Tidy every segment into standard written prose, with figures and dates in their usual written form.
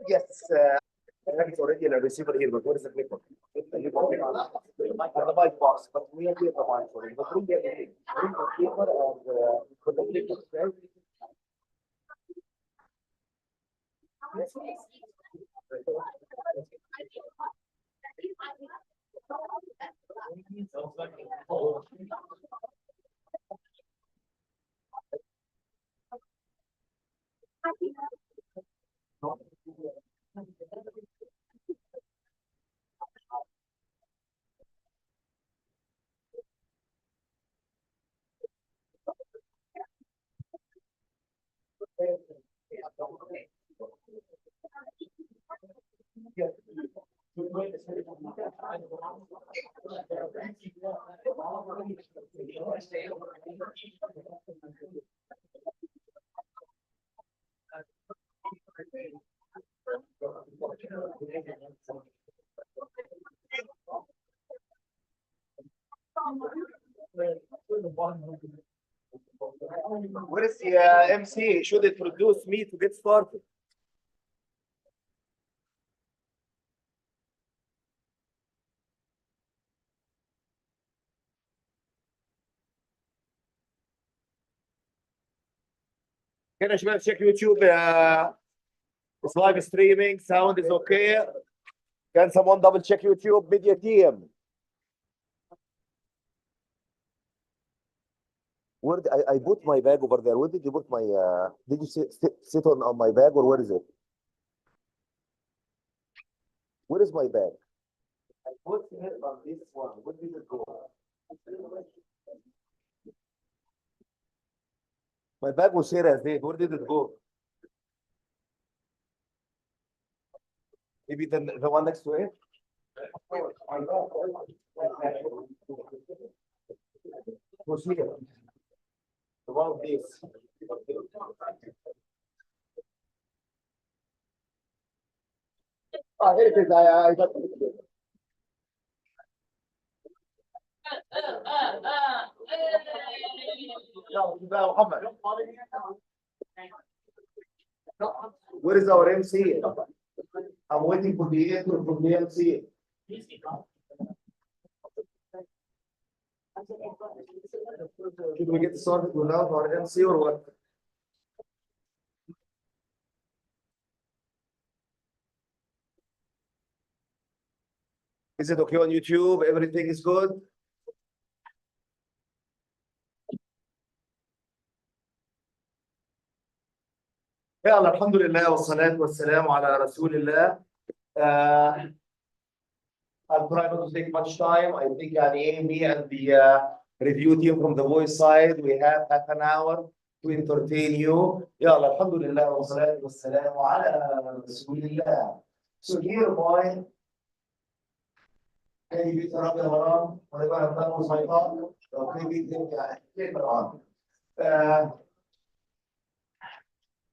Yes, it's already in a receiver here, but what is the clipper? The mic box, but we have here the mic for it. But bring everything. Bring the clipper and put the clipper, okay? Where is the MC? Should introduce me to get started? كده يا شباب check YouTube. It's live streaming. Sound is okay. Can someone double check YouTube media team? Where did I put my bag over there? Where did you put my? Did you sit on my bag or where is it? Where is my bag? I put it on this one. Where did it go? My bag was here as it. Where did it go? Maybe the one next to it. Who's here? The one of these. Here it is. I got it. Where is our MC? I'm waiting for the intro from the MC. Should we get started without our MC or what? Is it okay on YouTube? Everything is good? يلا الحمد لله والصلاة والسلام على رسول الله. I'll try not to take much time. I think me and the review team from the voice side, we have half an hour to entertain you. يلا الحمد لله والصلاة والسلام على رسول الله. So here my can you turn up the alarm whenever I'm done with my talk? Okay, we can click on.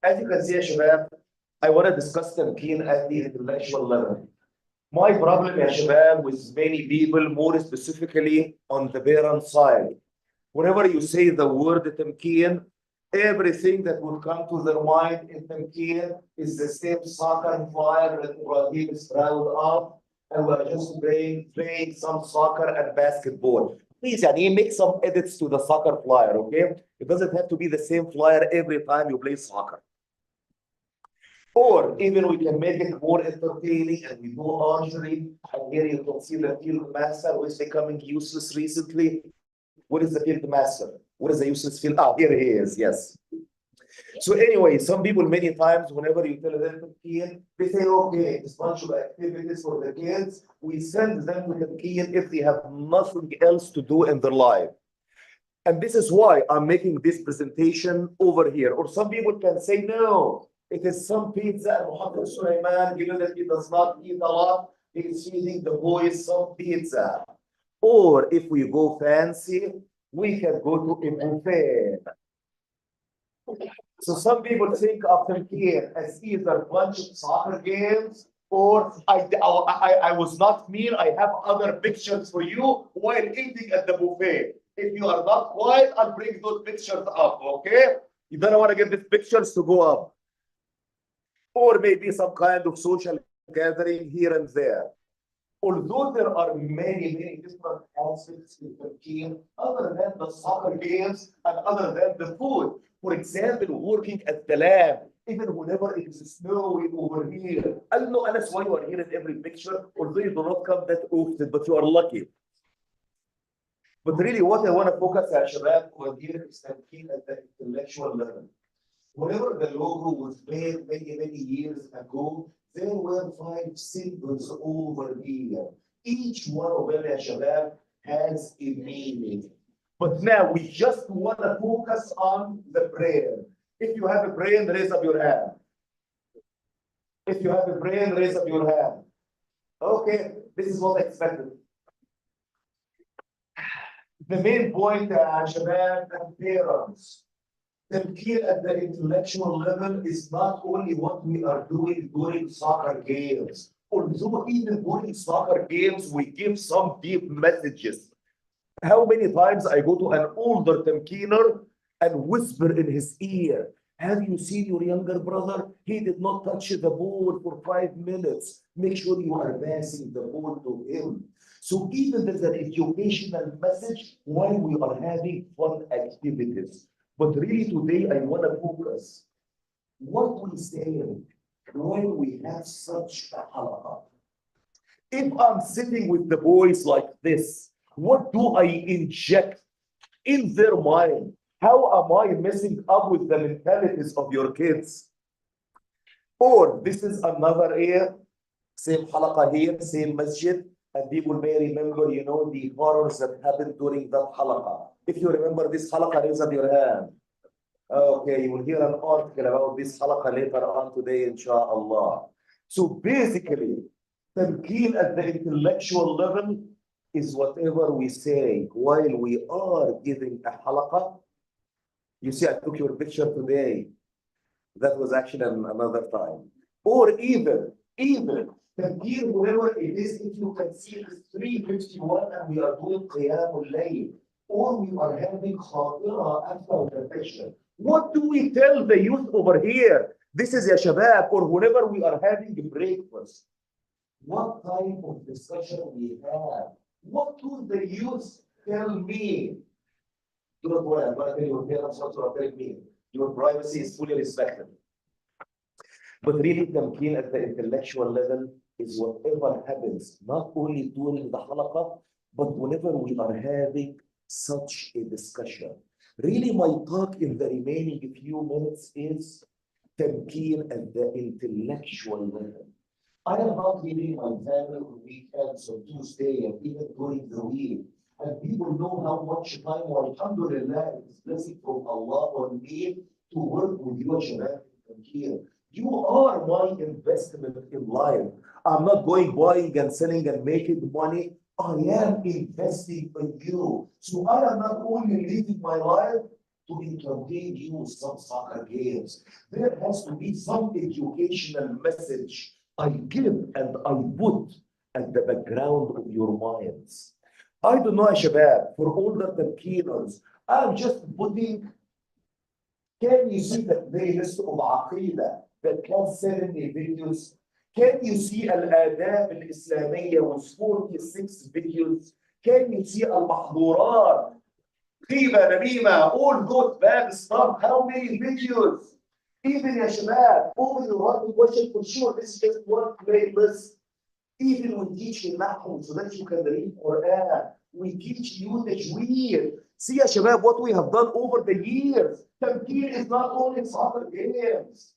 As you can see, Shabab, I want to discuss Tamkeen at the intellectual level. My problem, Shabab, with many people, more specifically on the parent side. Whenever you say the word Tamkeen, everything that would come to their mind in Tamkeen is the same soccer flyer that Ibrahim is proud of, and we're just playing some soccer and basketball. Please, make some edits to the soccer flyer, okay? It doesn't have to be the same flyer every time you play soccer. Or even we can make it more entertaining and we do archery. And here you can see the field master who is becoming useless recently. What is the field master? What is the useless field? Ah, here he is, yes. So anyway, some people many times, whenever you tell them Tamkeen, they say, okay, it's a bunch of activities for the kids. We send them to Tamkeen if they have nothing else to do in their life. And this is why I'm making this presentation over here. Or some people can say, no, it is some pizza and Muhammad Sulaiman, given that he does not eat a lot, he is feeding the boys some pizza. Or if we go fancy, we can go to a buffet. So some people think of Tamkeen as either a bunch of soccer games or I was not mean. I have other pictures for you while eating at the buffet. If you are not quiet, I'll bring those pictures up, okay? You don't want to get these pictures to go up. or maybe some kind of social gathering here and there. Although there are many different aspects in Turkey, other than the soccer games and other than the food. For example, working at the lab, even whenever it is snowy over here. I don't know, and that's why you are here in every picture, although you do not come that often, but you are lucky. But really, what I want to focus on, Shabab, over here is Tamkeen at the intellectual level. Whenever the logo was made many years ago, there were 5 symbols over here. Each one of them, ya Shabab, has a meaning. But now we just want to focus on the prayer. If you have a brain, raise up your hand. If you have a brain, raise up your hand. Okay, this is what I expected. The main point, Shabab and parents. Tamkeen at the intellectual level is not only what we are doing during soccer games. Although even during soccer games, we give some deep messages. How many times I go to an older Tamkeener and whisper in his ear, have you seen your younger brother? He did not touch the ball for 5 minutes. Make sure you are passing the ball to him. So even there's an educational message while we are having fun activities. But really today I want to focus what we say when we have such a halaqah. If I'm sitting with the boys like this, what do I inject in their mind? How am I messing up with the mentalities of your kids? Or this is another year, same halaqah here, same masjid, and people may remember, you know, the horrors that happened during that halaqah. If you remember this halaqah, raise up your hand. Okay, you will hear an article about this halaqah later on today, inshallah. So basically, Tamkeen at the intellectual level is whatever we say while we are giving a halaqah. You see, I took your picture today. That was actually another time. Or even Tamkeen, whatever it is, if you can see it's 3:51 and we are doing Qiyamul Layl, or we are having khatira after the picture. What do we tell the youth over here? This is ya Shabab, or whenever we are having breakfast. What type of discussion we have? What do the youth tell me? Do not worry, I'm going to tell your parents what you are telling me. Your privacy is fully respected. But really, Tamkeen at the intellectual level is whatever happens, not only during the halaqah, but whenever we are having such a discussion. Really, my talk in the remaining few minutes is Tamkeen at the intellectual level. I am not leaving my family on weekends or Tuesday and even during the week. And people know how much time, alhamdulillah, it is blessing from Allah on me to work with you, Shabab, Tamkeen. You are my investment in life. I'm not going buying and selling and making money. I am investing in you. So I am not only living my life to entertain you with some soccer games. There has to be some educational message I give and I put at the background of your minds. I don't know, Shabab, for older Tamkeeners, I'm just putting, can you see the playlist of Aqidah that has 70 videos? Can you see Al-Adab Al-Islamiyya with 46 videos? Can you see Al-Mahdurat, Khiba, Namima, all those bad stuff? How many videos? Even ya Shabab, open your heart and question for sure. This is just one playlist. Even we teach you Nahu so that you can read Quran. We teach you Tajweed. See ya Shabab, what we have done over the years. Tamkeen is not only soccer games.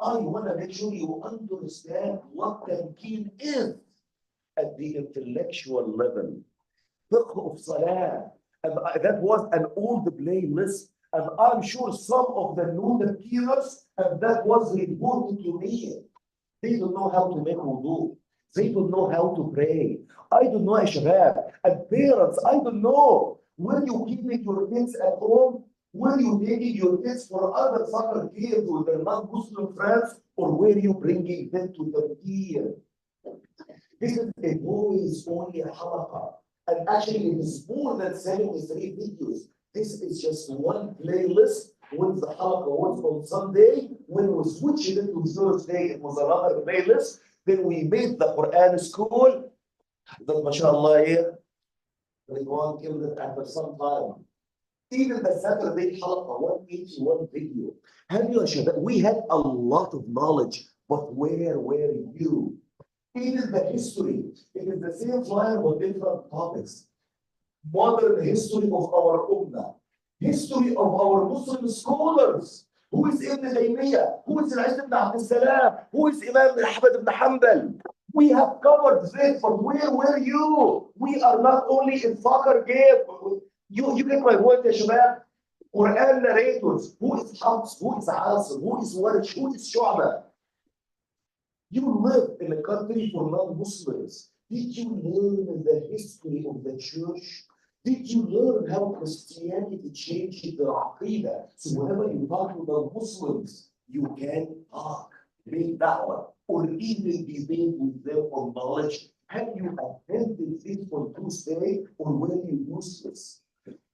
I want to make sure you understand what Tamkeen is at the intellectual level. Fiqh of Salah. And that was an old playlist. And I'm sure some of the new Tamkeeners, and that was reported to me. They don't know how to make wudu. They don't know how to pray. I don't know, Shabab. And parents, I don't know. Were you keeping your kids at home? Were you taking your kids for other soccer games with their non-Muslim friends? Or were you bringing them to Tamkeen? This is a boys only halaqah. And actually, it is more than 73 videos. This is just one playlist with the halaqah once on Sunday When we switched it to Thursday, it was another playlist. Then we made the Quran school. That, mashallah, here, Ridwan killed it after some time. Even the Saturday halqa, 181 video. Have you, Shabab? We had a lot of knowledge, but where were you? Even the history, it is the same flyer with different topics. Modern history of our Ummah, history of our Muslim scholars. Who is Ibn Taymiyyah? Who is Al-Izz ibn Abd salam? Who is Imam Ahmad ibn Hanbal? We have covered this, but where were you? We are not only in soccer game. You get my point, ya Shabab? Quran narrators. Who is Hafs? Who is Asim? Who is Warsh? Who is Shu'bah? You live in a country for non-Muslims. Did you learn the history of the church? Did you learn how Christianity changed the Aqidah? So whenever you talk to non-Muslims, you can talk, make da'wah, or even debate with them on knowledge. Have you attended this on Tuesday, or were you useless?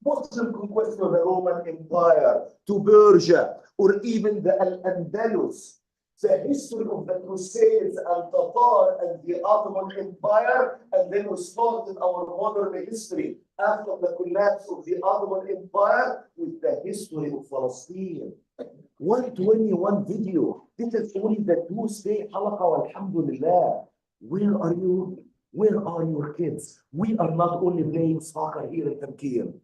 Muslim conquest of the Roman Empire to Persia, or even the Al-Andalus. The history of the Crusades and Tatar and the Ottoman Empire, and then we started our modern history after the collapse of the Ottoman Empire with the history of Palestine. 121 video. This is only the Tuesday halaqa, alhamdulillah. Where are you? Where are your kids? We are not only playing soccer here in Tamkeen.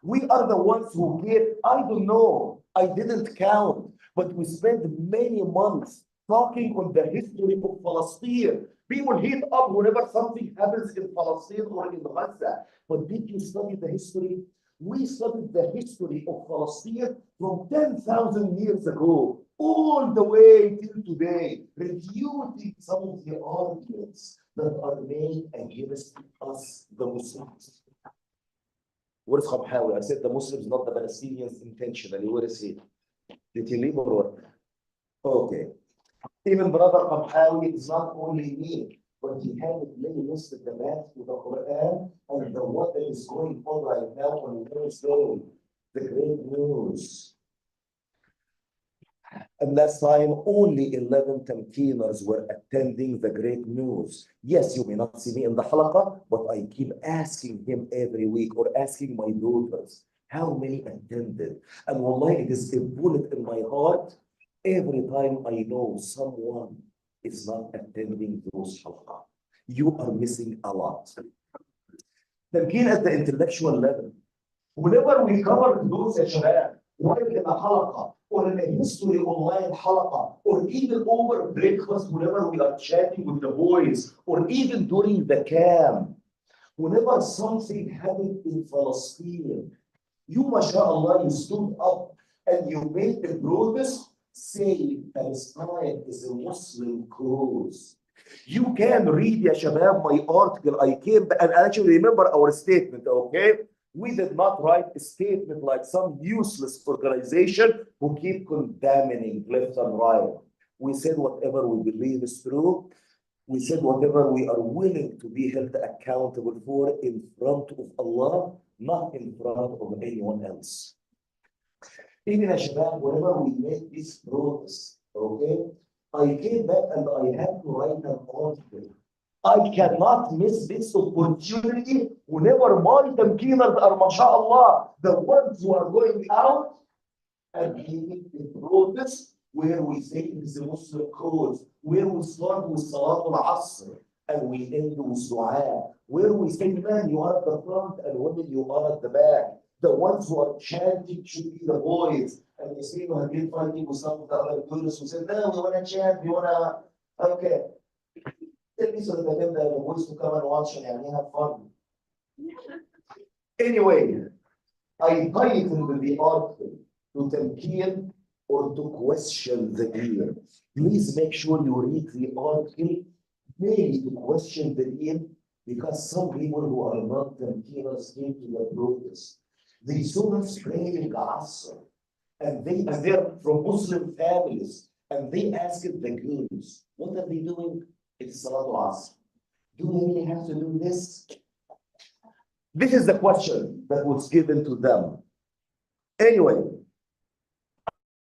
We are the ones who gave, I don't know, I didn't count, but we spent many months talking on the history of Palestine. People heat up whenever something happens in Palestine or in Gaza. But did you study the history? We studied the history of Palestine from 10,000 years ago, all the way till today, refuting some of the arguments that are made against us, the Muslims. Where is Khamhawi? I said the Muslims, not the Palestinians intentionally. Where is he? Did he leave or what? Okay. Even brother Khamhawi is not only me, but he had a playlist at the back to the Quran and the one that is going on right now on Wednesday, the great news. And last time, only 11 Tamkeeners were attending the great news. Yes, you may not see me in the halaqa, but I keep asking him every week or asking my daughters, how many attended? And wallahi, it is a bullet in my heart every time I know someone is not attending those halaqa. You are missing a lot. Tamkeen at the intellectual level. Whenever we cover those shabab, whether in a halaqa, or in a history online halaqa, or even over breakfast, whenever we are chatting with the boys, or even during the camp, whenever something happened in Palestine, you, mashallah, you stood up and you made a protest saying Palestine is a Muslim cause. You can read, ya shabab, my article. I came and actually remember our statement, okay? We did not write a statement like some useless organization who keep condemning left and right. We said whatever we believe is true. We said whatever we are willing to be held accountable for in front of Allah, not in front of anyone else. Even as Shabab, whenever we make this protest, okay, I came back and I had to write an article. I cannot miss this opportunity whenever my Tamkeeners are, mashallah, the ones who are going out and making a protest where we say it is a Muslim cause, where we start with Salatul Asr and we end with Dua, where we say, man, you are at the front and women, you are at the back. The ones who are chanting should be the boys. And you see, we have been fighting with some of the other Kurds who said, no, we want to chant, we want to, okay. Tell me so that I get the boys to come and watch and have fun. Anyway, I titled the article to Tamkeen or to question the deen. Please make sure you read the article, maybe to question the deen, because some people who are not Tamkeeners came to the protest. They saw us praying Asr, and they're from Muslim families, and they asked the girls, what are they doing? It's Salatul Asr. Do we really have to do this? This is the question that was given to them. Anyway,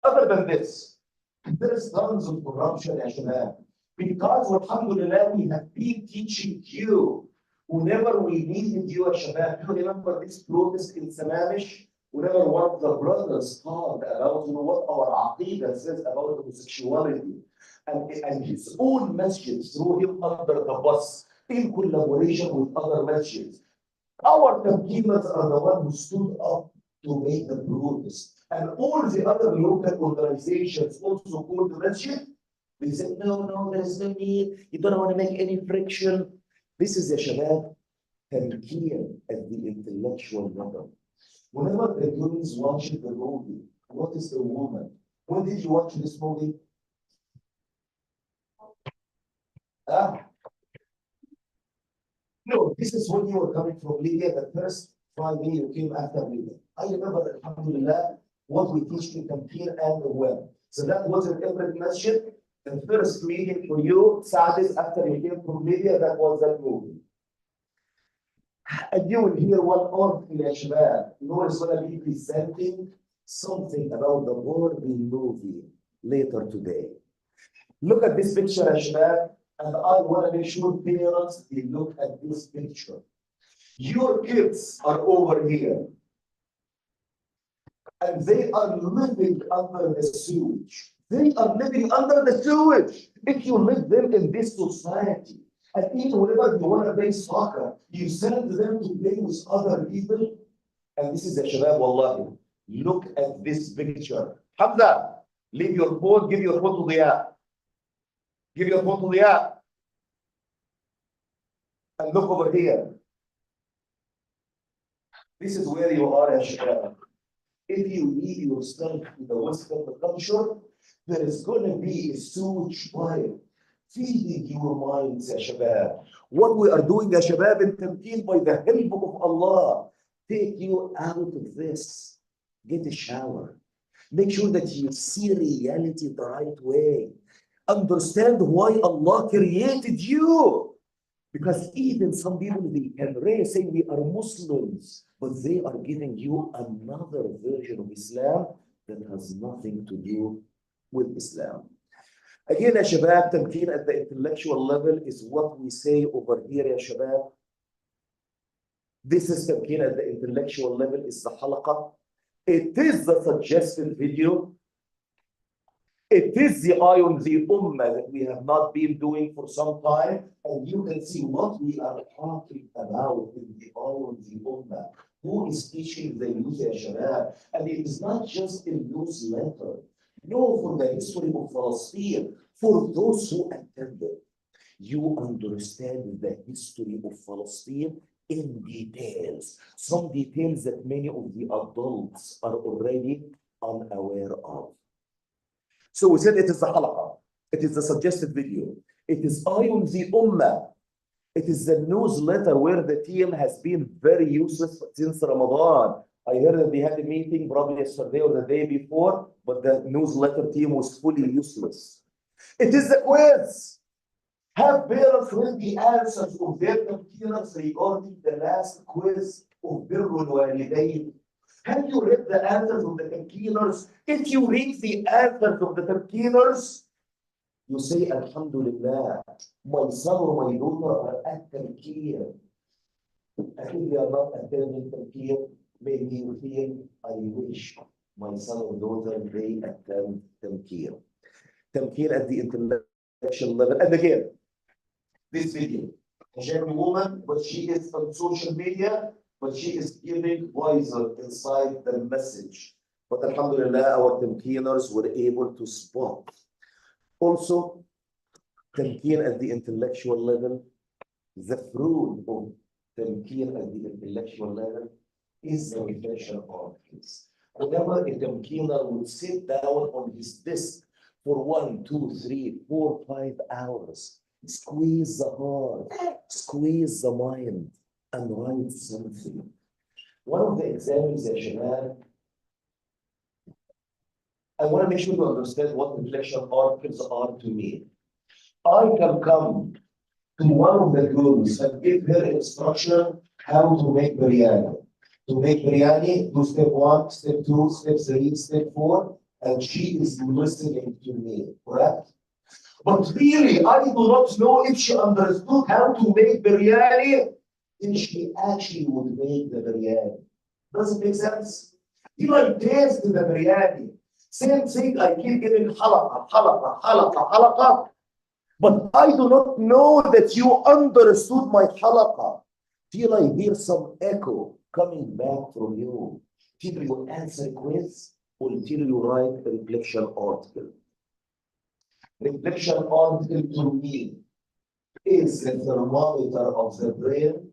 Other than this, there is tons of corruption, ya shabab. Because, alhamdulillah, we have been teaching you whenever we needed you, ya shabab. You remember this protest in Samamish? Whenever one of the brothers talked about what our aqidah says about homosexuality and his own masjid threw him under the bus in collaboration with other masjids. Our Tamkeeners are the ones who stood up to make the protest. And all the other local organizations also called the masjid. They said, no, there's no need. You don't want to make any friction. This is the shabab Tamkeen at the intellectual level. Whenever the girls watch the movie, what is the woman? When did you watch this movie? No, this is when you were coming from Libya, the first Friday you came after Libya. I remember, alhamdulillah, what we teach in Tamkeen and the web. So that was in every masjid. The first meeting for you, Saturdays after you came from Libya, that was that movie. And you will hear one author, ya shabab, who is going to be presenting something about the Barbie movie later today. Look at this picture, ya shabab, and I want to make sure parents, they look at this picture. Your kids are over here, and they are living under the sewage. They are living under the sewage. If you live them in this society, and even whenever you want to play soccer, you send them to play with other people. And this is the shabab, wallahi. Look at this picture. Hamza, leave your phone, give your phone to Diya. Give your phone to Diya. And look over here. This is where you are, ya shabab. If you lead yourself to the Western culture, there is going to be a sewage pipe feeding your minds, ya shabab. What we are doing, ya shabab, in Tamkeen, by the help of Allah, take you out of this. Get a shower. Make sure that you see reality the right way. Understand why Allah created you. Because even some people, they can say we are Muslims, but they are giving you another version of Islam that has nothing to do with Islam. Again, ya shabab, Tamkeen at the intellectual level is what we say over here, ya shabab. This is Tamkeen at the intellectual level, is the halaqah. It is the suggested video. It is the eye on the ummah that we have not been doing for some time. And you can see what we are talking about in the eye on the ummah. Who is teaching the youth, ya shabab? And it is not just a newsletter. No, for the history of Palestine, for those who attended, you understand the history of Palestine in details. Some details that many of the adults are already unaware of. So we said it is the halaqah. It is the suggested video. It is Eye on the Ummah. It is the newsletter where the team has been very useless since Ramadan. I heard that they had a meeting probably yesterday or the day before, but the newsletter team was fully useless. It is the quiz. Have parents read the answers of their computers regarding the last quiz of Birrul Walidain? Have you read the answers of the Tamkeeners? If you read the answers of the Tamkeeners, you say, Alhamdulillah, my son or my daughter are at Tamkeen. And if they are not attending Tamkeen, maybe you feel, I wish my son or daughter, they attend Tamkeen. Tamkeen at the intellectual level. And again, this video, a young woman, but she is on social media, but she is giving wiser inside the message. But alhamdulillah, our Tamkeeners were able to spot. Also, Tamkeen at the intellectual level, the fruit of Tamkeen at the intellectual level is the reflection articles. Whenever a Tamkeener would sit down on his desk for 1, 2, 3, 4, 5 hours, squeeze the heart, squeeze the mind, and write something. One of the examples that Shabab, I want to make sure you understand what reflection articles are to me. I can come to one of the girls and give her instruction how to make biryani. To make biryani, do step 1, step 2, step 3, step 4. and she is listening to me, correct? But really, I do not know if she understood how to make biryani, if she actually would make the biryani. Does it make sense? You like taste the biryani. Same thing, I keep giving halaqa. But I do not know that you understood my halaqa. Till I hear some echo coming back from you. Till you answer quiz, or till you write a reflection article. Reflection article to me is the thermometer of the brain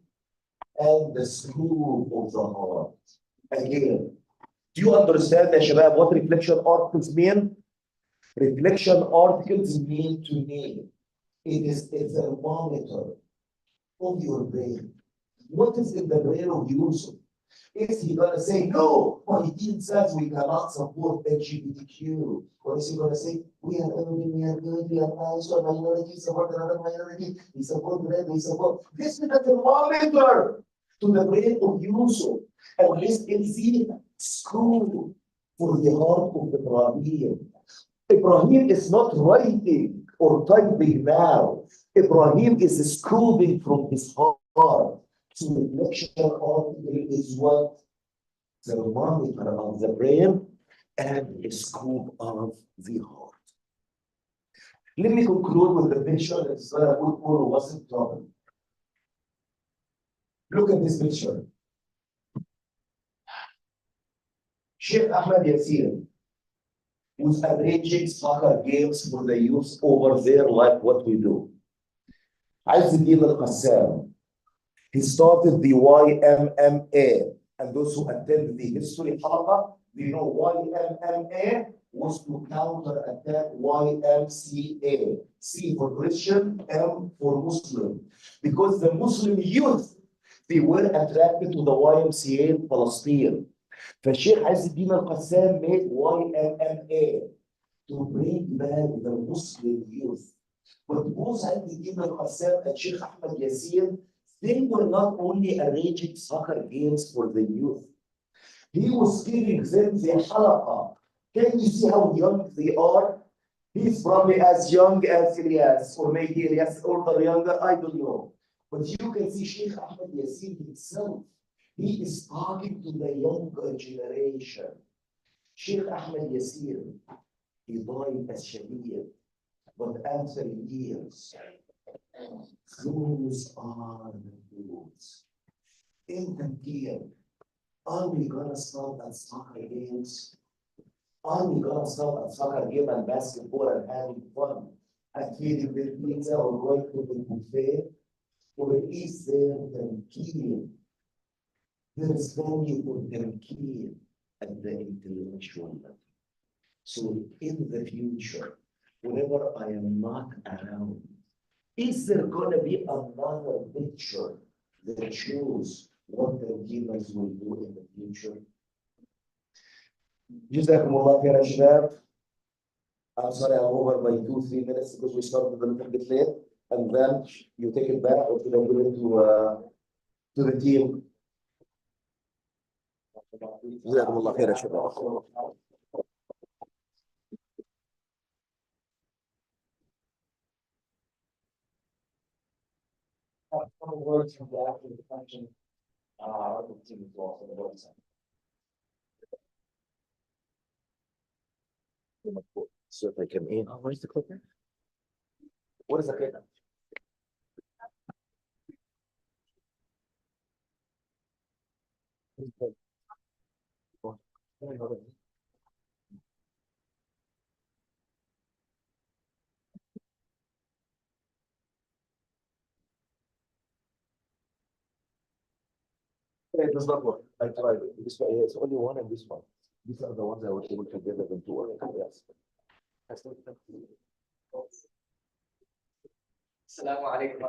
and the screw of the heart. Again, do you understand, ya shabab, what reflection articles mean? Reflection articles mean to me, it is a thermometer of your brain. What is in the brain of Yusuf? Is he going to say, no, my dean says we cannot support LGBTQ? Or is he going to say, we are early, we are good, we are nice, or minority support another minority, we support red, we support. This is the thermometer to the brain of Yusuf. And this is the screw for the heart of Ibrahim. Ibrahim is not writing or typing now. Ibrahim is screwing from his heart. So reflection article is what? Thermometer of the brain and a scoop of the heart. Let me conclude with the picture that Sarah Woodward wasn't talking. Look at this picture. Sheikh Ahmed Yassir was arranging soccer games for the youth over there like what we do. Izzuddin al-Qassam, he started the YMMA, and those who attend the history halaqa, they know YMMA was to counter-attack YMCA. C for Christian, M for Muslim. Because the Muslim youth, they were attracted to the YMCA in Palestine. فالشيخ عز الدين القسام made YMMA to bring back the Muslim youth. But both عز الدين القسام and Sheikh Ahmed Yassir, they were not only arranging soccer games for the youth. He was giving them the halaqa. Can you see how young they are? He's probably as young as Ilyas, or maybe Ilyas older, younger, I don't know. But you can see Sheikh Ahmed Yassir himself. He is talking to the younger generation. Sheikh Ahmed Yassir, he died as Shaheed, but after years, those are the rules. In Tamkeen, are we gonna stop at soccer games? Are we gonna stop at soccer game and basketball and having fun and feeding the pizza or going to the buffet? Or is there Tamkeen? There is value for Tamkeen at the intellectual level. So in the future, whenever I am not around, is there going to be another picture that shows what the demons will do in the future? Jazakumullah khair, Shabab. I'm sorry, I'm over by 2-3 minutes because we started a little bit late, and then you take it back or should I give it to the team? Jazakumullah khair, Shabab. Some words from the after the function the team is also the website. So if I come in, where's the clicker? What is the clicker? It does not work. I tried it. This one, it's only one and this one. These are the ones I was able to get them to work. Yes. Assalamu alaikum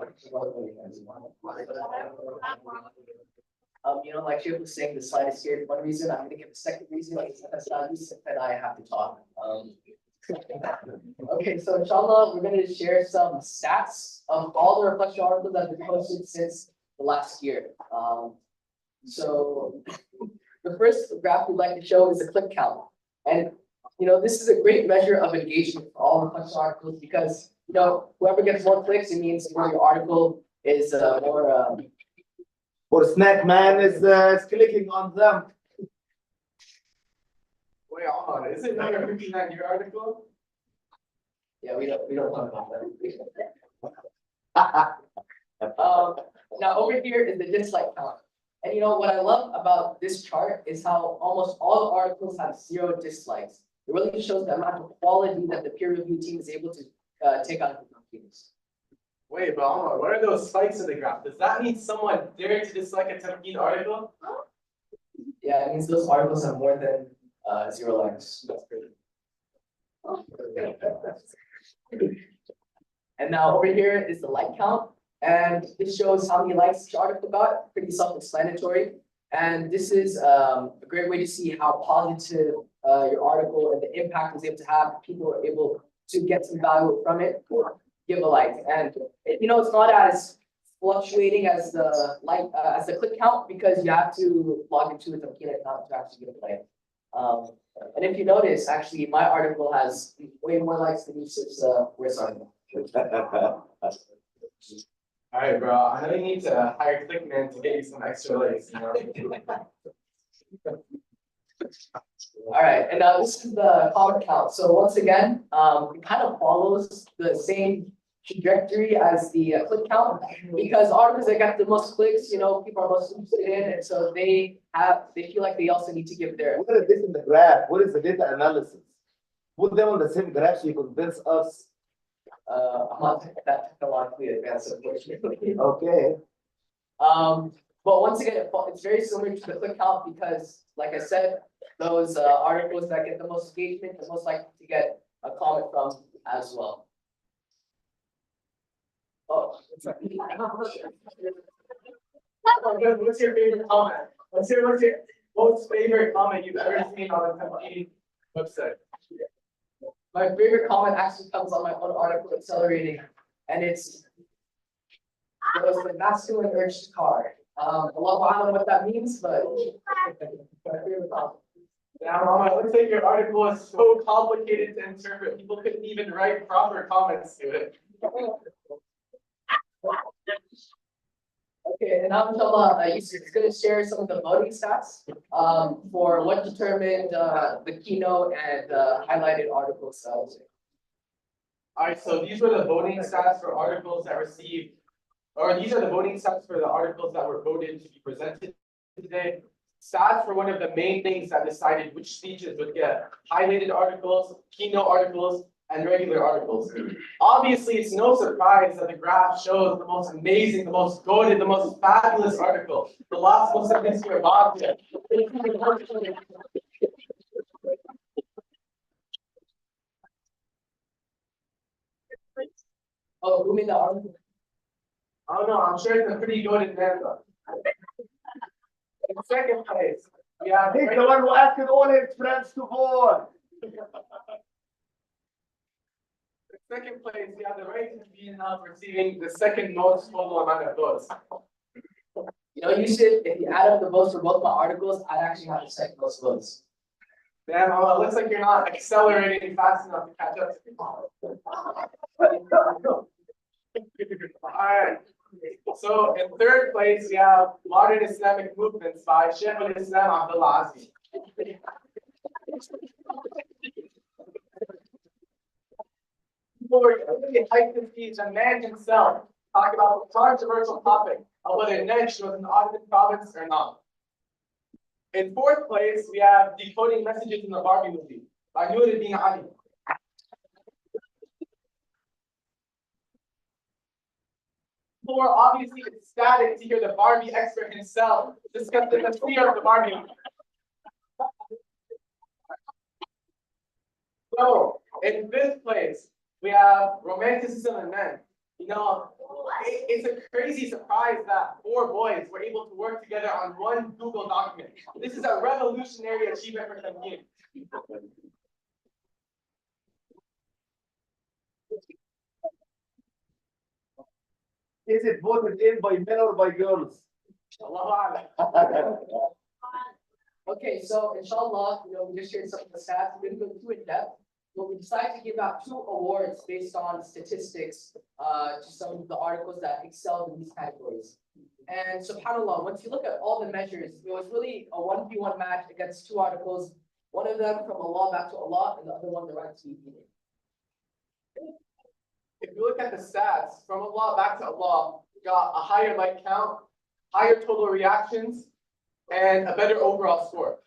like Sheikh was saying, the slide is here. One reason, I'm going to give a second reason, and I have to talk. Okay, so inshallah, we're going to share some stats of all the reflection articles that have been posted since the last year. So the first graph we'd like to show is the click count. And This is a great measure of engagement for all reflection articles because, whoever gets more clicks, it means your article is more. Or Snack Man is clicking on them. Wait, hold on. Is it number 59 your article? Yeah, we don't talk about that. Now over here is the dislike count. And what I love about this chart is how almost all articles have 0 dislikes. It really shows the amount of quality that the peer review team is able to take out of the computers. Wait, but hold on. What are those spikes in the graph? Does that mean someone dared to dislike a Tamkeen article? Yeah, it means those articles have more than 0 likes. That's crazy. And now over here is the like count. And this shows how many likes each article got, pretty self-explanatory. And this is a great way to see how positive your article and the impact was able to have. People are able to get some value from it, give a like. And it's not as fluctuating as the click count because you have to log into the Tamkeen account to actually get a like. And if you notice, actually, my article has way more likes than Yusuf's worst article. All right, bro. I know you need to hire Clickman to get you some extra likes. All right, and now this is the comment count. So once again, it kind of follows the same trajectory as the click count because articles that got the most clicks, people are most interested in, and so they feel like they also need to give their. What is this in the graph? What is the data analysis? Put them on the same graph so you convince us. I'm not that technologically advanced, unfortunately. Okay. But once again, it's very similar to the click count because, like I said, those articles that get the most engagement are most likely to get a comment from as well. Oh, What's your favorite comment? What's your most favorite comment you've ever seen on the Tamkeen website? My favorite comment actually comes on my own article, Accelerating, and it's there was the masculine urge to car. Allah, I don't know what that means, but my favorite comment. Now, Mama, it looks like your article is so complicated to interpret. People couldn't even write proper comments to it. Okay, and now inshallah, Yusuf is going to share some of the voting stats for what determined the keynote and highlighted articles. All right, so these were the voting stats for articles that received, or these are the voting stats for the articles that were voted to be presented today. Stats were one of the main things that decided which speeches would get highlighted articles, keynote articles, and regular articles. Obviously, it's no surprise that the graph shows the most amazing, the most goated, the most fabulous article, the last Muslim history of Bosnia. Oh, who made the article? I don't know, I'm sure it's a pretty goated man though. In second place, we have He's the one who asked all his friends to vote. second place, we have the right to be now receiving the second most total amount of votes. Yusuf, if you add up the votes for both my articles, I'd actually have the second most votes. Damn, it looks like you're not accelerating fast enough to catch up. Alright. So in third place, we have Modern Islamic Movements by Sheikh al-Islam Abdullah Aziz. People were really hyped to speech, a man himself talk about the controversial topic of whether Najd was an Ottoman province or not. In fourth place, we have Decoding Messages in the Barbie Movie by Nuruddin Ali. People were obviously ecstatic to hear the Barbie expert himself discuss the tafsir of the Barbie movie. So, in fifth place, we have Romanticism and Men. It's a crazy surprise that 4 boys were able to work together on one Google document. This is a revolutionary achievement for Tamkeen. Is it voted in by men or by girls? Allah. Okay, so inshallah, we just shared some of the stats. We're gonna go too in depth. But we decided to give out 2 awards based on statistics to some of the articles that excelled in these categories. And subhanAllah, once you look at all the measures, it was really a 1v1 match against 2 articles, one of them from Allah back to Allah, and the other one the right to be beaten. If you look at the stats, from Allah back to Allah, we got a higher like count, higher total reactions, and a better overall score.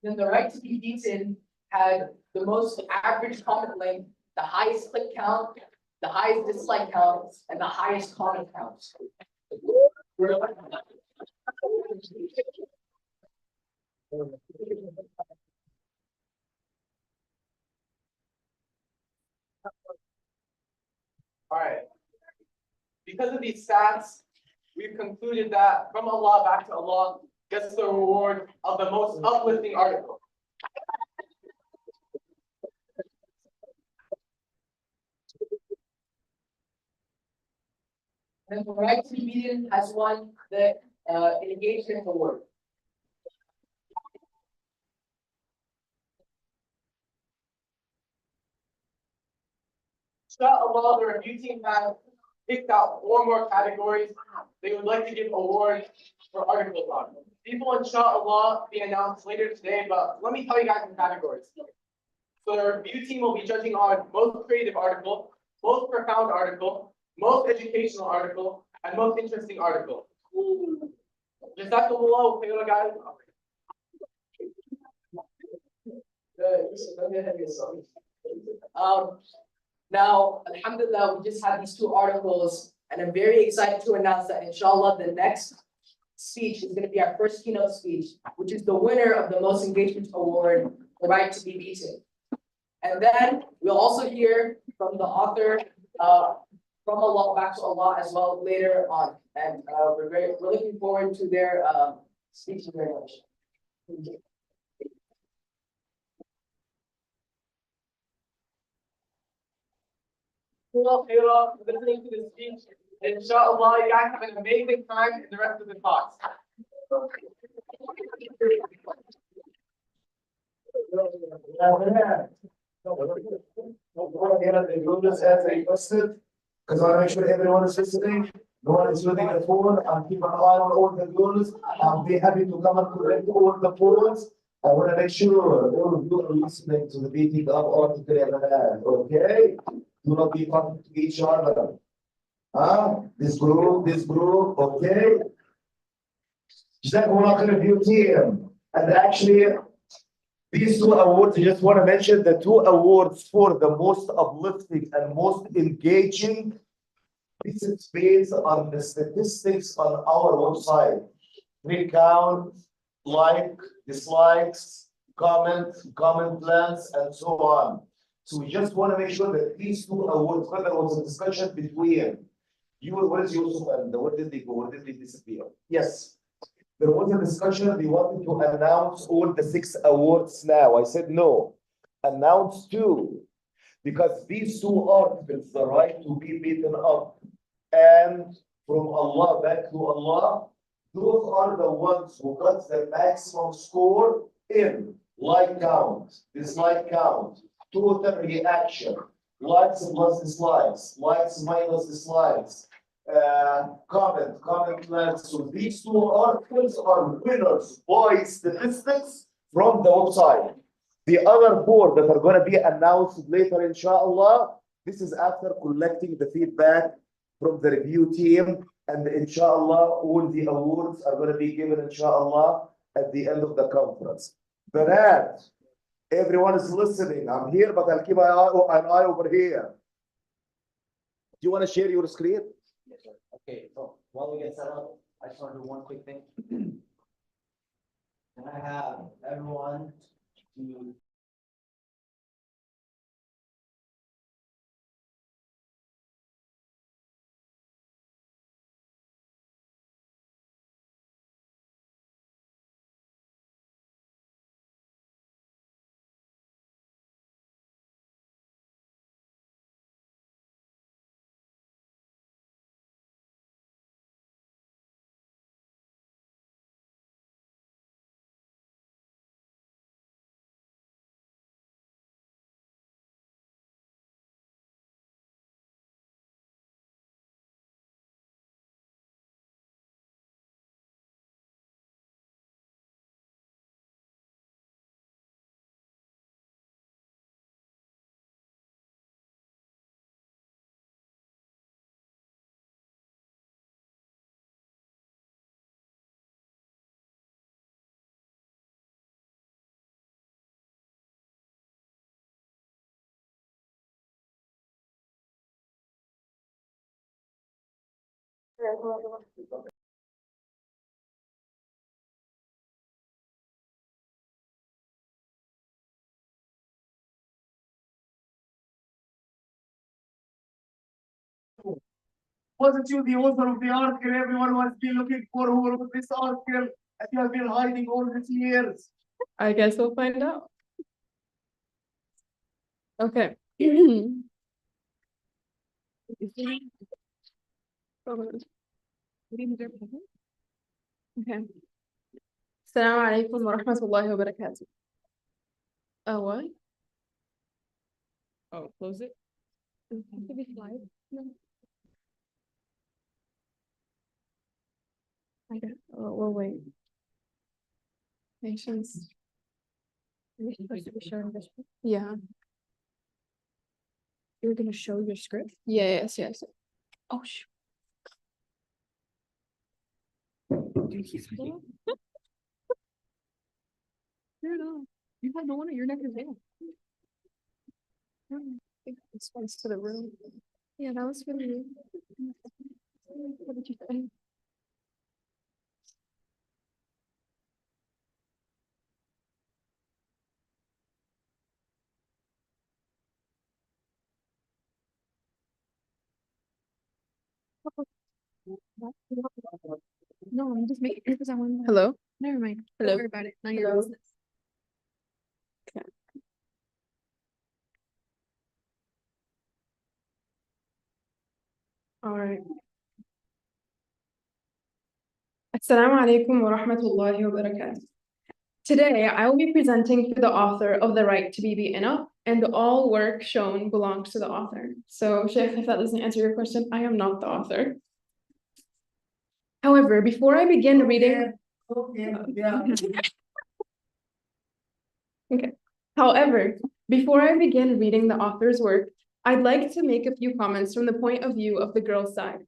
Then the right to be beaten had the most average comment length, the highest click count, the highest dislike count, and the highest comment count. All right. Because of these stats, we've concluded that from Allah back to Allah gets the reward of the most uplifting article. And the right to be beaten has won the engagement award. Inshallah, the review team have picked out 4 more categories they would like to give awards for articles on. These will inshallah be announced later today, but let me tell you guys the categories. So the review team will be judging on most creative article, most profound article, most educational article, and most interesting article. Jazakumullah khairan, guys. Now, alhamdulillah, we just had these 2 articles, and I'm very excited to announce that inshallah the next speech is going to be our first keynote speech, which is the winner of the most engagement award, the right to be beaten. And then we'll also hear from the author from Allah back to Allah as well later on. And we're looking forward to their speech very much. Khairan, listening to this speech. Inshallah, you guys have an amazing time in the rest of the talks. As requested, because I want to make sure everyone is listening. No one is using the phone. I'm keeping an eye on all the rules. I'll be happy to come and correct all the phones. I want to make sure all of you are listening to the beating up article. Okay? Do not be talking to each other. This group, okay? Jazakumullah khair review team. And actually, these 2 awards, I just want to mention the 2 awards for the most uplifting and most engaging. This is based on the statistics on our website. Click count, like, dislikes, comment lengths, and so on. So we just want to make sure that these 2 awards, whether there was a discussion between you, where is Yusuf, and where did they go? Where did they disappear? Yes. There was a discussion, they wanted to announce all the 6 awards now. I said no. Announce 2. Because these 2 articles, the right to be beaten up and from Allah back to Allah, those are the ones who got the maximum score in like count, dislike count, total reaction, likes plus dislikes, likes minus dislikes, comment length. So these 2 articles are winners by statistics from the website. The other 4 that are going to be announced later, inshallah, this is after collecting the feedback from the review team, and inshallah, all the awards are going to be given, inshallah, at the end of the conference. But everyone is listening. I'm here, but I'll keep an eye over here. Do you want to share your screen? Yes, sir. Okay, so while we get set up, I just want to do one quick thing. Can I have everyone to Wasn't you the author of the article everyone was been looking for? Who wrote this article that you have been hiding all these years? I guess we'll find out. Okay. Okay. Assalamu alaikum wa rahmatullahi wa barakatuh. Oh, what? Oh, close it. No. I got, oh, well, wait. Patience. You're supposed to be showing this. Yeah. You're gonna show your script? Yes, yes. Oh, shoot. No. You had no one at your neck is there. This one's to the room. Yeah, that was really you. What did you think? No, I'm just making because I want. Hello? Never mind. Hello. Don't worry about it. Not your business. Okay. All right. Assalamu alaikum wa rahmatullahi wa barakatuh. Today, I will be presenting for the author of The Right to be Beaten Up, and all work shown belongs to the author. So, Sheikh, if that doesn't answer your question, I am not the author. However, before I begin reading... Okay. However, before I begin reading the author's work, I'd like to make a few comments from the point of view of the girl's side.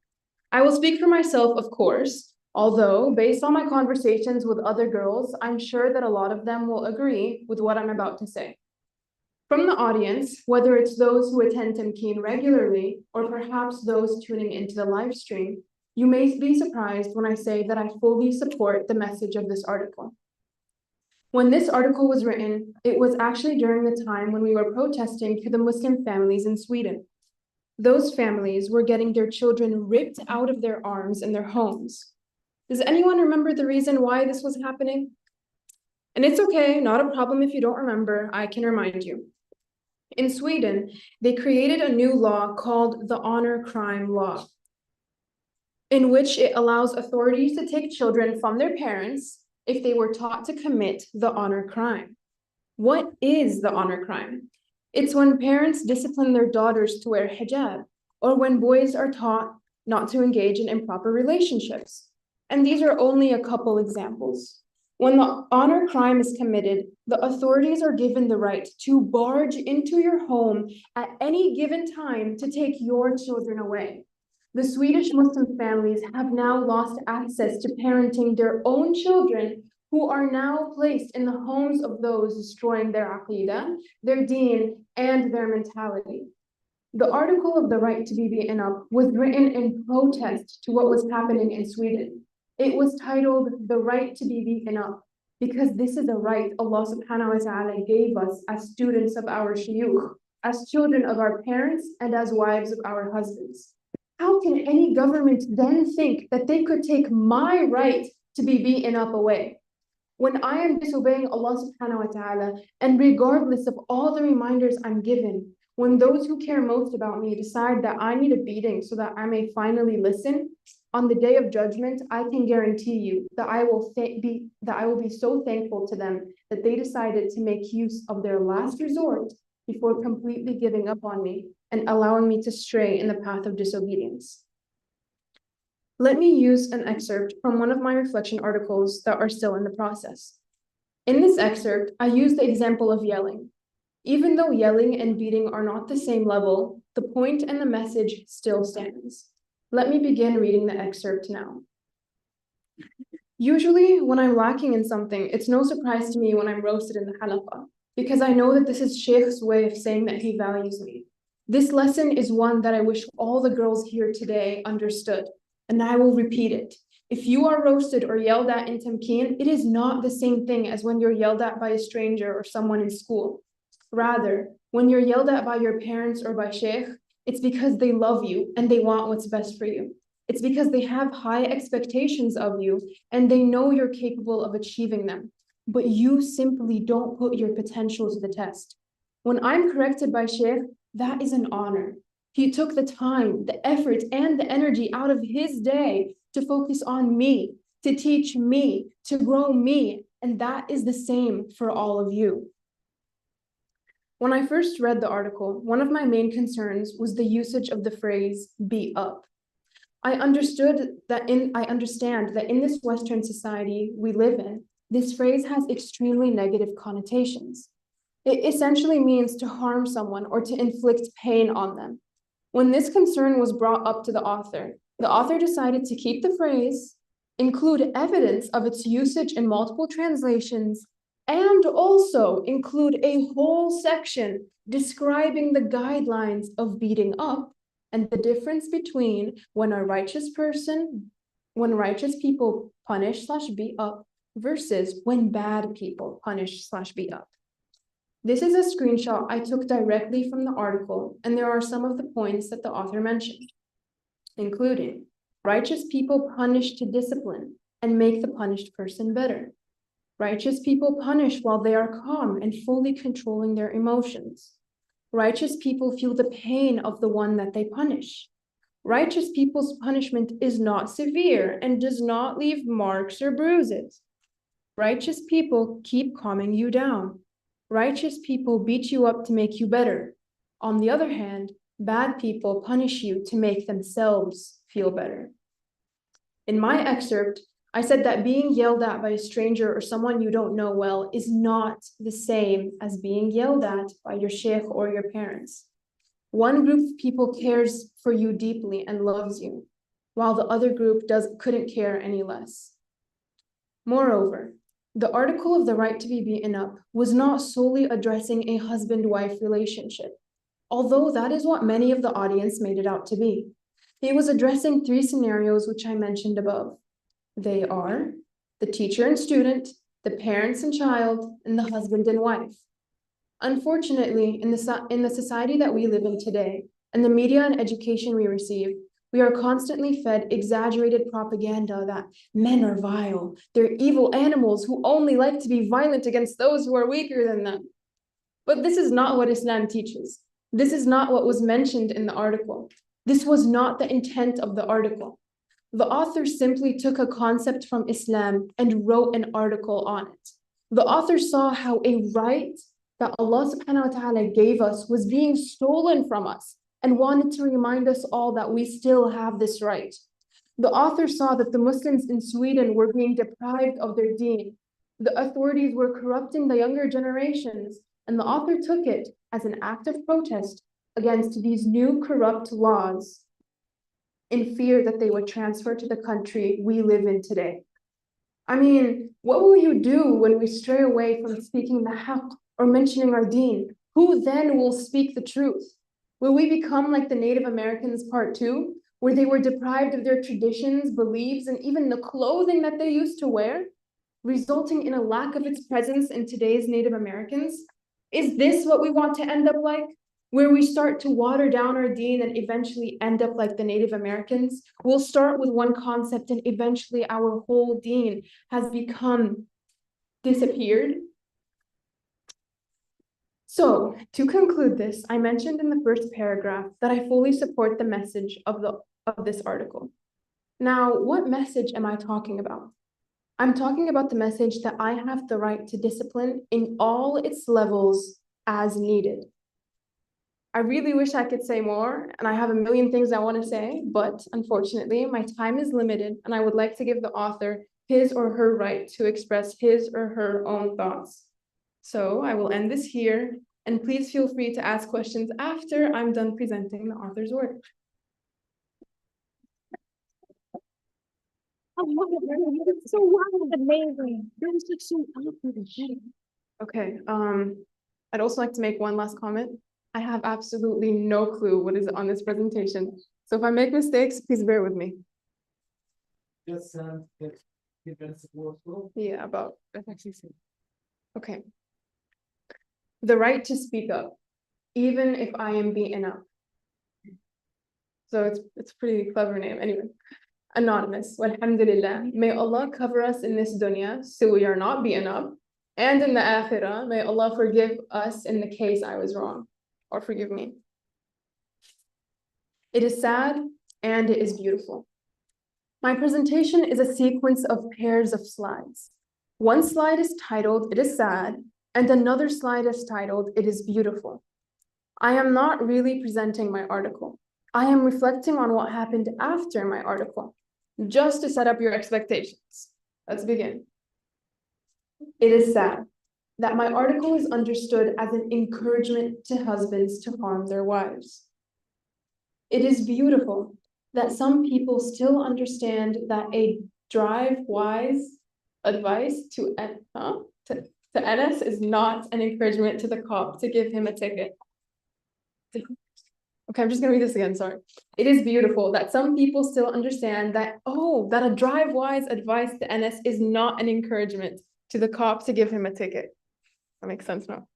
I will speak for myself, of course, although based on my conversations with other girls, I'm sure that a lot of them will agree with what I'm about to say. From the audience, whether it's those who attend Tamkeen regularly, or perhaps those tuning into the live stream, you may be surprised when I say that I fully support the message of this article. When this article was written, it was actually during the time when we were protesting for the Muslim families in Sweden. Those families were getting their children ripped out of their arms in their homes. Does anyone remember the reason why this was happening? And it's okay, not a problem if you don't remember, I can remind you. In Sweden, they created a new law called the honor crime law, in which it allows authorities to take children from their parents if they were taught to commit the honor crime. What is the honor crime? It's when parents discipline their daughters to wear hijab, or when boys are taught not to engage in improper relationships. And these are only a couple examples. When the honor crime is committed, the authorities are given the right to barge into your home at any given time to take your children away. The Swedish Muslim families have now lost access to parenting their own children, who are now placed in the homes of those destroying their aqidah, their deen, and their mentality. The article of The Right to be Beaten Up was written in protest to what was happening in Sweden. It was titled The Right to be Beaten Up, because this is a right Allah subhanahu wa ta'ala gave us as students of our shuyukh, as children of our parents, and as wives of our husbands. How can any government then think that they could take my right to be beaten up away? When I am disobeying Allah subhanahu wa ta'ala, and regardless of all the reminders I'm given, when those who care most about me decide that I need a beating so that I may finally listen, on the day of judgment, I can guarantee you that I will be so thankful to them that they decided to make use of their last resort before completely giving up on me and allowing me to stray in the path of disobedience. Let me use an excerpt from one of my reflection articles that are still in the process. In this excerpt, I use the example of yelling. Even though yelling and beating are not the same level, the point and the message still stands. Let me begin reading the excerpt now. Usually, when I'm lacking in something, it's no surprise to me when I'm roasted in the halaqah, because I know that this is Sheikh's way of saying that he values me. This lesson is one that I wish all the girls here today understood, and I will repeat it. If you are roasted or yelled at in Tamkeen, it is not the same thing as when you're yelled at by a stranger or someone in school. Rather, when you're yelled at by your parents or by Sheikh, it's because they love you and they want what's best for you. It's because they have high expectations of you and they know you're capable of achieving them, but you simply don't put your potential to the test. When I'm corrected by Sheikh, that is an honor. He took the time, the effort, and the energy out of his day to focus on me, to teach me, to grow me, and that is the same for all of you. When I first read the article, one of my main concerns was the usage of the phrase "be up." I understand that in this Western society we live in, this phrase has extremely negative connotations. It essentially means to harm someone or to inflict pain on them. When this concern was brought up to the author decided to keep the phrase, include evidence of its usage in multiple translations, and also include a whole section describing the guidelines of beating up and the difference between when righteous people punish/beat up versus when bad people punish/beat up. This is a screenshot I took directly from the article, and there are some of the points that the author mentioned, including righteous people punish to discipline and make the punished person better. Righteous people punish while they are calm and fully controlling their emotions. Righteous people feel the pain of the one that they punish. Righteous people's punishment is not severe and does not leave marks or bruises. Righteous people keep calming you down. Righteous people beat you up to make you better. On the other hand, bad people punish you to make themselves feel better. In my excerpt, I said that being yelled at by a stranger or someone you don't know well is not the same as being yelled at by your sheikh or your parents. One group of people cares for you deeply and loves you, while the other group couldn't care any less. Moreover, the article of the right to be beaten up was not solely addressing a husband-wife relationship, although that is what many of the audience made it out to be. It was addressing 3 scenarios which I mentioned above. They are the teacher and student, the parents and child, and the husband and wife. Unfortunately, in the society that we live in today, and the media and education we receive, we are constantly fed exaggerated propaganda that men are vile, they're evil animals who only like to be violent against those who are weaker than them. But this is not what Islam teaches. This is not what was mentioned in the article. This was not the intent of the article. The author simply took a concept from Islam and wrote an article on it. The author saw how a right that Allah subhanahu wa ta'ala gave us was being stolen from us and wanted to remind us all that we still have this right. The author saw that the Muslims in Sweden were being deprived of their deen. The authorities were corrupting the younger generations, and the author took it as an act of protest against these new corrupt laws in fear that they would transfer to the country we live in today. I mean, what will you do when we stray away from speaking the haqq or mentioning our deen? Who then will speak the truth? Will we become like the Native Americans Part 2, where they were deprived of their traditions, beliefs, and even the clothing that they used to wear, resulting in a lack of its presence in today's Native Americans? Is this what we want to end up like? Where we start to water down our deen and eventually end up like the Native Americans? We'll start with one concept and eventually our whole deen has disappeared. So, to conclude this, I mentioned in the first paragraph that I fully support the message of this article. Now, what message am I talking about? I'm talking about the message that I have the right to discipline in all its levels as needed. I really wish I could say more, and I have a million things I want to say, but unfortunately, my time is limited, and I would like to give the author his or her right to express his or her own thoughts. So I will end this here, and please feel free to ask questions after I'm done presenting the author's work. So wild, amazing. That was like so eloquent. Okay, I'd also like to make one last comment. I have absolutely no clue what is on this presentation. So if I make mistakes, please bear with me. Just Yeah, about that's actually same. Okay. The right to speak up, even if I am beaten up. So it's a pretty clever name. Anyway, anonymous. Walhamdulillah. May Allah cover us in this dunya so we are not beaten up. And in the akhirah, may Allah forgive us in the case I was wrong, or forgive me. It is sad and it is beautiful. My presentation is a sequence of pairs of slides. One slide is titled, "It is sad," and another slide is titled, "It is beautiful." I am not really presenting my article. I am reflecting on what happened after my article, just to set up your expectations. Let's begin. It is sad that my article is understood as an encouragement to husbands to harm their wives. It is beautiful that some people still understand that a drive-wise advice to Enes is not an encouragement to the cop to give him a ticket. Okay, I'm just gonna read this again, sorry. It is beautiful that some people still understand that, that a drive-wise advice to Enes is not an encouragement to the cop to give him a ticket. That makes sense now.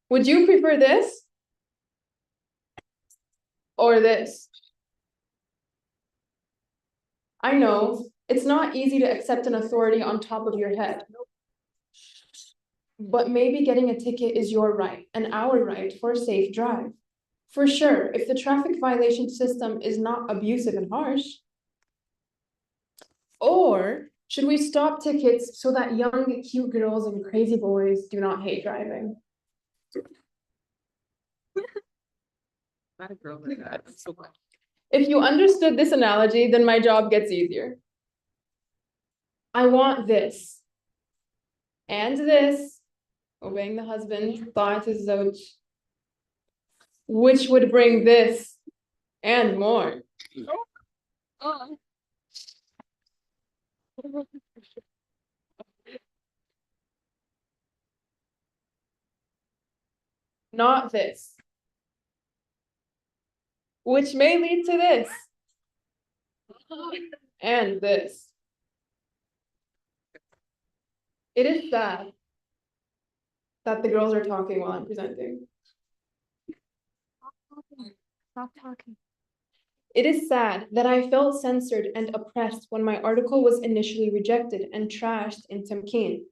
Would you prefer this? Or this? I know, it's not easy to accept an authority on top of your head. But maybe getting a ticket is your right and our right for a safe drive. For sure, if the traffic violation system is not abusive and harsh. Or should we stop tickets so that young, cute girls and crazy boys do not hate driving? Not a girl like that. That's so funny. If you understood this analogy, then my job gets easier. I want this and this, obeying the husband, ta'at az-zawj, which would bring this and more. Not this, which may lead to this and this. It is sad that the girls are talking while I'm presenting. Stop talking. It is sad that I felt censored and oppressed when my article was initially rejected and trashed in Tamkeen.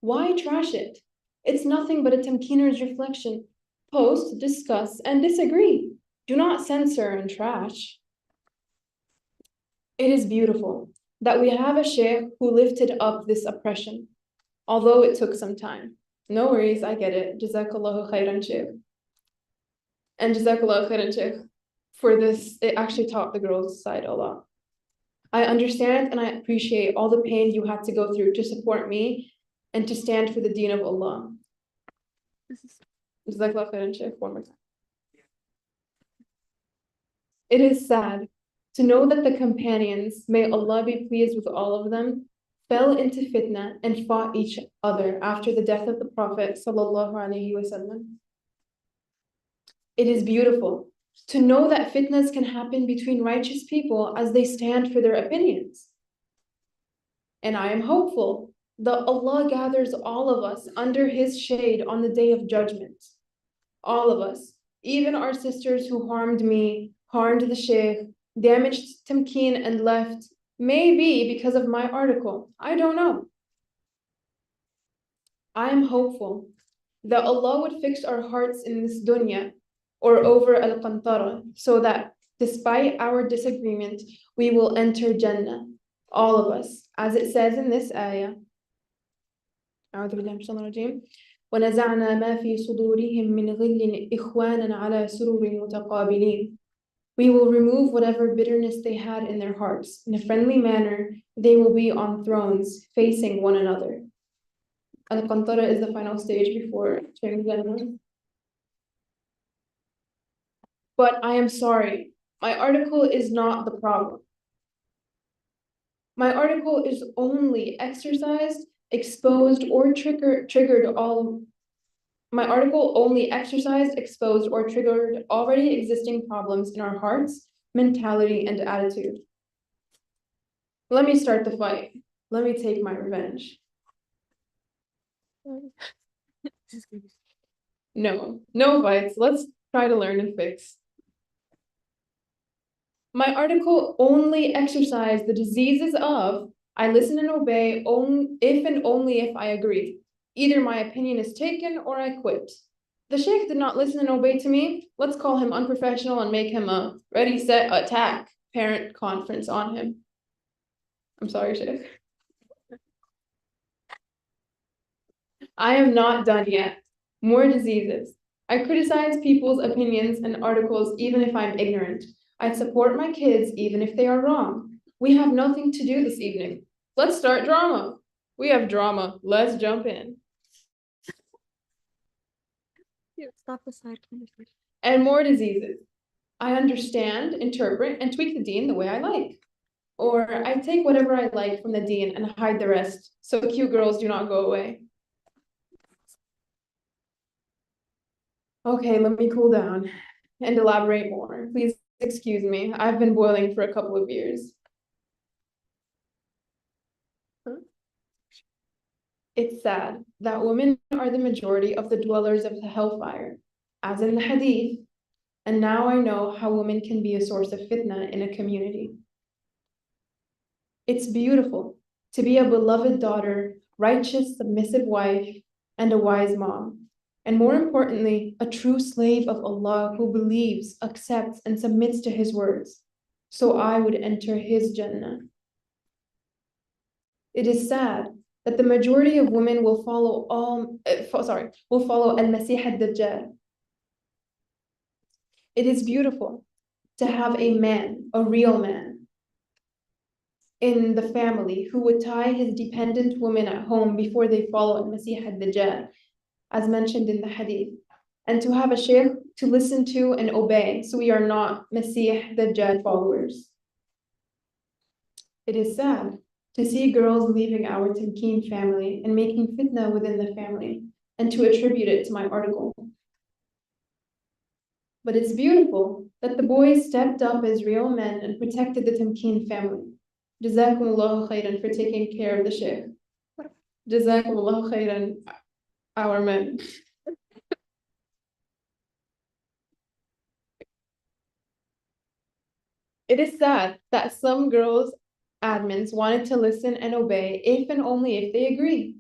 Why trash it? It's nothing but a Tamkeener's reflection. Post, discuss, and disagree. Do not censor and trash. It is beautiful that we have a sheikh who lifted up this oppression, although it took some time. No worries, I get it. Jazakallahu khairan, sheikh. And Jazakallahu khairan, sheikh. For this, it actually taught the girls' side a lot. I understand and I appreciate all the pain you had to go through to support me and to stand for the deen of Allah. Jazakallahu khairan, sheikh. One more time. It is sad to know that the companions, may Allah be pleased with all of them, fell into fitna and fought each other after the death of the Prophet sallallahu alaihi wasallam. It is beautiful to know that fitnas can happen between righteous people as they stand for their opinions. And I am hopeful that Allah gathers all of us under His shade on the day of judgment. All of us, even our sisters who harmed me, harmed the sheikh, damaged Tamkeen and left, maybe because of my article. I don't know. I am hopeful that Allah would fix our hearts in this dunya or over al-qantara, so that despite our disagreement, we will enter Jannah, all of us, as it says in this ayah. أعوذ بالله من الشيطان الرجيم. وَنَزَعْنَا مَا فِي صُدُورِهِمْ مِنْ غِلٍّ إِخْوَانًا عَلَى سُرُرٍ مُتَقَابِلِينَ. We will remove whatever bitterness they had in their hearts. In a friendly manner, they will be on thrones, facing one another. Al-Qantara is the final stage before entering Jannah. But I am sorry, my article is not the problem. My article is only exercised, exposed, or triggered all. My article only exercised, exposed, or triggered already existing problems in our hearts, mentality, and attitude. Let me start the fight. Let me take my revenge. No fights. Let's try to learn and fix. My article only exercised the diseases of I listen and obey if and only if I agree. Either my opinion is taken or I quit. The sheikh did not listen and obey to me. Let's call him unprofessional and make him a ready, set, attack parent conference on him. I'm sorry, sheikh. I am not done yet. More diseases. I criticize people's opinions and articles even if I'm ignorant. I support my kids even if they are wrong. We have nothing to do this evening. Let's start drama. We have drama. Let's jump in. Stop the side conversation. And more diseases. I understand, interpret, and tweak the deen the way I like. Or I take whatever I like from the deen and hide the rest, so cute girls do not go away. Okay, let me cool down and elaborate more. Please excuse me. I've been boiling for a couple of years. It's sad that women are the majority of the dwellers of the hellfire, as in the hadith, and now I know how women can be a source of fitna in a community. It's beautiful to be a beloved daughter, righteous, submissive wife, and a wise mom. And more importantly, a true slave of Allah who believes, accepts, and submits to his words. So I would enter his Jannah. It is sad that the majority of women will follow al-Masih ad-Dajjal. It is beautiful to have a man, a real man, in the family who would tie his dependent women at home before they follow al-Masih ad-Dajjal, as mentioned in the hadith, and to have a sheikh to listen to and obey, so we are not Masih Dajjal followers. It is sad to see girls leaving our Tamkeen family and making fitna within the family, and to attribute it to my article. But it's beautiful that the boys stepped up as real men and protected the Tamkeen family. Jazakumullahu khairan for taking care of the sheikh. Jazakumullahu khairan, our men. It is sad that some girls' admins wanted to listen and obey if and only if they agree.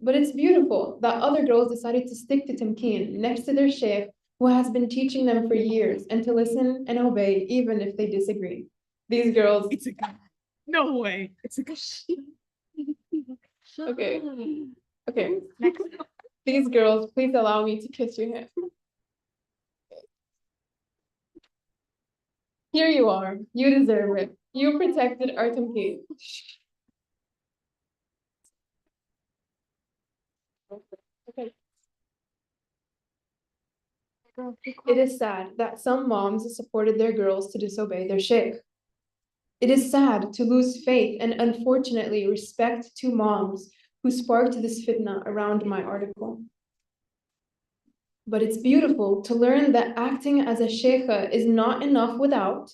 But it's beautiful that other girls decided to stick to Tamkeen next to their sheikh who has been teaching them for years and to listen and obey even if they disagree. These girls. It's a guy. No way. It's a guy. Okay. Okay. Next. These girls, please allow me to kiss your hand. Here you are. You deserve it. You protected our Tamkeen. Okay. It is sad that some moms supported their girls to disobey their sheikh. It is sad to lose faith and unfortunately respect to moms who sparked this fitna around my article. But it's beautiful to learn that acting as a sheikha is not enough without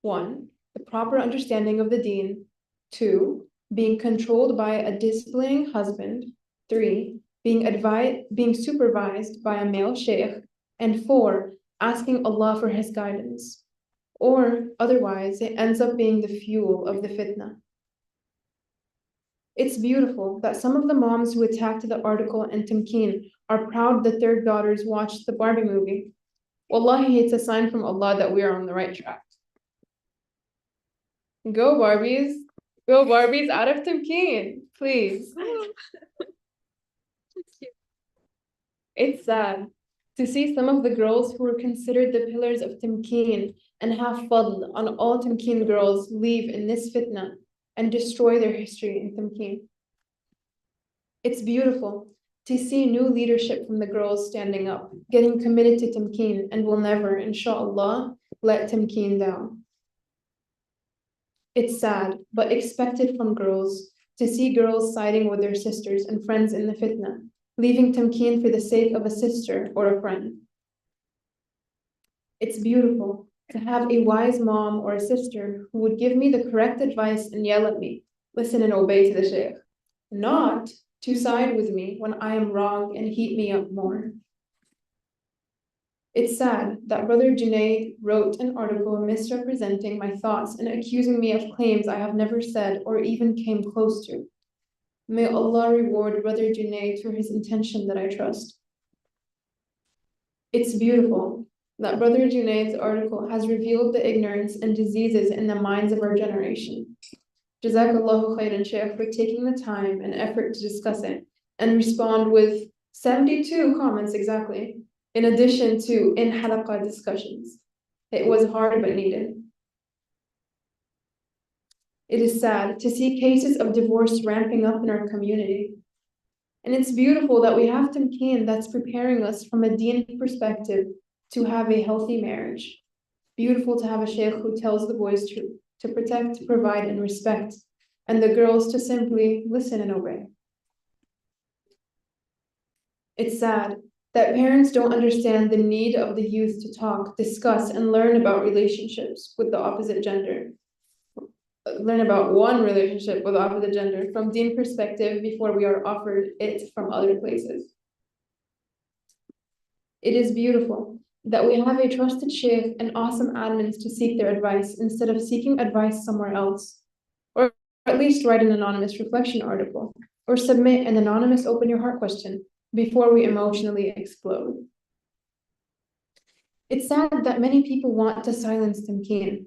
1, the proper understanding of the deen, 2, being controlled by a disciplining husband, 3, being supervised by a male sheikh, and 4, asking Allah for his guidance. Or otherwise, it ends up being the fuel of the fitna. It's beautiful that some of the moms who attacked the article and Tamkeen are proud that their daughters watched the Barbie movie. Wallahi, it's a sign from Allah that we are on the right track. Go Barbies. Go Barbies out of Tamkeen, please. It's sad to see some of the girls who were considered the pillars of Tamkeen and have fadl on all Tamkeen girls leave in this fitna and destroy their history in Tamkeen. It's beautiful to see new leadership from the girls standing up, getting committed to Tamkeen, and will never, inshallah, let Tamkeen down. It's sad, but expected from girls, to see girls siding with their sisters and friends in the fitna, leaving Tamkeen for the sake of a sister or a friend. It's beautiful to have a wise mom or a sister who would give me the correct advice and yell at me, listen and obey to the sheikh, not to side with me when I am wrong and heat me up more. It's sad that Brother Junaid wrote an article misrepresenting my thoughts and accusing me of claims I have never said or even came close to. May Allah reward Brother Junaid for his intention that I trust. It's beautiful that Brother Junaid's article has revealed the ignorance and diseases in the minds of our generation. Jazakallahu khairan, Shaykh, for taking the time and effort to discuss it and respond with 72 comments exactly, in addition to in-halaqah discussions. It was hard but needed. It is sad to see cases of divorce ramping up in our community. And it's beautiful that we have Tamkeen that's preparing us from a deen perspective to have a healthy marriage. Beautiful to have a sheikh who tells the boys to protect, provide, and respect, and the girls to simply listen and obey. It's sad that parents don't understand the need of the youth to talk, discuss, and learn about relationships with the opposite gender. Learn about one relationship with the opposite gender from deen perspective before we are offered it from other places. It is beautiful that we have a trusted sheikh and awesome admins to seek their advice instead of seeking advice somewhere else, or at least write an anonymous reflection article, or submit an anonymous open your heart question before we emotionally explode. It's sad that many people want to silence Tamkeen.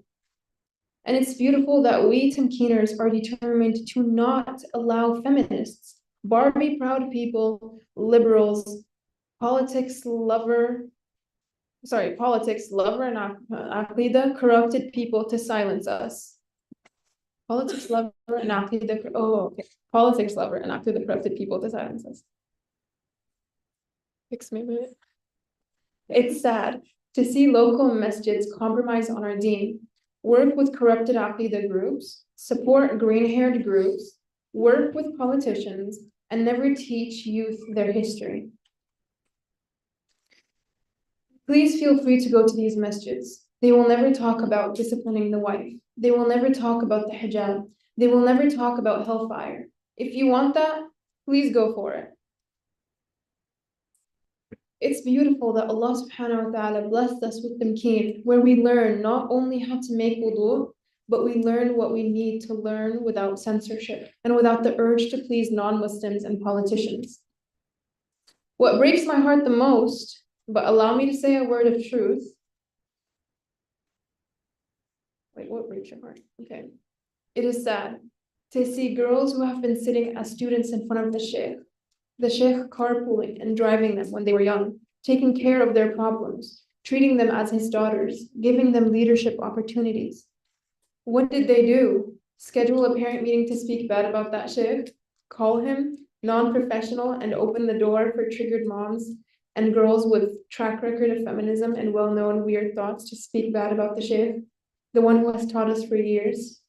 And it's beautiful that we Tamkeeners are determined to not allow feminists, Barbie proud people, liberals, politics lover and Aqeedah corrupted people to silence us. Politics lover and Aqeedah, politics lover and Aqeedah corrupted people to silence us. Fix me a minute. It's sad to see local masjids compromise on our deen, work with corrupted Aqeedah groups, support green-haired groups, work with politicians, and never teach youth their history. Please feel free to go to these masjids. They will never talk about disciplining the wife. They will never talk about the hijab. They will never talk about hellfire. If you want that, please go for it. It's beautiful that Allah subhanahu wa ta'ala blessed us with Tamkeen, where we learn not only how to make wudu, but we learn what we need to learn without censorship and without the urge to please non-Muslims and politicians. What breaks my heart the most, but allow me to say a word of truth. Wait, what breaks your heart? Okay. It is sad to see girls who have been sitting as students in front of the sheikh carpooling and driving them when they were young, taking care of their problems, treating them as his daughters, giving them leadership opportunities. What did they do? Schedule a parent meeting to speak bad about that sheikh? Call him non-professional and open the door for triggered moms and girls with track record of feminism and well-known weird thoughts to speak bad about the sheikh, the one who has taught us for years?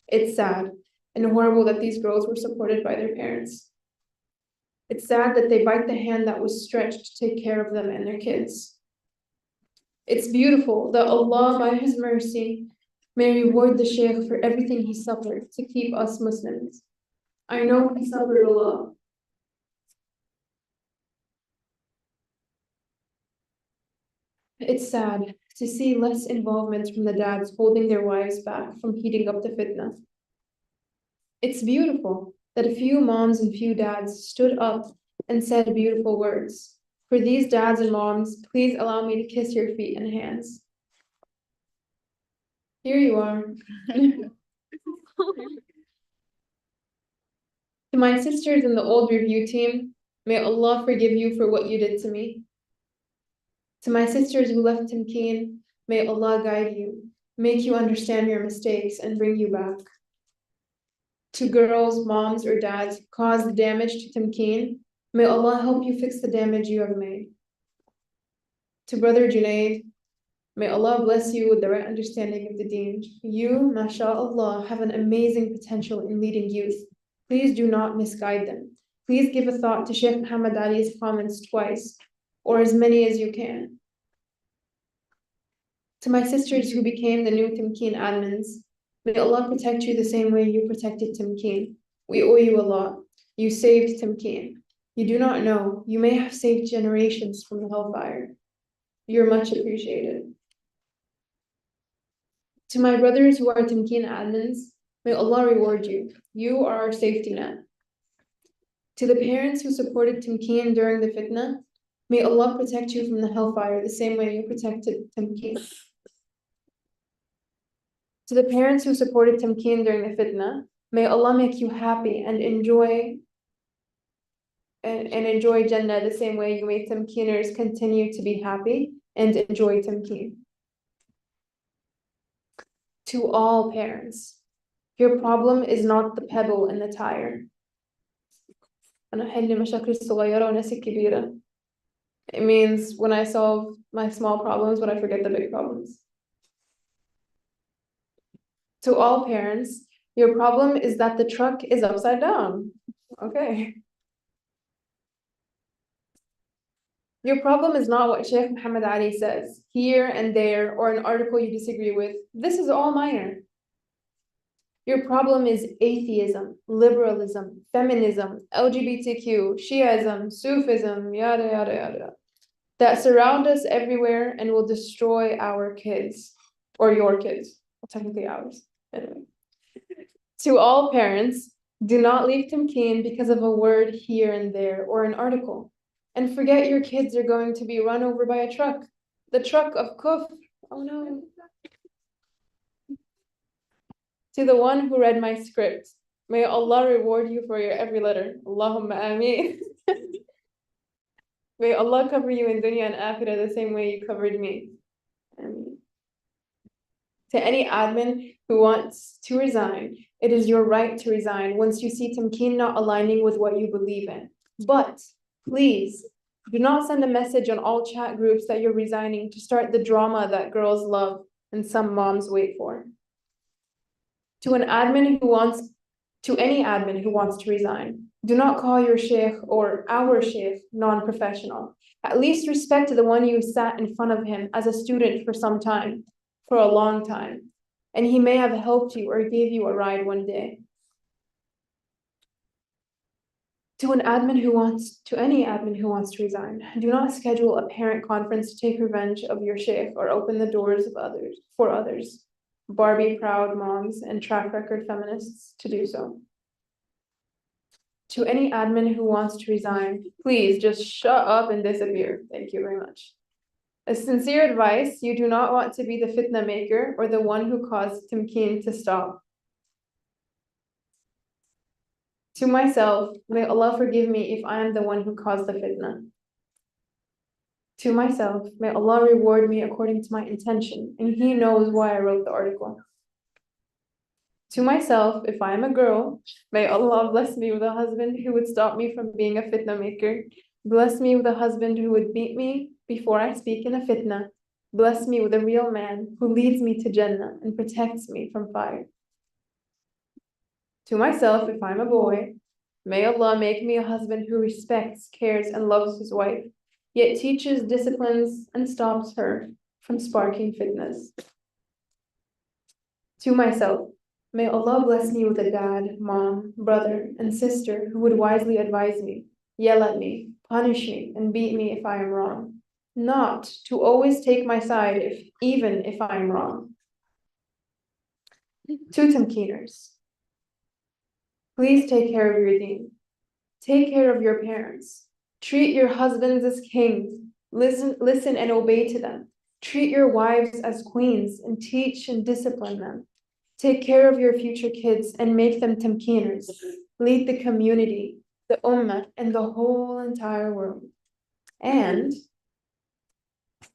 It's sad and horrible that these girls were supported by their parents. It's sad that they bite the hand that was stretched to take care of them and their kids. It's beautiful that Allah, by His mercy, may reward the sheikh for everything he suffered to keep us Muslims. I know he suffered a lot. It's sad to see less involvement from the dads holding their wives back from heating up the fitna. It's beautiful that a few moms and few dads stood up and said beautiful words. For these dads and moms, please allow me to kiss your feet and hands. Here you are. To my sisters in the old review team, may Allah forgive you for what you did to me. To my sisters who left Tamkeen, may Allah guide you, make you understand your mistakes, and bring you back. To girls, moms, or dads who caused damage to Tamkeen, may Allah help you fix the damage you have made. To Brother Junaid, may Allah bless you with the right understanding of the deen. You, mashallah, have an amazing potential in leading youth. Please do not misguide them. please give a thought to Sheikh Muhammad Ali's comments twice, or as many as you can. To my sisters who became the new Tamkeen admins, may Allah protect you the same way you protected Tamkeen. We owe you a lot. You saved Tamkeen. You do not know, you may have saved generations from the hellfire. You're much appreciated. To my brothers who are Tamkeen admins, may Allah reward you. You are our safety net. To the parents who supported Tamkeen during the fitna, may Allah protect you from the hellfire the same way you protected Tamkeen. To the parents who supported Tamkeen during the fitna, may Allah make you happy and enjoy Jannah the same way you made Tamkeeners continue to be happy and enjoy Tamkeen. To all parents, your problem is not the pebble in the tire. It means when I solve my small problems, when I forget the big problems. To all parents, your problem is that the truck is upside down. Okay. Your problem is not what Sheikh Muhammad Ali says, here and there, or an article you disagree with. This is all minor. Your problem is atheism, liberalism, feminism, LGBTQ, Shiism, Sufism, yada, yada, yada, that surround us everywhere and will destroy our kids, or your kids, well, technically ours. Anyway. To all parents, do not leave Tamkeen because of a word here and there, or an article. And forget your kids are going to be run over by a truck. The truck of kufr. Oh no. To the one who read my script, may Allah reward you for your every letter. Allahumma ameen. May Allah cover you in dunya and akhirah the same way you covered me. Ameen. To any admin who wants to resign, it is your right to resign once you see Tamkeen not aligning with what you believe in. But please, do not send a message on all chat groups that you're resigning to start the drama that girls love and some moms wait for. To any admin who wants to resign, do not call your sheikh or our sheikh non-professional. At least respect the one you sat in front of him as a student for some time, for a long time, and he may have helped you or gave you a ride one day. To any admin who wants to resign, do not schedule a parent conference to take revenge of your sheikh or open the doors for others, Barbie proud moms and track record feminists to do so. To any admin who wants to resign, please just shut up and disappear. Thank you very much. A sincere advice, you do not want to be the fitna maker or the one who caused Tamkeen to stop. To myself, may Allah forgive me if I am the one who caused the fitna. To myself, may Allah reward me according to my intention, and He knows why I wrote the article. To myself, if I am a girl, may Allah bless me with a husband who would stop me from being a fitna maker. Bless me with a husband who would beat me before I speak in a fitna. Bless me with a real man who leads me to Jannah and protects me from fire. To myself, if I'm a boy, may Allah make me a husband who respects, cares, and loves his wife, yet teaches, disciplines, and stops her from sparking fitnas. To myself, may Allah bless me with a dad, mom, brother, and sister who would wisely advise me, yell at me, punish me, and beat me if I am wrong. Not to always take my side even if I am wrong. To Tamkeeners, please take care of your deen. Take care of your parents. Treat your husbands as kings. Listen and obey to them. Treat your wives as queens and teach and discipline them. Take care of your future kids and make them Tamkeeners. Lead the community, the ummah, and the whole entire world. And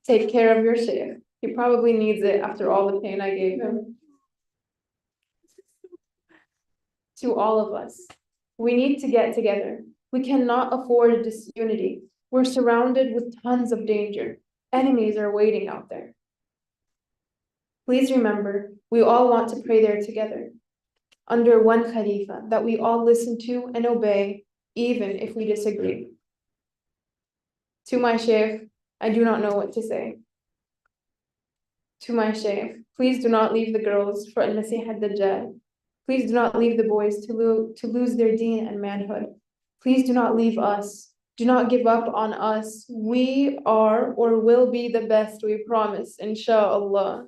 take care of your sheikh. He probably needs it after all the pain I gave him. To all of us, we need to get together. We cannot afford disunity. We're surrounded with tons of danger. Enemies are waiting out there. Please remember, we all want to pray there together, under one Khalifa that we all listen to and obey, even if we disagree. To my sheikh, I do not know what to say. To my sheikh, please do not leave the girls for al-Masih ad-Dajjal. Please do not leave the boys to lose their deen and manhood. Please do not leave us. Do not give up on us. We are or will be the best, we promise, inshallah.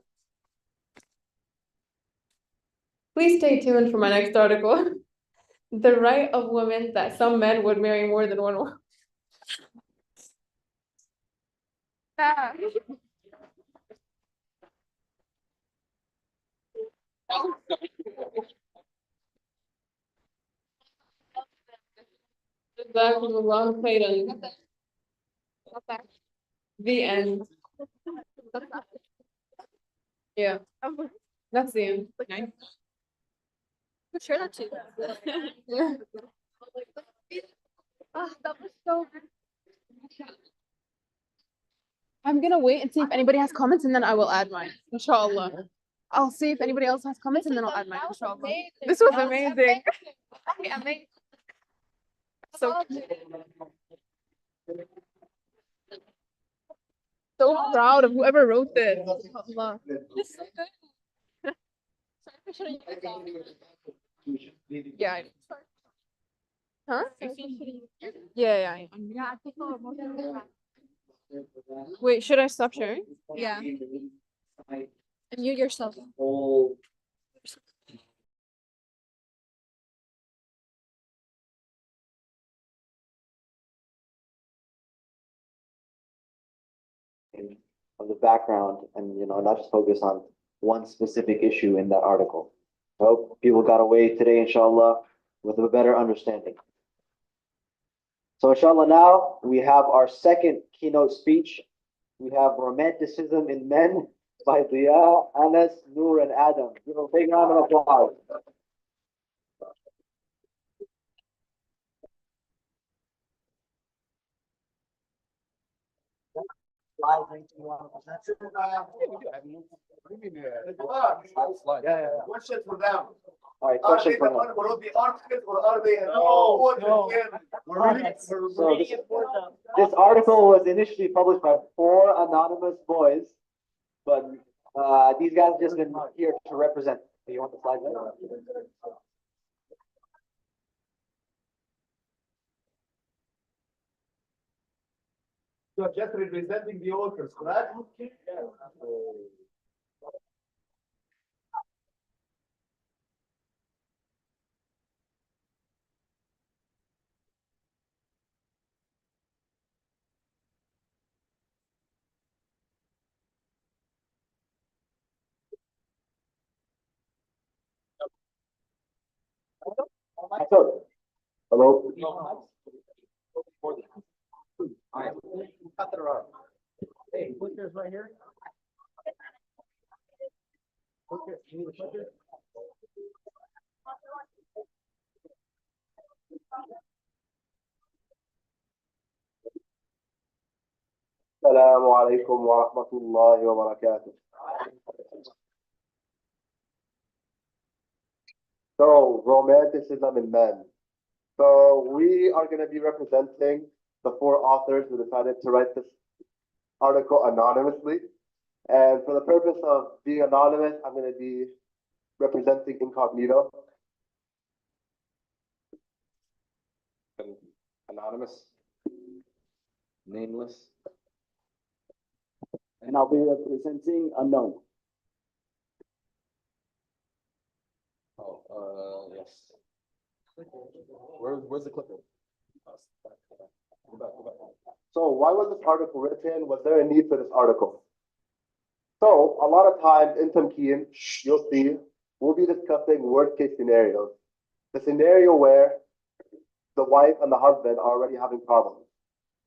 Please stay tuned for my next article. The right of women that some men would marry more than one woman. Jazakumullah khairan. The end. Yeah, that's the end. Sure, that's it. Ah, that was so good. I'm gonna wait and see if anybody has comments and then I will add mine, inshallah. I'll see if anybody else has comments and then I'll add mine, inshallah. This was amazing. Amazing. So, so proud of whoever wrote this. Allah. It's so good. Sorry for shutting you guys off. Yeah. Huh? Sorry for shutting you. Yeah. Yeah, I think I'll most of them. Wait, should I stop sharing? Yeah. And you yourself. Of the background and, not just focus on one specific issue in that article. I hope people got away today, inshallah, with a better understanding. So inshallah, now we have our second keynote speech. We have Romanticism in Men by Diya, Anas, Noor, and Adam. Give a big round of applause. Question for them. All right, Are question they for the them. one who the articles or are they? No. We're really, So this article was initially published by 4 anonymous boys, but these guys just been here to represent. Do you want the slide? you're just representing the authors, correct? So, hello. Hey, clickers right here. السلام عليكم ورحمة الله وبركاته. So, Romanticism in Men. So, we are going to be representing the 4 authors who decided to write this article anonymously. And for the purpose of being anonymous, I'm going to be representing incognito. Anonymous. Nameless. And I'll be representing unknown. Oh, yes. Where's the clicker? Go back. So why was this article written? Was there a need for this article? So a lot of times in Tamkeen, you'll see, we'll be discussing worst case scenarios. The scenario where the wife and the husband are already having problems.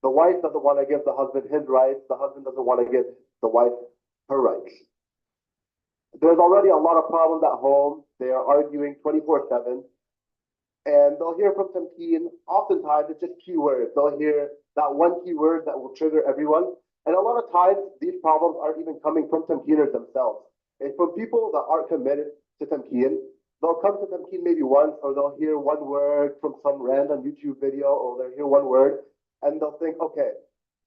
The wife doesn't want to give the husband his rights. The husband doesn't want to give the wife her rights. There's already a lot of problems at home. They are arguing 24/7. And they'll hear from Tamkeen, oftentimes it's just keywords. They'll hear that one keyword that will trigger everyone. And a lot of times, these problems aren't even coming from Tamkeeners themselves. It's from people that aren't committed to Tamkeen. they'll come to Tamkeen maybe once, or they'll hear one word from some random YouTube video, or they'll hear one word, and they'll think, okay,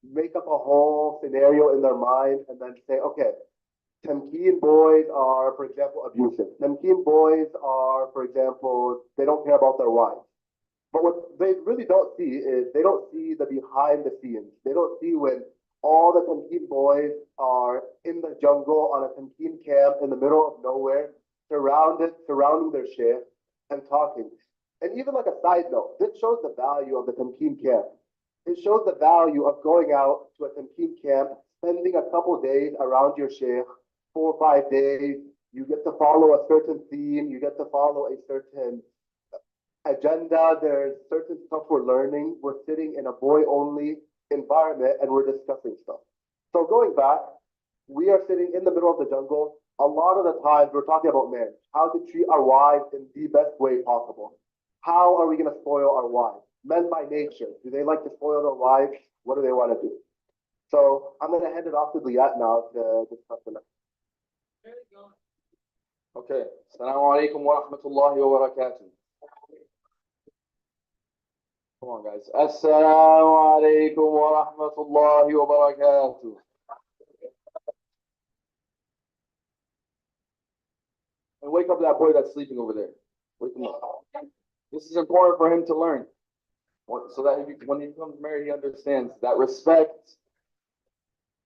make up a whole scenario in their mind, and then say, okay, Tamkeen boys are, for example, abusive. Tamkeen boys are, for example, they don't care about their wives. But what they really don't see is they don't see the behind the scenes. They don't see when all the Tamkeen boys are in the jungle on a Tamkeen camp in the middle of nowhere, surrounding their sheikh and talking. And even like a side note, this shows the value of the Tamkeen camp. It shows the value of going out to a Tamkeen camp, spending a couple days around your sheikh, 4 or 5 days. You get to follow a certain theme. You get to follow a certain agenda. There's certain stuff we're learning. We're sitting in a boy-only environment and we're discussing stuff. So going back, we are sitting in the middle of the jungle. A lot of the times we're talking about marriage, how to treat our wives in the best way possible. How are we going to spoil our wives? Men by nature, do they like to spoil their wives? What do they want to do? So I'm going to hand it off to Liat now to discuss the next. Okay. Assalamu alaikum wa rahmatullahi wa barakatuh. Come on, guys. Assalamu alaikum wa rahmatullahi wa barakatuh. And wake up that boy that's sleeping over there. Wake him up. This is important for him to learn. So that when he becomes married, he understands that respect,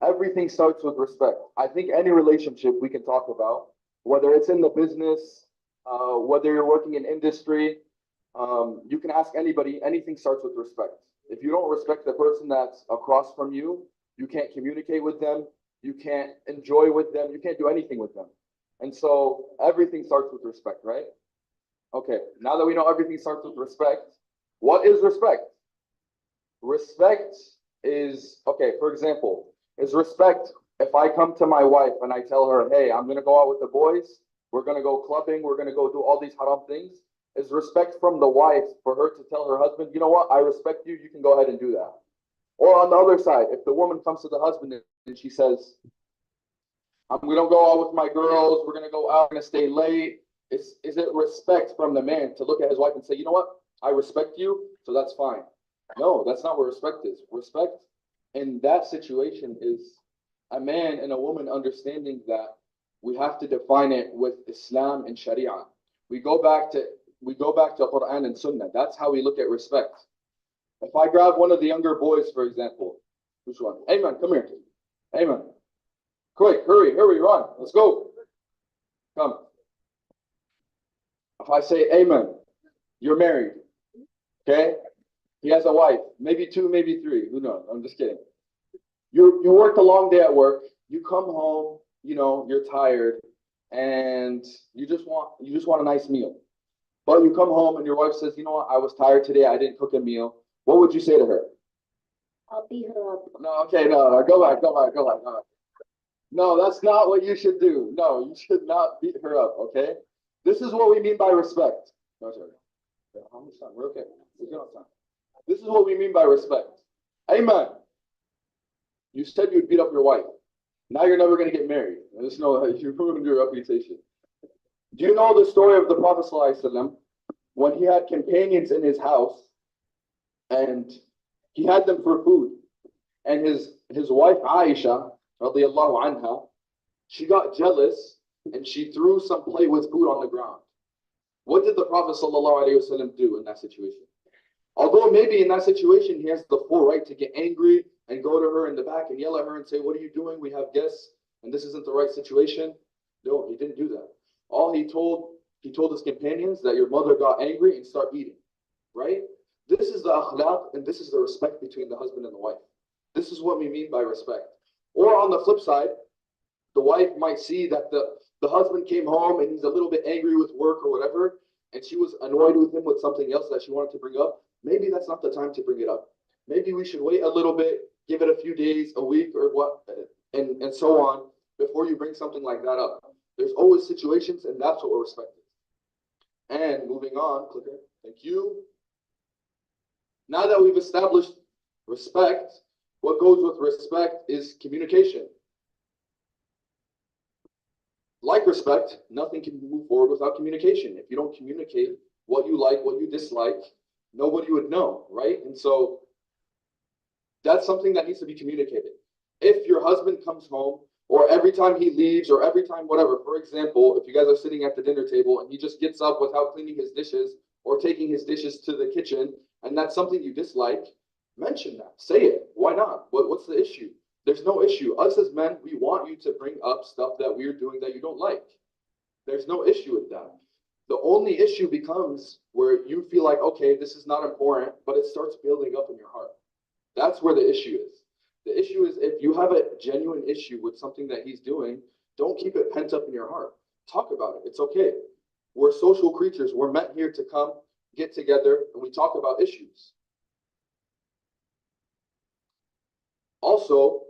everything starts with respect. I think any relationship we can talk about, whether it's in the business, whether you're working in industry, you can ask anybody, anything starts with respect. If you don't respect the person that's across from you, you can't communicate with them, you can't enjoy with them, you can't do anything with them. And so everything starts with respect, right? Okay, now that we know everything starts with respect, what is respect? Respect is, okay, for example, is respect if I come to my wife and I tell her, hey, I'm going to go out with the boys, we're going to go clubbing, we're going to go do all these haram things, is respect from the wife for her to tell her husband, you know what, I respect you, you can go ahead and do that. Or on the other side, if the woman comes to the husband and she says, I'm going to go out with my girls, we're going to go out, I'm going to stay late, is it respect from the man to look at his wife and say, you know what, I respect you, so that's fine. No, that's not what respect is. Respect in that situation is a man and a woman understanding that we have to define it with Islam and Sharia. We go back to Quran and Sunnah. That's how we look at respect. If I grab one of the younger boys, for example, which one? Ayman, come here. Ayman, quick, hurry, run. Let's go. Come. If I say, Ayman, you're married, okay? He has a wife, maybe 2, maybe 3. Who knows? I'm just kidding. You worked a long day at work. You come home, you know, you're tired, and you just want a nice meal. But you come home and your wife says, you know what, I was tired today, I didn't cook a meal. What would you say to her? I'll beat her up. No, okay, no, go back. No, that's not what you should do. No, you should not beat her up, okay? This is what we mean by respect. No, sorry. How much time? We're okay. We're good on time. This is what we mean by respect. Amen. You said you'd beat up your wife. Now you're never going to get married. There's no, you ruined your reputation. Do you know the story of the Prophet ﷺ when he had companions in his house and he had them for food, and his wife Aisha radiallahu anha, she got jealous and she threw some plate with food on the ground. What did the Prophet ﷺ do in that situation? Although maybe in that situation he has the full right to get angry and go to her in the back and yell at her and say, what are you doing? We have guests and this isn't the right situation. No, he didn't do that. All he told his companions that your mother got angry and start eating, right? This is the akhlaq and this is the respect between the husband and the wife. This is what we mean by respect. Or on the flip side, the wife might see that the husband came home and he's a little bit angry with work or whatever, and she was annoyed with him with something else that she wanted to bring up. Maybe that's not the time to bring it up. Maybe we should wait a little bit, give it a few days, a week, or what, and so on, before you bring something like that up. There's always situations, and that's what we're respecting. And moving on, clicker, thank you. Now that we've established respect, what goes with respect is communication. like respect, nothing can move forward without communication. If you don't communicate what you like, what you dislike, nobody would know, right? And so that's something that needs to be communicated. If your husband comes home, or every time he leaves, or every time whatever, for example, if you guys are sitting at the dinner table and he just gets up without cleaning his dishes or taking his dishes to the kitchen, and that's something you dislike, mention that. Say it. Why not? What's the issue? There's no issue. Us as men, we want you to bring up stuff that we're doing that you don't like. There's no issue with that. The only issue becomes where you feel like, okay, this is not important, but it starts building up in your heart. That's where the issue is. The issue is if you have a genuine issue with something that he's doing, don't keep it pent up in your heart. Talk about it. It's okay. We're social creatures. We're meant here to come, get together, and we talk about issues. Also,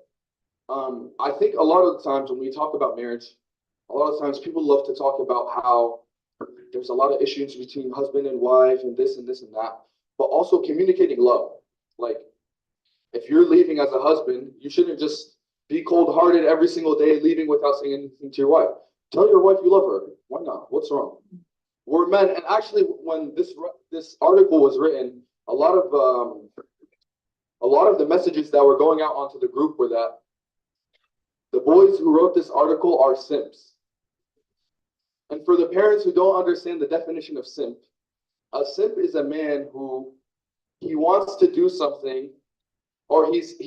I think a lot of the times when we talk about marriage, a lot of times people love to talk about how there's a lot of issues between husband and wife and this and this and that, but also communicating love. Like, if you're leaving as a husband, you shouldn't just be cold-hearted every single day, leaving without saying anything to your wife. Tell your wife you love her. Why not? What's wrong? We're men, and actually, when this article was written, a lot of the messages that were going out onto the group were that the boys who wrote this article are simps. And for the parents who don't understand the definition of simp, a simp is a man who he wants to do something, or he's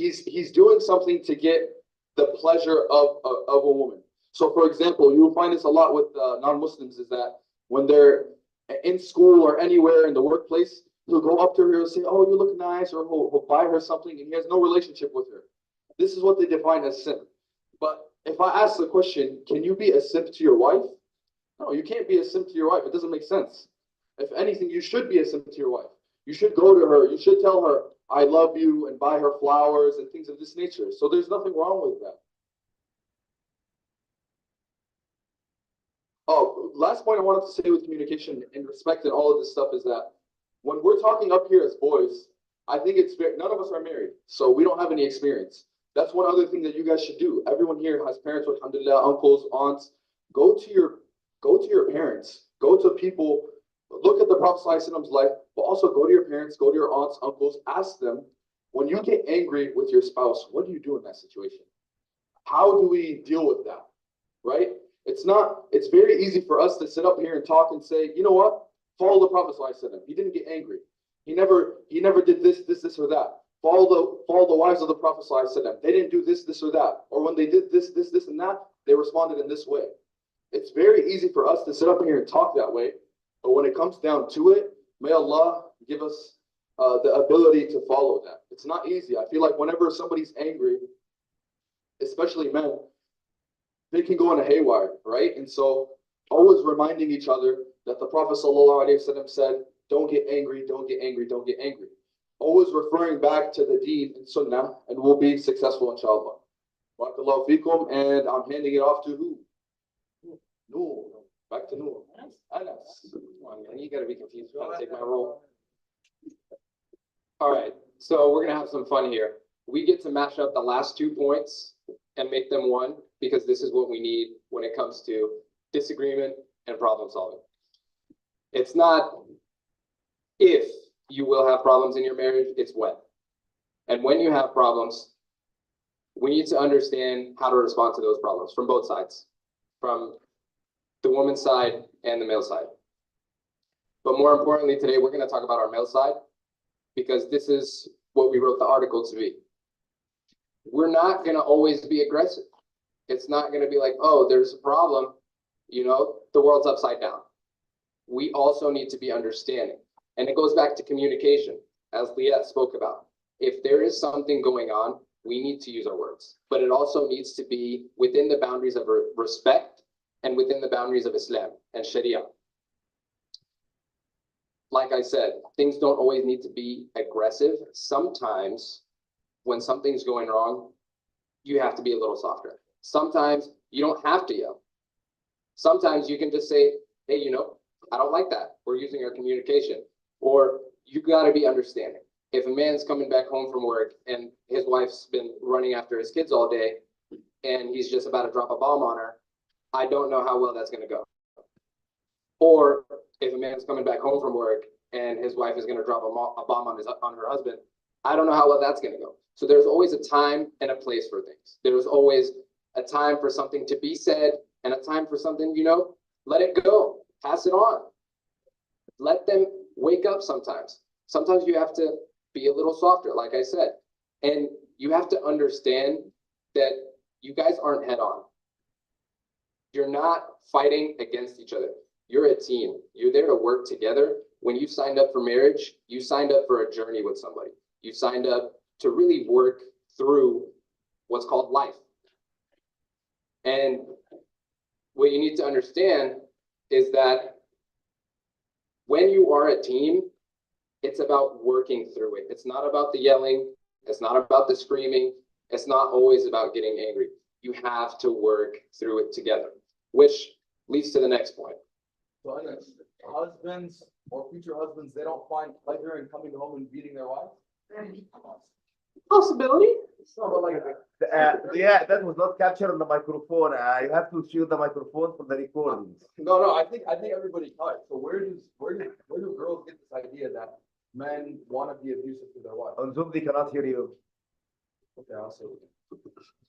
doing something to get the pleasure of a woman. So, for example, you will find this a lot with non-Muslims, is that when they're in school or anywhere in the workplace, he'll go up to her and say, "Oh, you look nice," or he'll buy her something, and he has no relationship with her. This is what they define as simp. But if I ask the question, can you be a simp to your wife? No, you can't be a simp to your wife. It doesn't make sense. If anything, you should be a simp to your wife. You should go to her. You should tell her, "I love you," and buy her flowers and things of this nature. So there's nothing wrong with that. Oh, last point I wanted to say with communication and respect and all of this stuff is that when we're talking up here as boys, I think it's very, none of us are married, so we don't have any experience. That's one other thing that you guys should do. Everyone here has parents, alhamdulillah, uncles, aunts. Go to your parents. Go to people. Look at the Prophet ﷺ's life, but also go to your parents, go to your aunts, uncles. Ask them, when you get angry with your spouse, what do you do in that situation? How do we deal with that? Right? It's very easy for us to sit up here and talk and say, you know what? Follow the Prophet ﷺ. He didn't get angry. He never did this, or that. Follow the wives of the Prophet ﷺ. They didn't do this, or that. Or when they did this, and that, they responded in this way. It's very easy for us to sit up here and talk that way. But when it comes down to it, may Allah give us the ability to follow that. It's not easy. I feel like whenever somebody's angry, especially men, they can go in a haywire, right? And so always reminding each other that the Prophet ﷺ said, don't get angry, don't get angry, don't get angry. Always referring back to the deen and sunnah, and we'll be successful, inshallah. Barakallahu feekum, and I'm handing it off to who? Noor. Back to Noor. Anas. Come on, man. You gotta be confused. You gotta take my role. All right, so we're gonna have some fun here. We get to mash up the last 2 points and make them one, because this is what we need when it comes to disagreement and problem solving. It's not if you will have problems in your marriage, it's when. And when you have problems, we need to understand how to respond to those problems from both sides, from the woman's side and the male side. But more importantly, today we're going to talk about our male side, because this is what we wrote the article to be. We're not going to always be aggressive. It's not going to be like, oh, there's a problem, the world's upside down. We also need to be understanding. And it goes back to communication, as Leah spoke about. If there is something going on, we need to use our words. But it also needs to be within the boundaries of respect and within the boundaries of Islam and Sharia. Like I said, things don't always need to be aggressive. Sometimes when something's going wrong, you have to be a little softer. Sometimes you don't have to yell. Sometimes you can just say, hey, I don't like that. We're using our communication. Or you got to be understanding. If a man's coming back home from work and his wife's been running after his kids all day and he's just about to drop a bomb on her, I don't know how well that's gonna go. Or if a man's coming back home from work and his wife is gonna drop a bomb on her husband, I don't know how well that's gonna go. So there's always a time and a place for things. There's always a time for something to be said and a time for something, let it go, pass it on. Let them wake up sometimes. Sometimes you have to be a little softer, like I said. And you have to understand that you guys aren't head on. You're not fighting against each other. You're a team. You're there to work together. When you signed up for marriage, you signed up for a journey with somebody. You signed up to really work through what's called life. And what you need to understand is that when you are a team, it's about working through it. It's not about the yelling. It's not about the screaming. It's not always about getting angry. You have to work through it together, which leads to the next point. So husbands or future husbands, they don't find pleasure in coming home and beating their wives? Possibility. No, but like, Yeah, that was not captured on the microphone. You have to shield the microphone for the recordings. no, I think everybody caught it. So where do girls get this idea that men want to be abusive to their wives? On Zoom, they cannot hear you. Okay, I'll say it.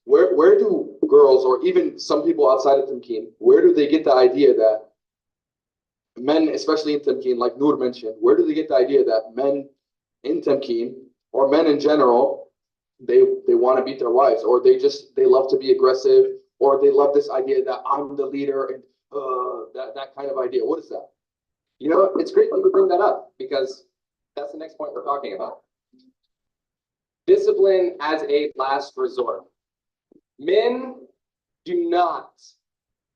Where do girls, or even some people outside of Tamkeen, where do they get the idea that men, especially in Tamkeen, like Noor mentioned, where do they get the idea that men in Tamkeen, or men in general, they want to beat their wives, or they love to be aggressive, or they love this idea that I'm the leader, and that kind of idea? What is that? It's great that you bring that up, because that's the next point we're talking about. Discipline as a last resort. Men do not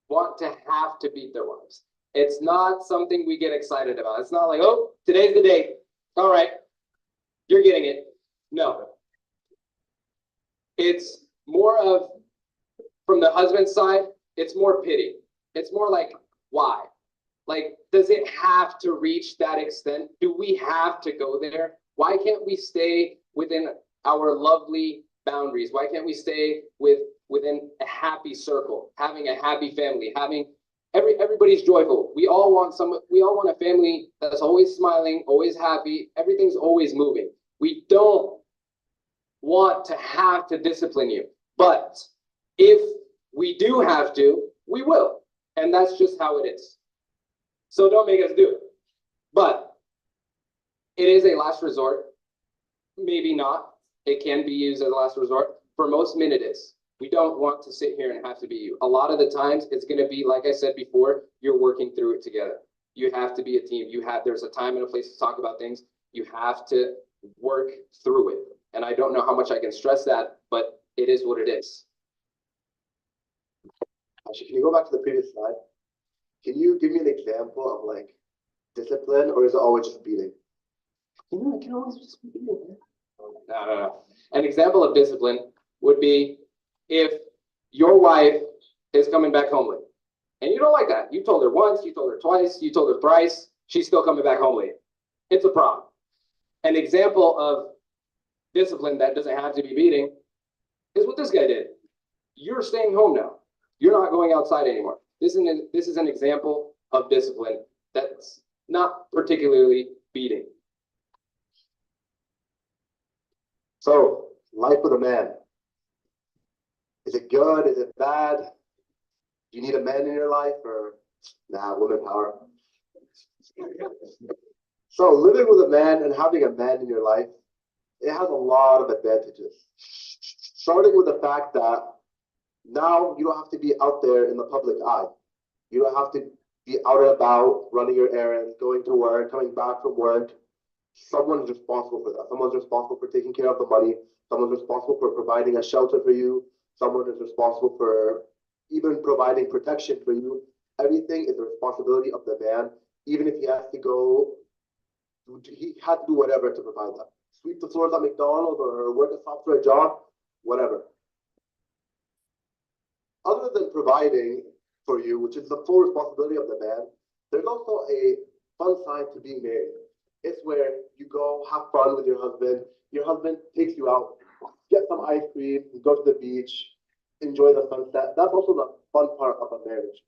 want to have to beat their wives. It's not something we get excited about. It's not like, oh, today's the day. All right, you're getting it. No. It's more of, from the husband's side, it's more pity. It's more like, why? Like, does it have to reach that extent? Do we have to go there? Why can't we stay within our lovely boundaries? Why can't we stay within a happy circle, having a happy family, having everybody's joyful? We all want a family that's always smiling, always happy, everything's always moving. We don't want to have to discipline you, but if we do have to, we will, and that's just how it is. So don't make us do it. But it is a last resort. Maybe not. It can be used as a last resort. For most men, it is. We don't want to sit here and have to be you. A lot of the times, it's going to be, like I said before, you're working through it together. You have to be a team. There's a time and a place to talk about things. You have to work through it. And I don't know how much I can stress that, but it is what it is. Actually, can you go back to the previous slide? Can you give me an example of like discipline, or is it always just beating? It can always just be beating. No. An example of discipline would be if your wife is coming back home late, and you don't like that. You told her once, you told her twice, you told her thrice, she's still coming back home late. It's a problem. An example of discipline that doesn't have to be beating is what this guy did. You're staying home now. You're not going outside anymore. This is an example of discipline that's not particularly beating. So, life with a man. Is it good? Is it bad? Do you need a man in your life, or nah, woman power? So, living with a man and having a man in your life, it has a lot of advantages. Starting with the fact that now you don't have to be out there in the public eye. You don't have to be out and about, running your errands, going to work, coming back from work. Someone's responsible for that. Someone's responsible for taking care of the money. Someone's responsible for providing a shelter for you. Someone is responsible for even providing protection for you. Everything is the responsibility of the man, even if he has to go, he had to do whatever to provide that. Sweep the floors at McDonald's or work a software job, whatever. Other than providing for you, which is the full responsibility of the man, there's also a fun side to being married. It's where you go have fun with your husband. Your husband takes you out, get some ice cream, go to the beach, enjoy the sunset. That's also the fun part of a marriage.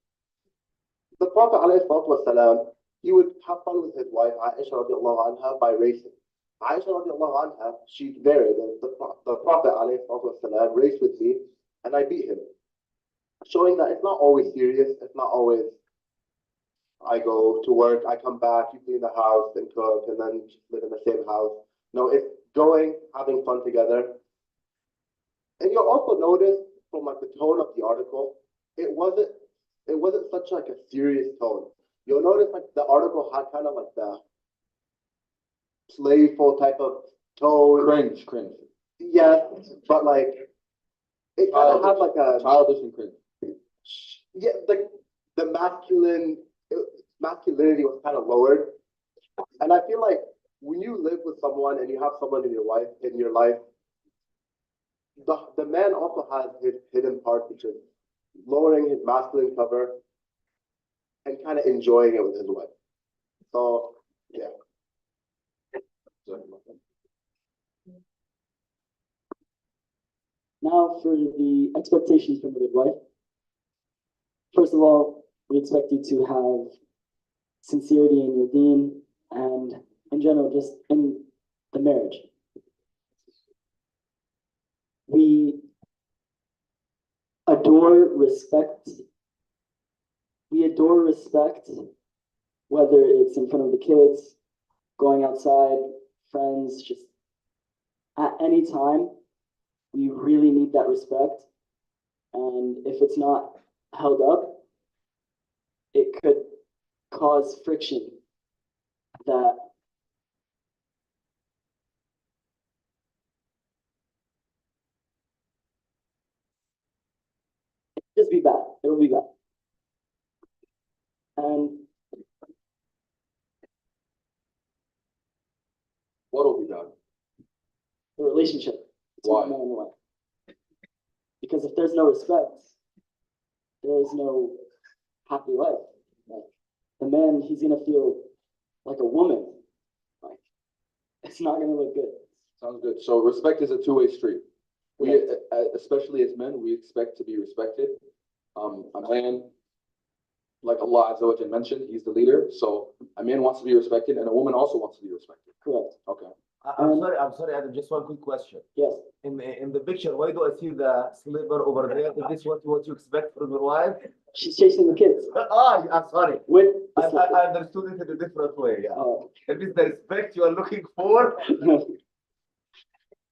The Prophet ﷺ, he would have fun with his wife Aisha radiallahu anha by racing. Aisha radiallahu anha, she married, and the Prophet ﷺ raced with me, and I beat him. Showing that it's not always serious, it's not always I go to work, I come back, you clean the house and cook, and then just live in the same house. No, it's going, having fun together. And you'll also notice from like the tone of the article, it wasn't such like a serious tone. You'll notice like the article had kind of like the playful type of tone. Cringe. Yes, but like it kind of had like a Childish and cringe. yeah, like the masculinity was kind of lowered. And I feel like when you live with someone and you have someone in your life, the man also has his hidden part, which is lowering his masculine cover and kind of enjoying it with his wife. So yeah. Now for the expectations from a good wife. First of all, we expect you to have sincerity in your deen and in general, just in the marriage. We adore respect. We adore respect, whether it's in front of the kids, going outside, friends, just at any time. We really need that respect. And if it's not held up, it could cause friction that just be bad. It'll be bad. And What will be done? the relationship between Why? the man and the wife. Because if there's no respect, there is no happy life. Like, the man, he's gonna feel like a woman. Like, it's not gonna look good. Sounds good. So respect is a two-way street. We, especially as men, we expect to be respected. A man, like Allah Azza wa Jalla mentioned, he's the leader. So a man wants to be respected, and a woman also wants to be respected. Correct. Okay. I'm sorry, Adam, just one quick question. Yes. In the picture, why do I see the sliver over there? Is this what you expect from your wife? She's chasing the kids. I'm sorry. With I understood it in a different way. Yeah. Oh. It is the respect you are looking for.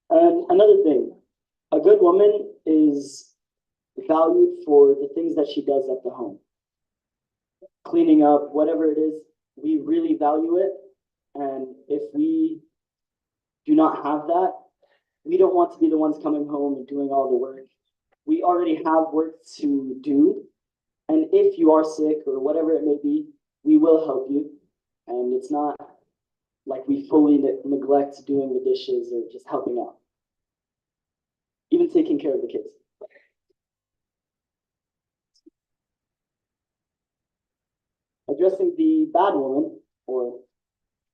And another thing, a good woman is valued for the things that she does at the home. Cleaning up, whatever it is, we really value it. And if we do not have that, we don't want to be the ones coming home and doing all the work. We already have work to do. And if you are sick or whatever it may be, we will help you. And it's not like we fully neglect doing the dishes or just helping out. Even taking care of the kids. Addressing the bad woman, or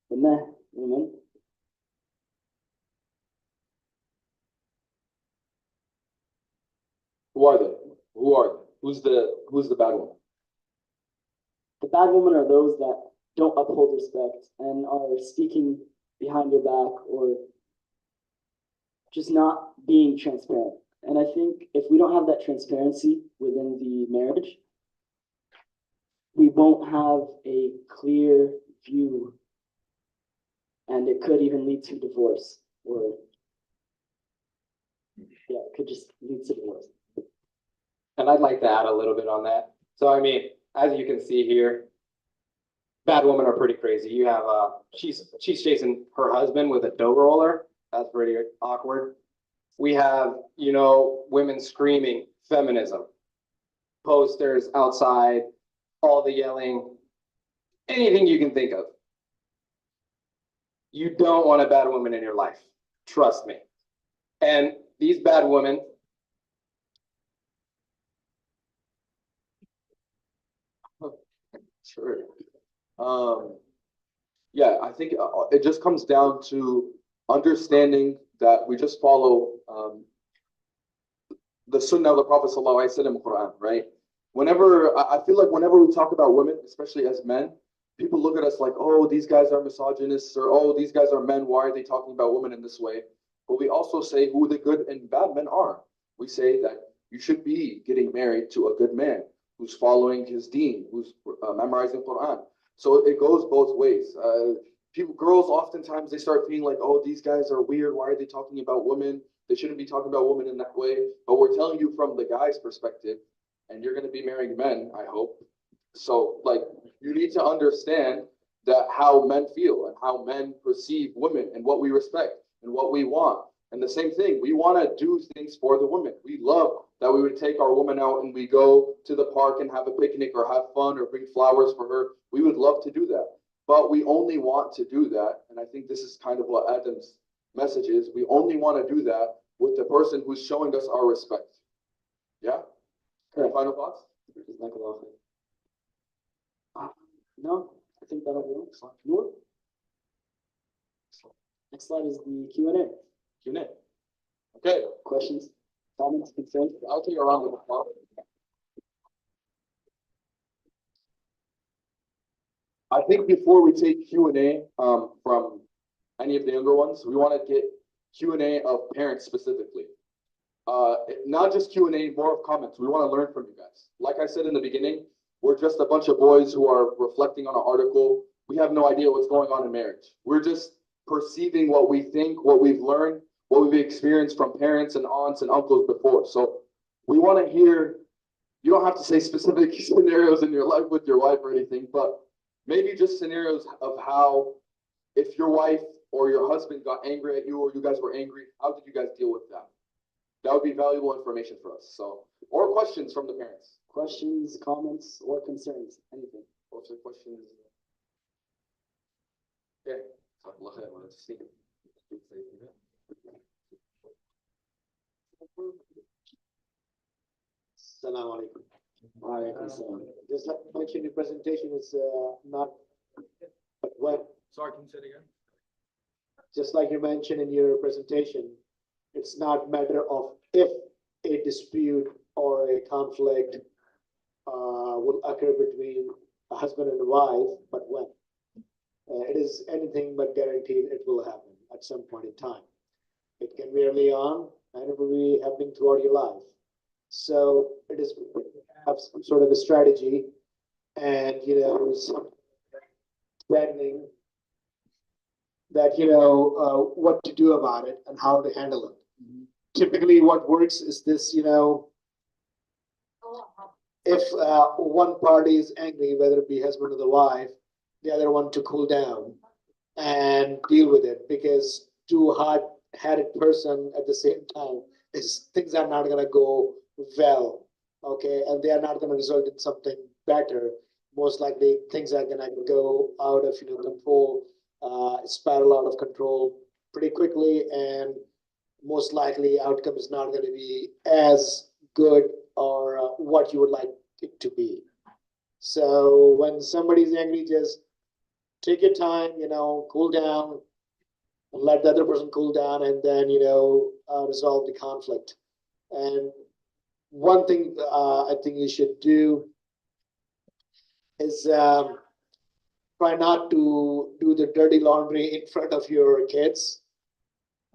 the meh woman. Who are they? Who's the bad one? The bad women are those that don't uphold respect and are speaking behind your back or just not being transparent. And I think if we don't have that transparency within the marriage, we won't have a clear view, and it could even lead to divorce, or yeah, it could just lead to divorce. And I'd like to add a little bit on that. So, I mean, as you can see here, bad women are pretty crazy. You have, she's chasing her husband with a dough roller. That's pretty awkward. We have, women screaming feminism, posters outside, all the yelling, anything you can think of. You don't want a bad woman in your life. Trust me. And these bad women, Sure. Yeah, I think it just comes down to understanding that we just follow the Sunnah of the Prophet sallallahu alaihi wasallam Quran, right? whenever, I feel like whenever we talk about women, especially as men, people look at us like, oh, these guys are misogynists, or oh, these guys are men. Why are they talking about women in this way? But we also say who the good and bad men are. We say that you should be getting married to a good man who's following his deen, who's memorizing Quran. So it goes both ways. Girls oftentimes they start feeling like, oh, these guys are weird. Why are they talking about women? They shouldn't be talking about women in that way. But we're telling you from the guy's perspective, and you're going to be marrying men, I hope. So, like, you need to understand that how men feel and how men perceive women and what we respect and what we want. And the same thing, we want to do things for the women. We love that we would take our woman out and we go to the park and have a picnic or have fun or bring flowers for her. We would love to do that. But we only want to do that, and I think this is kind of what Adam's message is. We only want to do that with the person who's showing us our respect. Yeah? Any final thoughts? No, I think that'll be it. Noor? Next slide is the Q&A. Q&A. Okay. Questions, comments, concerns? I'll take a round of applause. I think before we take Q&A from any of the younger ones, we want to get Q&A of parents specifically. Not just Q&A, more of comments. We want to learn from you guys. Like I said in the beginning, we're just a bunch of boys who are reflecting on an article. We have no idea what's going on in marriage. We're just perceiving what we think, what we've learned, what we've experienced from parents and aunts and uncles before. So we want to hear, you don't have to say specific scenarios in your life with your wife or anything, but maybe just scenarios of how, if your wife or your husband got angry at you or you guys were angry, how did you guys deal with that? That would be valuable information for us. So, or questions from the parents. Questions, comments, or concerns, anything? Also questions. Okay. Assalamu alaikum. Just like you mentioned, your presentation is not, but when. Sorry, can you say it again? Just like you mentioned in your presentation, it's not a matter of if a dispute or a conflict will occur between a husband and a wife, but when. It is anything but guaranteed it will happen at some point in time. It can be early on, and it will be happening throughout your life. So it is have some sort of a strategy, and some planning that what to do about it and how to handle it. Typically, what works is this: if one party is angry, whether it be husband or the wife, the other one to cool down and deal with it, because too hard-headed person at the same time is things are not going to go well, okay, and they are not going to result in something better. Most likely things are going to go out of control, spiral out of control pretty quickly, and most likely outcome is not going to be as good or what you would like it to be. So when somebody's angry, just take your time, cool down, let the other person cool down, and then resolve the conflict. And one thing I think you should do is try not to do the dirty laundry in front of your kids.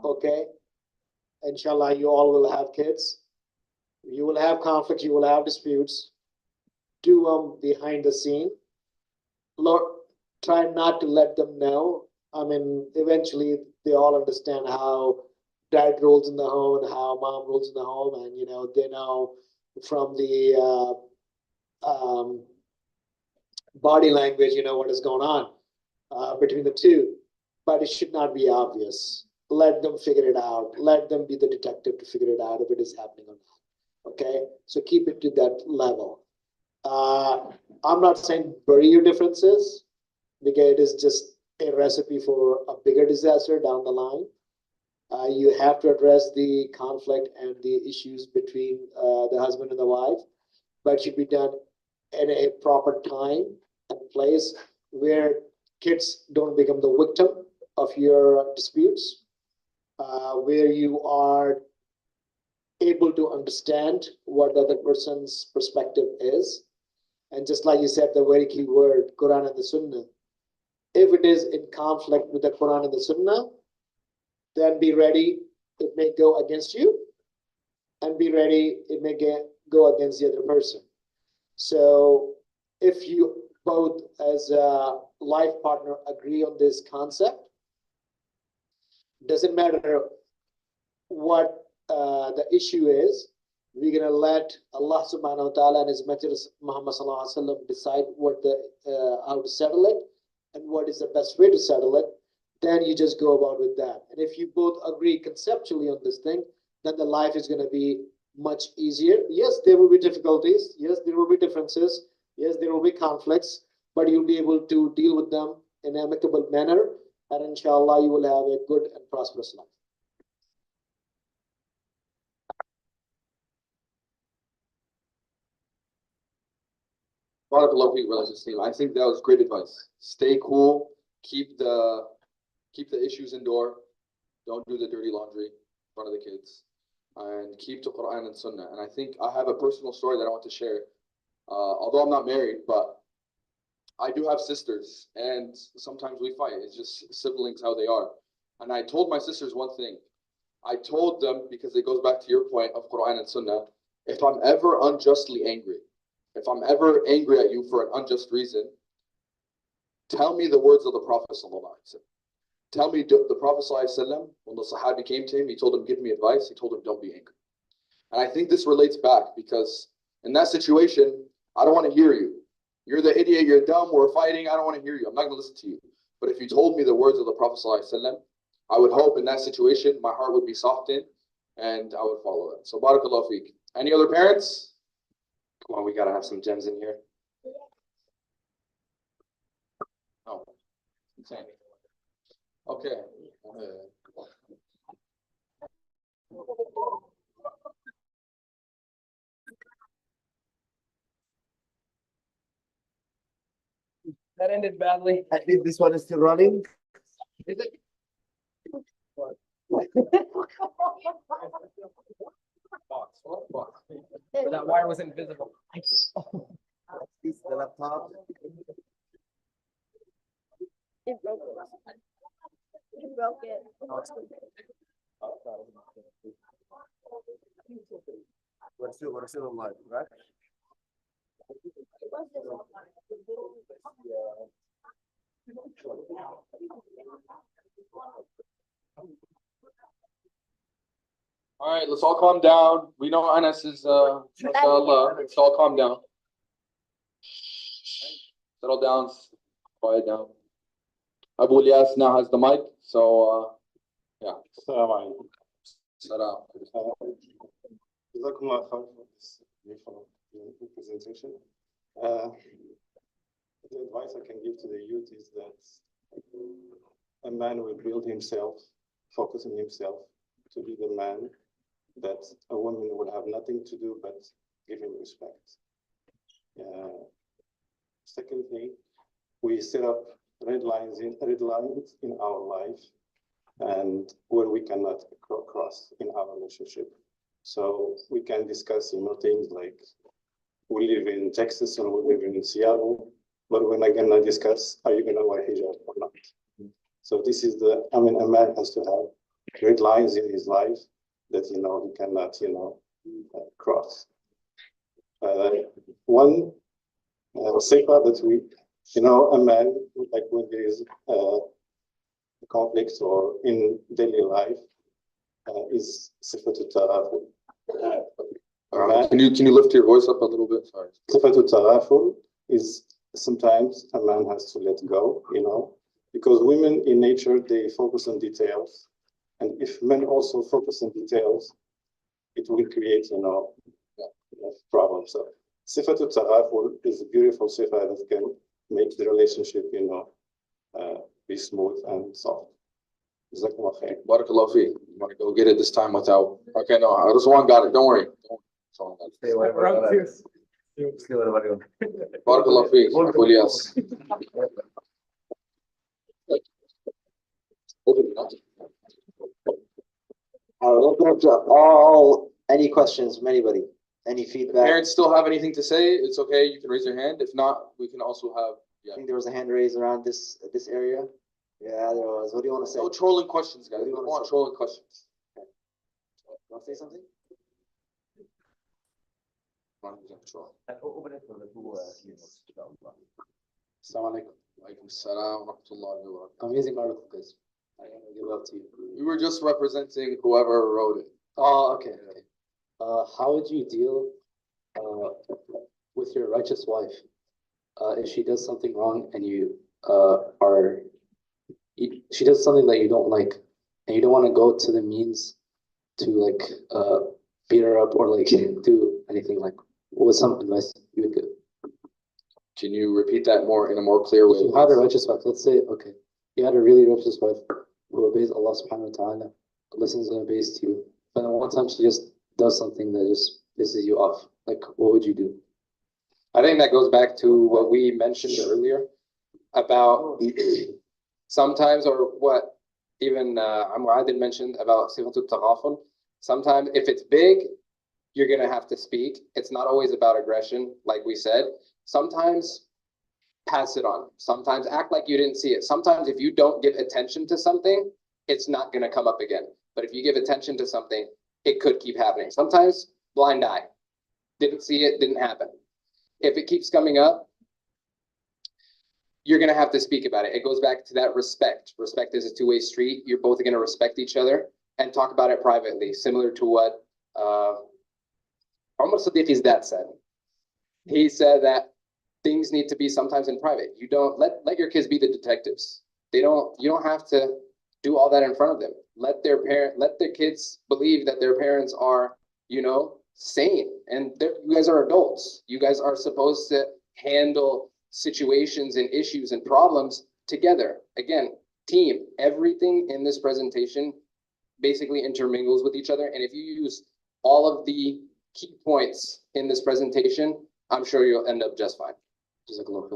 Okay, inshallah, you all will have kids. You will have conflicts, you will have disputes. Do them behind the scene. Lord, try not to let them know. I mean, eventually they all understand how dad rules in the home and how mom rules in the home, and they know from the body language, what is going on between the two. But it should not be obvious. Let them figure it out. Let them be the detective to figure it out if it is happening or not. Okay, so keep it to that level. I'm not saying bury your differences, because it is just a recipe for a bigger disaster down the line. You have to address the conflict and the issues between the husband and the wife, but it should be done in a proper time and place where kids don't become the victim of your disputes, where you are able to understand what the other person's perspective is. And just like you said, the very key word, Quran and the Sunnah. If it is in conflict with the Quran and the Sunnah, then be ready, it may go against you, and be ready, it may go against the other person. So if you both as a life partner agree on this concept, doesn't matter what the issue is, we're gonna let Allah subhanahu wa ta'ala and His Messenger Muhammad sallallahu alaihi wasallam decide what how to settle it and what is the best way to settle it. Then you just go about with that. And if you both agree conceptually on this thing, then the life is gonna be much easier. Yes, there will be difficulties. Yes, there will be differences. Yes, there will be conflicts, but you'll be able to deal with them in an amicable manner. And inshallah, you will have a good and prosperous life. Barakallahu feek, brothers and I think that was great advice. Stay cool, keep the issues indoor, don't do the dirty laundry in front of the kids, and keep to Quran and Sunnah. And I think I have a personal story that I want to share. Although I'm not married, but I do have sisters, and sometimes we fight. It's just siblings how they are. And I told my sisters one thing. I told them, because it goes back to your point of Quran and Sunnah, if I'm ever unjustly angry, if I'm ever angry at you for an unjust reason, tell me the words of the Prophet ﷺ. Tell me the Prophet ﷺ, when the Sahabi came to him, he told him, give me advice. He told him, don't be angry. And I think this relates back because in that situation, I don't want to hear you. You're the idiot, you're dumb, we're fighting, I don't want to hear you. I'm not going to listen to you. But if you told me the words of the Prophet ﷺ, I would hope in that situation, my heart would be softened and I would follow it. So barakallahu feek. Any other parents? Come on, we got to have some gems in here. Oh, insane. Okay. That ended badly. I think this one is still running. Is it? That wire was invisible. This is the laptop. It broke it. It broke it. We're still alive, right? All right, let's all calm down. We know Anas is, mashallah. Let's all calm down. Settle down, quiet down. Abu Ilyas now has the mic, so, yeah. Assalamu alaikum. Salam. Jazakumullah khair for this beautiful presentation. The advice I can give to the youth is that a man will build himself, focus on himself to be the man that a woman will have nothing to do but give him respect. Second thing, we set up red lines in our life and where we cannot cross in our relationship. So we can discuss, things like we live in Texas or we live in Seattle, but we're not gonna discuss, are you gonna wear hijab or not? So this is a man has to have red lines in his life that, he cannot, cross. One sifa that we, a man, like when there is conflicts or in daily life, is sifatul taraful. Can you lift your voice up a little bit? Sorry. Sifatul taraful is sometimes a man has to let go, because women in nature, they focus on details. And if men also focus on details, it will create, problems. So sifatul taraful is a beautiful sifa that can make the relationship, be smooth and soft. Jazakumullah khair. Barakallahu feek. You want to go get it this time without, okay, no, Rizwan got it, don't worry. Stay whatever. Stay whatever. Barakallahu feek, Abu Ilyas. Open it up to all Any questions from anybody? Any feedback? Parents still have anything to say? It's okay. You can raise your hand. If not, we can also have. I think there was a hand raised around this area. Yeah, there was. What do you want to say? No trolling questions, guys. What do We you don't wanna want say? trolling questions. Want to say something? And open it for the two keynotes, inshallah. Assalamu alaikum. Alaikum salam wa rahmatullahi wa barakatuh. Amazing article, guys. I am gonna give it up to you. We were just representing whoever wrote it. Oh, okay, okay. How would you deal with your righteous wife if she does something wrong and she does something that you don't like and you don't want to go to the means to like beat her up or like do anything? Like, what's some advice you would give? Can you repeat that more in a more clear way? If you had a righteous wife, let's say, okay, you had a really righteous wife who obeys Allah subhanahu wa ta'ala, listens and obeys to you, but then one time she just does something that just pisses you off. Like, what would you do? I think that goes back to what we mentioned earlier about sometimes, or what even Mu'adil mentioned about sifatul taghaful. Sometimes if it's big, you're going to have to speak. It's not always about aggression, like we said. Sometimes pass it on. Sometimes act like you didn't see it. Sometimes if you don't give attention to something, it's not going to come up again. But if you give attention to something, it could keep happening. Sometimes blind eye. Didn't see it, didn't happen. If it keeps coming up, you're going to have to speak about it. It goes back to that respect. Respect is a two-way street. You're both going to respect each other and talk about it privately, similar to what Umar Siddiqi's dad said. He said that things need to be sometimes in private. You don't let your kids be the detectives. You don't have to do all that in front of them. Let their kids believe that their parents are, sane, and you guys are adults. You guys are supposed to handle situations and issues and problems together. Again, team. Everything in this presentation basically intermingles with each other, and if you use all of the key points in this presentation, I'm sure you'll end up just fine. Just one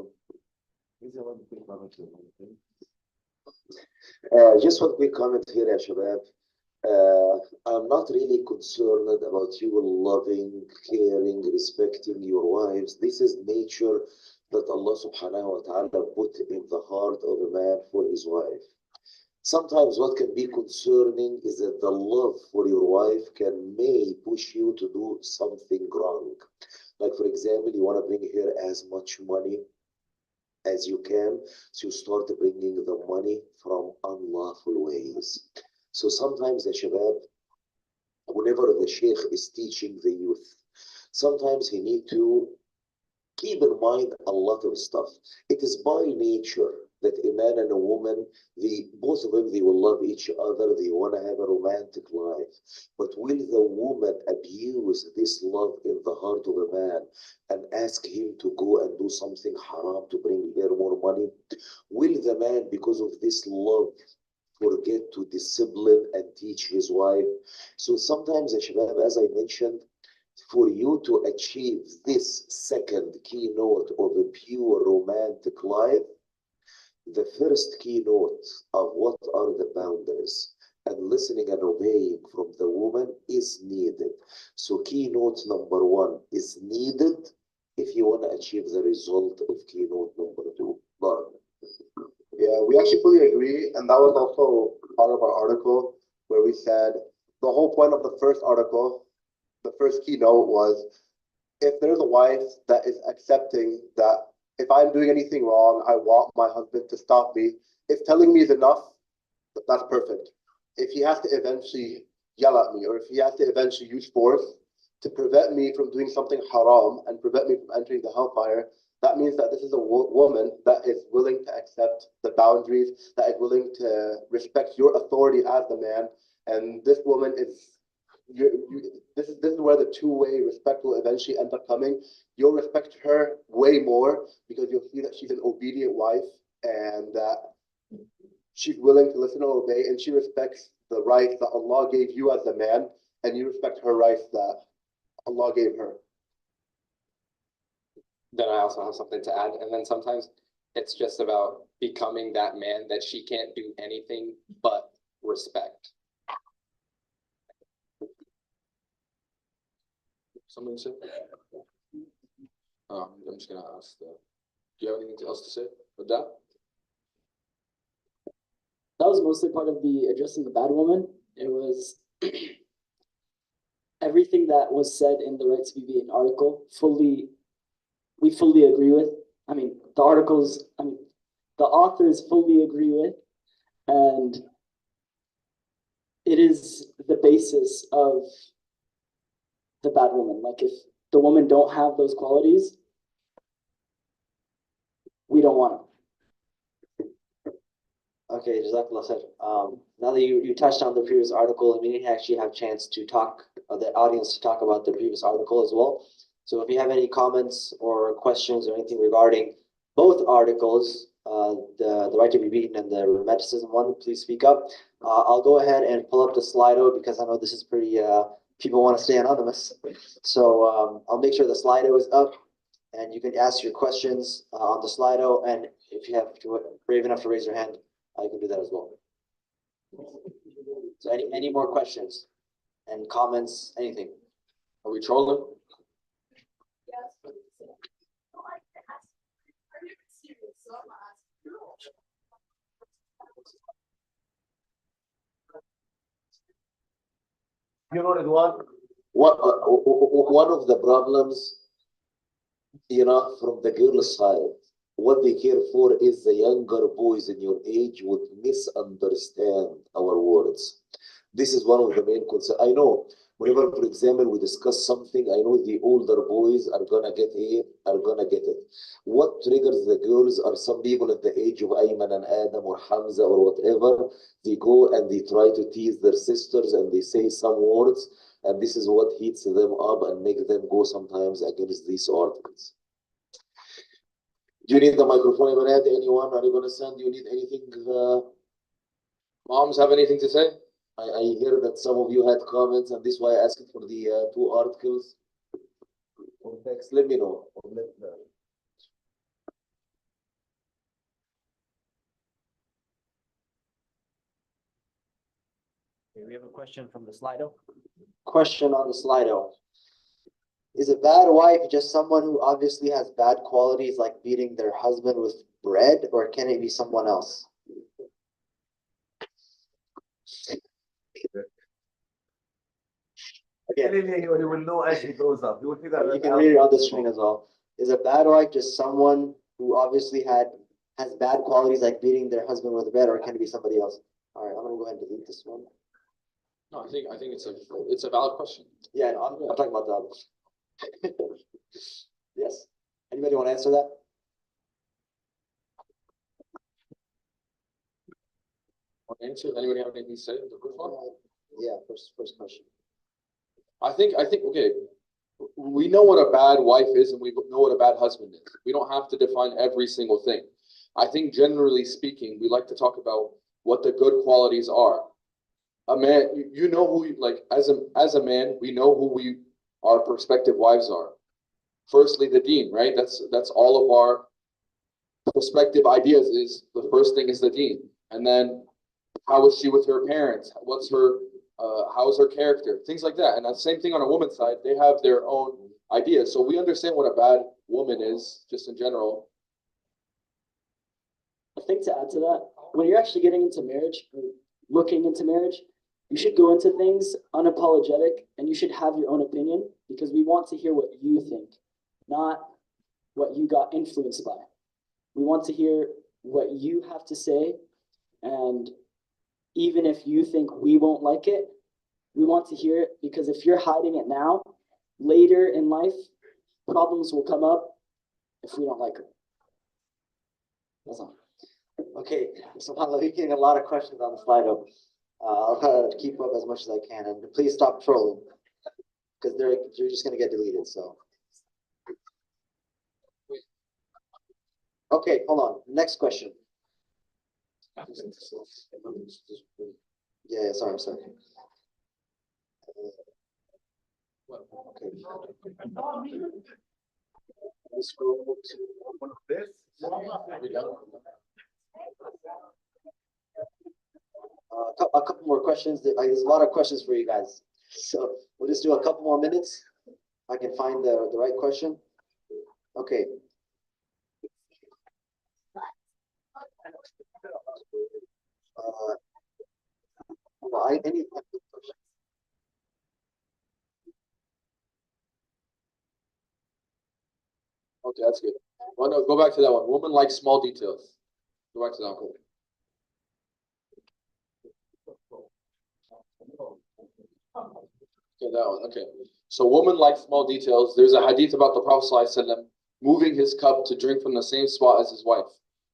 quick comment here, ya shabab. I'm not really concerned about you loving, caring, respecting your wives. This is nature that Allah subhanahu wa ta'ala put in the heart of a man for his wife. Sometimes what can be concerning is that the love for your wife may push you to do something wrong. Like, for example, you want to bring her as much money as you can, so you start bringing the money from unlawful ways. So sometimes the shabab, whenever the sheikh is teaching the youth, sometimes he need to keep in mind a lot of stuff. It is by nature that a man and a woman, both of them, they will love each other. They want to have a romantic life. But will the woman abuse this love in the heart of a man and ask him to go and do something haram to bring her more money? Will the man, because of this love, forget to discipline and teach his wife? So sometimes, as I mentioned, for you to achieve this second keynote of a pure romantic life, the first keynote of what are the boundaries and listening and obeying from the woman is needed. So keynote number 1 is needed if you want to achieve the result of keynote number 2. Yeah, we actually fully agree. And that was also part of our article where we said the whole point of the first article, the first keynote was, if there's a wife that is accepting that if I'm doing anything wrong, I want my husband to stop me. If telling me is enough, that's perfect. If he has to eventually yell at me, or if he has to eventually use force to prevent me from doing something haram and prevent me from entering the hellfire, that means that this is a woman that is willing to accept the boundaries, that is willing to respect your authority as the man. And this woman is, this is where the two-way respect will eventually end up coming. You'll respect her way more because you'll see that she's an obedient wife and that she's willing to listen and obey, and she respects the rights that Allah gave you as a man, and you respect her rights that Allah gave her. Then I also have something to add. And then sometimes it's just about becoming that man that she can't do anything but respect. something to say? I'm just gonna ask, do you have anything else to say with that? That was mostly part of the addressing the bad woman. It was everything that was said in the Right to be Beaten article, we fully agree with. I mean, the authors fully agree with, and it is the basis of the bad woman. Like, if the woman don't have those qualities, we don't want them. Okay, Jazakallah khair. Now that you touched on the previous article, we didn't actually have a chance to talk, the audience to talk about the previous article as well. So if you have any comments or questions or anything regarding both articles, the Right to be Beaten and the Romanticism one, please speak up. I'll go ahead and pull up the Slido because I know this is pretty, people want to stay anonymous. So I'll make sure the Slido is up and you can ask your questions on the Slido. And if you have to, brave enough to raise your hand, you can do that as well. So any more questions and comments, anything? Are we trolling? You know, Ridwan, one of the problems, from the girl's side, what they care for is the younger boys in your age would misunderstand our words. This is one of the main concerns. I know, whenever, for example, we discuss something, I know the older boys are gonna get it. What triggers the girls are some people at the age of Ayman and Adam or Hamza or whatever. They go and they try to tease their sisters and they say some words, and this is what heats them up and makes them go sometimes against these articles. Do you need the microphone, Imanad? Anyone? Are you going to send? Do you need anything? Moms have anything to say? I hear that some of you had comments, and this is why I asked for the 2 articles. Or text, let me know. Or let me know. Okay, we have a question from the Slido. Question on the Slido. Is a bad wife just someone who obviously has bad qualities like beating their husband with bread, or can it be someone else? Again, he will know as he grows up. You can read it on the screen as well. Is a bad wife just someone who obviously has bad qualities like beating their husband with bread, or can it be somebody else? All right, I'm gonna go ahead and delete this one. No, I think it's a valid question. Yeah, no, I'm talking about the others. Yes. Anybody want to answer that? Anybody have anything to say? The first one? Yeah, first question. I think okay. We know what a bad wife is and we know what a bad husband is. We don't have to define every single thing. I think generally speaking, we like to talk about what the good qualities are. A man, you know who, as a man, we know who our prospective wives are. Firstly, the deen, right? That's all of our prospective ideas. Is the first thing is the deen, and then how is she with her parents? What's her how is her character? Things like that. And the same thing on a woman's side, they have their own ideas. So we understand what a bad woman is, just in general. I think to add to that, when you're actually getting into marriage, or looking into marriage, you should go into things unapologetic and you should have your own opinion, because we want to hear what you think, not what you got influenced by. We want to hear what you have to say, and even if you think we won't like it, we want to hear it, because if you're hiding it now, later in life, problems will come up if we don't like it. That's all. Okay, SubhanAllah, we're getting a lot of questions on the Slido. I'll try to keep up as much as I can, and please stop trolling, because you're just going to get deleted. So, okay, hold on. Next question. Yeah, sorry. Okay. Let's scroll to one of this. A couple more questions. There's a lot of questions for you guys, so we'll just do a couple more minutes. I can find the right question. Okay. Well, any Okay, that's good. Well, no, go back to that one. Woman likes small details. Go back to that one. Okay, that one. Okay. So woman likes small details. There's a hadith about the Prophet ﷺ moving his cup to drink from the same spot as his wife.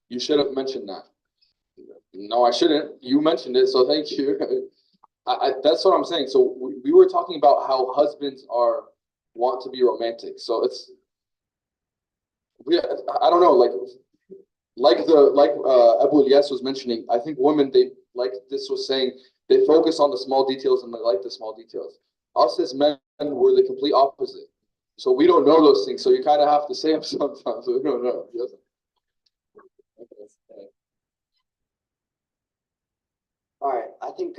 You should have mentioned that. No, I shouldn't. You mentioned it, so thank you. That's what I'm saying. So we were talking about how husbands want to be romantic. So I don't know, like Abu Ilyas was mentioning, I think women, they, like this was saying, they focus on the small details and they like the small details. Us as men were the complete opposite. So we don't know those things. So you kind of have to say them sometimes. We don't know. Yes? All right, I think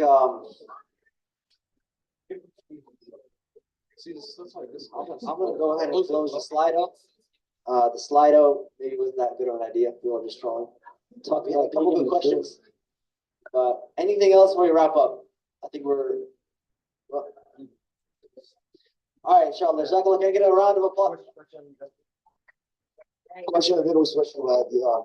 See, this looks like this. I'm gonna go ahead and close the Slido. The Slido maybe wasn't that good of an idea. We were just trying. We had a couple good questions. But anything else before we wrap up? I think we're well, all right, inshallah. Jazakallah, can I get a round of applause? Question غير question yeah.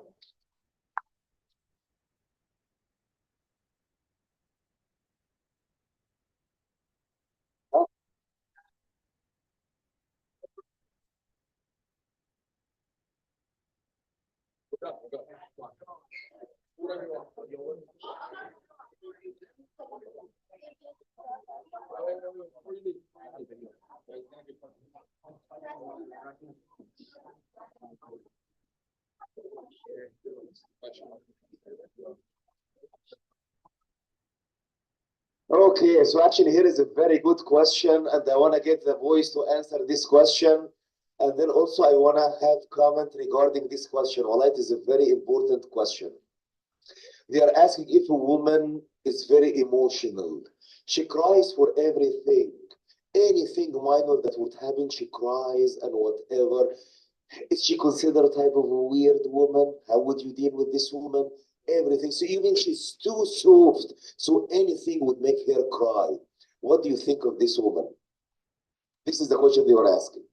Okay, so actually here is a very good question, and I want to get the voice to answer this question. And then also I want to have comment regarding this question. Well, it is a very important question. They are asking if a woman is very emotional. She cries for everything. Anything minor that would happen, she cries and whatever. Is she considered a type of a weird woman? How would you deal with this woman? Everything. So even she's too soft, so anything would make her cry. What do you think of this woman? This is the question they were asking.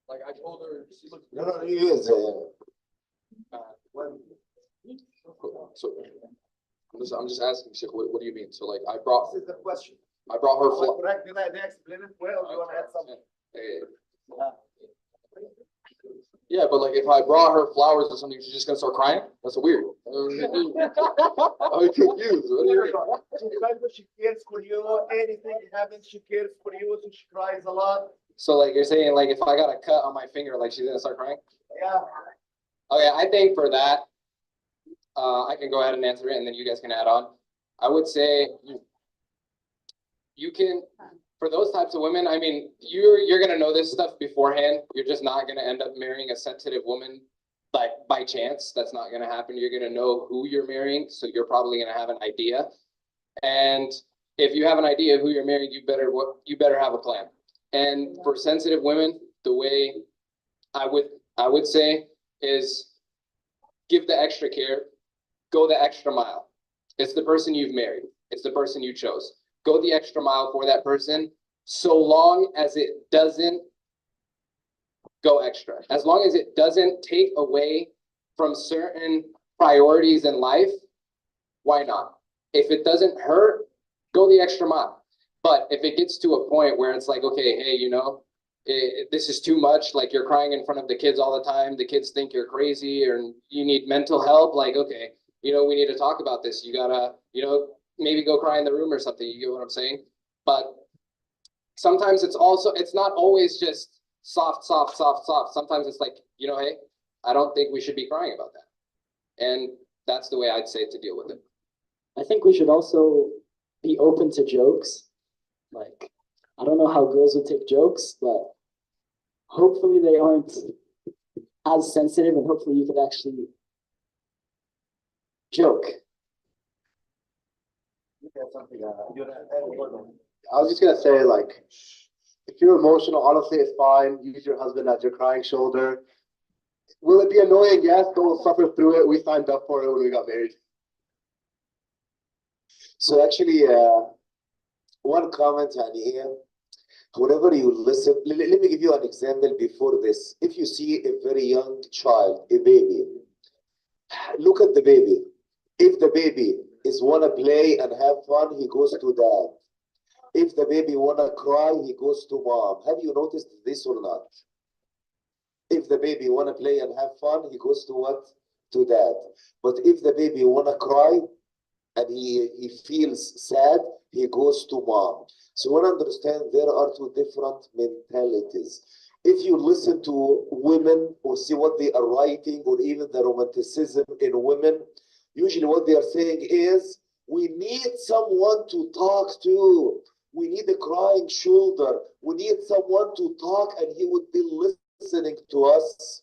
Like I told her, she looks. No, yes. So I'm just asking, Sheikh, what do you mean? So like I brought. This is the question. I brought her. Correct. Did I explain it well? Or you want to add something? Yeah, but like if I brought her flowers or something, she's just gonna start crying. That's weird. I'm confused. She cares for you. Anything happens, she cares for you, so she cries a lot. So like you're saying, like if I got a cut on my finger, like she's gonna start crying? Yeah. Okay, I think for that, I can go ahead and answer it, and then you guys can add on. I would say you can, for those types of women, I mean, you're gonna know this stuff beforehand. You're just not gonna end up marrying a sensitive woman like by chance. That's not gonna happen. You're gonna know who you're marrying, so you're probably gonna have an idea. And if you have an idea of who you're marrying, you better have a plan. And for sensitive women, the way I would say is give the extra care, go the extra mile. It's the person you've married. It's the person you chose. Go the extra mile for that person, so long as it doesn't go extra. As long as it doesn't take away from certain priorities in life, why not? If it doesn't hurt, go the extra mile. But if it gets to a point where it's like, okay, hey, you know, this is too much, like you're crying in front of the kids all the time, the kids think you're crazy or you need mental help, like, okay, you know, we need to talk about this. You gotta, you know, maybe go cry in the room or something. You get what I'm saying? But sometimes it's not always just soft. Sometimes it's like, you know, hey, I don't think we should be crying about that. And that's the way I'd say to deal with it. I think we should also be open to jokes. Like, I don't know how girls would take jokes, but hopefully they aren't as sensitive, and hopefully you could actually joke. Look at something. I was just gonna say, like, if you're emotional, honestly, it's fine. Use your husband as your crying shoulder. Will it be annoying? Yes, but we'll suffer through it. We signed up for it when we got married. So actually, one comment on here. Whenever you listen, let me give you an example before this. If you see a very young child, a baby, look at the baby. If the baby is wanna play and have fun, he goes to dad. If the baby wanna cry, he goes to mom. Have you noticed this or not? If the baby wanna play and have fun, he goes to what? To dad. But if the baby wanna cry and he feels sad, he goes to mom. So you understand there are two different mentalities. If you listen to women or see what they are writing, or even the romanticism in women, usually what they are saying is, we need someone to talk to. We need a crying shoulder. We need someone to talk, and he would be listening to us.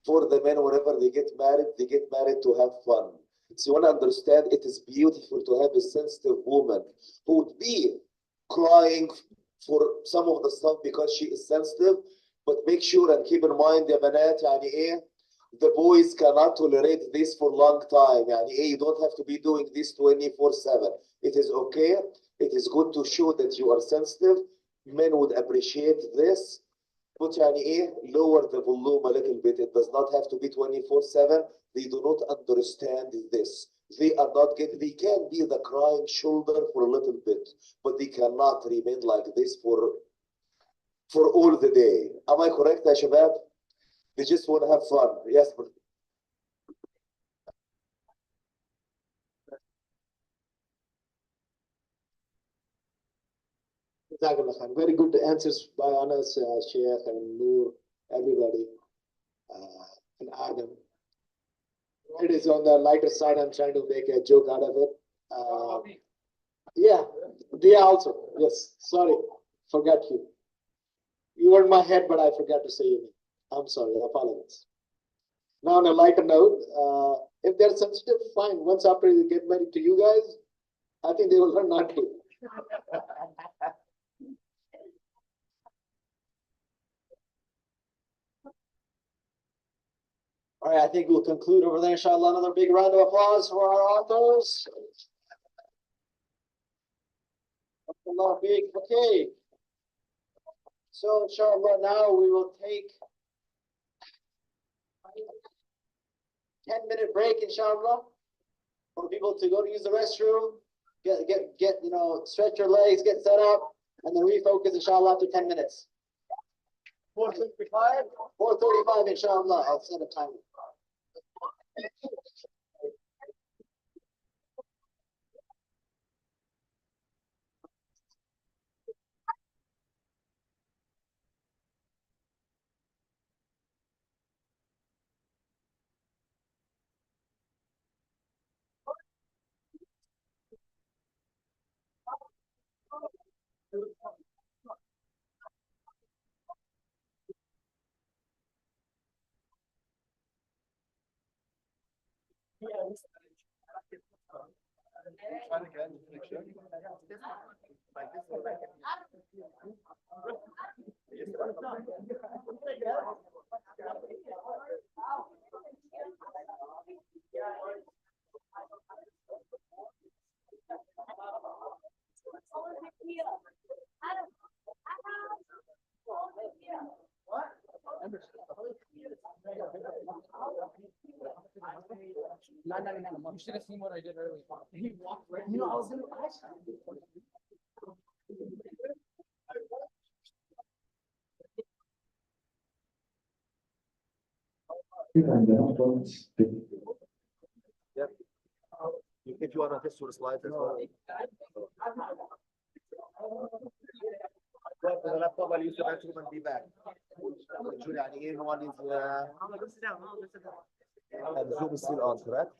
For the men, whenever they get married to have fun. So you want to understand, it is beautiful to have a sensitive woman who would be crying for some of the stuff because she is sensitive, but make sure and keep in mind, يا بنات يعني ايه, the boys cannot tolerate this for a long time. يعني ايه, you don't have to be doing this 24/7. It is okay. It is good to show that you are sensitive. Men would appreciate this. But يعني ايه, lower the volume a little bit. It does not have to be 24/7. They do not understand this. They are not getting, they can be the crying shoulder for a little bit, but they cannot remain like this for all the day. Am I correct, يا شباب? They just want to have fun. Yes, but Very good answers by Anas, Sheikh, and Noor, everybody, and Adam. It is on the lighter side. I'm trying to make a joke out of it. Yeah, Dia also. Yes, sorry, forgot you. You were in my head, but I forgot to say your name. I'm sorry, I apologize. Now, on a lighter note, if they're sensitive, fine. Once after you get married to you guys, I think they will learn not to. All right, I think we'll conclude over there, inshallah. Another big round of applause for our authors. Allah big. Okay. So, inshallah, now we will take 10-minute break, inshallah, for people to go to use the restroom, get stretch your legs, get set up, and then refocus, inshallah, after 10 minutes. 4:35? 4:35, inshallah. I'll set a timer. No. You should have seen what I did earlier. He walked right. You know, I was gonna ask you. Yep. If you want to test your slides as well. Go to the laptop, I'll use the bathroom and be back. يعني ايه, one is and Zoom is still on, correct?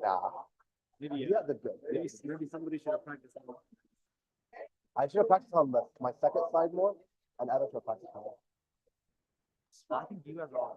Nah. Maybe somebody should have practiced more. I should have practiced on my second side more, and Adam should have practiced on it. I think you guys are all.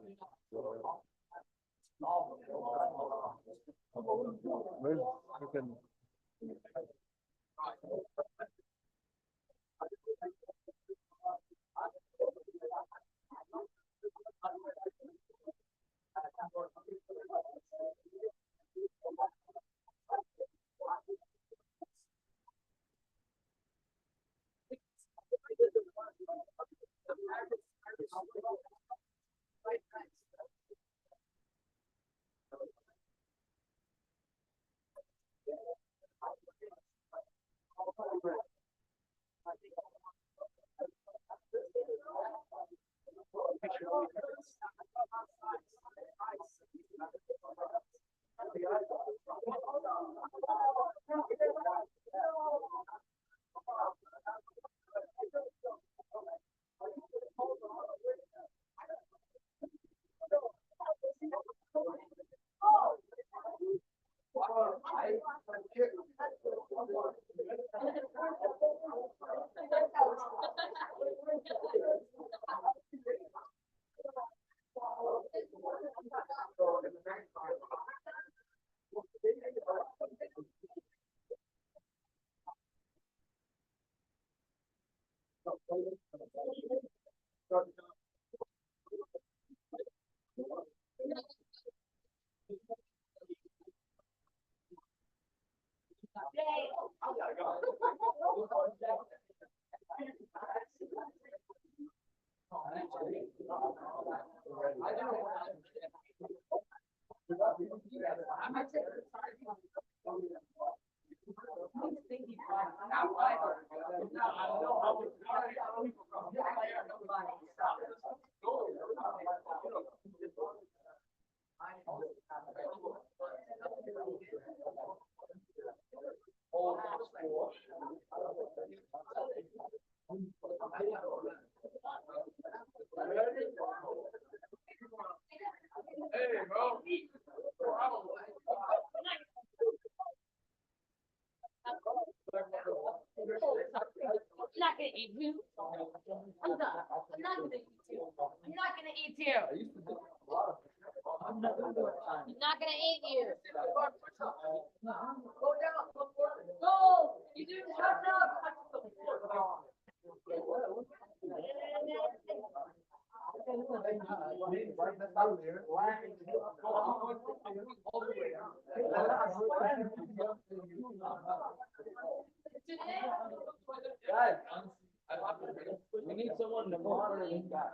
not gonna eat you. I'm done. I'm not gonna eat you. I'm not gonna eat you. I'm not gonna eat you. Go down. Go. You do shut up. Guys, we need someone to monitor this guy.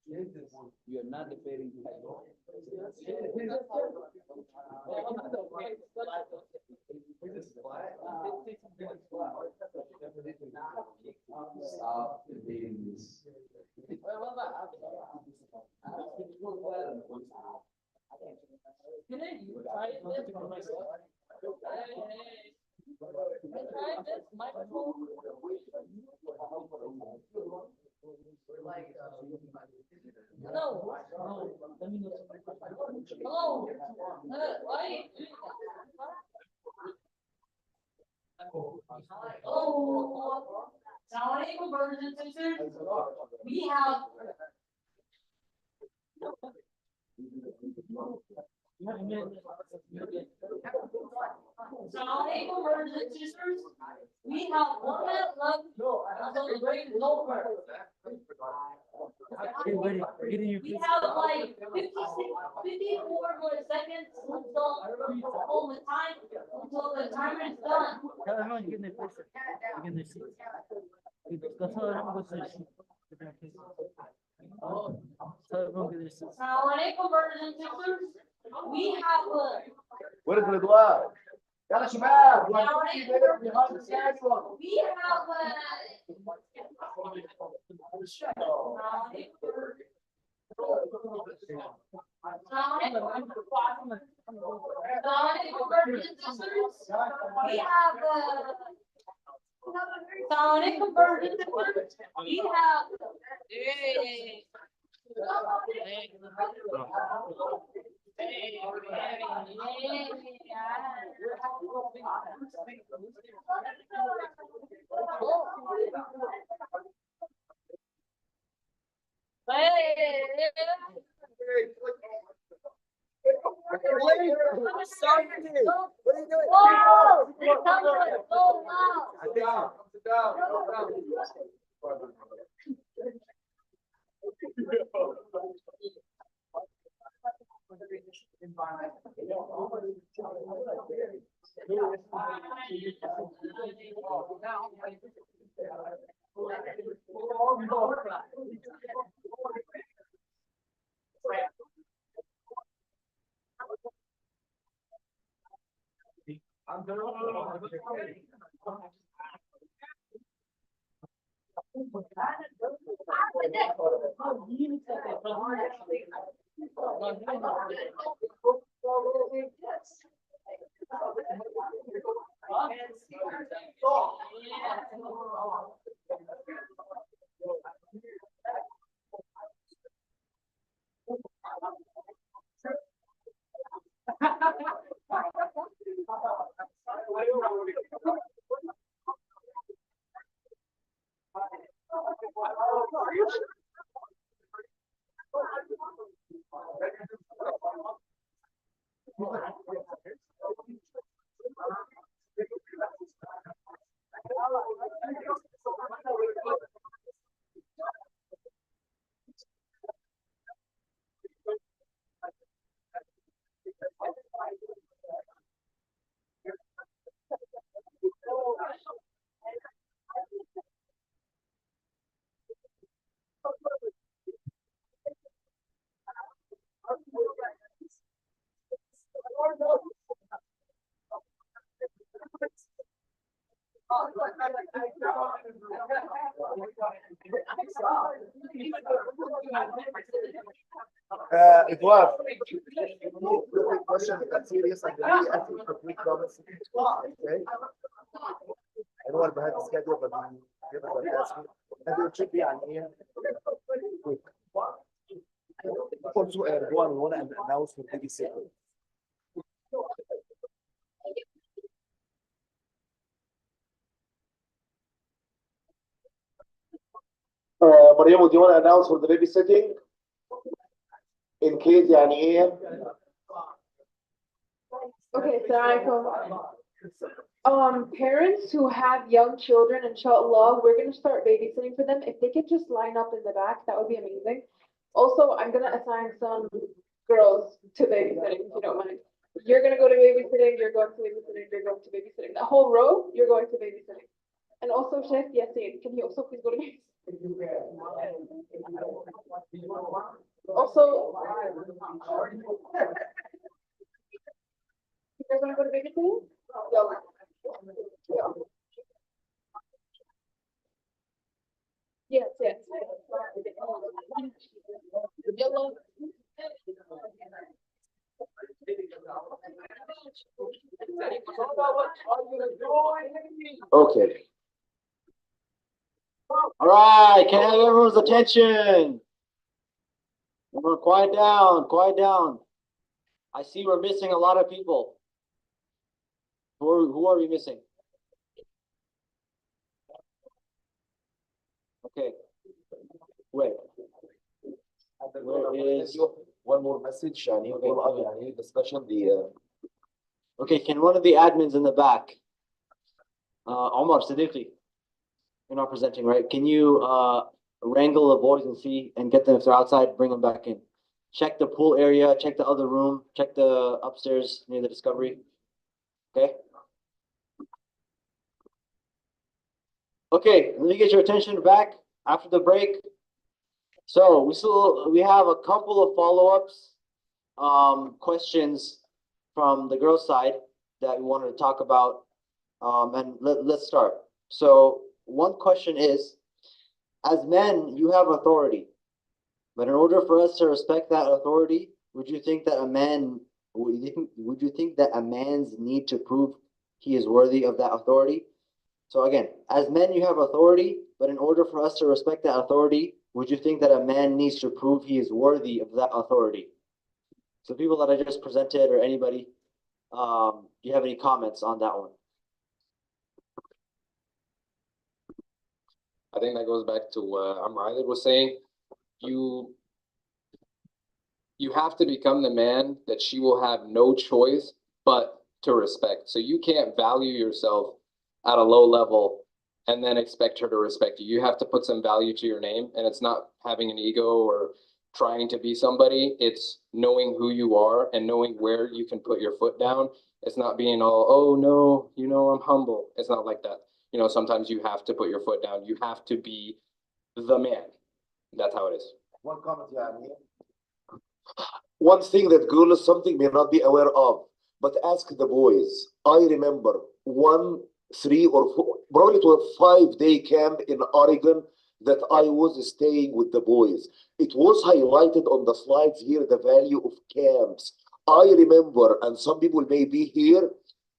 You are not debating. Stop debating this. Hello. Hello. Why? Oh, Assalamualaikum, brothers and sisters. We have. Assalamualaikum, brothers and sisters. We have 1 minute left until the break is over. We have like 54 more seconds until the timer is done. Assalamualaikum, brothers and sisters. We have What is it, Lord? يلا شباب. we have Assalamualaikum, brothers and sisters. We have Assalamualaikum, brothers and sisters. We have It was. Quick question, that's serious, and really asking for quick comments. Okay. I know I'm behind the schedule, but give us an answer. And it should be on here. Quick. Also, Erdogan, we want to announce for babysitting. مريم, do you want to announce for the babysitting? In case يعني ايه؟ Okay, parents who have young children, inshallah, we're gonna start babysitting for them. If they could just line up in the back, that would be amazing. Also, I'm gonna assign some girls to babysitting, if you don't mind. You're gonna go to babysitting, you're going to babysitting, you're going to babysitting. The whole row, you're going to babysitting. And also, Chef Yasin, can you also please go to babysitting? Also, you guys wanna go to babysitting? Yes, yes. Yellow. Okay. All right, can I have everyone's attention? Everyone, quiet down, quiet down. I see we're missing a lot of people. Who are we missing? Okay. Wait. Where is one more message? Discussion Okay, can one of the admins in the back, Omar Siddiqui, you're not presenting, right? Can you wrangle the boys and see and get them, if they're outside, bring them back in. Check the pool area, check the other room, check the upstairs near the Discovery. Okay? Okay, let me get your attention back after the break. So we have a couple of follow-ups, questions from the girls' side that we wanted to talk about, and let's start. So one question is, as men, you have authority, but in order for us to respect that authority, would you think that a man's need to prove he is worthy of that authority? So again, as men, you have authority, but in order for us to respect that authority, would you think that a man needs to prove he is worthy of that authority? So people that I just presented, or anybody, do you have any comments on that one? I think that goes back to what Amr was saying. You have to become the man that she will have no choice but to respect. So you can't value yourself at a low level and then expect her to respect you. You have to put some value to your name, and it's not having an ego or trying to be somebody. It's knowing who you are and knowing where you can put your foot down. It's not being all, oh no, I'm humble. It's not like that. Sometimes you have to put your foot down. You have to be the man. That's how it is. One comment, Yani. One thing that girls something may not be aware of, but ask the boys. I remember 1, 3, or 4, probably to a 5-day camp in Oregon that I was staying with the boys. It was highlighted on the slides here, the value of camps. I remember, and some people may be here,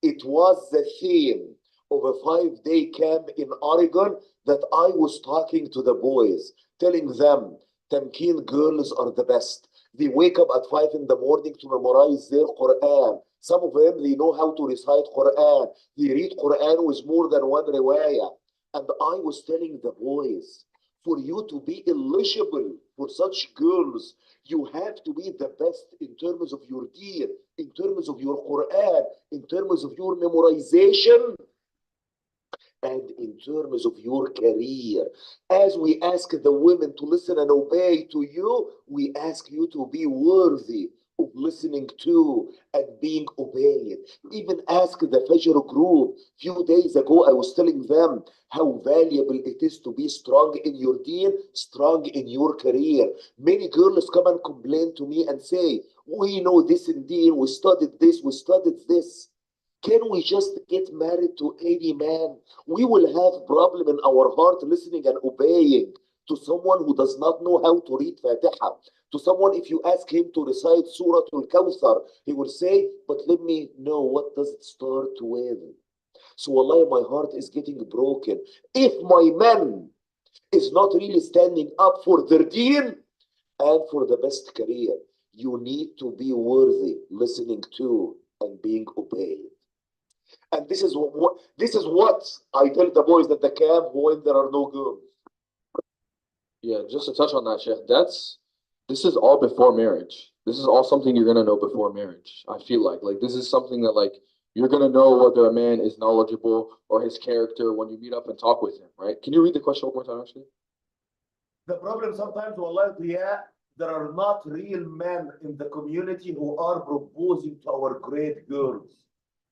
it was the theme of a 5-day camp in Oregon that I was talking to the boys, telling them, Tamkeen girls are the best. They wake up at 5 in the morning to memorize their Quran. Some of them, they know how to recite Quran. They read Quran with more than one riwayah. And I was telling the boys, for you to be eligible for such girls, you have to be the best in terms of your deen, in terms of your Quran, in terms of your memorization, and in terms of your career. As we ask the women to listen and obey to you, we ask you to be worthy of listening to and being obeyed. Even ask the Fajr group. Few days ago, I was telling them how valuable it is to be strong in your deen, strong in your career. Many girls come and complain to me and say, we know this in deen, we studied this, we studied this. Can we just get married to any man? We will have problem in our heart listening and obeying to someone who does not know how to read Fatiha. To someone, if you ask him to recite Surah Al-Kawthar, he will say, but let me know what does it start with. So wallahi, my heart is getting broken. If my man is not really standing up for their deen and for the best career, you need to be worthy listening to and being obeyed. And this is what I tell the boys at the camp when there are no girls. Yeah, just to touch on that, Sheikh, this is all before marriage. This is all something you're gonna know before marriage. I feel like this is something that like you're gonna know whether a man is knowledgeable or his character when you meet up and talk with him, right? Can you read the question one more time, actually? The problem sometimes, wallahi, yeah, there are not real men in the community who are proposing to our great girls.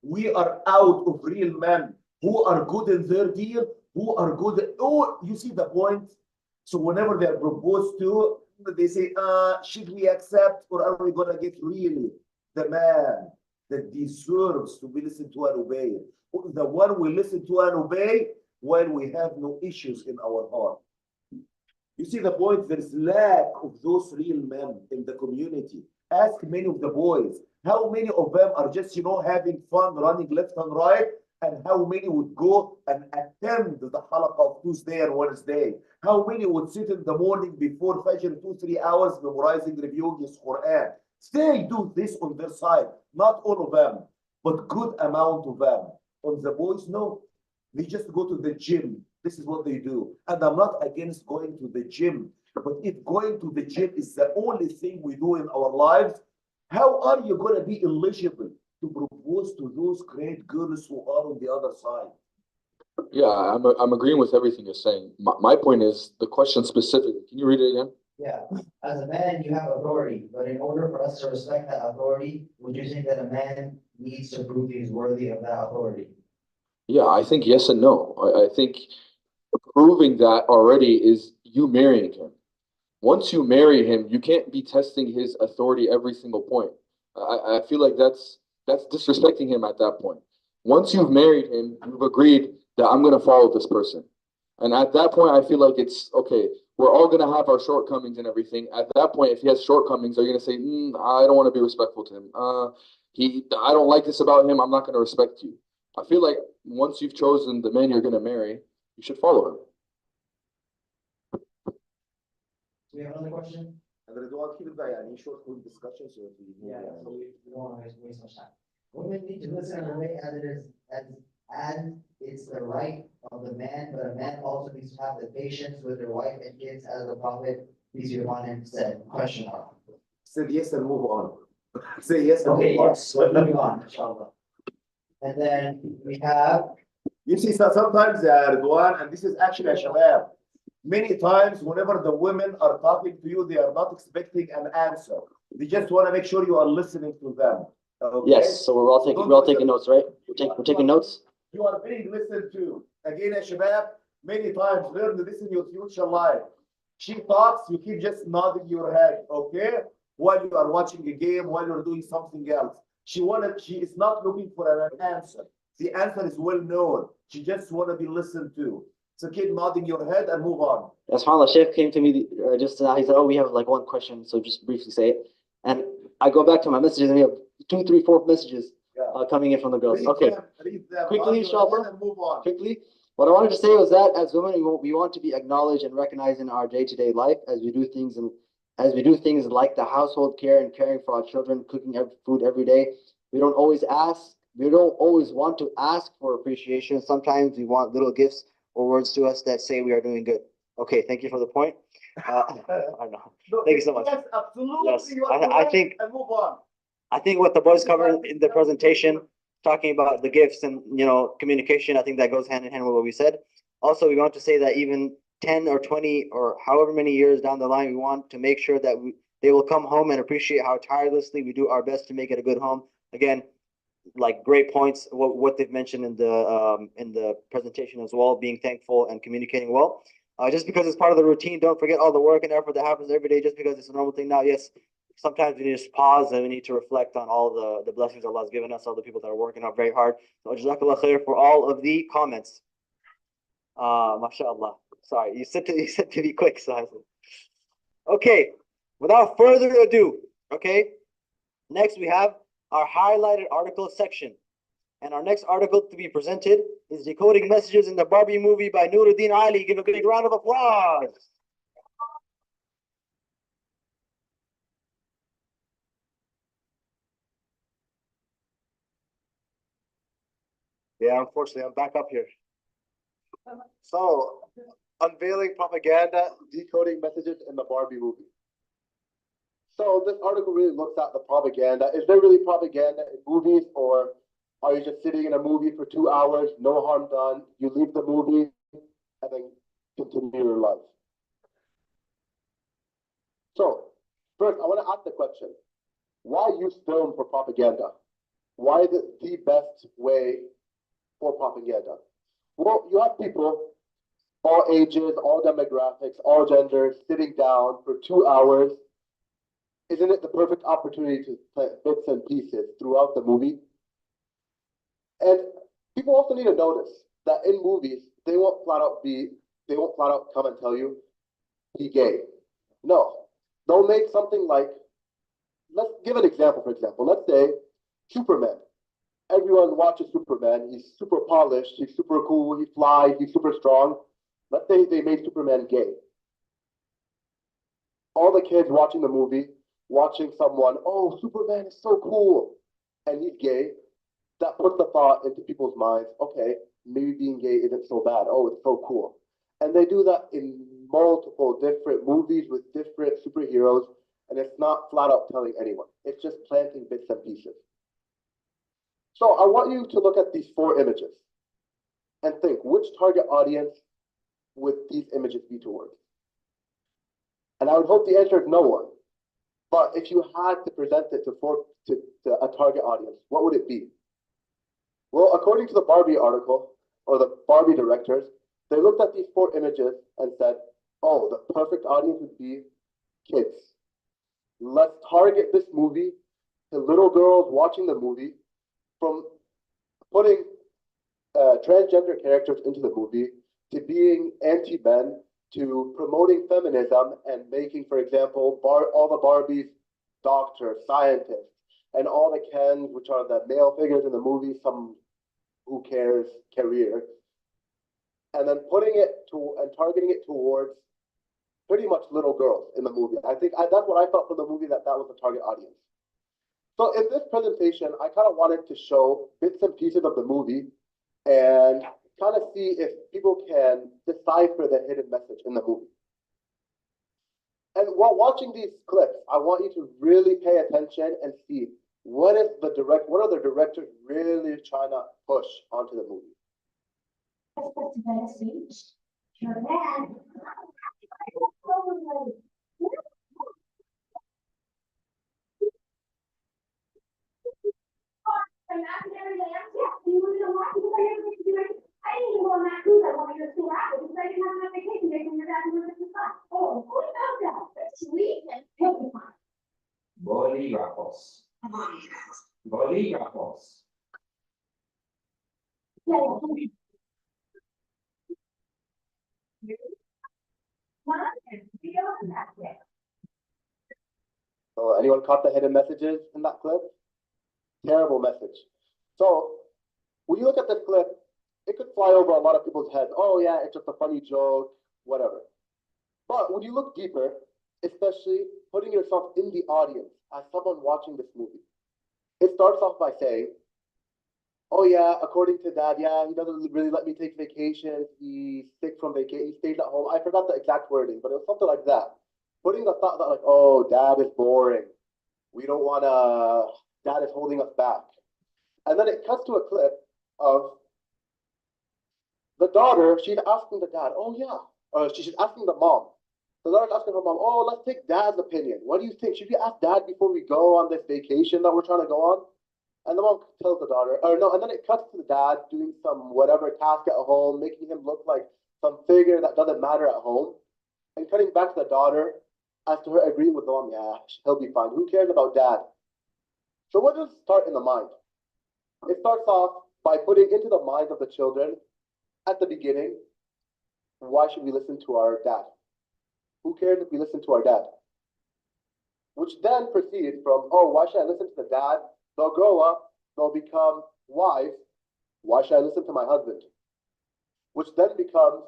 We are out of real men who are good in their deal, who are good. Oh, you see the point? So whenever they are proposed to, they say, should we accept or are we going to get really the man that deserves to be listened to and obey? The one we listen to and obey while we have no issues in our heart. You see the point? There's lack of those real men in the community. Ask many of the boys, how many of them are just, having fun, running left and right, and how many would go and attend the halaqah of Tuesday and Wednesday? How many would sit in the morning before Fajr 2-3 hours memorizing, reviewing his Quran? They do this on their side, not all of them, but good amount of them. On the boys, no. They just go to the gym. This is what they do. And I'm not against going to the gym. But if going to the gym is the only thing we do in our lives, how are you going to be eligible to propose to those great girls who are on the other side? Yeah, I'm agreeing with everything you're saying. My point is the question specifically. Can you read it again? Yeah, as a man, you have authority, but in order for us to respect that authority, would you think that a man needs to prove he's worthy of that authority? Yeah, I think yes and no. I think proving that already is you marrying him. Once you marry him, you can't be testing his authority every single point. I feel like that's disrespecting him at that point. Once you've married him, you've agreed that I'm going to follow this person. And at that point, I feel like it's okay. We're all going to have our shortcomings and everything. At that point, if he has shortcomings, are you going to say, I don't want to be respectful to him? I don't like this about him. I'm not going to respect you. I feel like once you've chosen the man you're going to marry, you should follow him. Do we have another question? And Ridwan, keep it by any short, quick discussion so that we Yeah, so we don't want to waste much time. Women need to listen and obey as it is, as it's the right of the man, but a man also needs to have the patience with their wife and kids, as the Prophet, peace be upon him, said. Question mark. Say yes and move on. Say yes and Okay, move on. yes, so moving on, inshallah. And then we have. You see, so sometimes, Ridwan, and this is actually a shabab. Many times, whenever the women are talking to you, they are not expecting an answer. They just want to make sure you are listening to them. Okay? Yes, so we're all taking notes, right? We're taking notes. You are being listened to. Again, shabab, many times learn this in your future life. She talks, you keep just nodding your head, okay? While you are watching a game, while you're doing something else. She is not looking for an answer. The answer is well known. She just want to be listened to. So keep nodding your head and move on. SubhanAllah, Sheikh came to me just now. He said, we have like one question, so just briefly say it. And I go back to my messages and we have 2, 3, 4 messages coming in from the girls. Read them, Quickly, inshallah. And move on. Quickly. What I wanted to say was that as women, we want to be acknowledged and recognized in our day-to-day life as we do things like the household care and caring for our children, cooking food every day. We don't always want to ask for appreciation. Sometimes we want little gifts or words to us that say we are doing good. Okay, thank you for the point. I don't know. Thank you so much. Yes, absolutely. Yes, I think. And move on. I think what the boys covered in the presentation, talking about the gifts and communication, I think that goes hand in hand with what we said. Also, we want to say that even 10 or 20 or however many years down the line, we want to make sure that they will come home and appreciate how tirelessly we do our best to make it a good home. Again, like great points, what they've mentioned in the presentation as well, being thankful and communicating well. Just because it's part of the routine, don't forget all the work and effort that happens every day just because it's a normal thing now. Yes, sometimes we need to just pause and we need to reflect on all the blessings Allah has given us, all the people that are working out very hard. So Jazakallah khair for all of the comments. MashaAllah. Sorry, you said to be quick, so okay, without further ado, okay, next we have our highlighted article section. And our next article to be presented is Decoding Messages in the Barbie Movie by Nuruddin Ali. Give a big round of applause. Yeah, unfortunately, I'm back up here. So, unveiling propaganda, decoding messages in the Barbie movie. So this article really looks at the propaganda. Is there really propaganda in movies, or are you just sitting in a movie for 2 hours, no harm done, you leave the movie, and then continue your life? So, first, I want to ask the question, why use film for propaganda? Why is it the best way for propaganda? Well, you have people, all ages, all demographics, all genders, sitting down for 2 hours. Isn't it the perfect opportunity to plant bits and pieces throughout the movie? And people also need to notice that in movies, they won't flat out come and tell you, be gay. No, they'll make something like, let's give an example, for example. Let's say Superman. Everyone watches Superman. He's super polished. He's super cool. He flies. He's super strong. Let's say they made Superman gay. All the kids watching the movie, watching someone, oh, Superman is so cool, and he's gay, that puts the thought into people's minds, okay, maybe being gay isn't so bad. Oh, it's so cool. And they do that in multiple different movies with different superheroes, and it's not flat out telling anyone. It's just planting bits and pieces. So I want you to look at these 4 images and think, which target audience would these images be towards? And I would hope the answer is no one. But if you had to present it to a target audience, what would it be? Well, according to the Barbie article, or the Barbie directors, they looked at these 4 images and said, oh, the perfect audience would be kids. Let's target this movie to little girls watching the movie, from putting transgender characters into the movie, to being anti-men, to promoting feminism and making, for example, all the Barbies doctors, scientists, and all the Kens, which are the male figures in the movie, some who cares career, and then putting it to and targeting it towards pretty much little girls in the movie. I think that's what I felt from the movie, that was the target audience. So in this presentation, I kind of wanted to show bits and pieces of the movie and kind of see if people can decipher the hidden message in the movie. And while watching these clips, I want you to really pay attention and see what are the directors really trying to push onto the movie. I didn't even go on that cruise. I wanted to go 2 hours because I didn't have enough vacation days when your dad was at the spot. Oh, who knows that? Sweet and petrified. Bolígrafos. Bolígrafos. So anyone caught the hidden messages in that clip? Terrible message. So when you look at this clip, it could fly over a lot of people's heads. Oh yeah, it's just a funny joke, whatever. But when you look deeper, especially putting yourself in the audience as someone watching this movie, it starts off by saying, oh yeah, according to dad, yeah, he doesn't really let me take vacations. He's sick from vacation. He stays at home. I forgot the exact wording, but it was something like that. Putting the thought that like, oh, dad is boring. We don't want to, dad is holding us back. And then it cuts to a clip of the daughter. She's asking the dad, oh yeah, she's asking the mom. The daughter's asking her mom, oh, let's take dad's opinion. What do you think? Should we ask dad before we go on this vacation that we're trying to go on? And the mom tells the daughter, or no, and then it cuts to the dad doing some whatever task at home, making him look like some figure that doesn't matter at home. And cutting back to the daughter, as to her agreeing with mom, yeah, he'll be fine. Who cares about dad? So what does start in the mind? It starts off by putting into the minds of the children at the beginning, why should we listen to our dad? Who cares if we listen to our dad? Which then proceeds from, oh, why should I listen to the dad? They'll grow up, they'll become wives. Why should I listen to my husband? Which then becomes,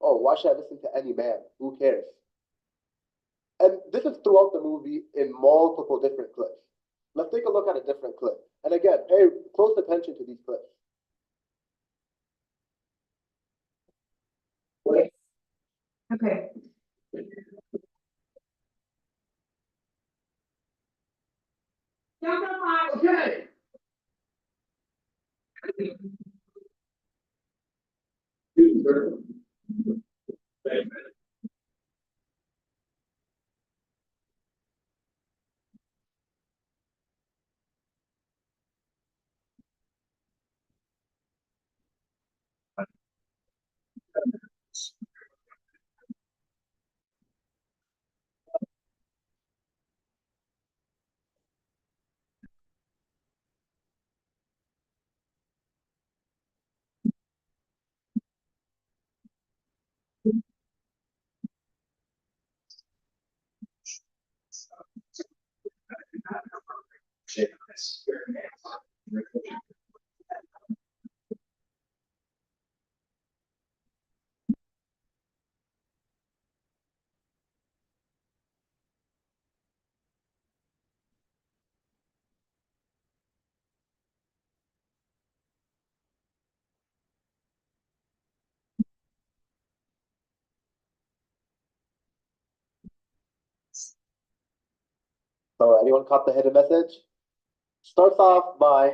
oh, why should I listen to any man? Who cares? And this is throughout the movie in multiple different clips. Let's take a look at a different clip. And again, pay close attention to these clips. Okay. Okay. So anyone caught the hidden message? Starts off by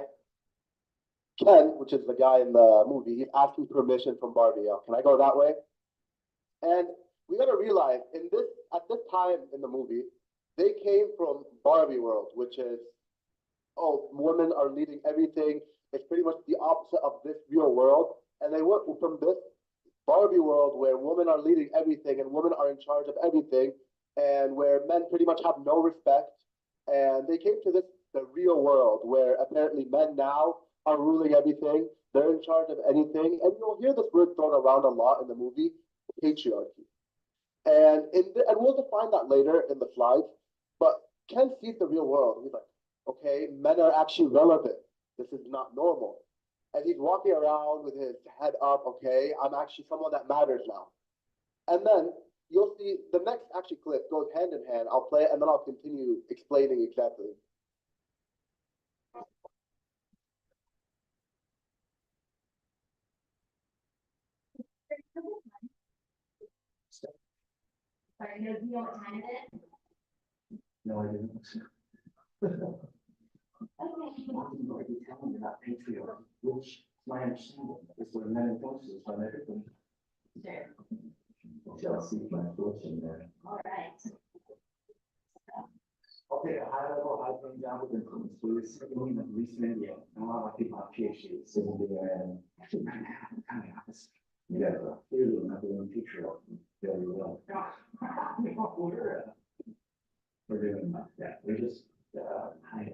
Ken, which is the guy in the movie, he's asking permission from Barbie. Can I go that way? And we gotta realize at this time in the movie, they came from Barbie world, which is, oh, women are leading everything. It's pretty much the opposite of this real world. And they went from this Barbie world where women are leading everything and women are in charge of everything, and where men pretty much have no respect. And they came to the real world where apparently men now are ruling everything. They're in charge of anything. And you'll hear this word thrown around a lot in the movie, patriarchy. And we'll define that later in the slides. But Ken sees the real world. He's like, okay, men are actually relevant. This is not normal. And he's walking around with his head up, okay, I'm actually someone that matters now. And then you'll see the next actually clip goes hand in hand. I'll play it and then I'll continue explaining exactly. Sorry, you don't time it? No, I didn't. Okay. Already telling you about patriarchy, which my understanding is where men and forces run everything. Sure. Shall see my fortune there. All right. Okay, a high level, high paying job with influence. We were sitting in recent India, and a lot of people have PhDs sitting there and actually kind of opposite. You guys are clearly not doing patriarchy very well. We're doing that. We're just high.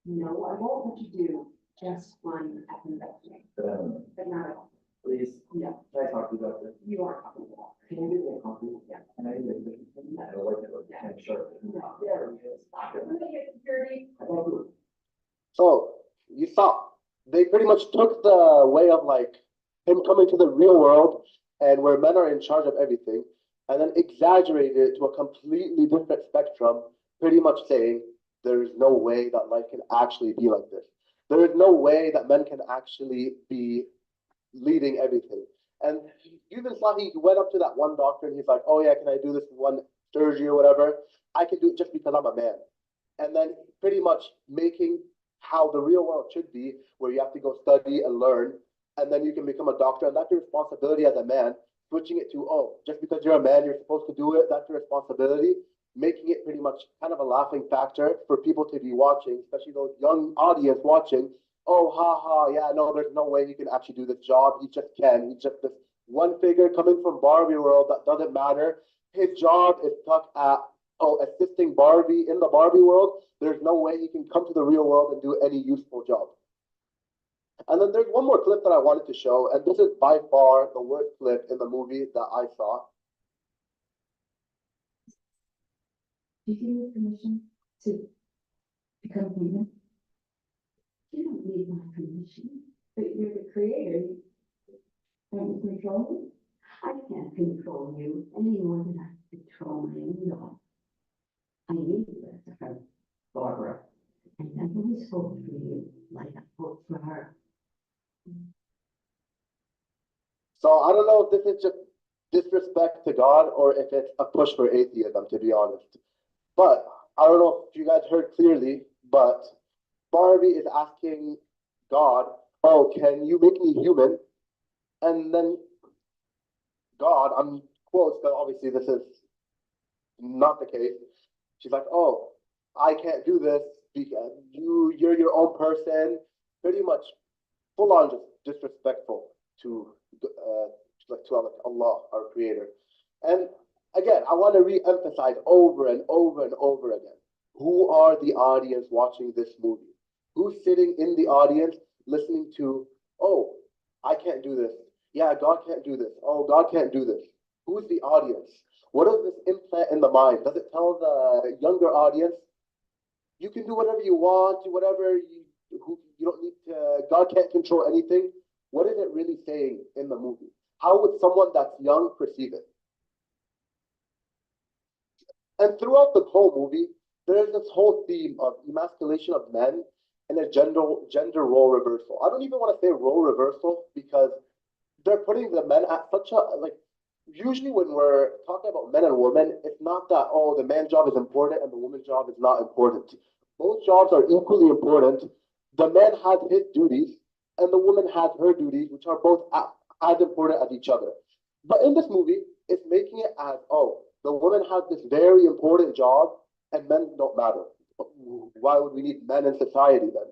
No, I won't let you do just one appendectomy, but not all. Please. Yeah. Can I talk to you about this? You are talking about. Can you give me a copy? Yeah. And I need to, I don't like it, I'm sure. There it is. I'm gonna get security. So you saw they pretty much took the way of like him coming to the real world and where men are in charge of everything, and then exaggerated it to a completely different spectrum, pretty much saying there is no way that life can actually be like this. There is no way that men can actually be leading everything. And you even saw he went up to that one doctor and he's like, oh yeah, can I do this one surgery or whatever? I can do it just because I'm a man. And then pretty much making how the real world should be, where you have to go study and learn, and then you can become a doctor, and that's your responsibility as a man. Switching it to, oh, just because you're a man, you're supposed to do it, that's your responsibility. Making it pretty much kind of a laughing factor for people to be watching, especially those young audience watching. Oh, ha ha, yeah, no, there's no way he can actually do this job. He just can. He's just this one figure coming from Barbie world that doesn't matter. his job is stuck at assisting Barbie in the Barbie world, there's no way he can come to the real world and do any useful job. And then there's one more clip that I wanted to show, and this is by far the worst clip in the movie that I saw. Do you need permission to become human? You don't need my permission, but you're the creator. Don't you control me? I can't control you any more than I control my own dog. I need you as a friend, Barbara, and I've always hoped for you like I hoped for her. So I don't know if this is just disrespect to God or if it's a push for atheism, to be honest. But I don't know if you guys heard clearly, but Barbie is asking God, oh, can you make me human? And then God, I'm quotes, but obviously this is not the case. She's like, oh, I can't do this because you're your own person. Pretty much full on just disrespectful to Allah, our creator. And again, I want to re-emphasize over and over and over again, who are the audience watching this movie? Who's sitting in the audience listening to, oh, I can't do this. Yeah, God can't do this. Oh, God can't do this. Who's the audience? What does this implant in the mind? Does it tell the younger audience, you can do whatever you want, do whatever you don't need to, God can't control anything? What is it really saying in the movie? How would someone that's young perceive it? And throughout the whole movie, there's this whole theme of emasculation of men and a gender role reversal. I don't even want to say role reversal because they're putting the men at such a, like, usually when we're talking about men and women, it's not that, oh, the man's job is important and the woman's job is not important. Both jobs are equally important. The man has his duties and the woman has her duties, which are both as important as each other. But in this movie, it's making it as, oh, the woman has this very important job and men don't matter. Why would we need men in society then?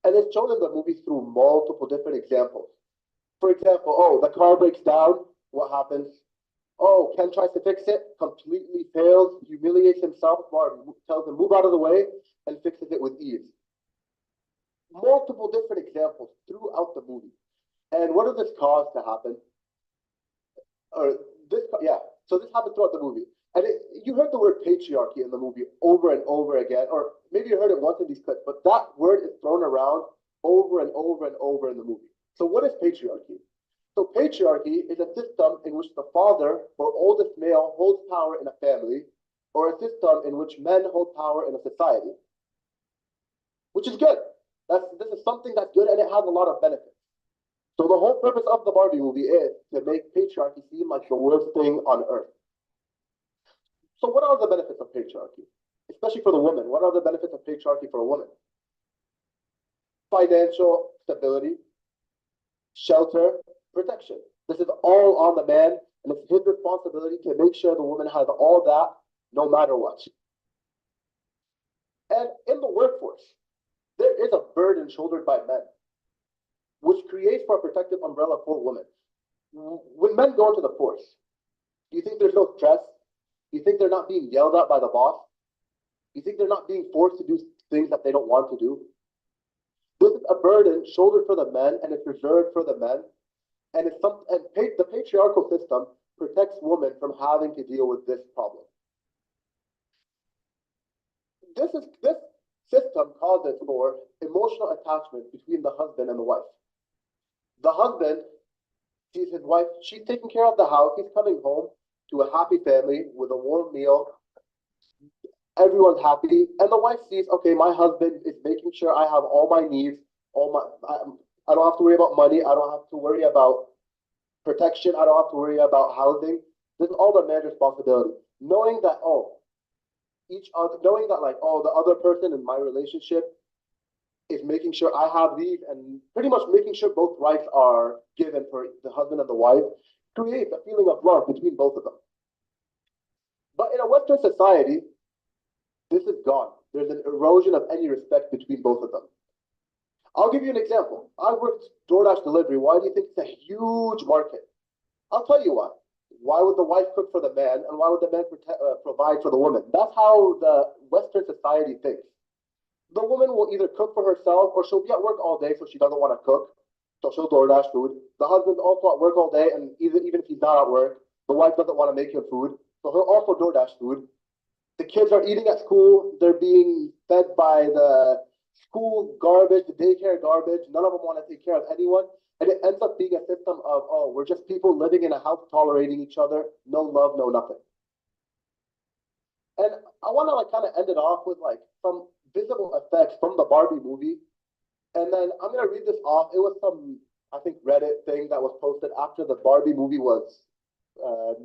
And it's shown in the movie through multiple different examples. For example, oh, the car breaks down, what happens? Oh, Ken tries to fix it, completely fails, humiliates himself, or tells him move out of the way, and fixes it with ease. Multiple different examples throughout the movie. And what does this cause to happen? So this happened throughout the movie. And you heard the word patriarchy in the movie over and over again, or maybe you heard it once in these clips, but that word is thrown around over and over and over in the movie. So what is patriarchy? So patriarchy is a system in which the father or oldest male holds power in a family, or a system in which men hold power in a society, which is good. This is something that's good and it has a lot of benefits. So the whole purpose of the Barbie movie is to make patriarchy seem like the worst thing on earth. So what are the benefits of patriarchy? Especially for the woman, what are the benefits of patriarchy for a woman? Financial stability, shelter, protection. This is all on the man, and it's his responsibility to make sure the woman has all that no matter what. And in the workforce, there is a burden shouldered by men, which creates for a protective umbrella for women. When men go into the force, do you think there's no stress? Do you think they're not being yelled at by the boss? Do you think they're not being forced to do things that they don't want to do? This is a burden shouldered for the men, and it's reserved for the men. And the patriarchal system protects women from having to deal with this problem. This system causes for emotional attachment between the husband and the wife. The husband sees his wife, she's taking care of the house, he's coming home to a happy family with a warm meal. Everyone's happy, and the wife sees, okay, my husband is making sure I have all my needs, I don't have to worry about money, I don't have to worry about protection, I don't have to worry about housing. This is all the man's responsibility. Knowing that, the other person in my relationship is making sure I have these, and pretty much making sure both rights are given for the husband and the wife, creates a feeling of love between both of them. But in a Western society, this is gone. There's an erosion of any respect between both of them. I'll give you an example. I worked DoorDash delivery. Why do you think it's a huge market? I'll tell you why. why would the wife cook for the man, and why would the man provide for the woman? That's how the Western society thinks. The woman will either cook for herself, or she'll be at work all day, so she doesn't want to cook, so she'll DoorDash food. The husband's also at work all day, and even if he's not at work, the wife doesn't want to make him food, so he'll also DoorDash food. The kids are eating at school, they're being fed by the school garbage, the daycare garbage, none of them want to take care of anyone. And it ends up being a system of, oh, we're just people living in a house tolerating each other, no love, no nothing. And I want to like kind of end it off with like some visible effects from the Barbie movie. And then I'm going to read this off. It was some, I think, Reddit thing that was posted after the Barbie movie was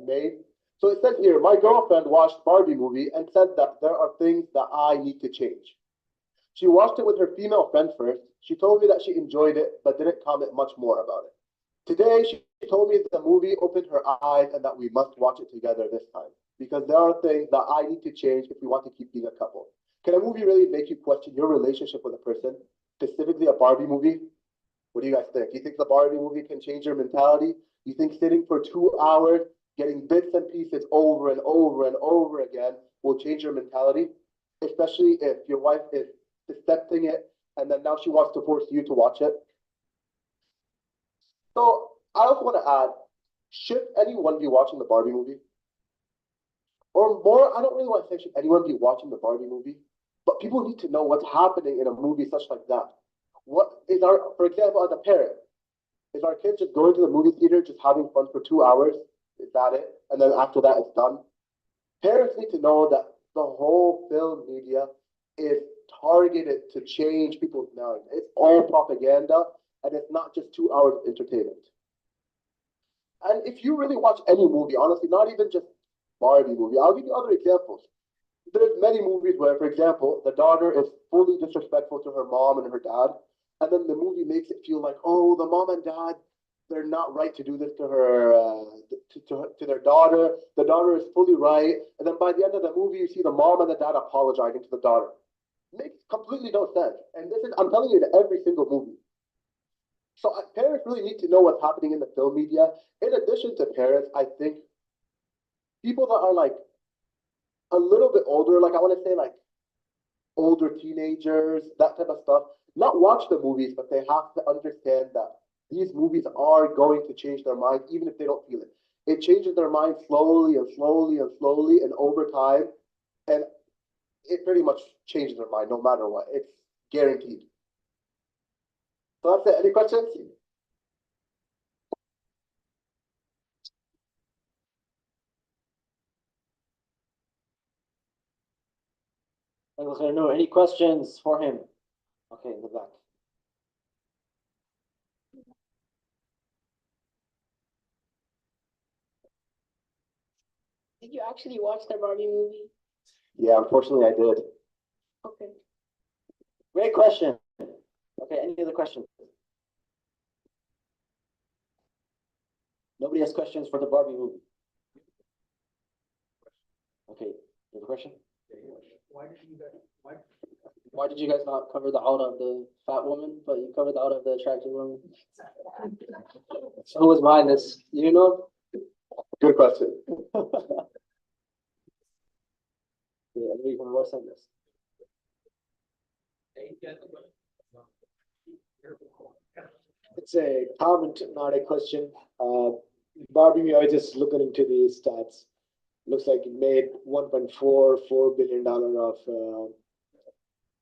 made. So it said here, my girlfriend watched Barbie movie and said that there are things that I need to change. She watched it with her female friend first. She told me that she enjoyed it, but didn't comment much more about it. Today, she told me that the movie opened her eyes and that we must watch it together this time, because there are things that I need to change if we want to keep being a couple. Can a movie really make you question your relationship with a person, specifically a Barbie movie? What do you guys think? You think the Barbie movie can change your mentality? You think sitting for 2 hours, getting bits and pieces over and over and over again will change your mentality? Especially if your wife is accepting it and then now she wants to force you to watch it. So I also want to add, should anyone be watching the Barbie movie? Or more, I don't really want to say should anyone be watching the Barbie movie, but people need to know what's happening in a movie such like that. What is our, for example, as a parent, is our kids just going to the movie theater, just having fun for 2 hours? Is that it? And then after that, it's done? Parents need to know that the whole film media is targeted to change people's minds. It's all propaganda, and it's not just 2 hours of entertainment. And if you really watch any movie, honestly, not even just Barbie movie, I'll give you other examples. There's many movies where, for example, the daughter is fully disrespectful to her mom and her dad, and then the movie makes it feel like, oh, the mom and dad, they're not right to do this to her, to their daughter. The daughter is fully right, and then by the end of the movie, you see the mom and the dad apologizing to the daughter. Makes completely no sense. And this is, I'm telling you, in every single movie. So parents really need to know what's happening in the film media. In addition to parents, I think people that are like a little bit older, like I want to say like older teenagers, that type of stuff, not watch the movies, but they have to understand that these movies are going to change their mind, even if they don't feel it. It changes their mind slowly and slowly and slowly and over time. And it pretty much changes their mind no matter what. It's guaranteed. So that's it. Any questions? No, any questions for him? Okay, in the back. Did you actually watch the Barbie movie? Yeah, unfortunately I did. Okay. Great question. Okay, any other questions? Nobody has questions for the Barbie movie? Okay, you have a question? Why did you guys not cover the out of the fat woman, but you covered the out of the attractive woman? So who was behind this? You know? Good question. Yeah, we can voice on this. It's a comment, not a question. Barbie, I was just looking into the stats. Looks like it made $1.44 billion of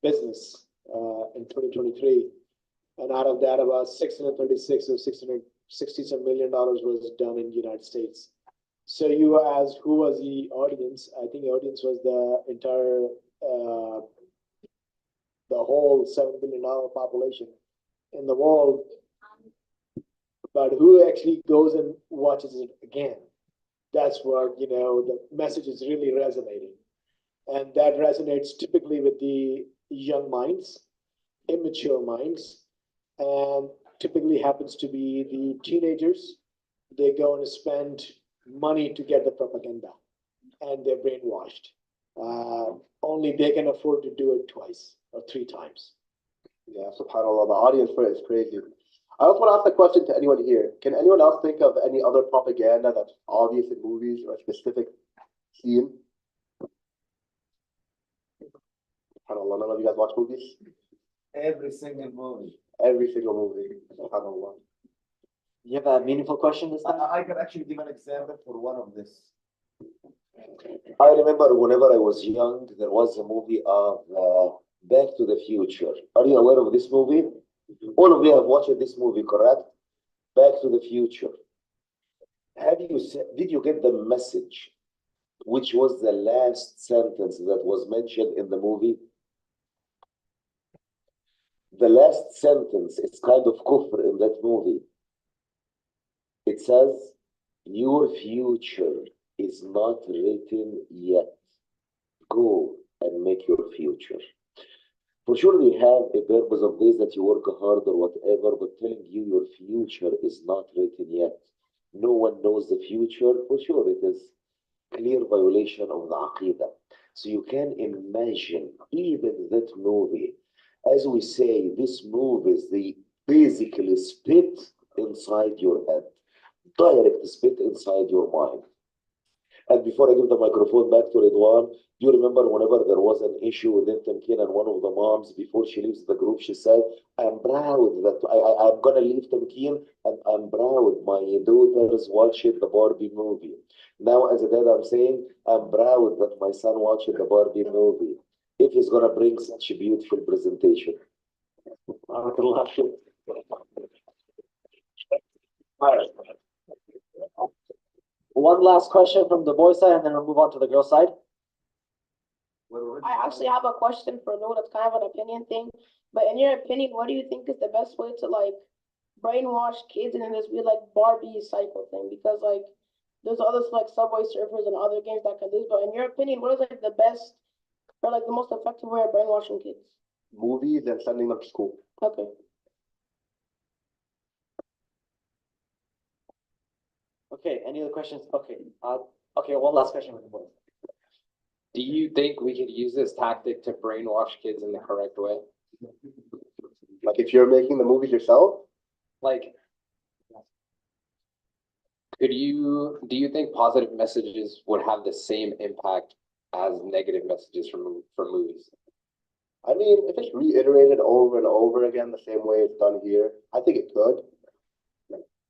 business in 2023. And out of that, about 636 or $660 million was done in the United States. So you asked who was the audience. I think the audience was the entire, the whole $7 billion population in the world. But who actually goes and watches it again? That's what, you know, the message is really resonating. And that resonates typically with the young minds, immature minds, and typically happens to be the teenagers. They go and spend money to get the propaganda, and they're brainwashed. Only they can afford to do it twice or 3 times. Yeah, subhanAllah, the audience for it is crazy. I also want to ask a question to anyone here. Can anyone else think of any other propaganda that's obvious in movies or a specific scene? SubhanAllah, none of you guys watch movies? Every single movie. Every single movie. SubhanAllah. You have a meaningful question this time? I can actually give an example for one of this. I remember whenever I was young, there was a movie of Back to the Future. Are you aware of this movie? All of you have watched this movie, correct? Back to the Future. Did you get the message? Which was the last sentence that was mentioned in the movie? The last sentence is kind of kufr in that movie. It says, your future is not written yet. Go and make your future. For sure, we have a purpose of this that you work hard or whatever, but telling you your future is not written yet. No one knows the future. For sure, it is clear violation of the Aqidah. So you can imagine even that movie, as we say, this movie is the basically spit inside your head, direct spit inside your mind. And before I give the microphone back to Ridwan, do you remember whenever there was an issue within Tamkeen and one of the moms, before she leaves the group, she said, I'm proud that I'm going to leave Tamkeen and I'm proud my daughters watched the Barbie movie. Now, as a dad, I'm saying, I'm proud that my son watched the Barbie movie. If he's going to bring such a beautiful presentation. One last question from the boy side, and then we'll move on to the girl side. I actually have a question for Noor. That's kind of an opinion thing. But in your opinion, what do you think is the best way to like brainwash kids in this weird like Barbie cycle thing? Because like there's others like Subway Surfers and other games that can do this. But in your opinion, what is like the best or like the most effective way of brainwashing kids? Movies and sending them to school. Okay. Okay, any other questions? Okay, okay, one last question with the boys. Do you think we could use this tactic to brainwash kids in the correct way? Like if you're making the movies yourself? Like, do you think positive messages would have the same impact as negative messages from movies? I mean, if it's reiterated over and over again the same way it's done here, I think it could.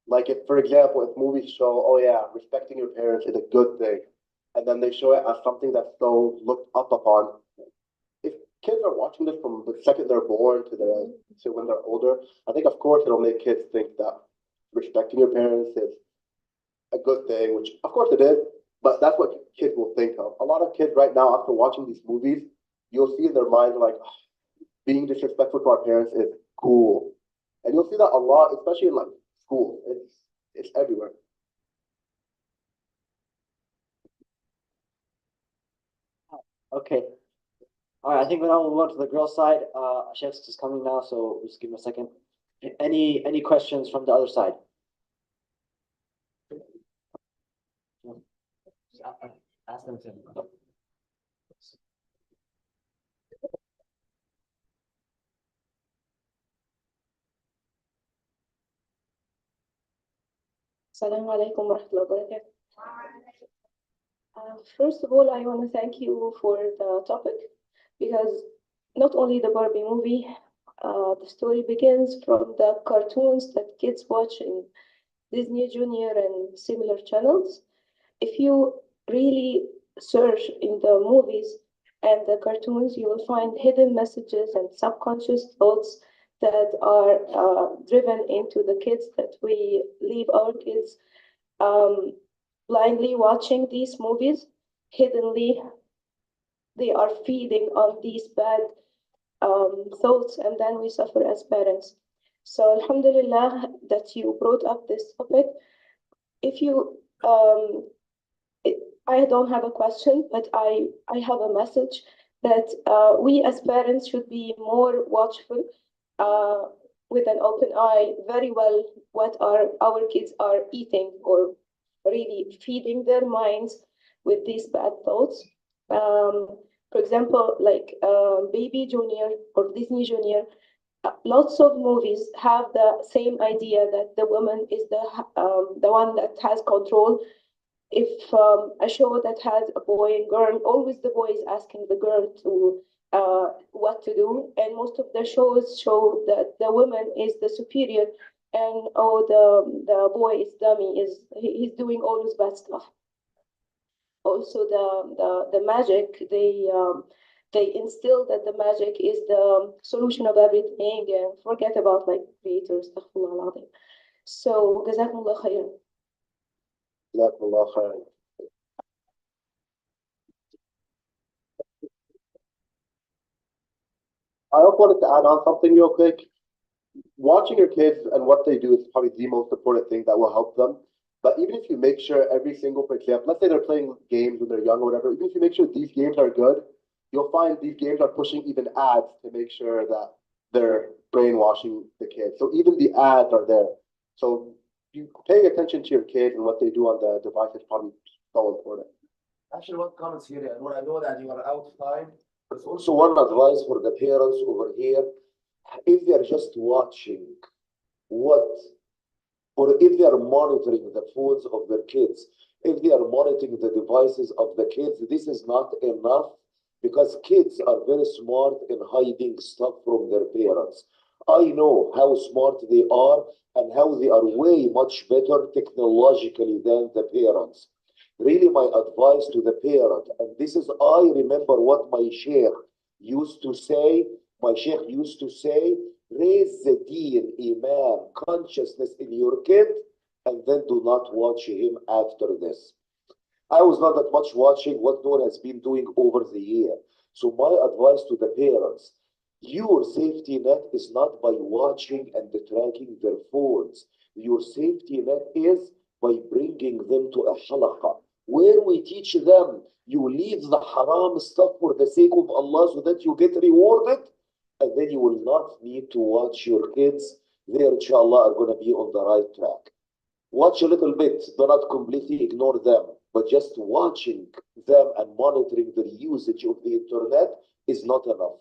Like if, for example, if movies show, oh yeah, respecting your parents is a good thing, and then they show it as something that's so looked up upon. If kids are watching this from the second they're born to when they're older, I think of course it'll make kids think that respecting your parents is a good thing, which of course it is, but that's what kids will think of. A lot of kids right now, after watching these movies, you'll see in their minds like, oh, being disrespectful to our parents is cool. And you'll see that a lot, especially in like school. It's everywhere. Okay. All right, I think now we'll move on to the girl side. Chef's is coming now, so just give him a second. Any questions from the other side? Ask them to. Assalamu alaikum wa rahmatullahi wa barakatuh. First of all, I want to thank you for the topic because not only the Barbie movie, the story begins from the cartoons that kids watch in Disney Junior and similar channels. If you really search in the movies and the cartoons, you will find hidden messages and subconscious thoughts that are driven into the kids, that we leave our kids blindly watching these movies. Hiddenly, they are feeding on these bad thoughts, and then we suffer as parents. So alhamdulillah that you brought up this topic. If you I don't have a question, but I have a message that we as parents should be more watchful with an open eye, very well what our kids are eating or really feeding their minds with these bad thoughts. For example, like Baby Junior or Disney Junior, lots of movies have the same idea that the woman is the one that has control. If a show that has a boy and girl, always the boy is asking the girl to what to do, and most of the shows show that the woman is the superior, and oh, the boy is dummy, he's doing always bad stuff. Also, the magic, they instill that the magic is the solution of everything, and forget about like creators. Astaghfirullah al-Azim. So, jazakumullah khair. Jazakumullah khairan. I also wanted to add on something real quick. Watching your kids and what they do is probably the most important thing that will help them. But even if you make sure every single, for example, let's say they're playing games when they're young or whatever, even if you make sure these games are good, you'll find these games are pushing even ads to make sure that they're brainwashing the kids. So even the ads are there. So you paying attention to your kids and what they do on the device is probably so important. Actually, one comment here, and when I know that you are out of time, there's also one advice for the parents over here. If they're just watching what, or if they are monitoring the phones of their kids, if they are monitoring the devices of the kids, this is not enough because kids are very smart in hiding stuff from their parents. I know how smart they are and how they are way much better technologically than the parents. Really, my advice to the parent, and this is, I remember what my sheikh used to say. My sheikh used to say, raise the deen, iman, consciousness in your kid, and then do not watch him after this. I was not that much watching what Noor has been doing over the year. So my advice to the parents, your safety net is not by watching and tracking their phones. Your safety net is by bringing them to a halaqah, where we teach them, you leave the haram stuff for the sake of Allah so that you get rewarded, and then you will not need to watch your kids. They, inshallah, are going to be on the right track. Watch a little bit, do not completely ignore them, but just watching them and monitoring the usage of the internet is not enough.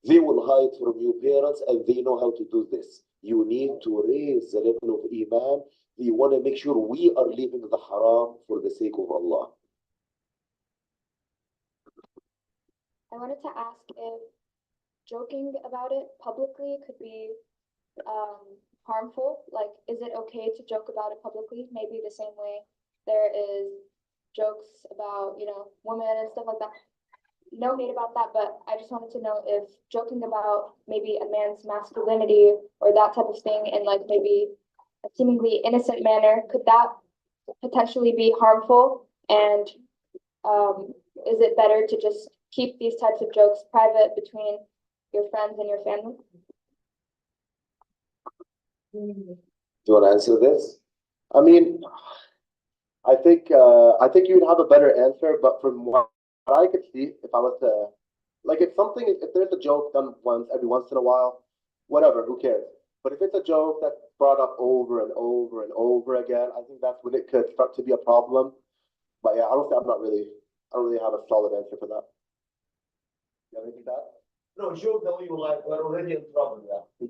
They will hide from you parents and they know how to do this. You need to raise the level of iman. We want to make sure we are leaving the haram for the sake of Allah. I wanted to ask if joking about it publicly could be harmful. Like, is it okay to joke about it publicly? Maybe the same way there is jokes about, women and stuff like that. No hate about that, but I just wanted to know if joking about maybe a man's masculinity or that type of thing in like maybe a seemingly innocent manner, could that potentially be harmful? And is it better to just keep these types of jokes private between your friends and your family? Do you want to answer this? I mean, I think you would have a better answer, but from what I could see, if I was to, like, if there's a joke done every once in a while, whatever, who cares? But if it's a joke that's brought up over and over and over again, I think that's when it could start to be a problem. But yeah, I don't really have a solid answer for that. You have anything to add? No, joke the way you like. We're already in trouble. Yeah.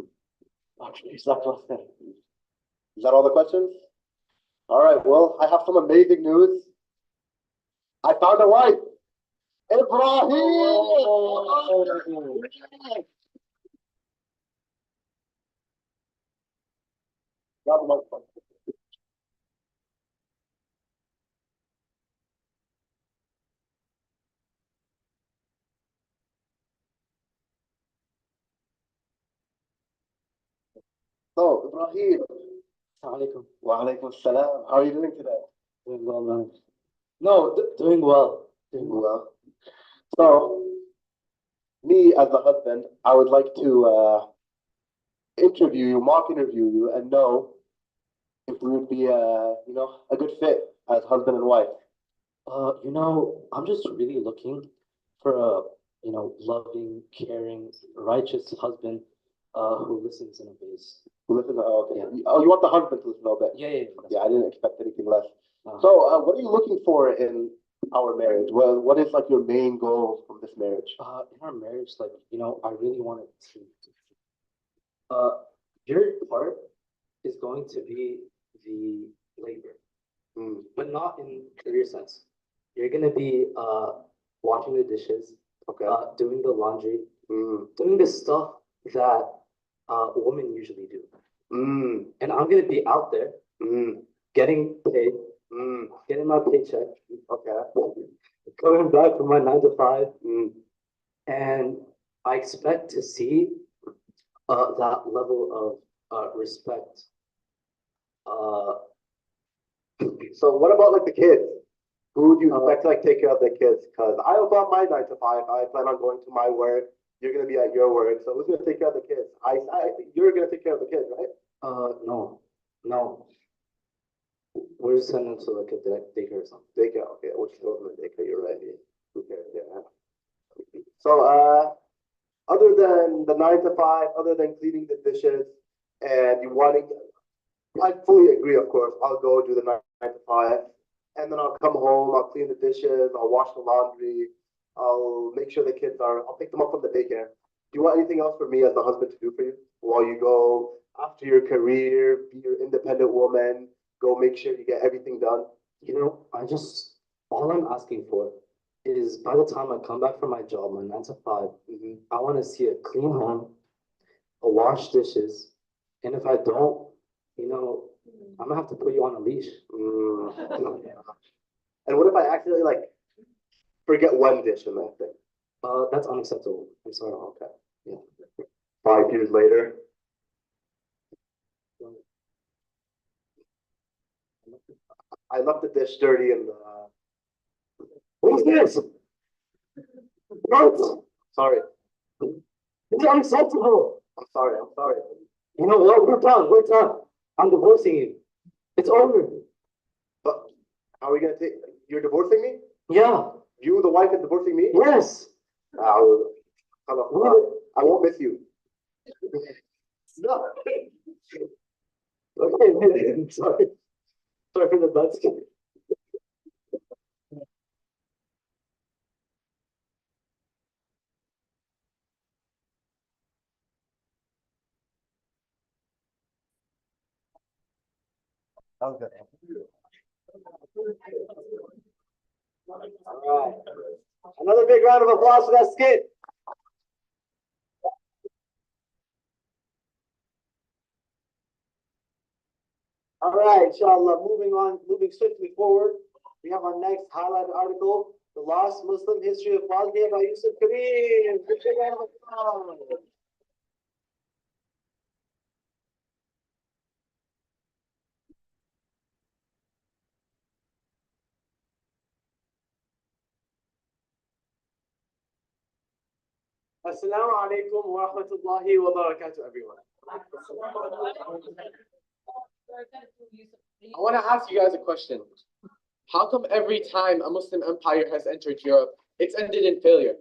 Is that all the questions? All right. Well, I have some amazing news. I found a wife. Ibrahim! So, Ibrahim. Wa alaikum salam. How are you doing today? Doing well, man. No, doing well. Doing well. So, me as the husband, I would like to mock interview you, and know if we would be a good fit as husband and wife. I'm just really looking for a, loving, caring, righteous husband, who listens and obeys. Who listens? Oh, okay. Yeah. Oh, you want the husband to listen a bit? Yeah. Yeah, I didn't expect anything less. So, what are you looking for in our marriage? Well, what is like your main goal from this marriage? In our marriage, like, I really wanted to Your part is going to be the labor, but not in career sense. You're gonna be washing the dishes, doing the laundry, doing the stuff that women usually do. And I'm gonna be out there getting paid, getting my paycheck, coming back from my 9 to 5, and I expect to see that level of respect. So what about like the kids? Who would you expect to like take care of the kids? Because I about my 9 to 5. I plan on going to my work. You're gonna be at your work. So who's gonna take care of the kids? You're gonna take care of the kids, right? No. We're sending them to like a daycare or something. Daycare, okay. Which government daycare? You're right. Who cares? Yeah. So other than the 9 to 5, other than cleaning the dishes, and you wanting, I fully agree. Of course, I'll go do the 9 to 5. And then I'll come home, I'll clean the dishes, I'll wash the laundry, I'll make sure the kids I'll pick them up from the daycare. Do you want anything else for me as the husband to do for you? While you go after your career, be your independent woman, go make sure you get everything done? All I'm asking for is by the time I come back from my job, my 9 to 5, I want to see a clean home, a wash dishes, and if I don't, I'm gonna have to put you on a leash. And what if I accidentally like forget one dish in that thing? That's unacceptable. I'm sorry. Okay. Yeah. 5 years later. I left the dish dirty and what's this? What? Sorry. It's unacceptable. I'm sorry. You know what? We're done. I'm divorcing you. It's over. But how are we gonna take? You're divorcing me? Yeah. You, the wife, is divorcing me? Yes. I won't miss you. No. Okay, I'm sorry. Sorry for the bad skin. Okay. All right. Another big round of applause for that skit. All right, inshallah, moving swiftly forward, we have our next highlighted article, The Lost Muslim History of Bosnia by Yusuf Karim. Assalamu alaikum wa rahmatullahi wa barakatuh, everyone. I want to ask you guys a question. How come every time a Muslim empire has entered Europe, it's ended in failure?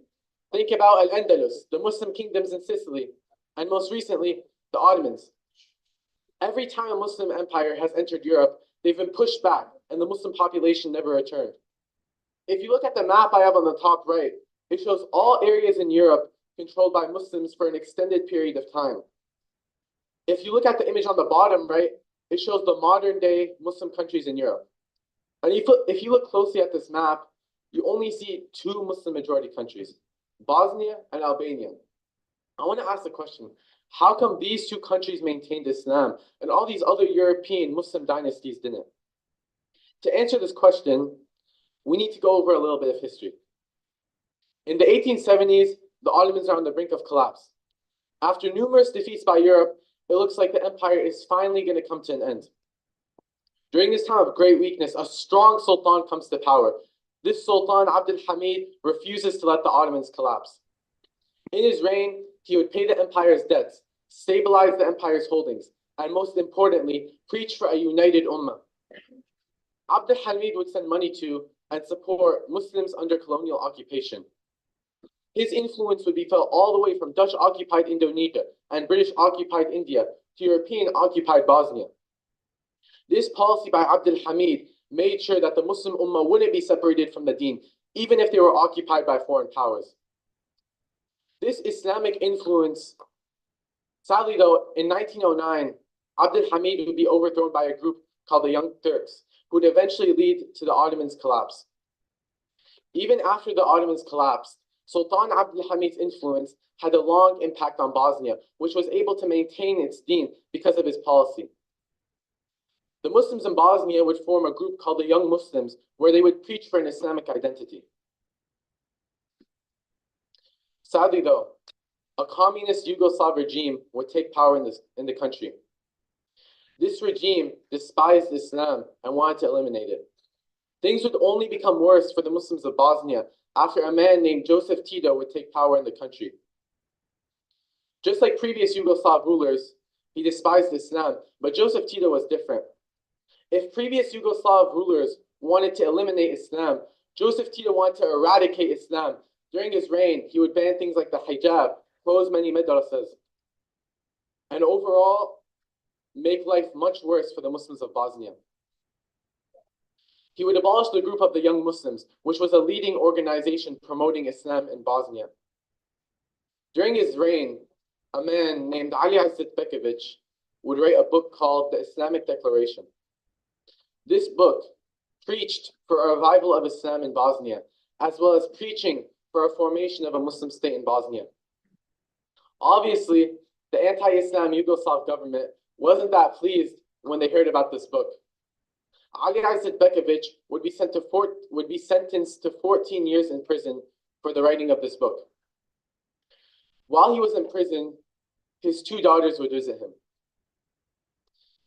Think about Al-Andalus, the Muslim kingdoms in Sicily, and most recently, the Ottomans. Every time a Muslim empire has entered Europe, they've been pushed back, and the Muslim population never returned. If you look at the map I have on the top right, it shows all areas in Europe controlled by Muslims for an extended period of time. If you look at the image on the bottom right, it shows the modern day Muslim countries in Europe. And if you look closely at this map, you only see 2 Muslim majority countries, Bosnia and Albania. I want to ask the question, how come these 2 countries maintained Islam and all these other European Muslim dynasties didn't? To answer this question, we need to go over a little bit of history. In the 1870s, the Ottomans are on the brink of collapse. After numerous defeats by Europe, it looks like the empire is finally going to come to an end. During this time of great weakness, a strong sultan comes to power. This sultan, Abdul Hamid, refuses to let the Ottomans collapse. In his reign, he would pay the empire's debts, stabilize the empire's holdings, and most importantly, preach for a united ummah. Abdul Hamid would send money to and support Muslims under colonial occupation. His influence would be felt all the way from Dutch-occupied Indonesia and British-occupied India to European-occupied Bosnia. This policy by Abdul Hamid made sure that the Muslim Ummah wouldn't be separated from the deen, even if they were occupied by foreign powers. This Islamic influence Sadly though, in 1909, Abdul Hamid would be overthrown by a group called the Young Turks, who would eventually lead to the Ottomans' collapse. Even after the Ottomans collapsed, Sultan Abdul Hamid's influence had a long impact on Bosnia, which was able to maintain its deen because of his policy. The Muslims in Bosnia would form a group called the Young Muslims, where they would preach for an Islamic identity. Sadly though, a communist Yugoslav regime would take power in the country. This regime despised Islam and wanted to eliminate it. Things would only become worse for the Muslims of Bosnia after a man named Joseph Tito would take power in the country. Just like previous Yugoslav rulers, he despised Islam, but Joseph Tito was different. If previous Yugoslav rulers wanted to eliminate Islam, Joseph Tito wanted to eradicate Islam. During his reign, he would ban things like the hijab, close many madrasas, and overall, make life much worse for the Muslims of Bosnia. He would abolish the group of the Young Muslims, which was a leading organization promoting Islam in Bosnia. During his reign, a man named Ali Izetbegovic would write a book called the Islamic Declaration. This book preached for a revival of Islam in Bosnia, as well as preaching for a formation of a Muslim state in Bosnia. Obviously, the anti-Islam Yugoslav government wasn't that pleased when they heard about this book. Ali Izetbegovic would be sentenced to 14 years in prison for the writing of this book. While he was in prison, his two daughters would visit him.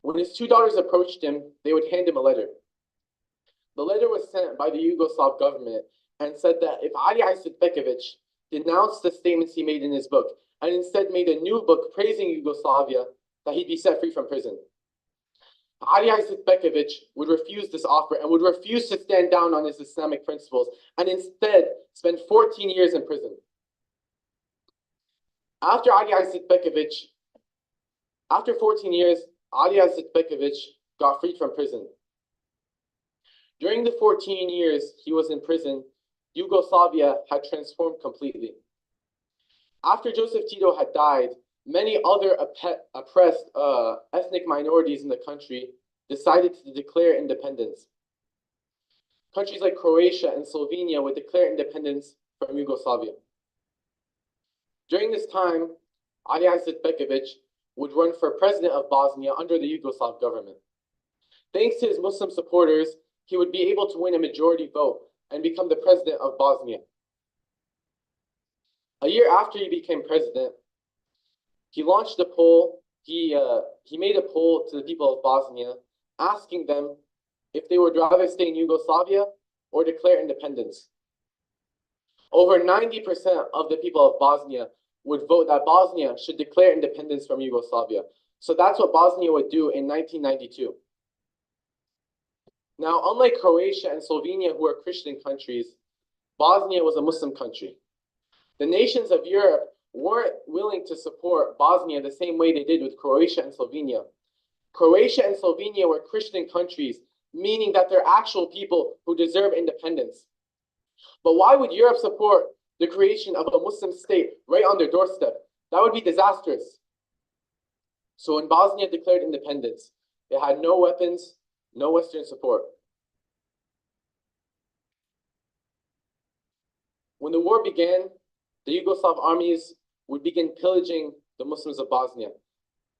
When his two daughters approached him, they would hand him a letter. The letter was sent by the Yugoslav government and said that if Ali Izetbegovic denounced the statements he made in his book and instead made a new book praising Yugoslavia, that he'd be set free from prison. Ali Izetbegovic would refuse this offer and would refuse to stand down on his Islamic principles and instead spend 14 years in prison. After 14 years, Ali Izetbegovic got freed from prison. During the 14 years he was in prison, Yugoslavia had transformed completely. After Joseph Tito had died, many other oppressed ethnic minorities in the country decided to declare independence. Countries like Croatia and Slovenia would declare independence from Yugoslavia. During this time, Ali Izetbegovic would run for president of Bosnia under the Yugoslav government. Thanks to his Muslim supporters, he would be able to win a majority vote and become the president of Bosnia. A year after he became president, he launched a poll. He made a poll to the people of Bosnia, asking them if they would rather stay in Yugoslavia or declare independence. Over 90% of the people of Bosnia would vote that Bosnia should declare independence from Yugoslavia. So that's what Bosnia would do in 1992. Now, unlike Croatia and Slovenia, who are Christian countries, Bosnia was a Muslim country. The nations of Europe weren't willing to support Bosnia the same way they did with Croatia and Slovenia. Croatia and Slovenia were Christian countries, meaning that they're actual people who deserve independence. But why would Europe support the creation of a Muslim state right on their doorstep? That would be disastrous. So when Bosnia declared independence, it had no weapons, no Western support. When the war began, the Yugoslav armies would begin pillaging the Muslims of Bosnia,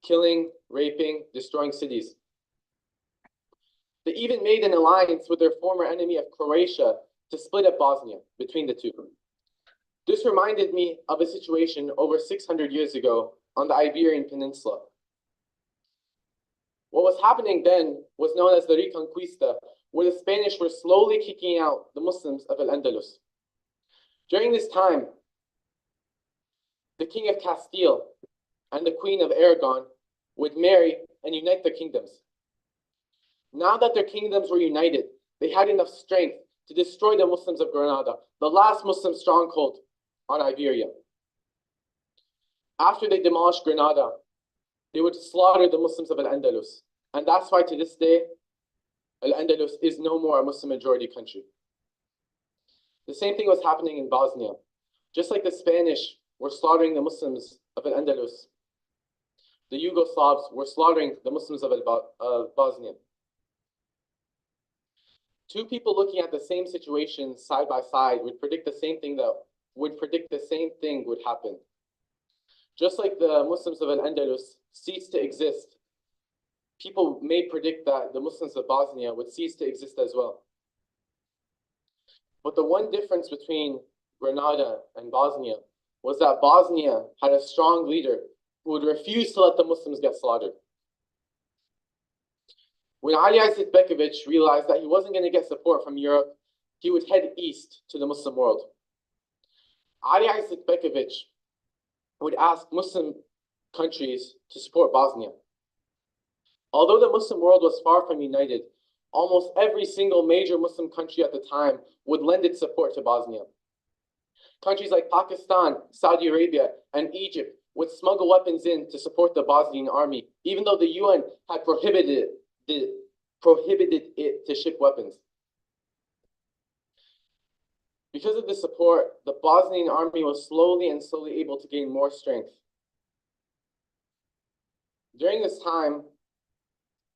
killing, raping, destroying cities. They even made an alliance with their former enemy of Croatia to split up Bosnia between the two. This reminded me of a situation over 600 years ago on the Iberian Peninsula. What was happening then was known as the Reconquista, where the Spanish were slowly kicking out the Muslims of Al-Andalus. During this time, the King of Castile and the Queen of Aragon would marry and unite their kingdoms. Now that their kingdoms were united, they had enough strength to destroy the Muslims of Granada, the last Muslim stronghold on Iberia. After they demolished Granada, they would slaughter the Muslims of Al-Andalus. And that's why to this day, Al-Andalus is no more a Muslim majority country. The same thing was happening in Bosnia. Just like the Spanish were slaughtering the Muslims of Al-Andalus, the Yugoslavs were slaughtering the Muslims of Bosnia. Two people looking at the same situation side by side would predict the same thing would happen. Just like the Muslims of Al-Andalus ceased to exist, people may predict that the Muslims of Bosnia would cease to exist as well. But the one difference between Grenada and Bosnia was that Bosnia had a strong leader who would refuse to let the Muslims get slaughtered. When Ali Izetbegovic realized that he wasn't going to get support from Europe, he would head east to the Muslim world. Ali Izetbegovic would ask Muslim countries to support Bosnia. Although the Muslim world was far from united, almost every single major Muslim country at the time would lend its support to Bosnia. Countries like Pakistan, Saudi Arabia, and Egypt would smuggle weapons in to support the Bosnian army, even though the UN had prohibited it to ship weapons. Because of the support, the Bosnian army was slowly able to gain more strength. During this time,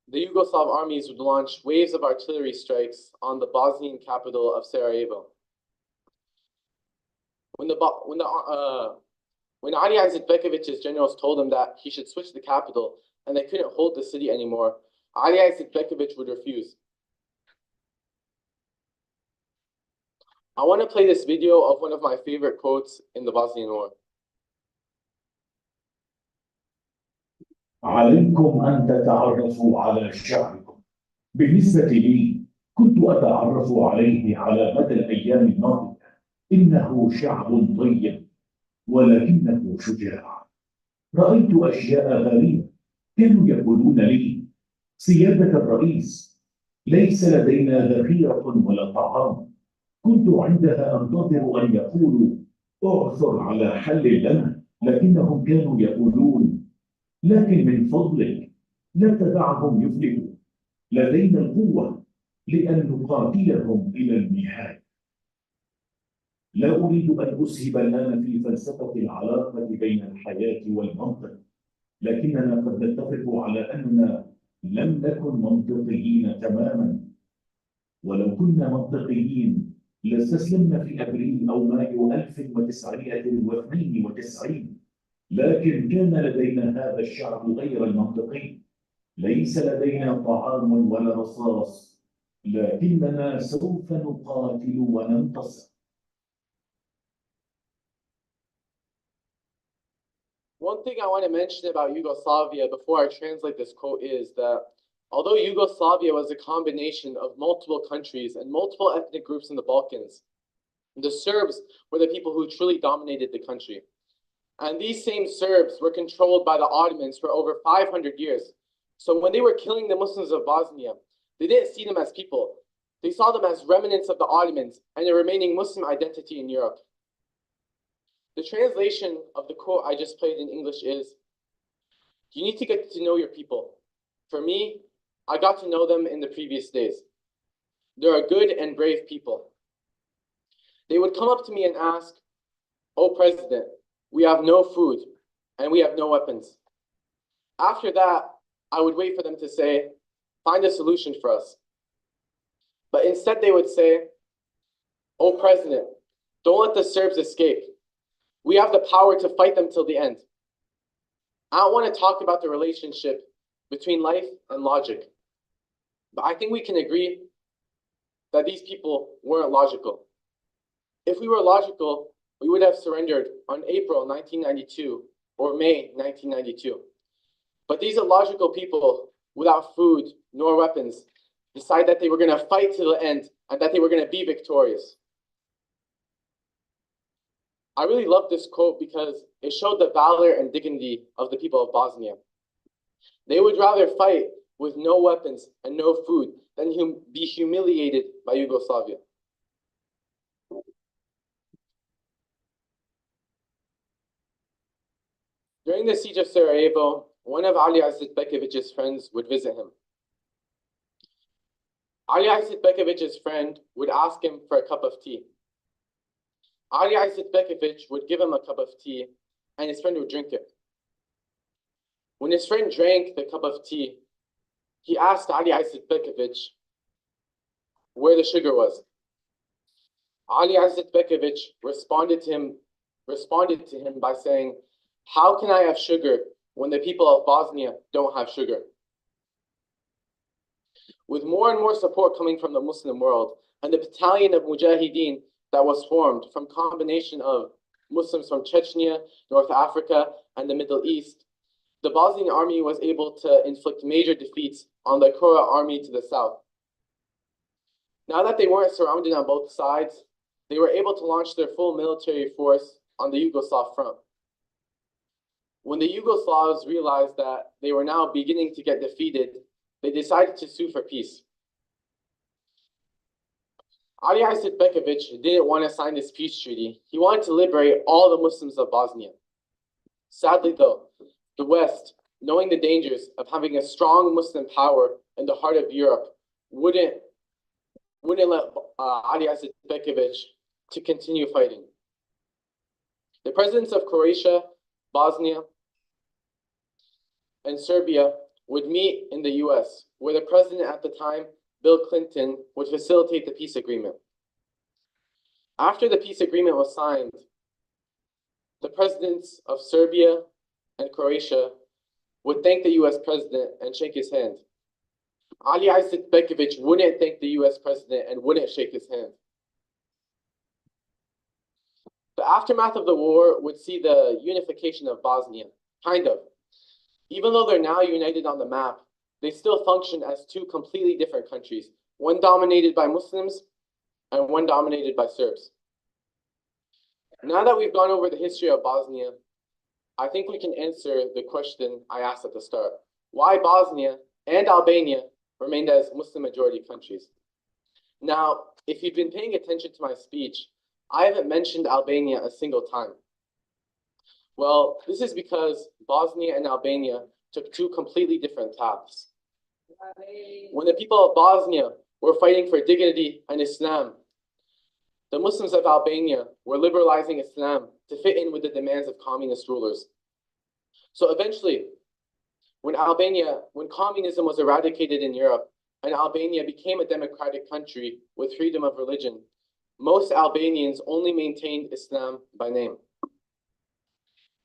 the Yugoslav armies would launch waves of artillery strikes on the Bosnian capital of Sarajevo. When Ali Izetbegovic's generals told him that he should switch the capital and they couldn't hold the city anymore, Ali Izetbegovic would refuse. I want to play this video of one of my favorite quotes in the Bosnian War. عليكم أن تتعرفوا على شعبكم. بالنسبة لي كنت أتعرف عليه على مدى الأيام الماضية. إنه شعب طيب ولكنه شجاع. رأيت أشياء غريبة. كانوا يقولون لي: سيادة الرئيس، ليس لدينا ذخيرة ولا طعام. كنت عندها أنتظر أن يقولوا: اعثر على حل لنا، لكنهم كانوا يقولون: لكن من فضلك لا تدعهم يفلتوا. لدينا القوة لأن نقاتلهم إلى النهاية. لا أريد أن أسهب الآن في فلسفة العلاقة بين الحياة والمنطق، لكننا قد نتفق على أننا لم نكن منطقيين تماما. ولو كنا منطقيين لاستسلمنا في أبريل أو مايو 1992، لكن كان لدينا هذا الشعب غير المنطقي. ليس لدينا طعام ولا رصاص، لكننا سوف نقاتل وننتصر. One thing I want to mention about Yugoslavia before I translate this quote is that although Yugoslavia was a combination of multiple countries and multiple ethnic groups in the Balkans, the Serbs were the people who truly dominated the country. And these same Serbs were controlled by the Ottomans for over 500 years. So when they were killing the Muslims of Bosnia, they didn't see them as people. They saw them as remnants of the Ottomans and a remaining Muslim identity in Europe. The translation of the quote I just played in English is: you need to get to know your people. For me, I got to know them in the previous days. They are good and brave people. They would come up to me and ask, "Oh, President, we have no food and we have no weapons." After that, I would wait for them to say, "Find a solution for us." But instead they would say, "Oh, President, don't let the Serbs escape. We have the power to fight them till the end." I don't want to talk about the relationship between life and logic, but I think we can agree that these people weren't logical. If we were logical, we would have surrendered on April 1992 or May 1992. But these illogical people without food nor weapons decide that they were going to fight to the end and that they were going to be victorious. I really love this quote because it showed the valor and dignity of the people of Bosnia. They would rather fight with no weapons and no food than be humiliated by Yugoslavia. During the siege of Sarajevo, one of Ali Izetbegovic's friends would visit him. Ali Izetbegovic's friend would ask him for a cup of tea. Ali Izetbegovic would give him a cup of tea, and his friend would drink it. When his friend drank the cup of tea, he asked Ali Izetbekovich where the sugar was. Ali Izetbekovich responded to him by saying, "How can I have sugar when the people of Bosnia don't have sugar?" With more and more support coming from the Muslim world and the battalion of Mujahideen that was formed from combination of Muslims from Chechnya, North Africa, and the Middle East, the Bosnian army was able to inflict major defeats on the Kora army to the south. Now that they weren't surrounded on both sides, they were able to launch their full military force on the Yugoslav front. When the Yugoslavs realized that they were now beginning to get defeated, they decided to sue for peace. Ali Izetbekovich didn't want to sign this peace treaty. He wanted to liberate all the Muslims of Bosnia. Sadly though, the West, knowing the dangers of having a strong Muslim power in the heart of Europe, wouldn't let Ali Izetbekovich to continue fighting. The presidents of Croatia, Bosnia, and Serbia would meet in the US, where the president at the time, Bill Clinton, would facilitate the peace agreement. After the peace agreement was signed, the presidents of Serbia and Croatia would thank the US president and shake his hand. Ali Izetbekovich wouldn't thank the US president and wouldn't shake his hand. The aftermath of the war would see the unification of Bosnia, kind of. Even though they're now united on the map, they still function as two completely different countries, one dominated by Muslims and one dominated by Serbs. Now that we've gone over the history of Bosnia, I think we can answer the question I asked at the start. Why Bosnia and Albania remained as Muslim majority countries? Now, if you've been paying attention to my speech, I haven't mentioned Albania a single time. Well, this is because Bosnia and Albania took two completely different paths. When the people of Bosnia were fighting for dignity and Islam, the Muslims of Albania were liberalizing Islam to fit in with the demands of communist rulers. So eventually, when communism was eradicated in Europe and Albania became a democratic country with freedom of religion, most Albanians only maintained Islam by name.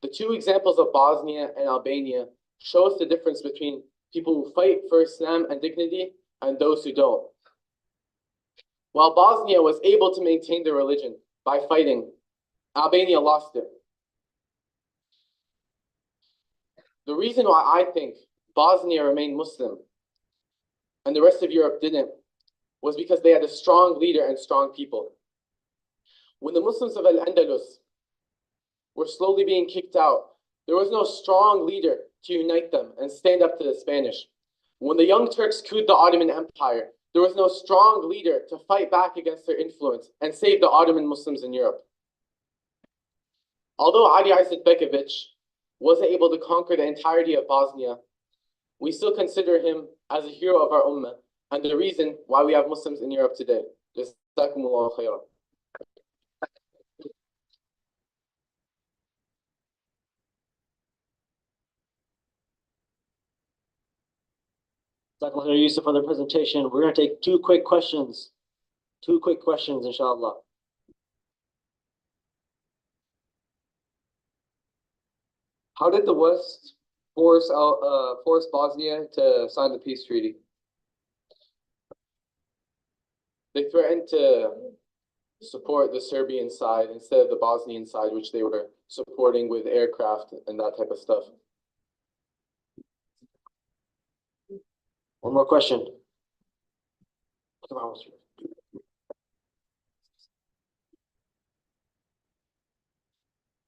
The two examples of Bosnia and Albania show us the difference between people who fight for Islam and dignity and those who don't. While Bosnia was able to maintain their religion by fighting, Albania lost it. The reason why I think Bosnia remained Muslim and the rest of Europe didn't was because they had a strong leader and strong people. When the Muslims of Al-Andalus were slowly being kicked out, there was no strong leader to unite them and stand up to the Spanish. When the Young Turks couped the Ottoman Empire, there was no strong leader to fight back against their influence and save the Ottoman Muslims in Europe. Although Ali Izetbekovich wasn't able to conquer the entirety of Bosnia, we still consider him as a hero of our ummah and the reason why we have Muslims in Europe today. Jazakumullahu khairan. Yusuf for the presentation. We're going to take two quick questions. Inshallah. How did the West force Bosnia to sign the peace treaty? They threatened to support the Serbian side instead of the Bosnian side, which they were supporting with aircraft and that type of stuff. One more question.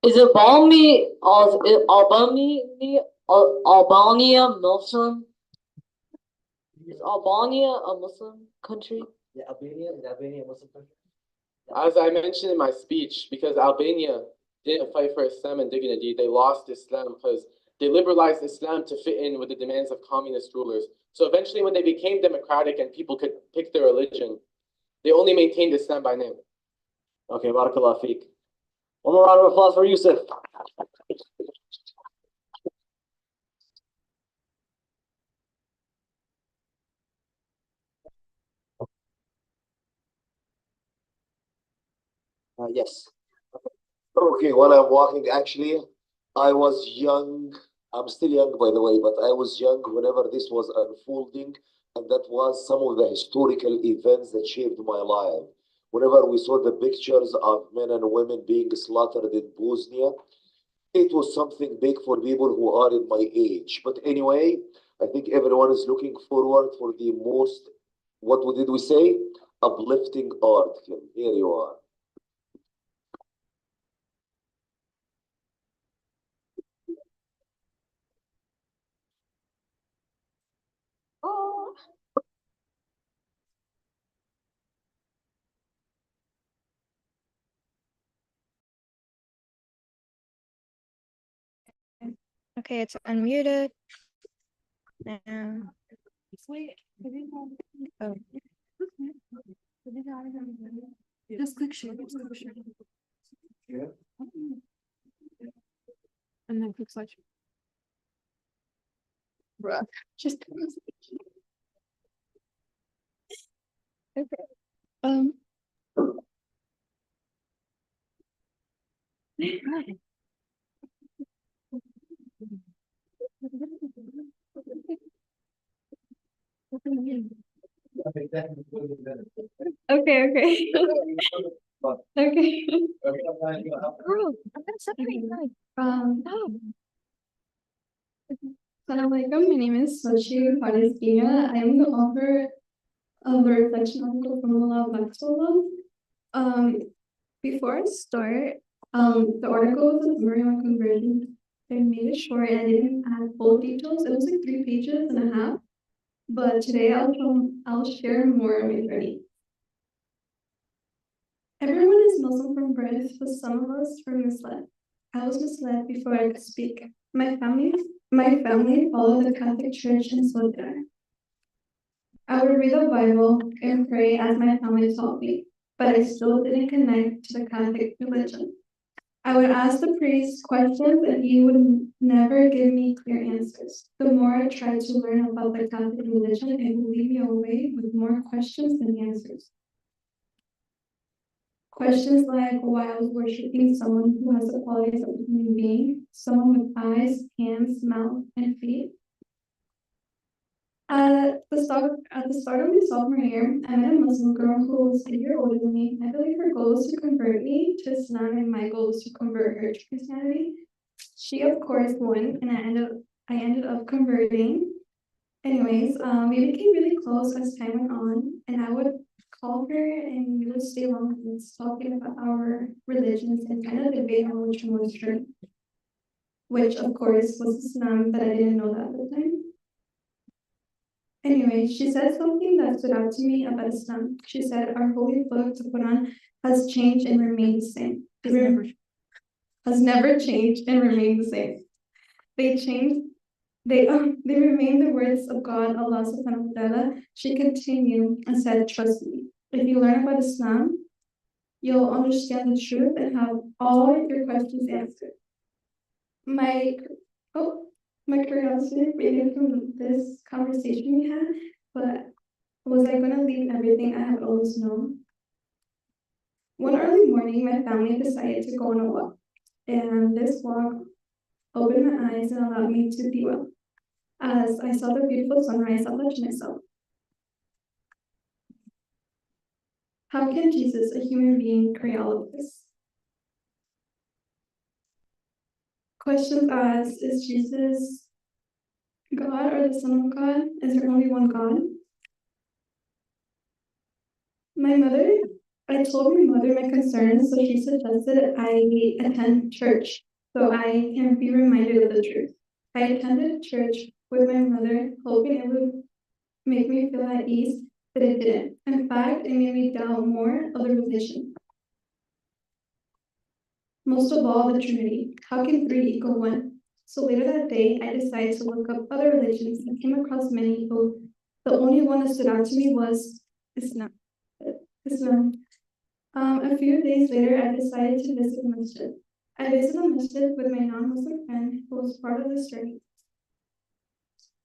Is Albania Muslim? Is Albania a Muslim country? Yeah, Albania a Muslim country? As I mentioned in my speech, because Albania didn't fight for Islam and dignity, they lost Islam because they liberalized Islam to fit in with the demands of communist rulers. So eventually when they became democratic and people could pick their religion, they only maintained Islam by name. Okay, barakallah feek. One more round of applause for Yusuf. Yes. Okay, when I'm walking, actually, I was young. I'm still young, by the way, but I was young whenever this was unfolding, and that was some of the historical events that shaped my life. Whenever we saw the pictures of men and women being slaughtered in Bosnia, it was something big for people who are in my age. But anyway, I think everyone is looking forward for the most, did we say? Uplifting article. Here you are. Oh. Okay, it's unmuted. Now. Oh. Just click share. Just click share. Yeah. And then click slideshow. Bruh. Just Okay. Okay, okay. Okay. Girl, I'm gonna separate you guys. No. Assalamualaikum, my name is Sochi Farizkia. I am the author of the reflection article from the Law of Basketball. Before I start, the article was a summary on conversion. I made it short and I didn't add full details. It was like 3 pages and a half. But today I'll share more on my journey. Everyone is Muslim from birth, but some of us were misled. I was misled before I could speak. My family followed the Catholic Church and so did I. I would read the Bible and pray as my family taught me, but I still didn't connect to the Catholic religion. I would ask the priest questions and he would never give me clear answers. The more I tried to learn about the Catholic religion, it would lead me away with more questions than answers. Questions like why I was worshiping someone who has the qualities of a human being, someone with eyes, hands, mouth, and feet. At the start of my sophomore year, I met a Muslim girl who was a year older than me. I believe her goal was to convert me to Islam, and my goal was to convert her to Christianity. She, of course, won, and I ended up converting. Anyways, we became really close as time went on, and I would call her, and we would stay long nights talking about our religions and kind of debate on which one was true. Which, of course, was Islam, but I didn't know that at the time. Anyway, she said something that stood out to me about Islam. She said, our holy book, the Quran, has changed and remained the same. Has never changed and remained the same. They remain the words of God, Allah subhanahu wa ta'ala. She continued and said, trust me. If you learn about Islam, you'll understand the truth and have all your questions answered. My curiosity created from this conversation we had, but was I going to leave everything I had always known? One early morning, my family decided to go on a walk, and this walk opened my eyes and allowed me to be well. As I saw the beautiful sunrise, I thought to myself, how can Jesus, a human being, create all of this? Questions as, is Jesus God or the Son of God? Is there only one God? I told my mother my concerns, so she suggested I attend church so I can be reminded of the truth. I attended church with my mother, hoping it would make me feel at ease, but it didn't. In fact, it made me doubt more of the religion. Most of all, the Trinity. How can 3 equal 1? So later that day, I decided to look up other religions and came across many, but the only one that stood out to me was Islam. A few days later, I decided to visit the masjid. I visited the masjid with my non-Muslim friend who was part of this journey.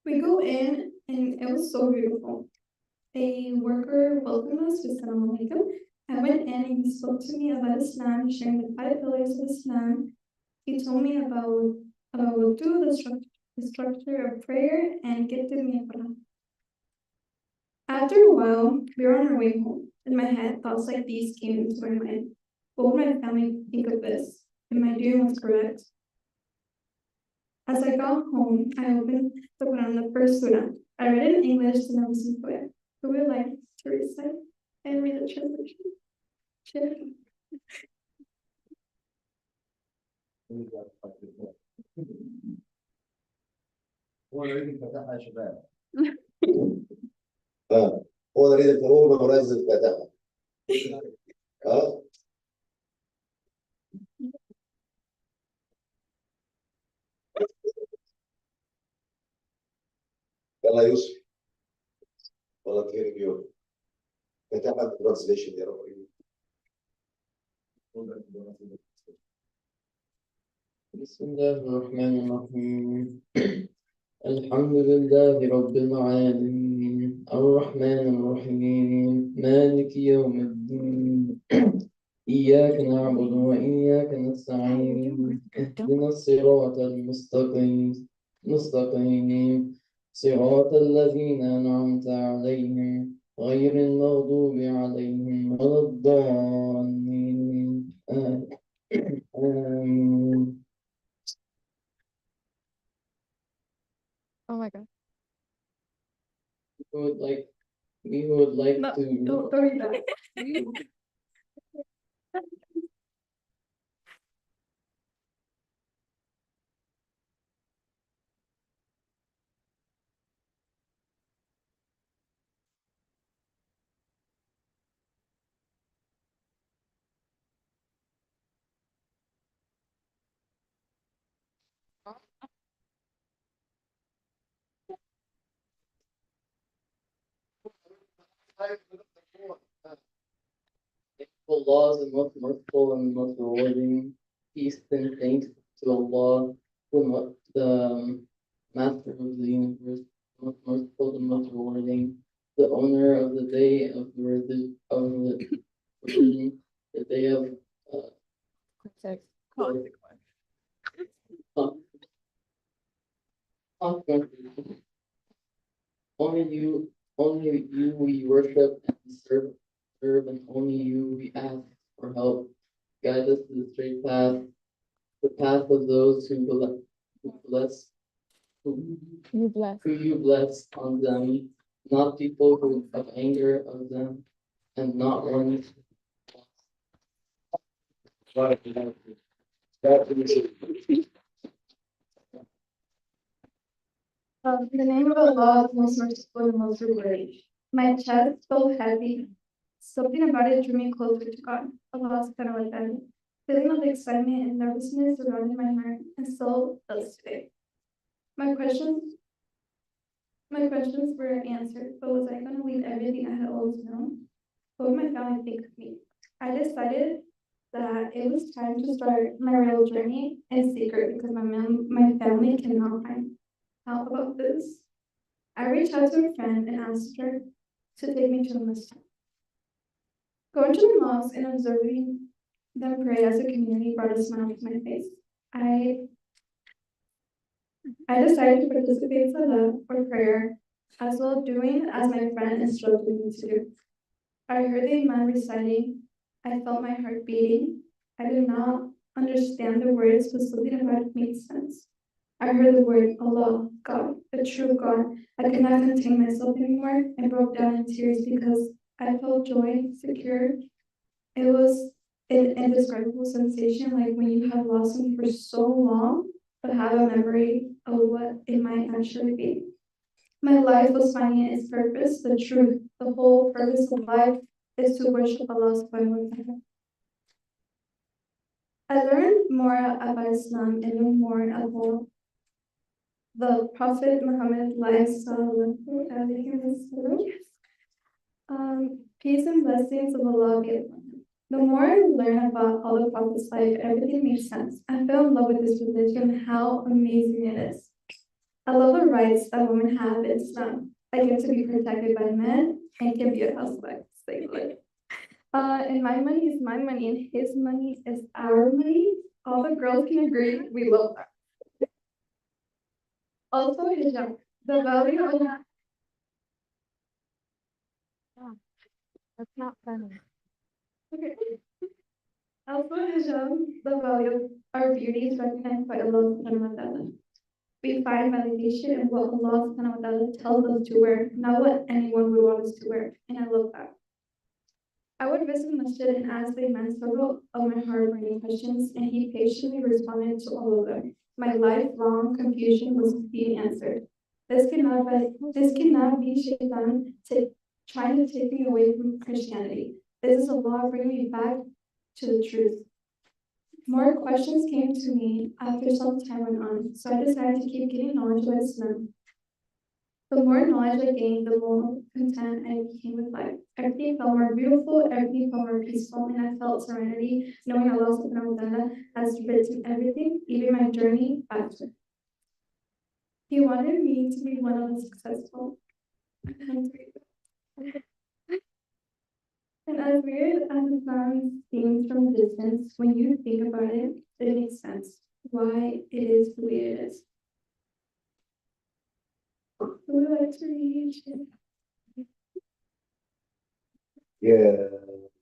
We go in, and it was so beautiful. A worker welcomed us with Assalamu alaikum, I went in and he spoke to me about Islam, sharing the 5 pillars of Islam. He told me about wudu, the structure of prayer, and gifted me a Quran. After a while, we were on our way home. In my head, thoughts like these came into my mind. What would my family think of this? Am I doing what's correct? As I got home, I opened the Quran, the first surah. I read it in English, then I listened to it. Who would like to recite and read the translation? Sure. هو يريد الفتاحة يا شباب. هو يريد الخروج ورز الفتاحة. ها؟ يلا يوسف. والله خير اليوم. فتاحة الترانسليشن يا رب. بسم الله الرحمن الرحيم الحمد لله رب العالمين الرحمن الرحيم مالك يوم الدين إياك نعبد وإياك نستعين اهدنا الصراط المستقيم صراط الذين أنعمت عليهم غير المغضوب عليهم ولا الضالين آمين. Oh my God. We would like No, to. don't read that. Allah is the most merciful and most rewarding. Peace and thanks to Allah, the Master of the universe, the most merciful and most rewarding, the owner of the day of the religion, the day of consequences. Only you we worship and serve, and only you we ask for help. Guide us to the straight path, the path of those who you bless on them, not people who have anger of them, and not ones. In the name of Allah, the most merciful and most rewarding. My chest felt heavy. Something about it drew me closer to God. Allah subhanahu wa ta'ala. Feeling of excitement and nervousness surrounded my heart, and so does today. My questions were answered, but was I going to leave everything I had always known? What would my family think of me? I decided that it was time to start my real journey in secret because my family cannot find out about this. I reached out to a friend and asked her to take me to a mosque. Going to the mosque and observing them pray as a community brought a smile to my face. I decided to participate in salah or prayer, as well doing as my friend instructed me to do. I heard the imam reciting. I felt my heart beating. I did not understand the words, but something about it made sense. I heard the word Allah, God, the true God. I could not contain myself anymore and broke down in tears because I felt joy, secure. It was an indescribable sensation, like when you have lost something for so long, but have a memory of what it might actually be. My life was finding its purpose, the truth, the whole purpose of life is to worship Allah subhanahu wa ta'ala. I learned more about Islam and learned more about the Prophet Muhammad peace and blessings of Allah be upon him. The more I learn about all the Prophet's life, everything makes sense. I fell in love with this religion and how amazing it is. I love the rights that women have in Islam. I get to be protected by men and can be a housewife. And my money is my money, and his money is our money. All the girls can agree, we love that. Also, hijab, the value of that's not funny. Okay. Also, hijab, the value of our beauty is recognized by Allah subhanahu wa ta'ala. We find validation in what Allah subhanahu wa ta'ala tells us to wear, not what anyone would want us to wear, and I love that. I would visit masjid and ask the man several of my hard-burning questions, and he patiently responded to all of them. My lifelong confusion was being answered. This cannot be Shaitan trying to take me away from Christianity. This is Allah bringing me back to the truth. More questions came to me after some time went on, so I decided to keep getting knowledge about Islam. The more knowledge I gained, the more content I became with life. Everything felt more beautiful, everything felt more peaceful, and I felt serenity, knowing Allah subhanahu wa ta'ala has written everything, even my journey faster. He wanted me to be one of the successful. And as weird as it seems from a distance, when you think about it, it makes sense why it is the way it is. Who would like to read? يا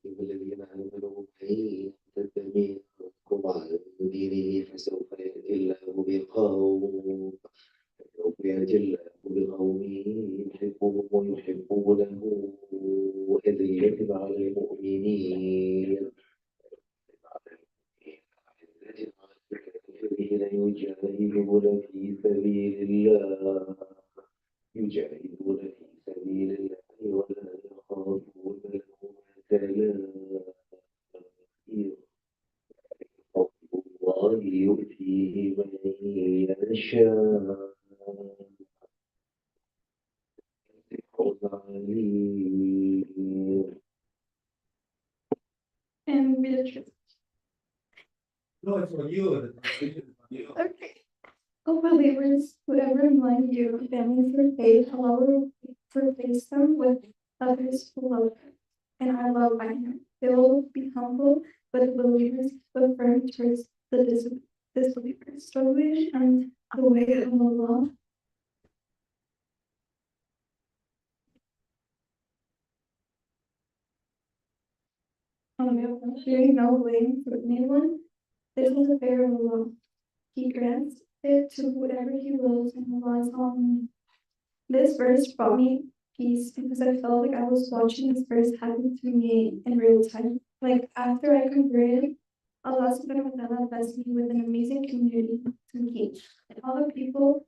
أيها الذين آمنوا من يتبع منكم عن دينه فسوف يأتي الله بقوم يحبهم ويحبونه أذلة على المؤمنين الذين يجاهدون في سبيل الله ولا يخافون لومة لائم فضل الله يؤتيه من يشاء فوز عليم. And Beatrice. No, it's for you. Okay. Oh, believers, whoever among you families for faith, Allah will replace them with others who love Him, and are loved by Him. They will be humble, but the believers but firm towards the disbelievers, struggling and the way of Allah. Fearing no blame for anyone, this is a fair of Allah. He grants it to whoever He wills, and Allah is all-knowing. This verse brought me peace because I felt like I was watching this verse happen to me in real time. Like after I converted, Allah subhanahu wa ta'ala blessed me with an amazing community, Tamkeen. And all the people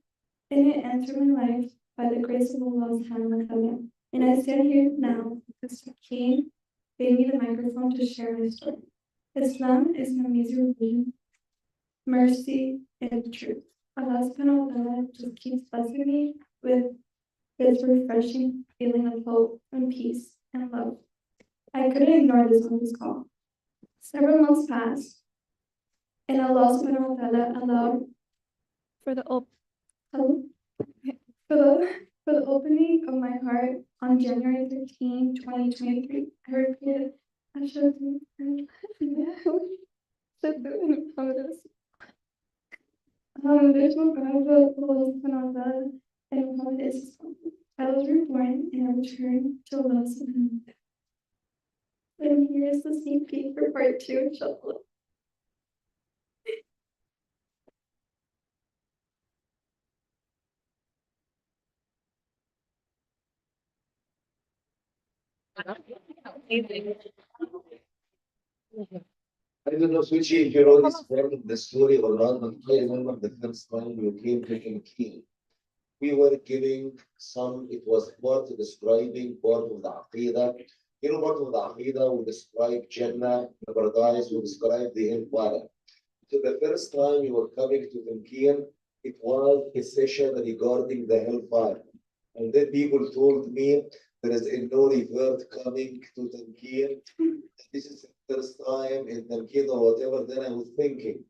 in it entered my life by the grace of Allah subhanahu wa ta'ala. And I stand here now because Tamkeen gave me the microphone to share my story. Islam is an amazing religion, mercy, and truth. Allah subhanahu wa ta'ala just keeps blessing me with His refreshing feeling of hope and peace and love. I couldn't ignore this on this call. Several months passed, and Allah subhanahu wa ta'ala allowed for the opening of my heart on January 13, 2023. I repeated, Ashhadu an la ilaha there's no God but Allah subhanahu wa ta'ala, and Muhammad is His prophet. I was reborn and I returned to Allah subhanahu wa ta'ala. And here is the sneak peek for part 2, inshallah. I don't know, Suchi, if you know this part of the story or not, but I remember the first time you came to Tamkeen. We were giving it was part of describing part of the Aqidah. You know, part of the Aqidah, we describe Jannah, the paradise, we describe the hellfire. So the first time you were coming to Tamkeen, it was a session regarding the hellfire. And then people told me there is no revert coming to Tamkeen. This is the first time in Tamkeen or whatever. Then I was thinking,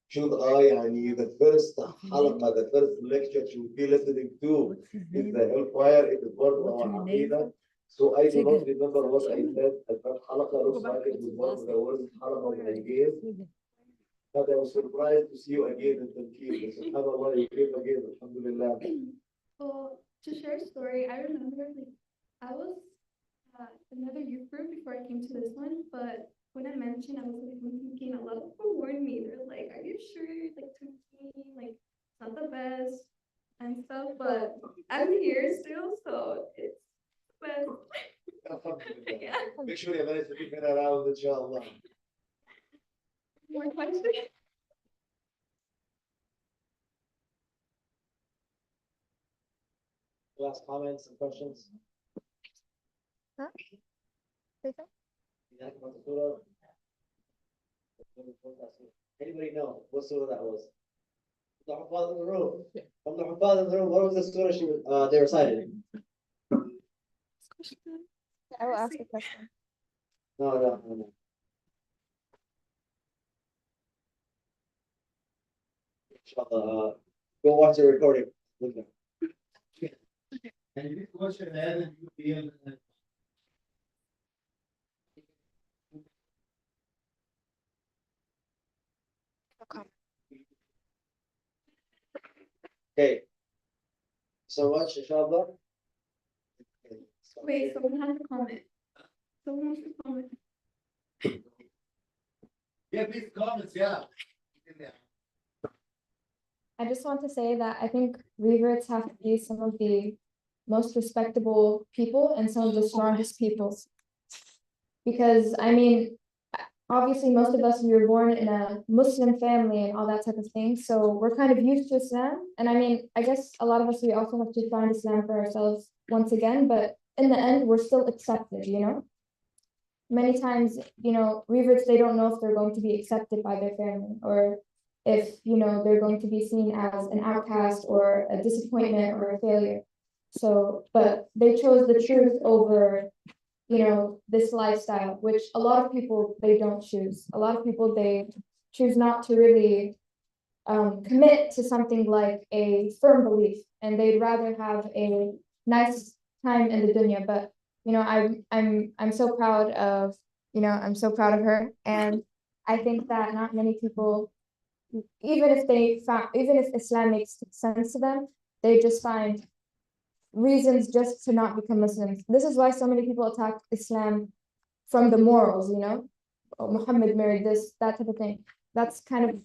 should I need the first halqa, the first lecture should be listening to is the hellfire, it is part of our Aqidah. So I do not remember what I said. But حلقة looks like it was one of the worst حلقة that I gave. But I was surprised to see you again in Tamkeen. SubhanAllah, you came again, alhamdulillah. Well, to share a story, I remember like I was another youth group before I came to this one, but when I mentioned I was like thinking, a lot of people warned me. They're like, "Are you sure you're like thinking like it's not the best and stuff?" But I'm here still, so it's the best. Alhamdulillah. Yeah. Make sure you manage to keep it around, inshallah. More questions? Last comments and questions? Huh? Say so? Anybody know what surah that was? The Hufaz in the room. From the Hufaz in the room, what was the surah they recited? I will ask a question. No. Inshallah, go watch the recording. And you question that you feel okay. So much, inshallah. Wait, someone has a comment. Someone wants to comment. Yeah, please comments, yeah. I just want to say that I think reverts have to be some of the most respectable people and some of the strongest people. Because I mean, obviously most of us, we were born in a Muslim family and all that type of thing. So we're kind of used to Islam. And I mean, I guess a lot of us, we also have to find Islam for ourselves once again, but in the end, we're still accepted, you know? Many times, you know, reverts, they don't know if they're going to be accepted by their family or if, you know, they're going to be seen as an outcast or a disappointment or a failure. So, but they chose the truth over, you know, this lifestyle, which a lot of people, they don't choose. A lot of people, they choose not to really commit to something like a firm belief, and they'd rather have a nice time in the dunya. But you know, I'm so proud of, you know, I'm so proud of her, and I think that not many people, even if Islam makes sense to them, they just find reasons just to not become Muslims. This is why so many people attack Islam from the morals, you know, oh, Muhammad married this, that type of thing. That kind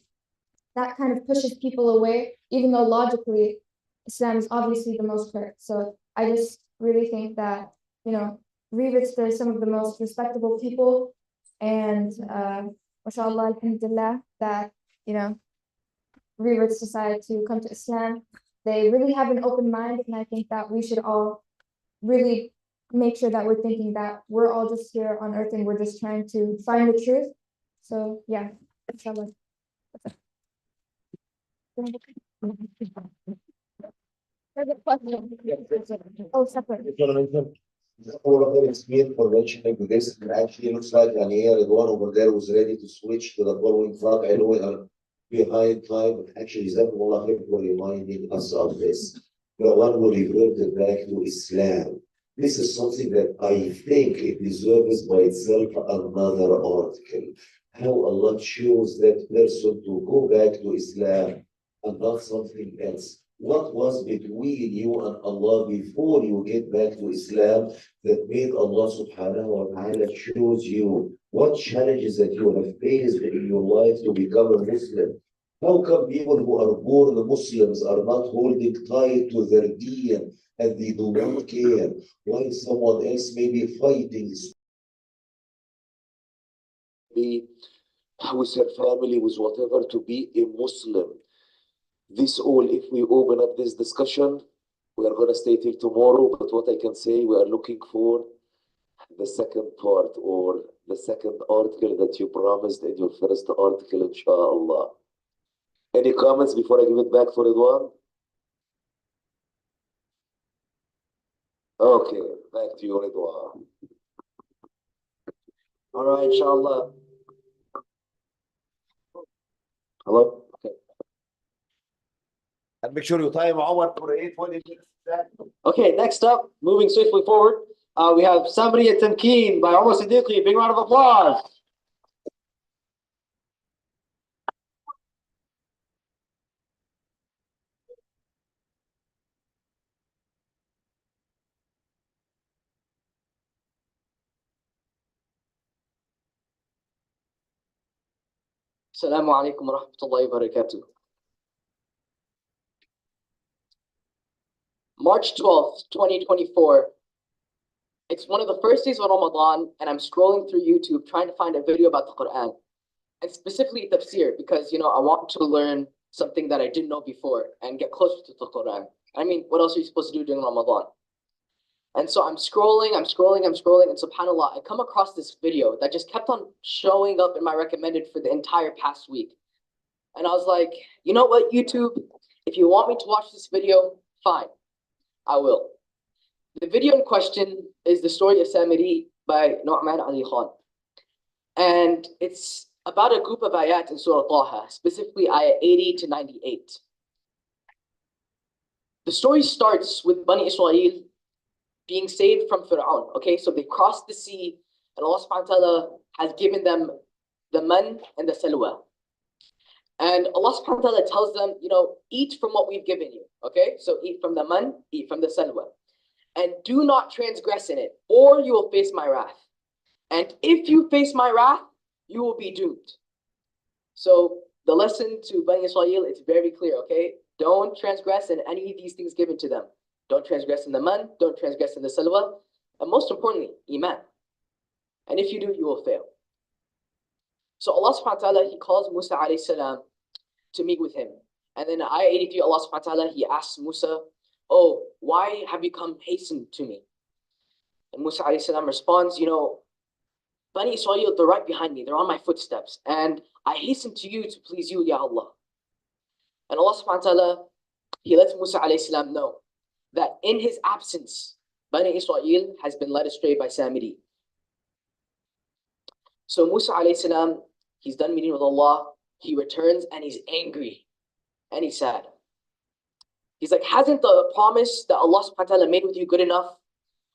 of pushes people away, even though logically Islam is obviously the most correct. So I just really think that, you know, reverts, they're some of the most respectable people, and mashallah, alhamdulillah, that, you know, reverts decide to come to Islam. They really have an open mind, and I think that we should all really make sure that we're thinking that we're all just here on earth and we're just trying to find the truth. So yeah, inshallah. Oh, separate. All of them is made for mentioning this. It actually looks like Ania, the one over there was ready to switch to the following thought. I know we are behind time, but actually, Jazakumullah khair for reminding us of this. The one who reverted back to Islam. This is something that I think it deserves by itself another article. How Allah chose that person to go back to Islam and not something else. What was between you and Allah before you get back to Islam that made Allah subhanahu wa ta'ala choose you? What challenges that you have faced in your life to become a Muslim? How come people who are born Muslims are not holding tight to their deen and they do not care why someone else may be fighting? Be with their family, with whatever, to be a Muslim. This all, if we open up this discussion, we are going to stay till tomorrow, but what I can say, we are looking for the second part or the second article that you promised in your first article, inshallah. Any comments before I give it back for Ridwan? Okay, back to you, Ridwan. All right, inshallah. Hello? Okay. And make sure you time Omar for 8 20 minutes. Okay, next up, moving swiftly forward, We have somebody at Tamkeen by almost Siddiqui. Big round of applause. Assalamu alaikum wa rahmatullahi wa barakatuh. March 12th, 2024. It's one of the first days of Ramadan, and I'm scrolling through YouTube trying to find a video about the Quran, and specifically tafsir, because I want to learn something that I didn't know before and get closer to the Quran. I mean, what else are you supposed to do during Ramadan? And so I'm scrolling, and subhanAllah, I come across this video that just kept on showing up in my recommended for the entire past week. And I was like, you know what, YouTube? If you want me to watch this video, fine, I will. The video in question is the story of Samiri by Nu'man Ali Khan. And it's about a group of ayat in Surah Taha, specifically ayat 80 to 98. The story starts with Bani Israel being saved from Fir'aun. Okay, so they crossed the sea, and Allah subhanahu wa ta'ala has given them the man and the salwa. And Allah subhanahu wa ta'ala tells them, eat from what we've given you. Okay, so eat from the man, eat from the salwa. And do not transgress in it, or you will face my wrath. And if you face my wrath, you will be doomed. So the lesson to Bani Israel, it's very clear, okay? Don't transgress in any of these things given to them. Don't transgress in the man, don't transgress in the salwa, and most importantly, iman. And if you do, you will fail. So Allah subhanahu wa ta'ala, He calls Musa alayhi salam to meet with him. And then in ayah 83, Allah subhanahu wa ta'ala, He asks Musa, oh, why have you come hasten to me? And Musa alayhi salam responds, Bani Israel, they're right behind me, they're on my footsteps, and I hasten to you to please you, Ya Allah. And Allah subhanahu wa ta'ala, He lets Musa alayhi salam know that in his absence, Bani Israel has been led astray by Samiri. So Musa alayhi salam, he's done meeting with Allah, he returns and he's angry and he's sad. He's like, hasn't the promise that Allah subhanahu wa ta'ala made with you good enough?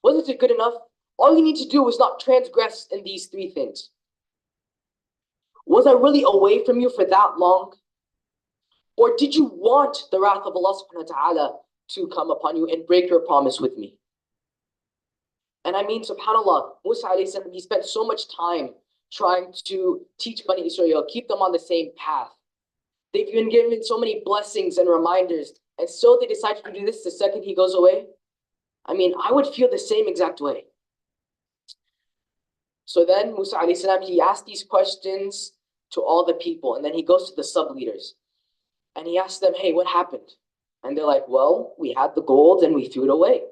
Wasn't it good enough? All you need to do is not transgress in these three things. Was I really away from you for that long? Or did you want the wrath of Allah subhanahu wa ta'ala to come upon you and break your promise with me? And I mean, subhanAllah, Musa alayhi salam, he spent so much time trying to teach Bani Israel, keep them on the same path. They've been given so many blessings and reminders, and still they decide to do this the second he goes away. I mean, I would feel the same exact way. So then Musa alayhi salam, he asked these questions to all the people, and then he goes to the sub-leaders. And he asks them, hey, what happened? And they're like, well, we had the gold and we threw it away.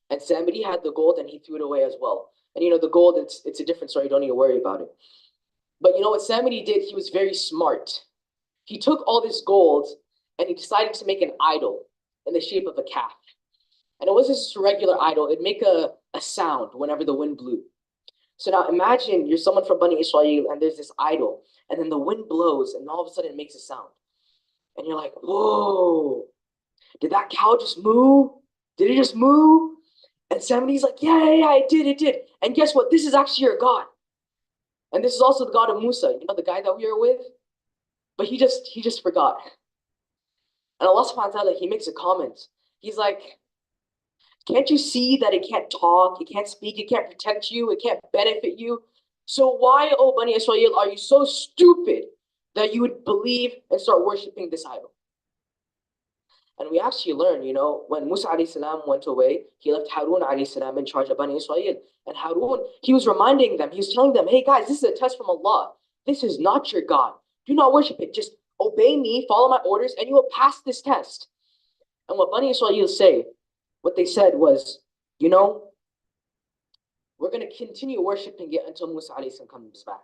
And Samiri had the gold and he threw it away as well. And the gold, it's a different story, don't need to worry about it. But what Samiri did, he was very smart. He took all this gold and he decided to make an idol in the shape of a calf. And it wasn't just a regular idol, it'd make a sound whenever the wind blew. So now imagine you're someone from Bani Israel and there's this idol, and then the wind blows and all of a sudden it makes a sound. And you're like, whoa, did that cow just moo? Did it just moo? And Samiri's like, yeah, it did. And guess what? This is actually your God. And this is also the God of Musa, the guy that we are with. But he just forgot. And Allah subhanahu wa ta'ala, He makes a comment. He's like, can't you see that it can't talk, it can't speak, it can't protect you, it can't benefit you? So why, oh Bani Israel, are you so stupid that you would believe and start worshiping this idol? And we actually learn, when Musa alayhi salam went away, he left Harun alayhi salam in charge of Bani Israel. And Harun, he was reminding them, he was telling them, hey guys, this is a test from Allah. This is not your God. Do not worship it. Just obey me, follow my orders, and you will pass this test. And what Bani Israel say, what they said was, we're going to continue worshiping it until Musa alayhi salam comes back.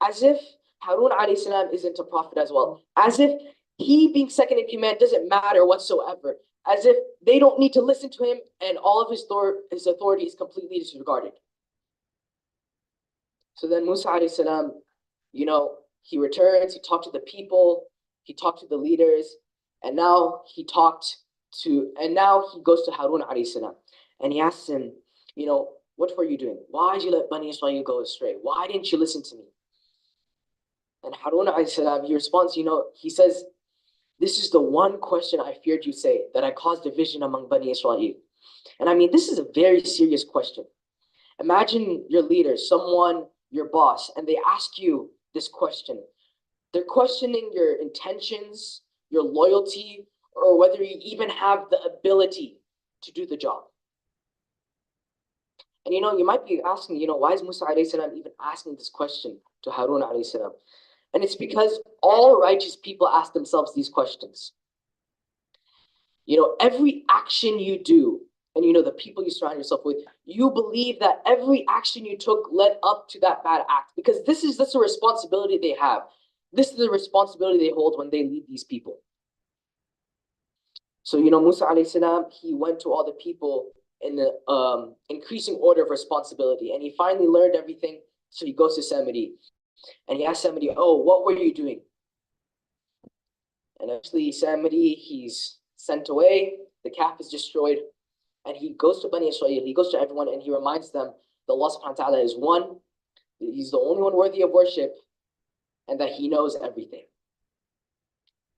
As if Harun alayhi salam isn't a prophet as well. As if he being second in command doesn't matter whatsoever. As if they don't need to listen to him and all of his authority is completely disregarded. So then Musa alayhi salam, he returns, he talked to the people, he talked to the leaders, and now he goes to Harun alayhi salam. And he asks him, what were you doing? Why did you let Bani Israel go astray? Why didn't you listen to me? And Harun alayhi salam, he responds, he says, this is the one question I feared you say, that I caused division among Bani Israel. And I mean, this is a very serious question. Imagine your leader, someone, your boss, and they ask you this question. They're questioning your intentions, your loyalty, or whether you even have the ability to do the job. And you might be asking, why is Musa alayhi salam even asking this question to Harun alayhi salam? And it's because all righteous people ask themselves these questions. Every action you do, and the people you surround yourself with, you believe that every action you took led up to that bad act, because this is a responsibility they have. This is the responsibility they hold when they lead these people. So, Musa alayhi salam, he went to all the people in the increasing order of responsibility, and he finally learned everything. So he goes to Samiri, and he asked Samiri, oh, what were you doing? And actually, Samiri, he's sent away, the calf is destroyed, and he goes to Bani Israel, he goes to everyone, and he reminds them that Allah subhanahu wa ta'ala is one, he's the only one worthy of worship, and that he knows everything.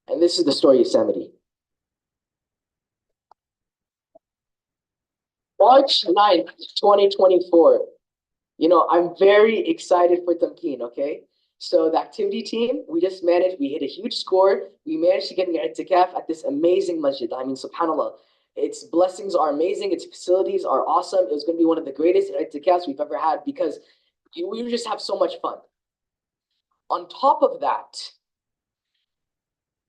And this is the story of Samiri. March 9th, 2024. I'm very excited for Tamkeen, okay? So the activity team, we hit a huge score. We managed to get an i'tikaf at this amazing masjid. I mean, subhanAllah, its blessings are amazing. Its facilities are awesome. It was going to be one of the greatest i'tikafs we've ever had because we just have so much fun. On top of that,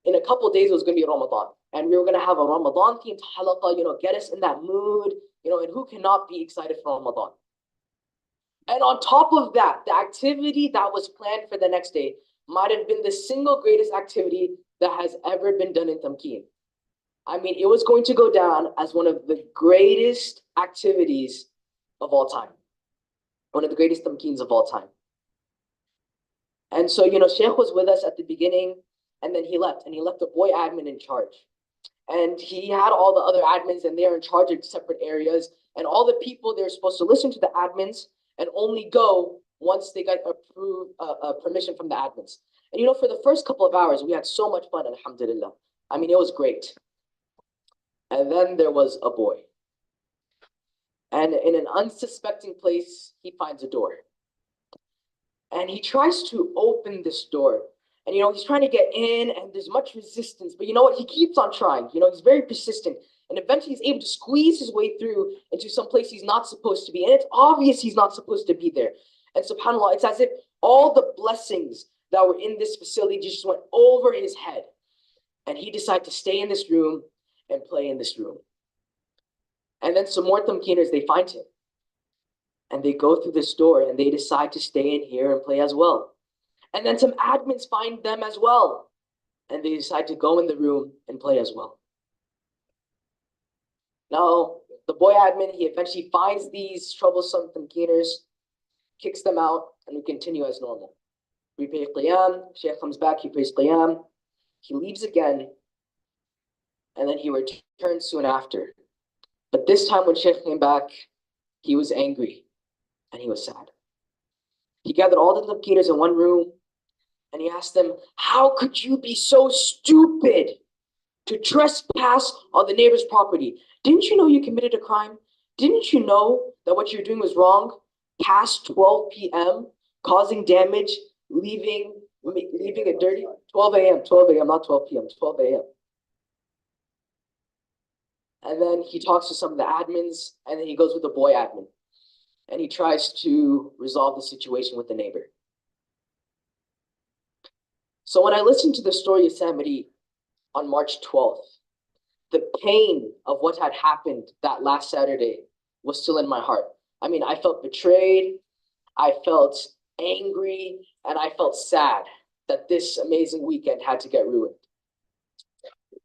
in a couple of days, it was going to be Ramadan. And we were going to have a Ramadan themed halaqah, get us in that mood, and who cannot be excited for Ramadan? And on top of that, the activity that was planned for the next day might have been the single greatest activity that has ever been done in Tamkeen. I mean, it was going to go down as one of the greatest activities of all time. One of the greatest Tamkeens of all time. And so, Sheikh was with us at the beginning, and then he left, and he left the boy admin in charge. And he had all the other admins, and they're in charge of separate areas. And all the people, they're supposed to listen to the admins and only go once they got permission from the admins. And for the first couple of hours, we had so much fun, alhamdulillah. I mean, it was great. And then there was a boy. And in an unsuspecting place, he finds a door. And he tries to open this door. And, he's trying to get in, and there's much resistance. But you know what? He keeps on trying. He's very persistent. And eventually he's able to squeeze his way through into some place he's not supposed to be. And it's obvious he's not supposed to be there. And subhanAllah, it's as if all the blessings that were in this facility just went over his head. And he decided to stay in this room and play in this room. And then some more Tamkeeners, they find him. And they go through this door and they decide to stay in here and play as well. And then some admins find them as well. And they decide to go in the room and play as well. Now, the boy admin, he eventually finds these troublesome Tamkeeners, kicks them out, and we continue as normal. We pray Qiyam, Shaykh comes back, he prays Qiyam, he leaves again, and then he returns soon after. But this time when Shaykh came back, he was angry, and he was sad. He gathered all the Tamkeeners in one room, and he asked them, how could you be so stupid to trespass on the neighbor's property? Didn't you know you committed a crime? Didn't you know that what you're doing was wrong? Past 12 p.m., causing damage, leaving it dirty? 12 a.m., not 12 p.m., 12 a.m. And then he talks to some of the admins, and then he goes with the boy admin. And he tries to resolve the situation with the neighbor. So when I listened to the story of Samiri on March 12th, the pain of what had happened that last Saturday was still in my heart. I mean, I felt betrayed, I felt angry, and I felt sad that this amazing weekend had to get ruined.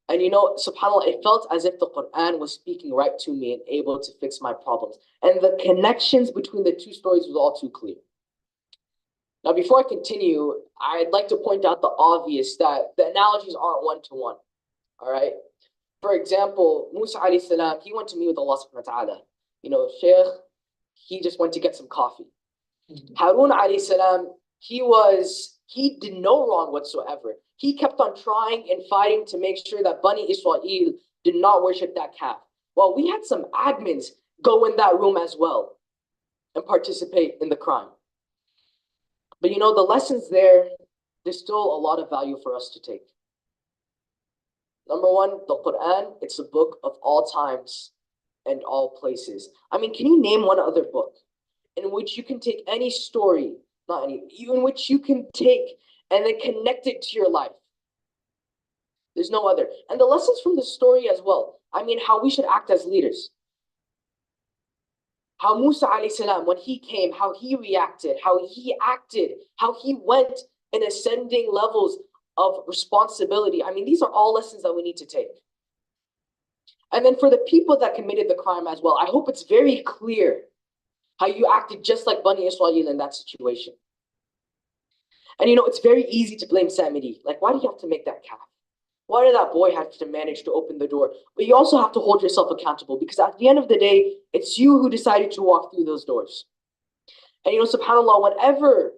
And subhanAllah, it felt as if the Quran was speaking right to me and able to fix my problems. And the connections between the two stories was all too clear. Now, before I continue, I'd like to point out the obvious, that the analogies aren't one-to-one, all right? For example, Musa alayhi salam, he went to meet with Allah subhanahu wa ta'ala. Shaykh, he just went to get some coffee. Harun alayhi salam, he did no wrong whatsoever. He kept on trying and fighting to make sure that Bani Israel did not worship that calf. Well, we had some admins go in that room as well and participate in the crime. But the lessons there's still a lot of value for us to take. Number one, the Quran, it's a book of all times and all places. I mean, can you name one other book in which you can take any story, in which you can take and then connect it to your life? There's no other. And the lessons from the story as well. I mean, how we should act as leaders. How Musa alayhi salam, when he came, how he reacted, how he acted, how he went in ascending levels of responsibility. I mean, these are all lessons that we need to take. And then for the people that committed the crime as well, I hope it's very clear how you acted just like Bani Israel in that situation. And it's very easy to blame Samiri. Like, why do you have to make that calf? Why did that boy have to manage to open the door? But you also have to hold yourself accountable, because at the end of the day, it's you who decided to walk through those doors. And subhanAllah, whenever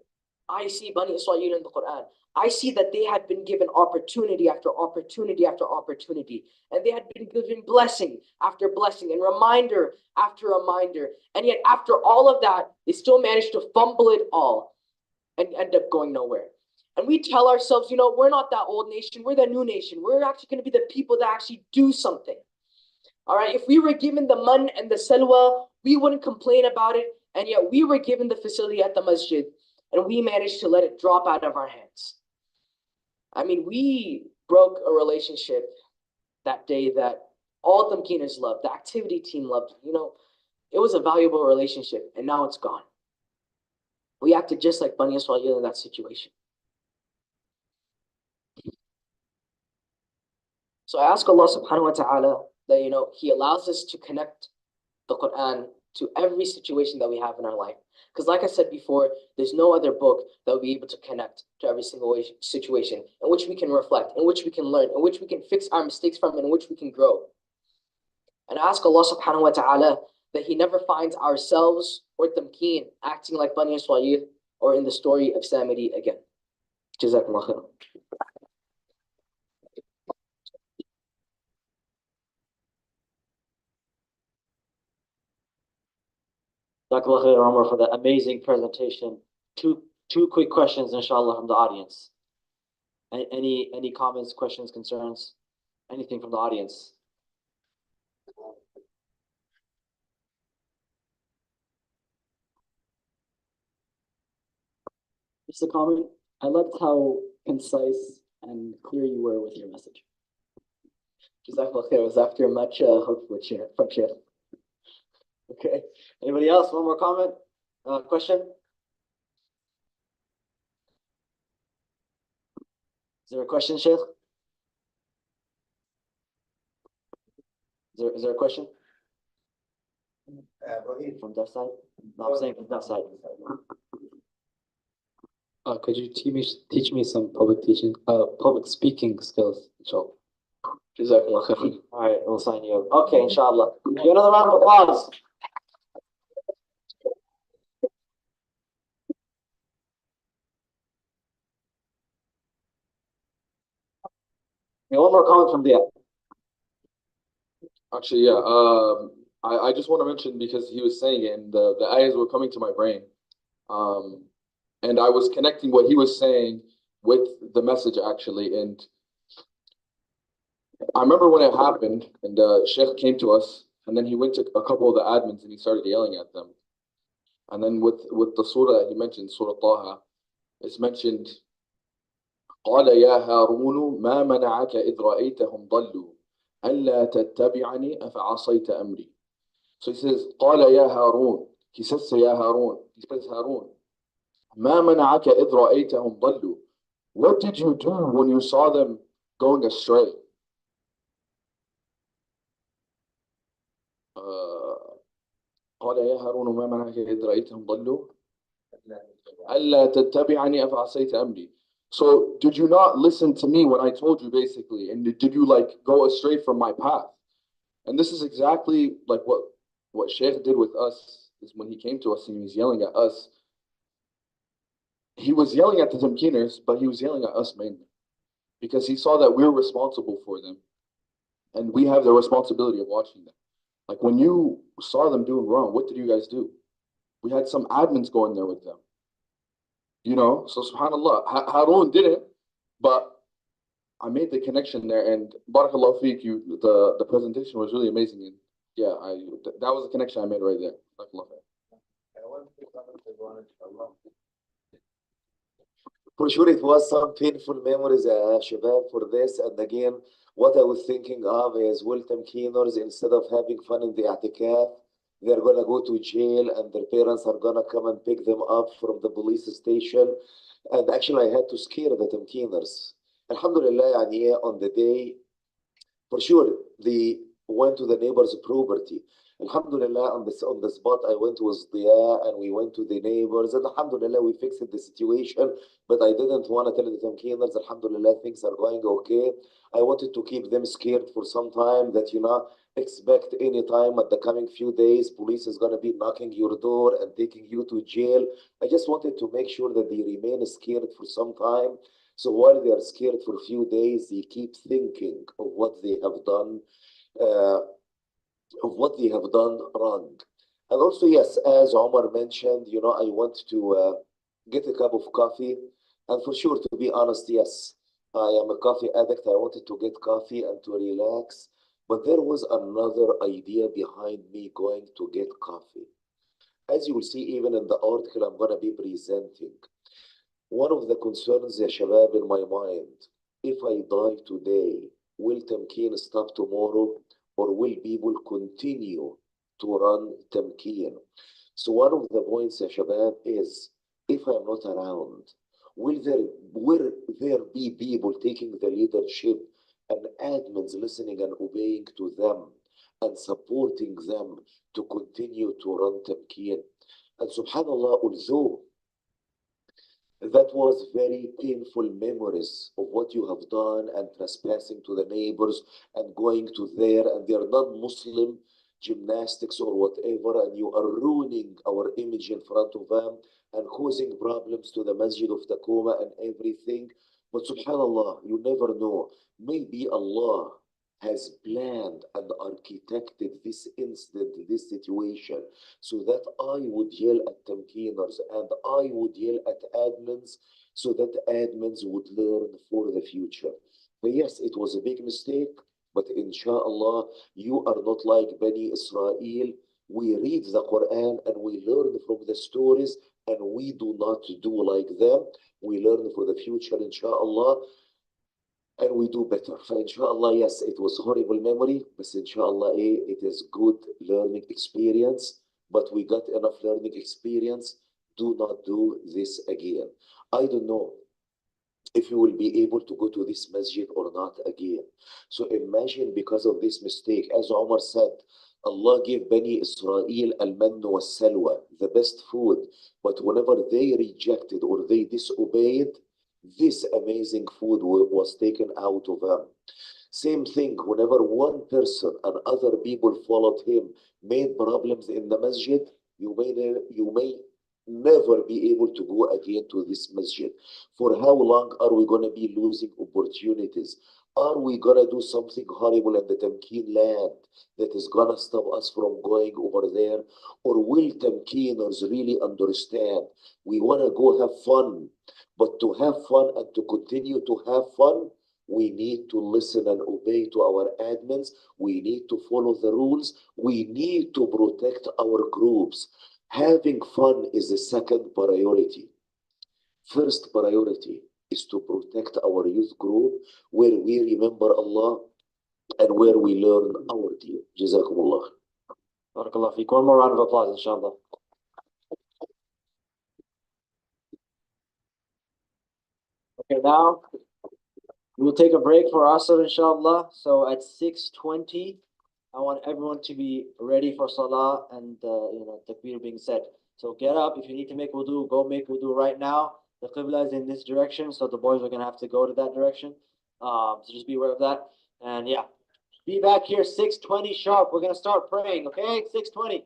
I see Bani Israel in the Quran, I see that they had been given opportunity after opportunity after opportunity. And they had been given blessing after blessing and reminder after reminder. And yet after all of that, they still managed to fumble it all and end up going nowhere. And we tell ourselves, we're not that old nation. We're the new nation. We're actually going to be the people that actually do something. All right. If we were given the man and the salwa, we wouldn't complain about it. And yet we were given the facility at the masjid and we managed to let it drop out of our hands. I mean, we broke a relationship that day that all Tamkeeners loved, the activity team loved. It was a valuable relationship and now it's gone. We acted just like Bani Israel in that situation. So I ask Allah subhanahu wa ta'ala that, He allows us to connect the Quran to every situation that we have in our life. Because like I said before, there's no other book that will be able to connect to every single situation in which we can reflect, in which we can learn, in which we can fix our mistakes from, in which we can grow. And I ask Allah subhanahu wa ta'ala that He never finds ourselves or Tamkeen acting like Bani Israel or in the story of Samiri again. Jazakumullah khair. Jazakallah khair, Umar, for that amazing presentation. Two quick questions, inshallah, from the audience. Any comments, questions, concerns? Anything from the audience? Just a comment. I liked how concise and clear you were with your message. Jazakallah khair. Was after much hope from Sheikh. Okay. Anybody else? One more comment? Question? Is there a question, Sheikh? Is there a question? From that side? No, I'm saying from that side. Could you teach me some public speaking skills, inshallah? Jazakallah khair. All right, we'll sign you up. Okay, inshallah. Give another round of applause. Okay, one more comment from the Actually, yeah. I just want to mention, because he was saying it and the ayahs were coming to my brain. And I was connecting what he was saying with the message actually. And I remember when it happened and Sheikh came to us and then he went to a couple of the admins and he started yelling at them. And then with the surah that he mentioned, Surah Taha, it's mentioned, قال يا هارون ما منعك إذ رأيتهم ضلوا ألا تتبعني أفعصيت أمري. So he says, قال يا هارون. He says to يا هارون. He says, Harun, ما منعك إذ رأيتهم ضلوا. What did you do when you saw them going astray? قال يا هارون ما منعك إذ رأيتهم ضلوا ألا تتبعني أفعصيت أمري. So did you not listen to me when I told you, basically, and did you go astray from my path? And this is exactly like what Sheikh did with us is when he came to us and he was yelling at us. He was yelling at the Tamkeeners, but he was yelling at us mainly because he saw that we're responsible for them and we have the responsibility of watching them. Like when you saw them doing wrong, what did you guys do? We had some admins going there with them. You know, so subhanAllah, Harun didn't, but I made the connection there, and barakallah feek, the presentation was really amazing. And yeah, that was the connection I made right there. Barakallah feek. For sure, it was some painful memories, Shabab, for this. And again, what I was thinking of is, will Tamkeeners, instead of having fun in the Atikaf, they're going to go to jail and their parents are going to come and pick them up from the police station. And actually, I had to scare the Tamkeeners. Alhamdulillah, yani, on the day, for sure, they went to the neighbor's property. Alhamdulillah, on the spot, I went with Diya and we went to the neighbors. And Alhamdulillah, we fixed the situation. But I didn't want to tell the Tamkeeners, Alhamdulillah, things are going okay. I wanted to keep them scared for some time that, expect any time at the coming few days, police is going to be knocking your door and taking you to jail. I just wanted to make sure that they remain scared for some time. So while they are scared for a few days, they keep thinking of what they have done, wrong. And also, yes, as Omar mentioned, I want to get a cup of coffee. And for sure, to be honest, yes, I am a coffee addict. I wanted to get coffee and to relax. But there was another idea behind me going to get coffee. As you will see, even in the article I'm going to be presenting, one of the concerns, ya Shabab, in my mind, if I die today, will Tamkeen stop tomorrow, or will people continue to run Tamkeen? So one of the points, ya Shabab, is if I'm not around, will there be people taking the leadership and admins listening and obeying to them and supporting them to continue to run Tamkeen? And subhanAllah, although that was very painful memories of what you have done and trespassing to the neighbors and going to there and they're non-Muslim gymnastics or whatever, and you are ruining our image in front of them and causing problems to the Masjid of Taquma and everything. But subhanAllah, you never know. Maybe Allah has planned and architected this incident, this situation, so that I would yell at Tamkeeners and I would yell at admins, so that admins would learn for the future. But yes, it was a big mistake, but inshallah, you are not like Bani Israel. We read the Quran and we learn from the stories, and we do not do like them. We learn for the future, inshallah. And we do better. So inshallah, yes, it was horrible memory, but inshallah, it is good learning experience. But we got enough learning experience. Do not do this again. I don't know if you will be able to go to this masjid or not again. So imagine, because of this mistake, as Omar said, Allah gave Bani Israel al-mann wa salwa, the best food. But whenever they rejected or they disobeyed, this amazing food was taken out of them. Same thing, whenever one person and other people followed him, made problems in the masjid, you may never be able to go again to this masjid. For how long are we going to be losing opportunities? Are we going to do something horrible in the Tamkeen land that is going to stop us from going over there? Or will Tamkeeners really understand we want to go have fun, but to have fun and to continue to have fun, we need to listen and obey to our admins. We need to follow the rules. We need to protect our groups. Having fun is the second priority. First priority is to protect our youth group, where we remember Allah and where we learn our deen. Jazakumullah. Barakallah feek. One more round of applause, inshallah. Okay, now we will take a break for Asr, inshallah. So at 6:20, I want everyone to be ready for Salah and Takbir being said. So get up. If you need to make wudu, go make wudu right now. The Qibla is in this direction, so the boys are going to have to go to that direction. So just be aware of that. And yeah, be back here 6:20 sharp. We're going to start praying, okay? 6:20.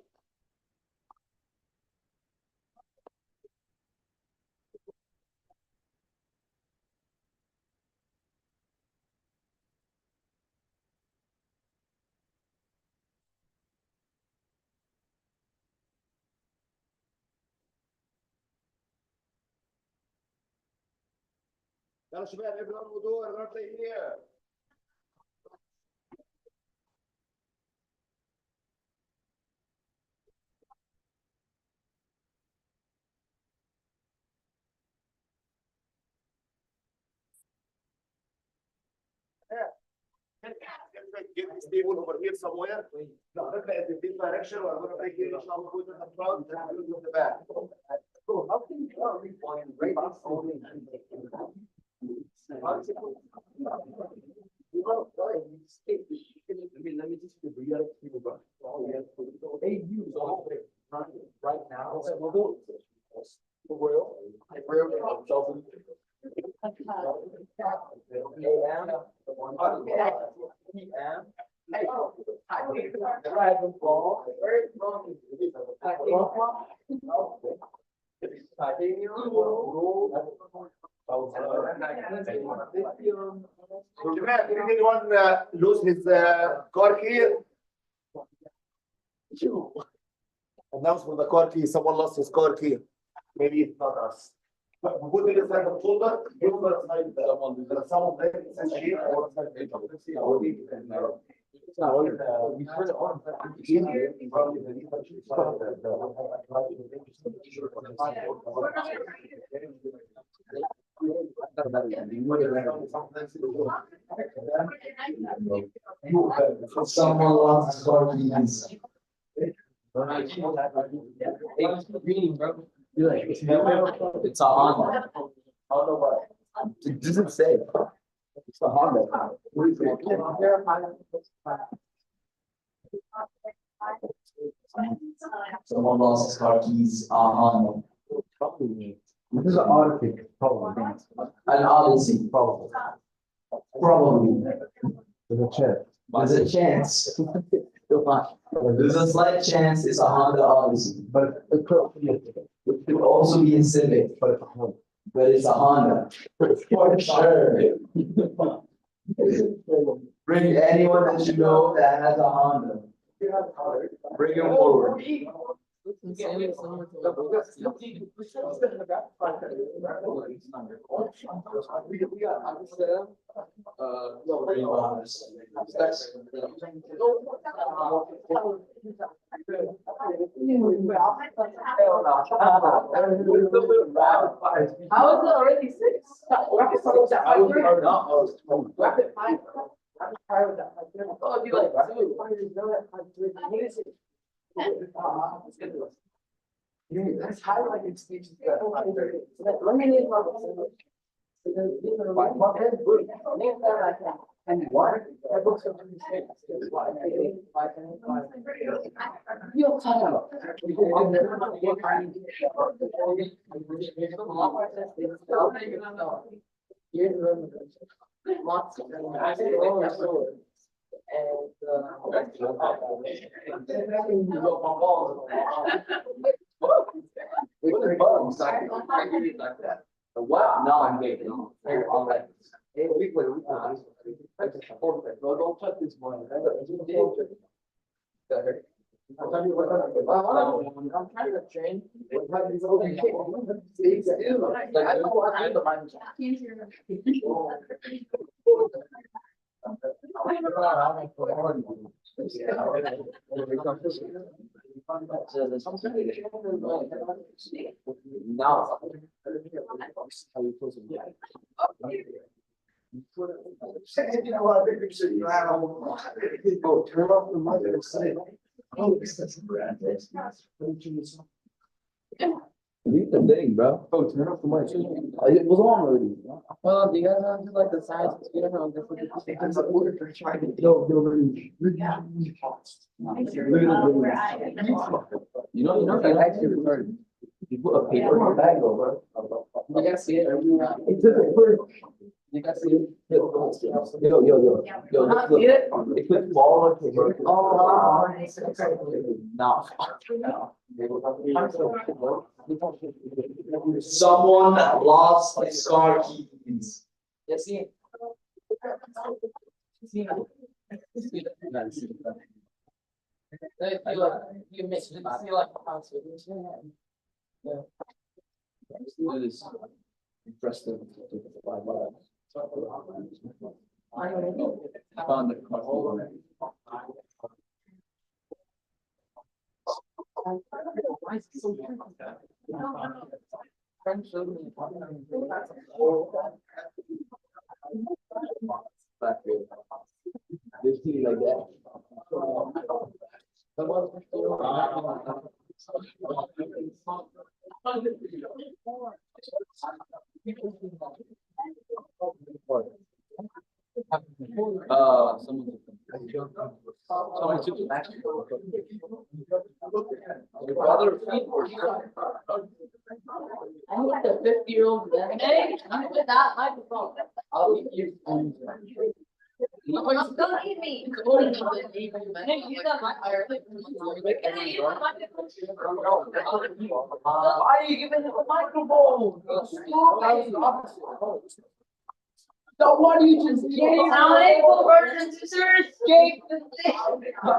يلا شباب ابدأ الموضوع right here. Get this table over here somewhere. No, look at the direction. We're going to take it. Inshallah, go to the front and go to the back. So how can you refine right only? Let me just give you right now. Dragon Ball. Did anyone lose his car key? Announcement of the car key. Someone lost his car key. Maybe it's not us. But we put it inside the folder. You will find someone there. We turn it on. Someone lost his car keys. It's a Honda. It doesn't say. It's a Honda. Someone lost his car keys on Honda. This is an Arctic, probably. An Odyssey, probably. Probably. There's a chance. There's a chance. There's a slight chance it's a Honda Odyssey. But it could also be a Civic, but it's a Honda. For sure. Bring anyone that you know that has a Honda. Bring them forward. How is it already 6? Oh, you like 2. That's highlighted speeches. Let me name one. And what? That books are pretty safe. You'll talk about. Lots of them. Wow, no, I'm getting all right. Hey, we no, don't touch this one. I'm trying to train. No. Oh, turn off the mic and say, oh, this is brand. Leave the thing, bro. Oh, turn off the mic. It was on already. Well, do you guys want to do like the science? You don't know different. You know, that actually retarded. You put a paper in the bag over. You guys see it? It took a bird. You guys see it? Yo. See it? It could fall on paper. Oh. No. Someone lost his car keys. Yes, see it. See it. You missed it. See like yeah. Press the five buttons. Found the card. Why is it so back here. This thing like that. Someone took the last your brother or I need the 50-year-old man. Hey, I'm with that microphone. I'll eat you. Don't eat me. Hey, you got my fire. Why are you giving him a microphone? So what do you just Assalamualaikum, brothers and sisters.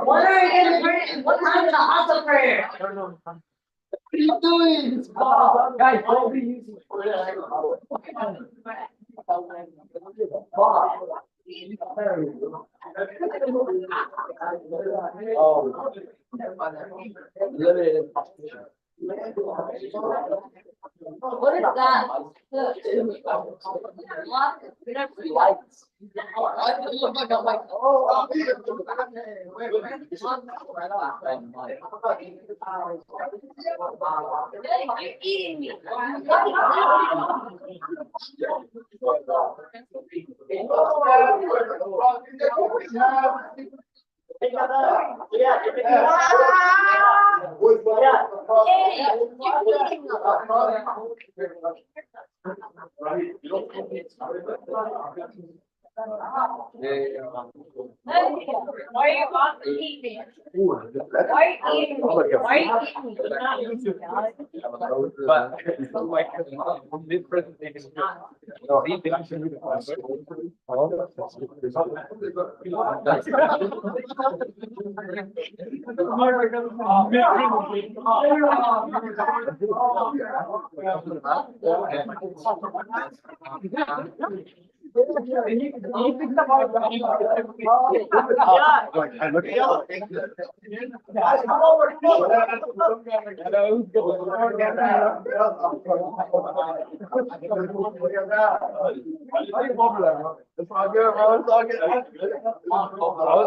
What are you gonna pray? What time is the Hasa prayer? What are you doing? Guys, don't be using limited competition. What is that? Lights. You're eating me. Why are you about to eat me? Why are you eating me? Why are you eating me? But this presentation, no, he didn't show me the question.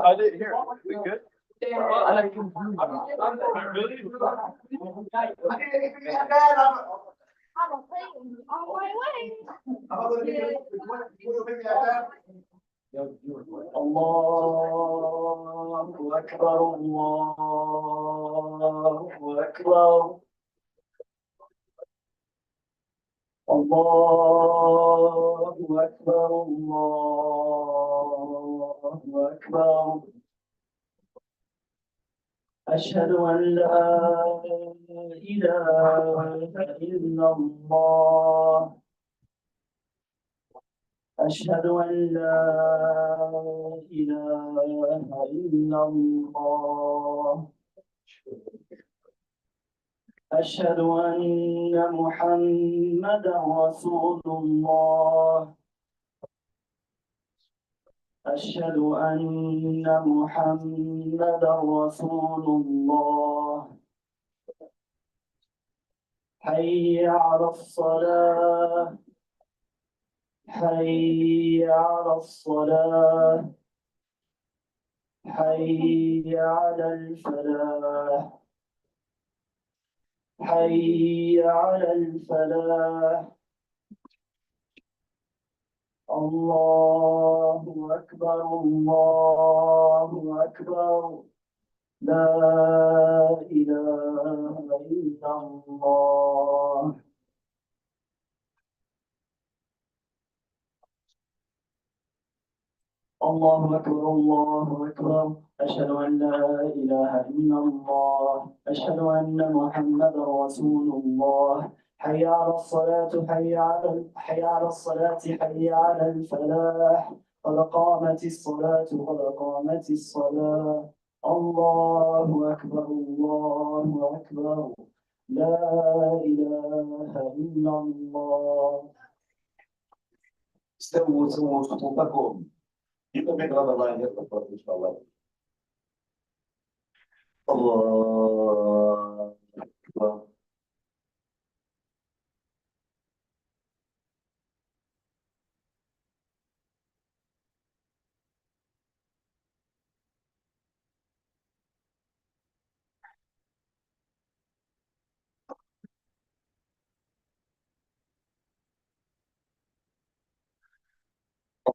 I didn't hear. We good? I'm on my way. Allahu Akbar, Allahu Akbar. Allahu Akbar, Allahu Akbar. أشهد أن لا إله إلا الله أشهد أن لا إله إلا الله أشهد أن محمدا رسول الله أشهد أن محمدا رسول الله حي على الصلاة حي على الصلاة حي على الفلاح حي على الفلاح الله أكبر الله أكبر لا إله إلا الله الله أكبر الله أكبر أشهد أن لا إله إلا الله أشهد أن محمدا رسول الله حي على الصلاة حي على الصلاة حي على الفلاح قد قامت الصلاة قد قامت الصلاة الله أكبر الله أكبر لا إله إلا الله استووا سووا صفوفكم. You can make another line here, إن شاء الله. الله أكبر.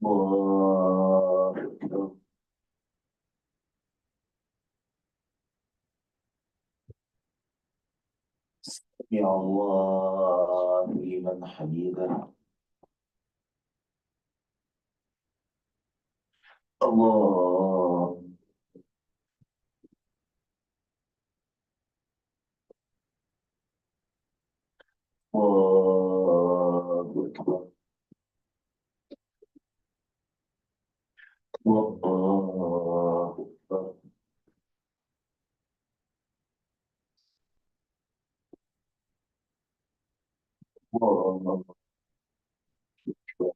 الله أكبر. سمع الله لمن حمده. الله الله أكبر. الله أكبر. الله أكبر.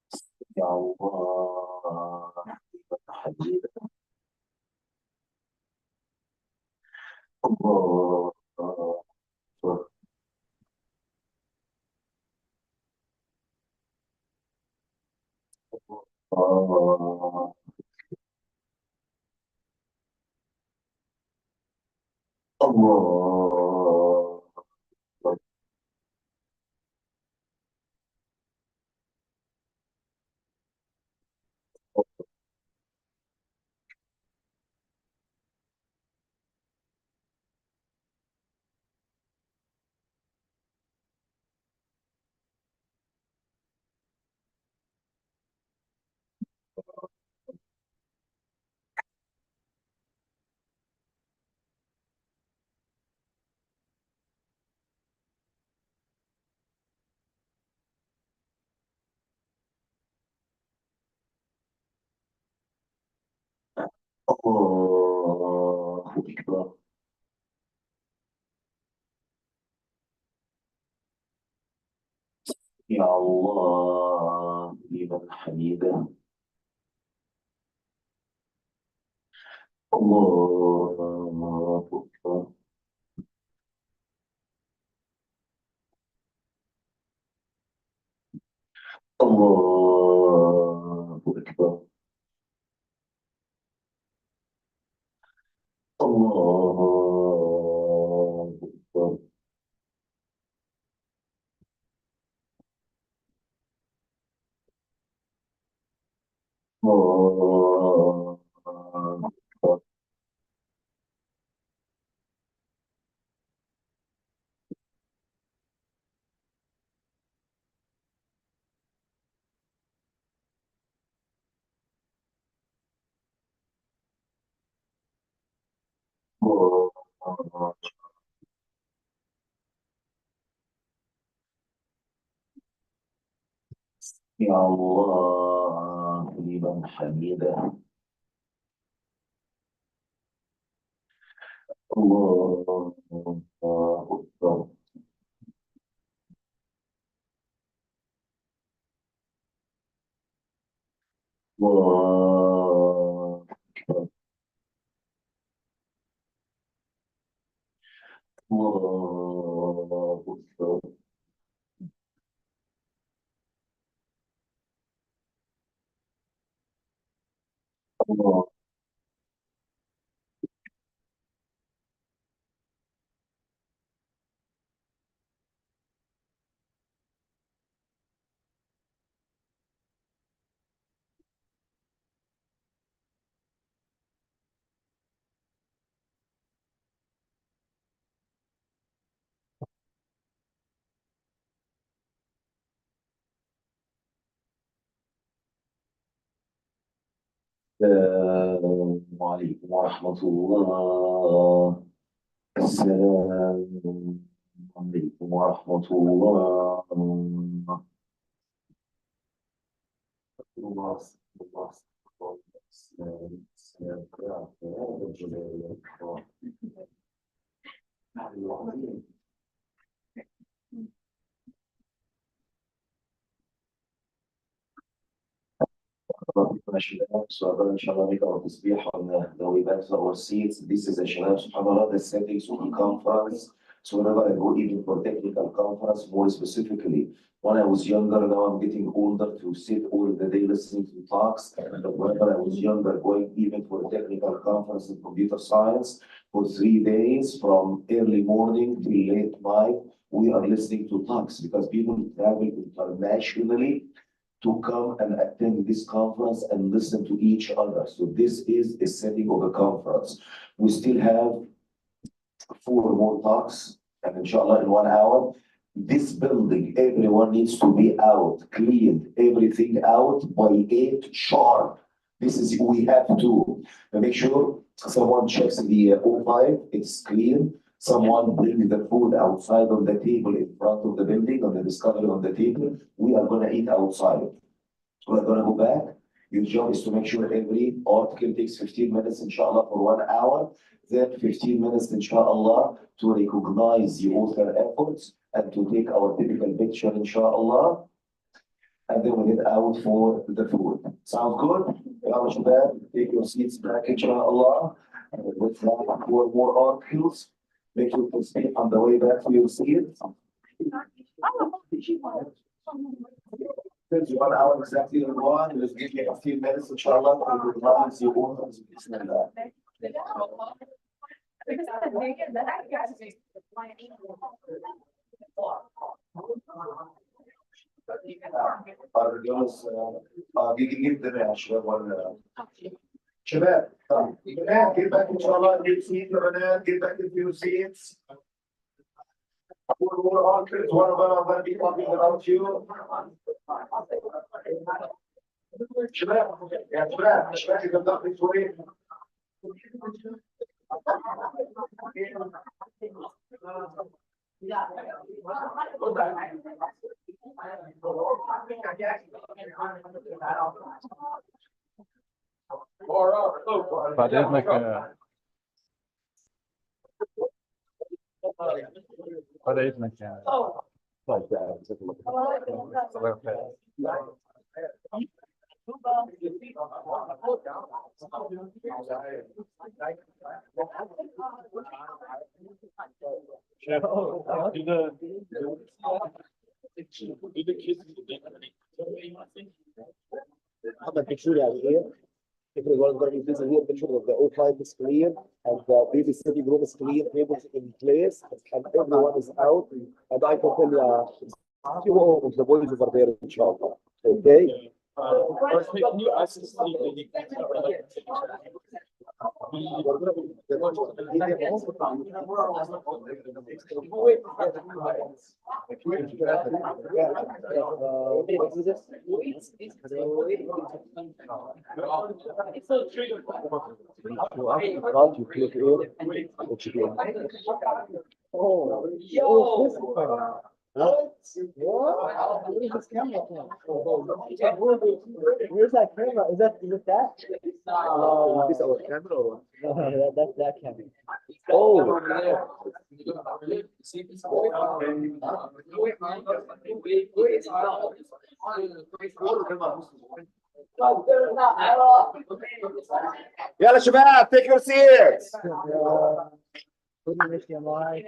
سمع الله لمن حمده. الله أكبر. الله الله أكبر. الله أكبر. يا الله لمن حمده. الله أكبر. الله أكبر. الله أكبر. الله أكبر. الله أكبر. يا الله لمن حمده. الله أكبر. الله أكبر. الله أكبر. الله السلام عليكم ورحمة الله. السلام عليكم ورحمة الله. So I'm going to make our tasbih on the way back to our seats. This is a shabab, subhanAllah, the settings of the conference. So whenever I go even for technical conference, more specifically, when I was younger, now I'm getting older to sit all the day listening to talks. And whenever I was younger, going even for a technical conference in computer science for 3 days from early morning till late night, we are listening to talks because people travel internationally to come and attend this conference and listen to each other. So this is a setting of a conference. We still have 4 more talks, and inshallah in 1 hour. This building, everyone needs to be out, cleaned, everything out by 8 sharp. This is, we have to make sure someone checks the O5, it's clean. Someone bring the food outside on the table in front of the building, on the discovery on the table. We are going to eat outside. We're going to go back. Your job is to make sure every article takes 15 minutes, inshallah, for 1 hour. Then 15 minutes, inshallah, to recognize the author efforts and to take our typical picture, inshallah. And then we head out for the food. Sounds good? Yalla shabab, take your seats back, inshallah. And let's have 4 more articles. Make sure to stay on the way back to your seats. Since 1 hour exactly in one, let's give you a few minutes, inshallah, to recognize your authors. Bismillah. Give them a شباب ولا شباب بنات get back inshallah in your seats بنات get back into your seats. We're all kids, one of them are going to be talking about you. شباب يا شباب شباب اللي قدام شوي. بعد إذنك بعد إذنك يعني طيب Have a picture here. Everyone's going to be busy here. Picture of the O5 is clear and the baby sitting room is clear, tables in place, and everyone is out. And I can tell you, few of the boys over there, inshallah. Okay? Can you ask us Where's this camera from? Where's that camera? Is it that? Is this our camera or what? No, that's that camera. Oh, يلا شباب take your seats. All right,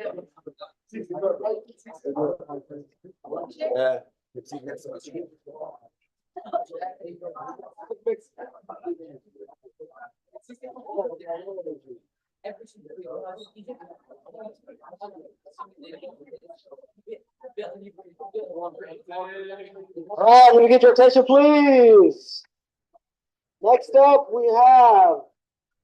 let me get your attention, please. Next up, we have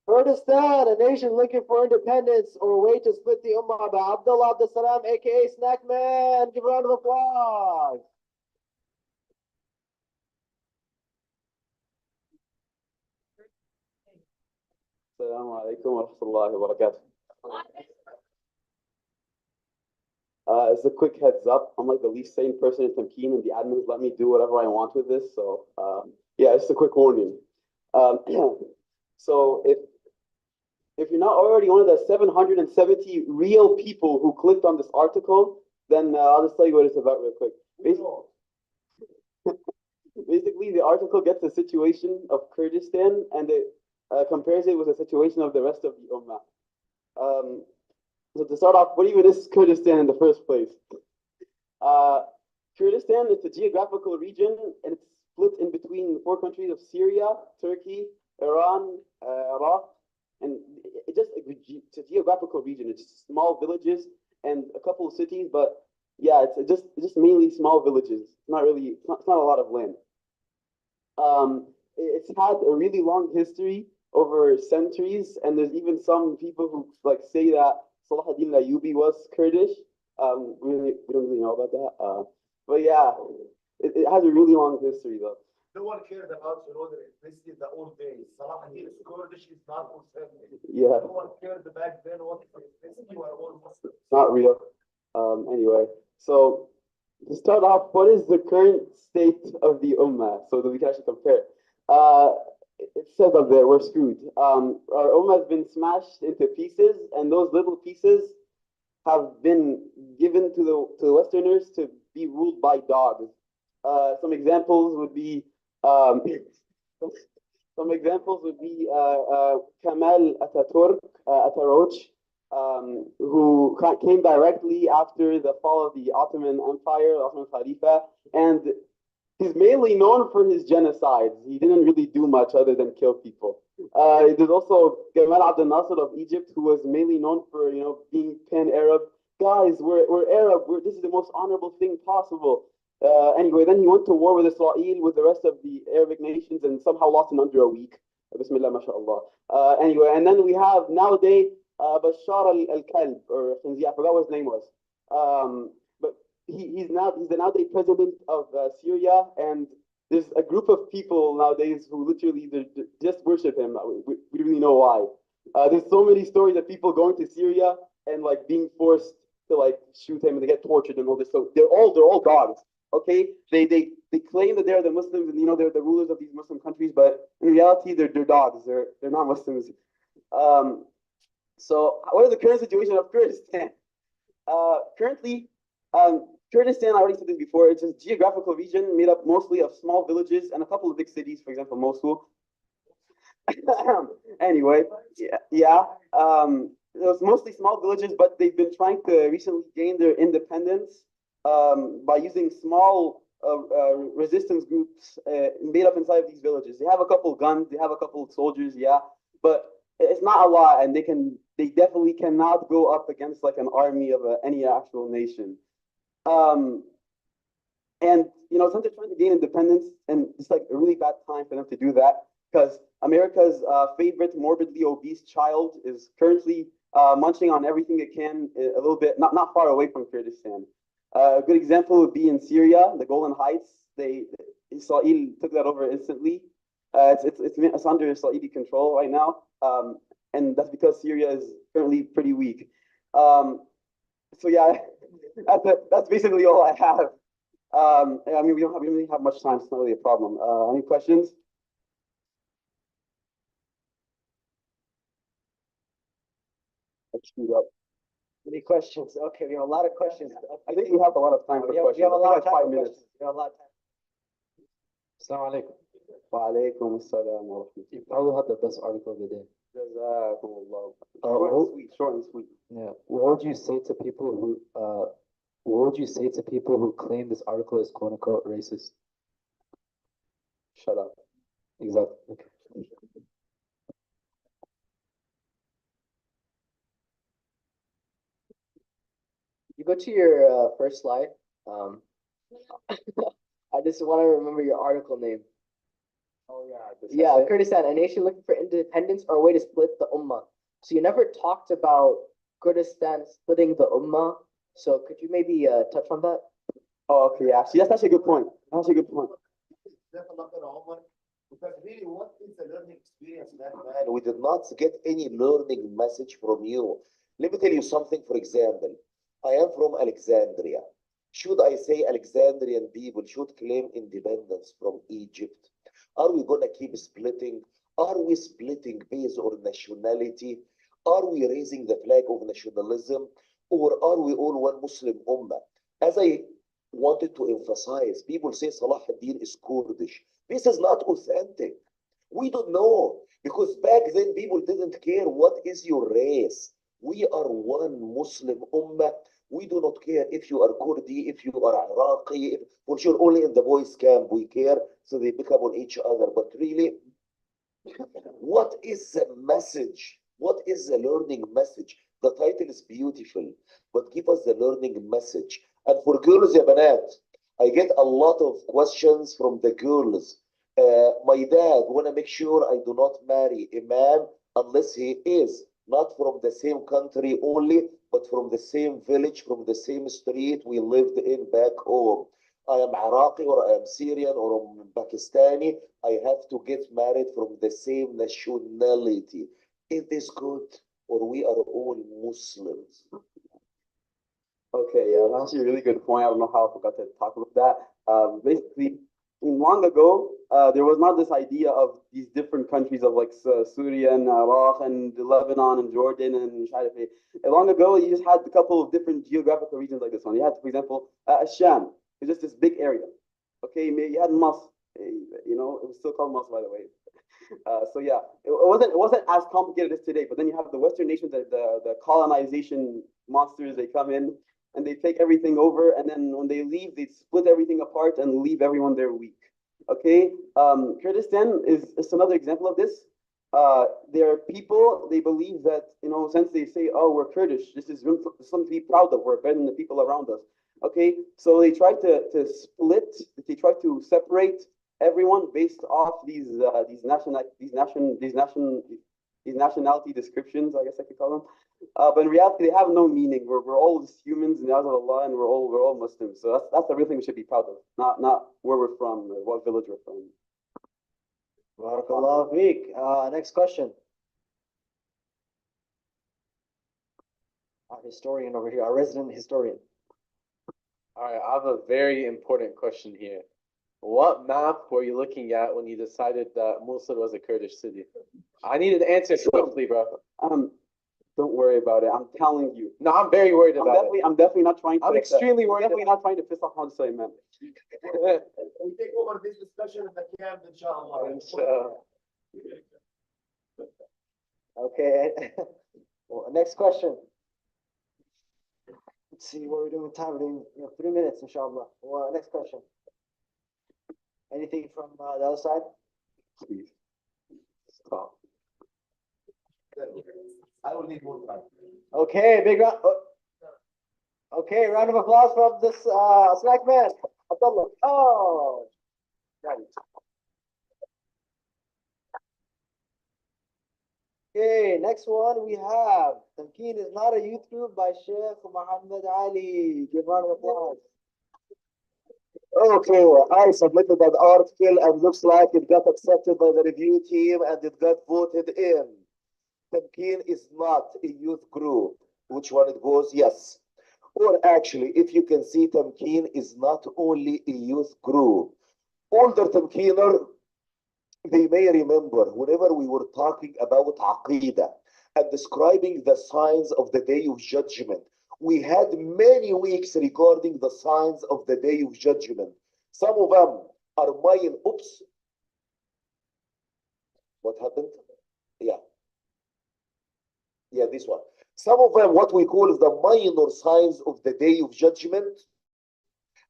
Kurdistan, a nation looking for independence or a way to split the Ummah by Abdullah Abdul Salam, aka Snackman. Give a round of applause. السلام عليكم ورحمة الله وبركاته. As a quick heads up, I'm like the least sane person in Tamkeen, and the admins let me do whatever I want with this. So yeah, it's a quick warning. Um, so if you're not already one of the 770 real people who clicked on this article, then I'll just tell you what it's about real quick. Basically, the article gets the situation of Kurdistan and it compares it with the situation of the rest of the Ummah. So to start off, what even is Kurdistan in the first place? Kurdistan, it's a geographical region and it's split in between the four countries of Syria, Turkey, Iran, Iraq, and it's a geographical region. It's just small villages and a couple of cities, but yeah, it's just mainly small villages. It's not a lot of land. It's had a really long history over centuries, and there's even some people who like say that Salah ad-Din al-Ayyubi was Kurdish. We don't really know about that. But yeah, it has a really long history though. No one cared about, the ethnicity in the old days. Salah ad-Din is Kurdish, is not Muslim. Yeah. No one cared back then what ethnicity were all Muslims. It's not real. Anyway, so to start off, what is the current state of the Ummah so that we can actually compare? It says up there, we're screwed. Our Ummah has been smashed into pieces, and those little pieces have been given to the Westerners to be ruled by dogs. Some examples would be Kemal Atatürk, who came directly after the fall of the Ottoman Empire, Ottoman Khalifa, and he's mainly known for his genocides. He didn't really do much other than kill people. There's also Gamal Abdel Nasser of Egypt, who was mainly known for being pan-Arab. Guys, we're Arab. This is the most honorable thing possible. Anyway, then he went to war with Israel, with the rest of the Arabic nations, and somehow lost in under a week. Bismillah, mashallah. Anyway, and then we have nowadays Bashar al-Kalb, or I forgot what his name was. But he's the nowadays president of Syria, and there's a group of people nowadays who literally just worship him. We don't really know why. There's so many stories of people going to Syria and like being forced to like shoot him, and they get tortured and all this. So they're all dogs. Okay, they claim that they're the Muslims and they're the rulers of these Muslim countries, but in reality they're dogs. They're not Muslims. So what is the current situation of Kurdistan? Currently, Kurdistan, I already said this before, it's a geographical region made up mostly of small villages and a couple of big cities, for example, Mosul. Anyway, yeah. It was mostly small villages, but they've been trying to recently gain their independence by using small resistance groups made up inside of these villages. They have a couple of guns, they have a couple of soldiers, yeah, but it's not a lot, and they definitely cannot go up against like an army of any actual nation. And since they're trying to gain independence, and it's like a really bad time for them to do that, because America's favorite morbidly obese child is currently munching on everything it can a little bit, not far away from Kurdistan. A good example would be in Syria, the Golan Heights. Israel took that over instantly. It's under Israeli control right now, and that's because Syria is currently pretty weak. So yeah, that's basically all I have. I mean, we don't really have much time. It's not really a problem. Any questions? Let's speed up. Any questions? Okay, we have a lot of questions. I think we have a lot of time for questions. We have a lot of time 5 for minutes. questions. We have a lot of time. Assalamu alaikum. Wa alaikum assalam wa rahmatullah. You probably had the best article of the day. Jazakumullah. Short and sweet. Yeah. What would you say to people who claim this article is quote unquote racist? Shut up. Exactly. Okay. You go to your first slide. I just want to remember your article name. Oh yeah. Yeah, Kurdistan, a nation looking for independence or a way to split the Ummah. So you never talked about Kurdistan splitting the Ummah. So could you maybe touch on that? Oh, okay, yeah. See, that's actually a good point. That's actually a good point. Because really, what is the learning experience, man? We did not get any learning message from you. Let me tell you something, for example. I am from Alexandria. Should I say Alexandrian people should claim independence from Egypt? Are we going to keep splitting? Are we splitting based on nationality? Are we raising the flag of nationalism? Or are we all one Muslim ummah? As I wanted to emphasize, people say Salah ad-Din is Kurdish. This is not authentic. We don't know, because back then people didn't care what is your race. We are one Muslim ummah. We do not care if you are Kurdi, if you are Iraqi. For sure, only in the boys' camp we care, so they pick up on each other. But really, what is the message? What is the learning message? The title is beautiful, but give us the learning message. And for girls, ya banat, I get a lot of questions from the girls. My dad want to make sure I do not marry a man unless he is not from the same country only, but from the same village, from the same street we lived in back home. I am Iraqi or I am Syrian or I'm Pakistani. I have to get married from the same nationality. Is this good? Or we are all Muslims? Okay, yeah, that's a really good point. I don't know how I forgot to talk about that. Basically, long ago, there was not this idea of these different countries of like Syria and Iraq and Lebanon and Jordan and Shaifa. Long ago, you just had a couple of different geographical regions like this one. You had, for example, Sham. It's just this big area. Okay, you had Masr. You know, it was still called Masr, by the way. So yeah, it wasn't as complicated as today. But then you have the Western nations, the colonization monsters. They come in and they take everything over, and then when they leave, they split everything apart and leave everyone there weak. Okay, Kurdistan is another example of this. There are people, they believe that, you know, since they say, oh, we're Kurdish, this is something to be proud of, we're better than the people around us. Okay, so they try to split, they try to separate everyone based off these nationality descriptions, I guess I could call them. But in reality, they have no meaning. We're all just humans in the eyes of Allah, and we're all Muslims. So that's the real thing we should be proud of, not where we're from or what village we're from. Barakallahu feek. Next question. Our historian over here, our resident historian. All right, I have a very important question here. What map were you looking at when you decided that Mosul was a Kurdish city? I need an answer swiftly, bro. Don't worry about it. I'm telling you. No, I'm very worried about it. I'm definitely not trying to. I'm extremely worried. Definitely not trying to piss off Hamza Sulaiman. We take over this discussion in the camp, inshallah. Okay. Well, next question. Let's see what we're doing with time. We're doing 3 minutes, inshallah. Well, next question. Anything from the other side? Please. Stop. I will need more time. Okay, big round. Okay, round of applause from this slack man, Abdullah. Oh, got it. Okay, next one we have Tamkeen is not a youth group by Sheikh Muhammad Ali. Give round of applause. Okay, I submitted an article and looks like it got accepted by the review team and it got voted in. Tamkeen is not a youth group. Which one it goes? Yes. Or actually, if you can see, Tamkeen is not only a youth group. Older Tamkeener, they may remember whenever we were talking about Aqidah and describing the signs of the Day of Judgment, we had many weeks regarding the signs of the Day of Judgment. Some of them are mine. Oops. What happened? Yeah. Yeah, this one. Some of them, what we call the minor signs of the Day of Judgment.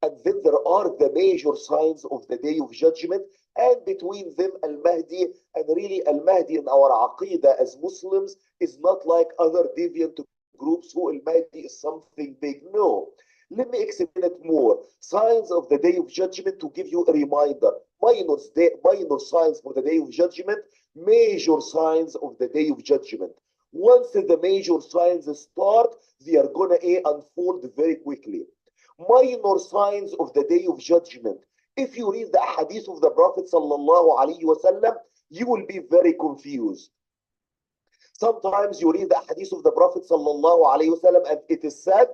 And then there are the major signs of the Day of Judgment. And between them, Al-Mahdi. And really, Al-Mahdi in our Aqidah as Muslims is not like other deviant groups who Al-Mahdi is something big. No. Let me explain it more. Signs of the Day of Judgment to give you a reminder. Minor signs for the Day of Judgment. Major signs of the Day of Judgment. Once the major signs start, they are going to unfold very quickly. Minor signs of the Day of Judgment. If you read the hadith of the Prophet sallallahu alaihi wasallam, you will be very confused. Sometimes you read the hadith of the Prophet sallallahu alaihi wasallam, and it is said,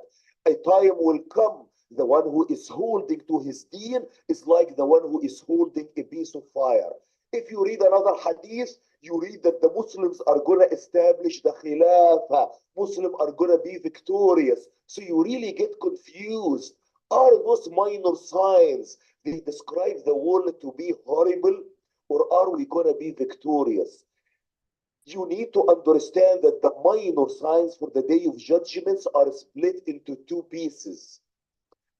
a time will come, the one who is holding to his deen is like the one who is holding a piece of fire. If you read another hadith, you read that the Muslims are going to establish the Khilafah. Muslims are going to be victorious. So you really get confused. Are those minor signs, they describe the world to be horrible, or are we going to be victorious? You need to understand that the minor signs for the day of judgments are split into two pieces.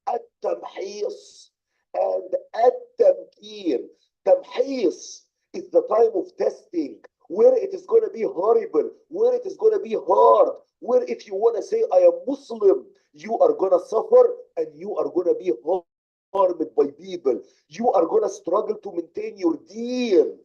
At-Tamhis and At-Tamkeen. Tamhis is the time of testing, where it is going to be horrible, where it is going to be hard, where if you want to say, I am Muslim, you are going to suffer and you are going to be harmed by people. You are going to struggle to maintain your deen.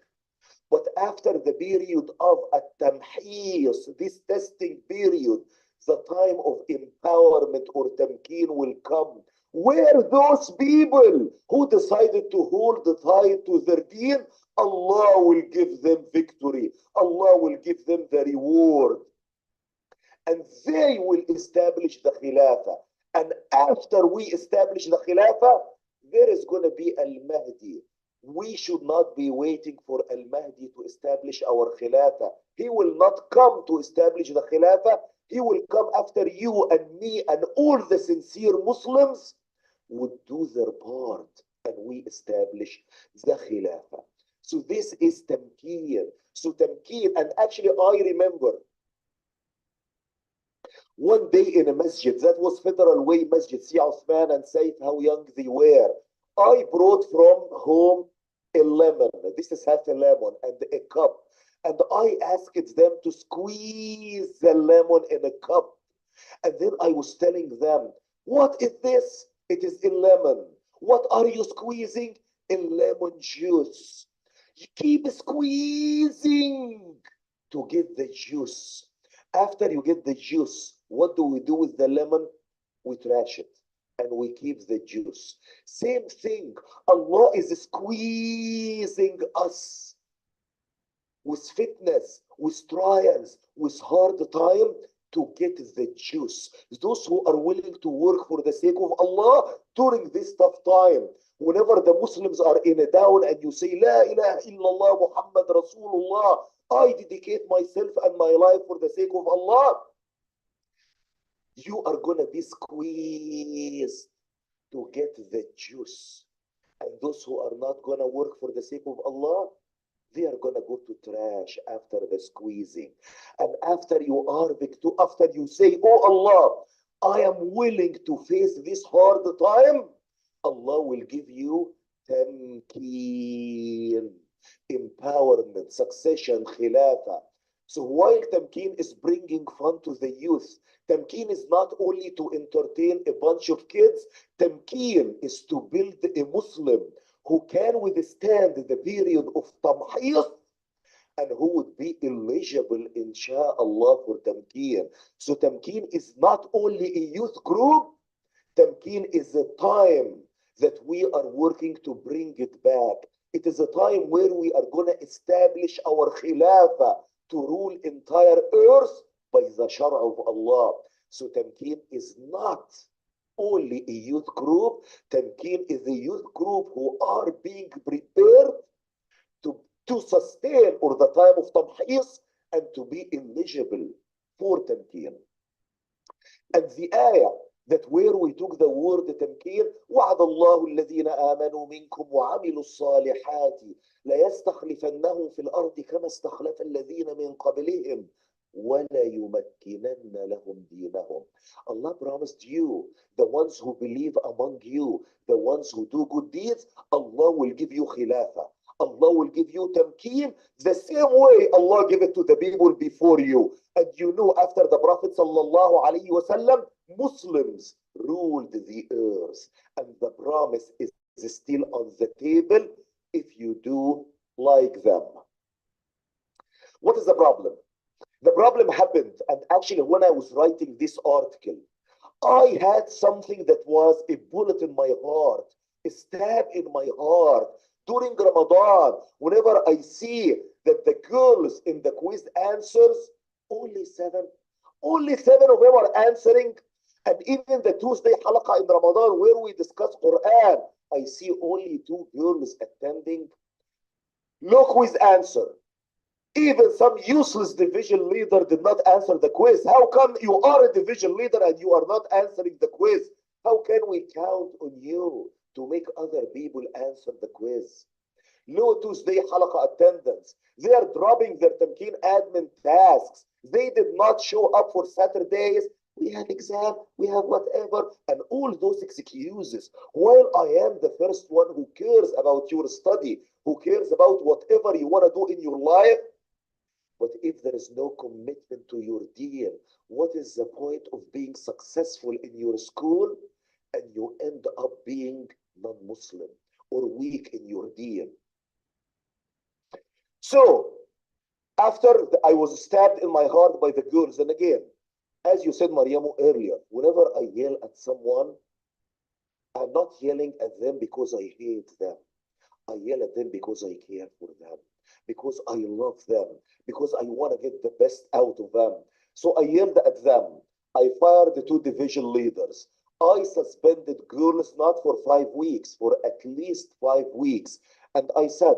But after the period of At-Tamhis, this testing period, the time of empowerment or Tamkeen will come, where those people who decided to hold tight to their deen, Allah will give them victory. Allah will give them the reward. And they will establish the Khilafah. And after we establish the Khilafah, there is going to be Al-Mahdi. We should not be waiting for Al-Mahdi to establish our Khilafah. He will not come to establish the Khilafah. He will come after you and me and all the sincere Muslims would do their part, and we establish the Khilafah. So this is Tamkeen. So Tamkeen, and actually I remember one day in a masjid, that was Federal Way Masjid, see Uthman and Said how young they were. I brought from home a lemon. This is half a lemon and a cup. And I asked them to squeeze the lemon in a cup. And then I was telling them, what is this? It is a lemon. What are you squeezing? A lemon juice. You keep squeezing to get the juice. After you get the juice, what do we do with the lemon? We trash it and we keep the juice. Same thing. Allah is squeezing us with fitness, with trials, with hard time to get the juice. Those who are willing to work for the sake of Allah during this tough time. Whenever the Muslims are in a down and you say, La ilaha illallah Muhammad Rasulullah, I dedicate myself and my life for the sake of Allah, you are going to be squeezed to get the juice. And those who are not going to work for the sake of Allah, they are going to go to trash after the squeezing. And after you are victorious, after you say, oh Allah, I am willing to face this hard time, Allah will give you Tamkeen, empowerment, succession, Khilafah. So while Tamkeen is bringing fun to the youth, Tamkeen is not only to entertain a bunch of kids, Tamkeen is to build a Muslim who can withstand the period of Tamhis and who would be eligible, insha'Allah, for Tamkeen. So Tamkeen is not only a youth group, Tamkeen is a time that we are working to bring it back. It is a time where we are going to establish our Khilafah to rule entire earth by the Shara of Allah. So Tamkeen is not only a youth group. Tamkeen is a youth group who are being prepared to sustain or the time of Tamhis and to be eligible for Tamkeen. And the ayah that where we took the word Tamkeen, وعد الله الذين آمنوا منكم وعملوا الصالحات ليستخلفنهم في الأرض كما استخلف الذين من قبلهم ولا يمكنن لهم دينهم. Allah promised you, the ones who believe among you, the ones who do good deeds, Allah will give you Khilafah. Allah will give you Tamkeen the same way Allah gave it to the people before you. And you know, after the Prophet sallallahu alaihi wasallam, Muslims ruled the earth, and the promise is still on the table if you do like them. What is the problem? The problem happened, and actually when I was writing this article, I had something that was a bullet in my heart, stab in my heart. During Ramadan, whenever I see that the girls in the quiz answers, only seven of them are answering. And even the Tuesday halaqah in Ramadan where we discuss Quran, I see only 2 girls attending. No quiz answer. Even some useless division leader did not answer the quiz. How come you are a division leader and you are not answering the quiz? How can we count on you to make other people answer the quiz? No Tuesday halaqah attendance. They are dropping their Tamkeen admin tasks. They did not show up for Saturdays. We have exam, we have whatever, and all those excuses. While I am the first one who cares about your study, who cares about whatever you want to do in your life, but if there is no commitment to your deen, what is the point of being successful in your school and you end up being non-Muslim or weak in your deen? So, after I was stabbed in my heart by the girls, and again, as you said, Mariamu, earlier, whenever I yell at someone, I'm not yelling at them because I hate them. I yell at them because I care for them, because I love them, because I want to get the best out of them. So I yelled at them. I fired the 2 division leaders. I suspended girls not for 5 weeks, for at least 5 weeks. And I said,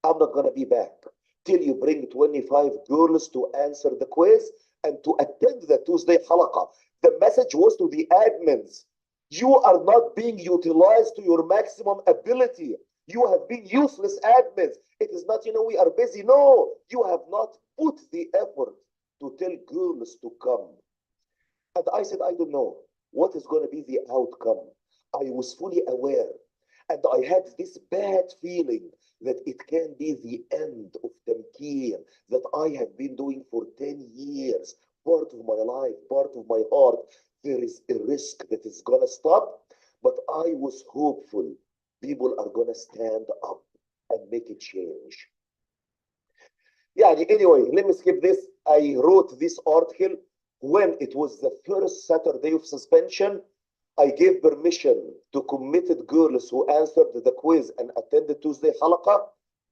I'm not going to be back till you bring 25 girls to answer the quiz and to attend the Tuesday halaqah. The message was to the admins, you are not being utilized to your maximum ability. You have been useless admins. It is not, we are busy. No, you have not put the effort to tell girls to come. And I said, I don't know what is going to be the outcome. I was fully aware. And I had this bad feeling that it can be the end of Tamkeen that I have been doing for 10 years, part of my life, part of my heart. There is a risk that it's going to stop, but I was hopeful people are going to stand up and make a change. Yeah, anyway, let me skip this. I wrote this article when it was the first Saturday of suspension. I gave permission to committed girls who answered the quiz and attended Tuesday halaqah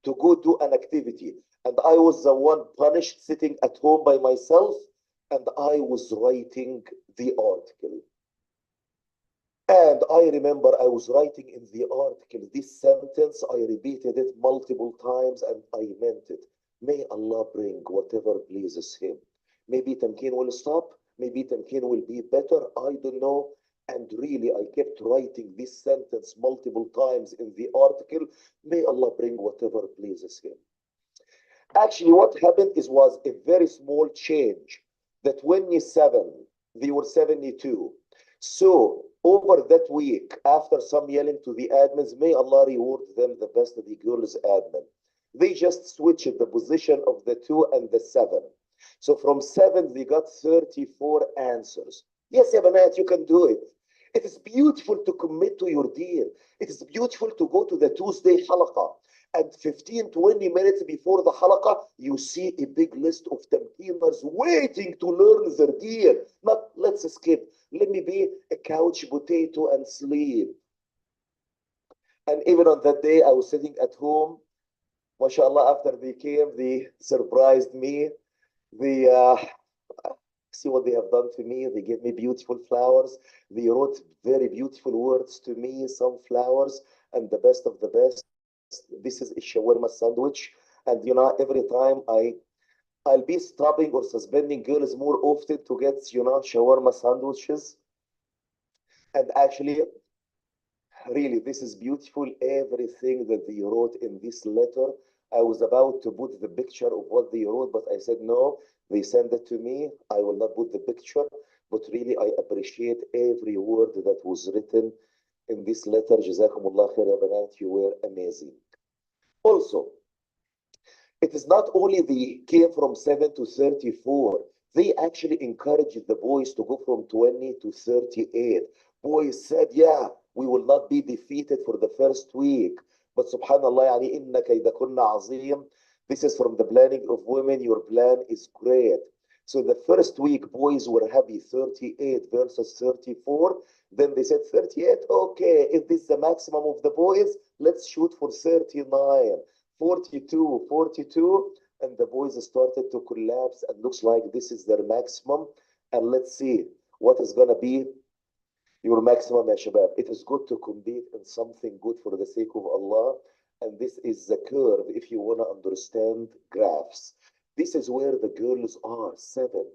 to go do an activity. And I was the one punished sitting at home by myself, and I was writing the article. And I remember I was writing in the article this sentence, I repeated it multiple times and I meant it. May Allah bring whatever pleases Him. Maybe Tamkeen will stop, maybe Tamkeen will be better, I don't know. And really, I kept writing this sentence multiple times in the article. May Allah bring whatever pleases Him. Actually, what happened was a very small change. The 27, they were 72. So, over that week, after some yelling to the admins, may Allah reward them the best of the girls admin. They just switched the position of the 2 and the 7. So from 7, they got 34 answers. Yes, ya banat, you can do it. It is beautiful to commit to your deen. It is beautiful to go to the Tuesday halaqah. And 15, 20 minutes before the halaqah, you see a big list of Tamkeeners waiting to learn their deen. Not, let's skip. Let me be a couch potato and sleep. And even on that day, I was sitting at home. MashaAllah, after they came, they surprised me. They see what they have done to me. They gave me beautiful flowers. They wrote very beautiful words to me, some flowers, and the best of the best. This is a shawarma sandwich. And every time I'll be stopping or suspending girls more often to get, shawarma sandwiches. And actually, really, this is beautiful. Everything that they wrote in this letter, I was about to put the picture of what they wrote, but I said, no, they sent it to me. I will not put the picture, but really, I appreciate every word that was written in this letter. Jazakumullah khair ya banat, you were amazing. Also, it is not only they came from 7 to 34, they actually encouraged the boys to go from 20 to 38. Boys said, yeah, we will not be defeated for the first week. But subhanallah, yani inna kaydakunna azim. This is from the planning of women. Your plan is great. So the first week, boys were happy, 38 versus 34. Then they said 38, okay, if this is the maximum of the boys, let's shoot for 39, 42, 42. And the boys started to collapse and looks like this is their maximum. And let's see what is gonna be your maximum, ya shabab. It is good to compete in something good for the sake of Allah. And this is the curve if you wanna understand graphs. This is where the girls are, 7.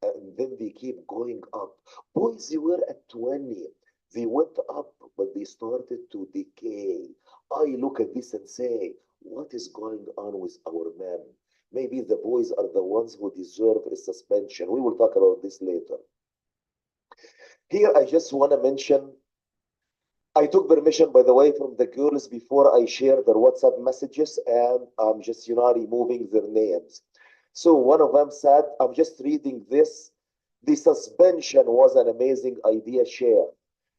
And then they keep going up. Boys, they were at 20. They went up, but they started to decay. I look at this and say, what is going on with our men? Maybe the boys are the ones who deserve a suspension. We will talk about this later. Here, I just want to mention, I took permission, by the way, from the girls before I share their WhatsApp messages, and I'm just, removing their names. So one of them said, I'm just reading this. The suspension was an amazing idea, Share.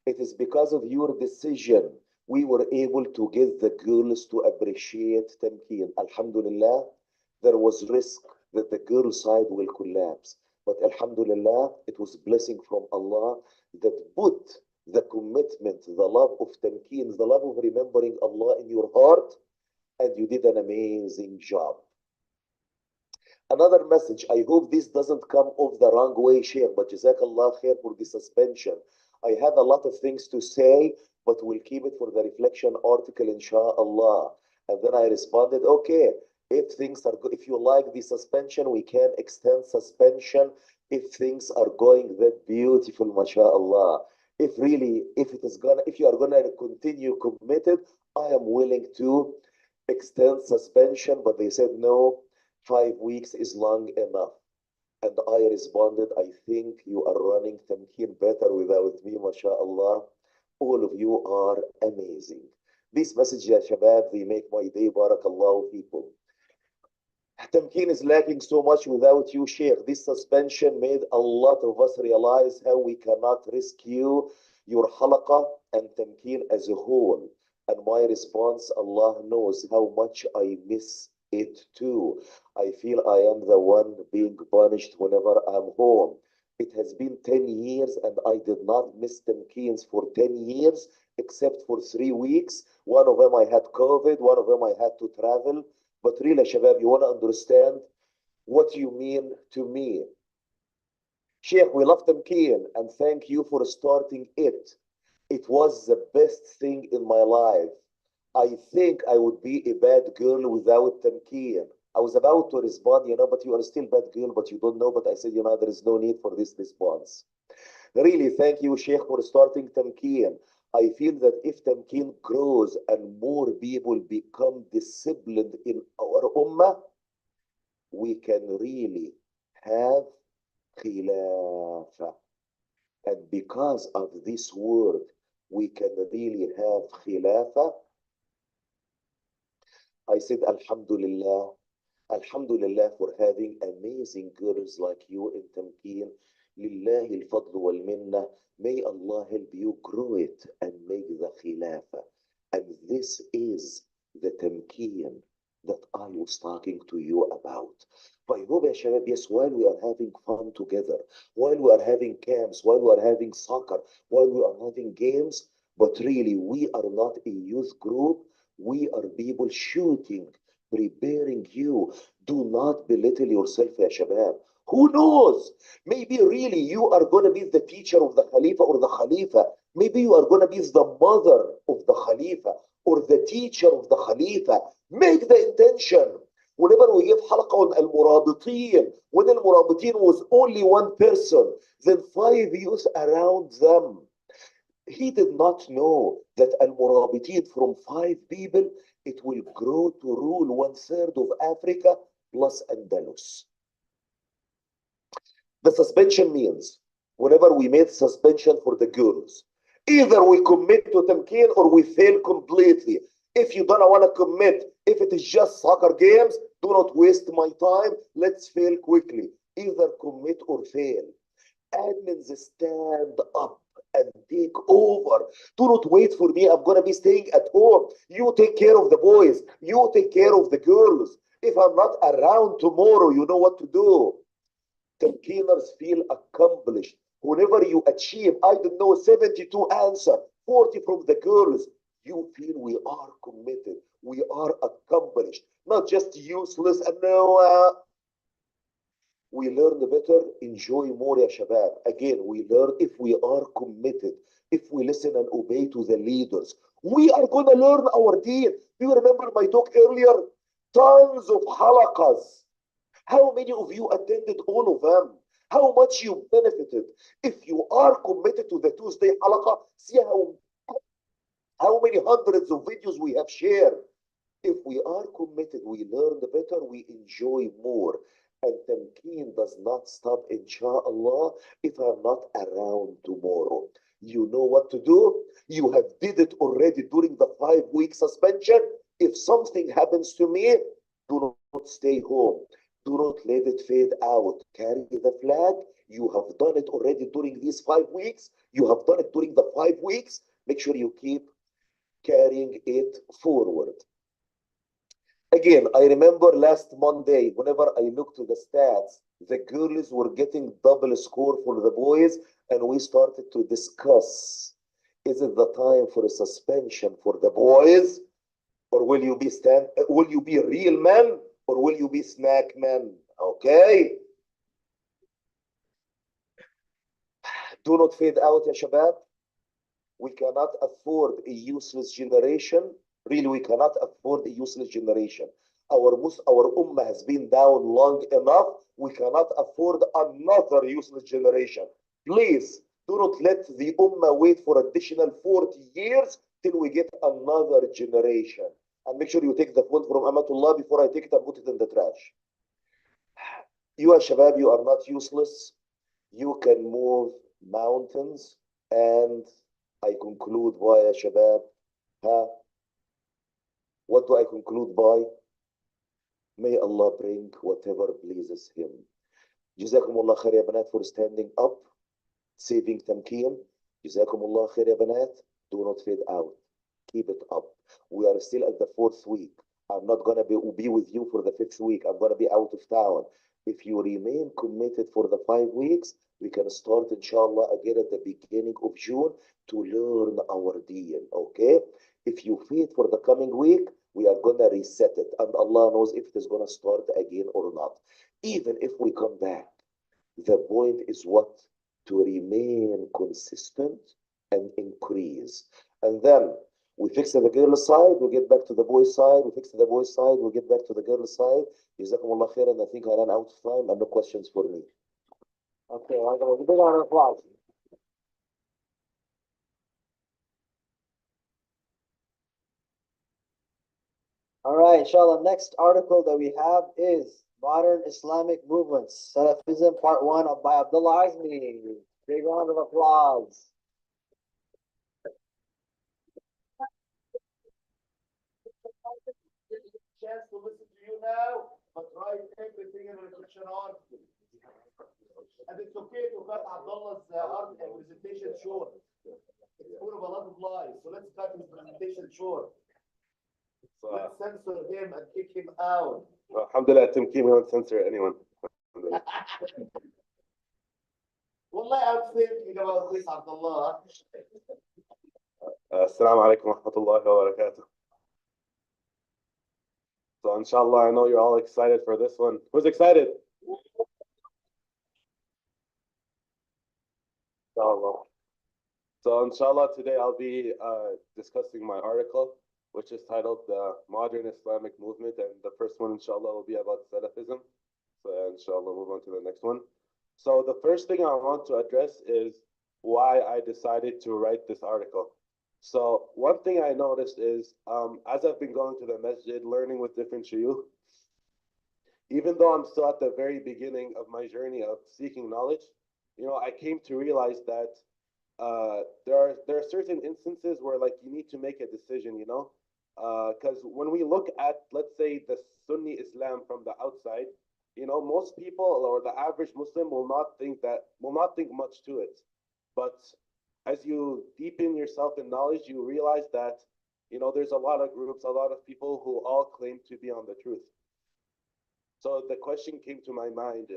It is because of your decision we were able to get the girls to appreciate Tamkeen. Alhamdulillah, there was risk that the girl side will collapse. But Alhamdulillah, it was blessing from Allah that put the commitment, the love of Tamkeen, the love of remembering Allah in your heart, and you did an amazing job. Another message, I hope this doesn't come off the wrong way, Sheikh, but Jazakallah khair for the suspension. I had a lot of things to say, but we'll keep it for the reflection article, inshallah. And then I responded, okay, if things are good, if you like the suspension, we can extend suspension if things are going that beautiful, mashallah. If you are gonna continue committed, I am willing to extend suspension, but they said no, 5 weeks is long enough. And I responded, I think you are running Tamkeen better without me, mashallah. All of you are amazing. This message, ya shabab, they make my day, barakallahu feekum. Tamkeen is lacking so much without you, Sheikh. This suspension made a lot of us realize how we cannot rescue your halaqah and Tamkeen as a whole. And my response, Allah knows how much I miss it too. I feel I am the one being punished whenever I'm home. It has been 10 years and I did not miss Tamkeens for 10 years, except for 3 weeks. One of them I had COVID, one of them I had to travel. But really, Shabab, you want to understand what you mean to me. Sheikh, we love Tamkeen and thank you for starting it. It was the best thing in my life. I think I would be a bad girl without Tamkeen. I was about to respond, but you are still bad girl, but you don't know. But I said, there is no need for this response. Really, thank you, Sheikh, for starting Tamkeen. I feel that if Tamkeen grows and more people become disciplined in our ummah, we can really have khilafah. And because of this word, we can really have khilafah. I said, Alhamdulillah, Alhamdulillah for having amazing girls like you in Tamkeen. Lillahi al-fadl wal-minna. May Allah help you grow it and make the khilafah. And this is the Tamkeen that I was talking to you about. I hope, ya shabab, yes, while we are having fun together, while we are having camps, while we are having soccer, while we are having games, but really we are not a youth group. We are people shooting, preparing you. Do not belittle yourself, ya shabab. Who knows? Maybe really you are going to be the teacher of the Khalifa or the Khalifa. Maybe you are going to be the mother of the Khalifa or the teacher of the Khalifa. Make the intention. Whenever we give halaqah on al-murabitin, when al-murabitin was only one person, then 5 youth around them. He did not know that al-murabitin from 5 people, it will grow to rule 1/3 of Africa plus Andalus. The suspension means whenever we made suspension for the girls, either we commit to Tamkeen or we fail completely. If you don't want to commit, if it is just soccer games, do not waste my time. Let's fail quickly. Either commit or fail. Admins stand up and take over. Do not wait for me. I'm going to be staying at home. You take care of the boys. You take care of the girls. If I'm not around tomorrow, you know what to do. Tamkeeners feel accomplished. Whenever you achieve, I don't know, 72 answer, 40 from the girls, you feel we are committed, we are accomplished, not just useless and no. We learn better, enjoy more, ya shabab. Again, we learn if we are committed, if we listen and obey to the leaders. We are going to learn our deen. Do you remember my talk earlier? Tons of halaqas. How many of you attended all of them? How much you benefited? If you are committed to the Tuesday halaqa, see how many hundreds of videos we have shared. If we are committed, we learn better, we enjoy more. And Tamkeen does not stop, inshallah, if I'm not around tomorrow. You know what to do? You have did it already during the 5-week suspension. If something happens to me, do not stay home. Do not let it fade out. Carry the flag. You have done it already during these 5 weeks. You have done it during the 5 weeks. Make sure you keep carrying it forward. Again, I remember last Monday, whenever I looked to the stats, the girls were getting double score for the boys, and we started to discuss, is it the time for a suspension for the boys, or will you be real men, or will you be snack men? Okay? Do not fade out, ya shabab. We cannot afford a useless generation. Really, we cannot afford a useless generation. Our ummah has been down long enough. We cannot afford another useless generation. Please, do not let the ummah wait for additional 40 years till we get another generation. And make sure you take the phone from Amatullah before I take it and put it in the trash. You, Shabab, you are not useless. You can move mountains. And I conclude by, Shabab, what do I conclude by? May Allah bring whatever pleases Him. Jazakumullah khair ya banat for standing up, saving Tamkeen. Jazakumullah khair ya banat. Do not fade out. Keep it up. We are still at the 4th week. I'm not going to be with you for the 5th week. I'm going to be out of town. If you remain committed for the 5 weeks, we can start, inshallah, again at the beginning of June to learn our deen. Okay? If you fade for the coming week, we are going to reset it. And Allah knows if it is going to start again or not. Even if we come back, the point is what? To remain consistent and increase. And then we fix the girl's side, we get back to the boy's side. We fix the boy's side, we get back to the girl's side. Jazakumullah khair, and I think I ran out of time and no questions for me. Okay, I'm going to give a round of applause. All right, inshallah, next article that we have is Modern Islamic Movements, Salafism, Part 1 by Abdullah Azmi. Big round of applause. Chance to listen to you now, but write everything in a reflection article. And it's okay to cut Abdullah's presentation short. It's full of a lot of lies, so let's cut his presentation short. Let's censor him and kick him out. Alhamdulillah, Tamkeen, we won't censor anyone. Wallah, I'm thinking about this, Abdullah. Assalamu alaikum wa rahmatullahi wa barakatuh. So inshallah, I know you're all excited for this one. Who's excited? Inshallah. So inshallah, today I'll be discussing my article, which is titled The Modern Islamic Movement, and the first one, inshallah, will be about Salafism. So inshallah, move on to the next one. So the first thing I want to address is why I decided to write this article. So one thing I noticed is, as I've been going to the masjid, learning with different shuyukh, even though I'm still at the very beginning of my journey of seeking knowledge, I came to realize that there are certain instances where like you need to make a decision, because when we look at, let's say, the Sunni Islam from the outside, most people or the average Muslim will not think much to it. But as you deepen yourself in knowledge, you realize that, there's a lot of groups, a lot of people who all claim to be on the truth. So the question came to my mind,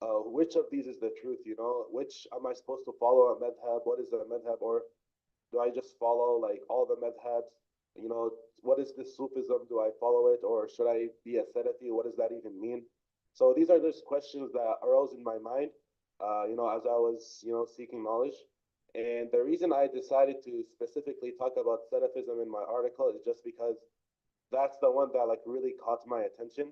which of these is the truth, you know? Which am I supposed to follow a madhab? What is a madhab? Or do I just follow like all the madhabs? You know, what is this Sufism? Do I follow it? Or should I be a Salafi? What does that even mean? So these are just questions that arose in my mind, you know, as I was, you know, seeking knowledge. And the reason I decided to specifically talk about Salafism in my article is just because that's the one that like really caught my attention.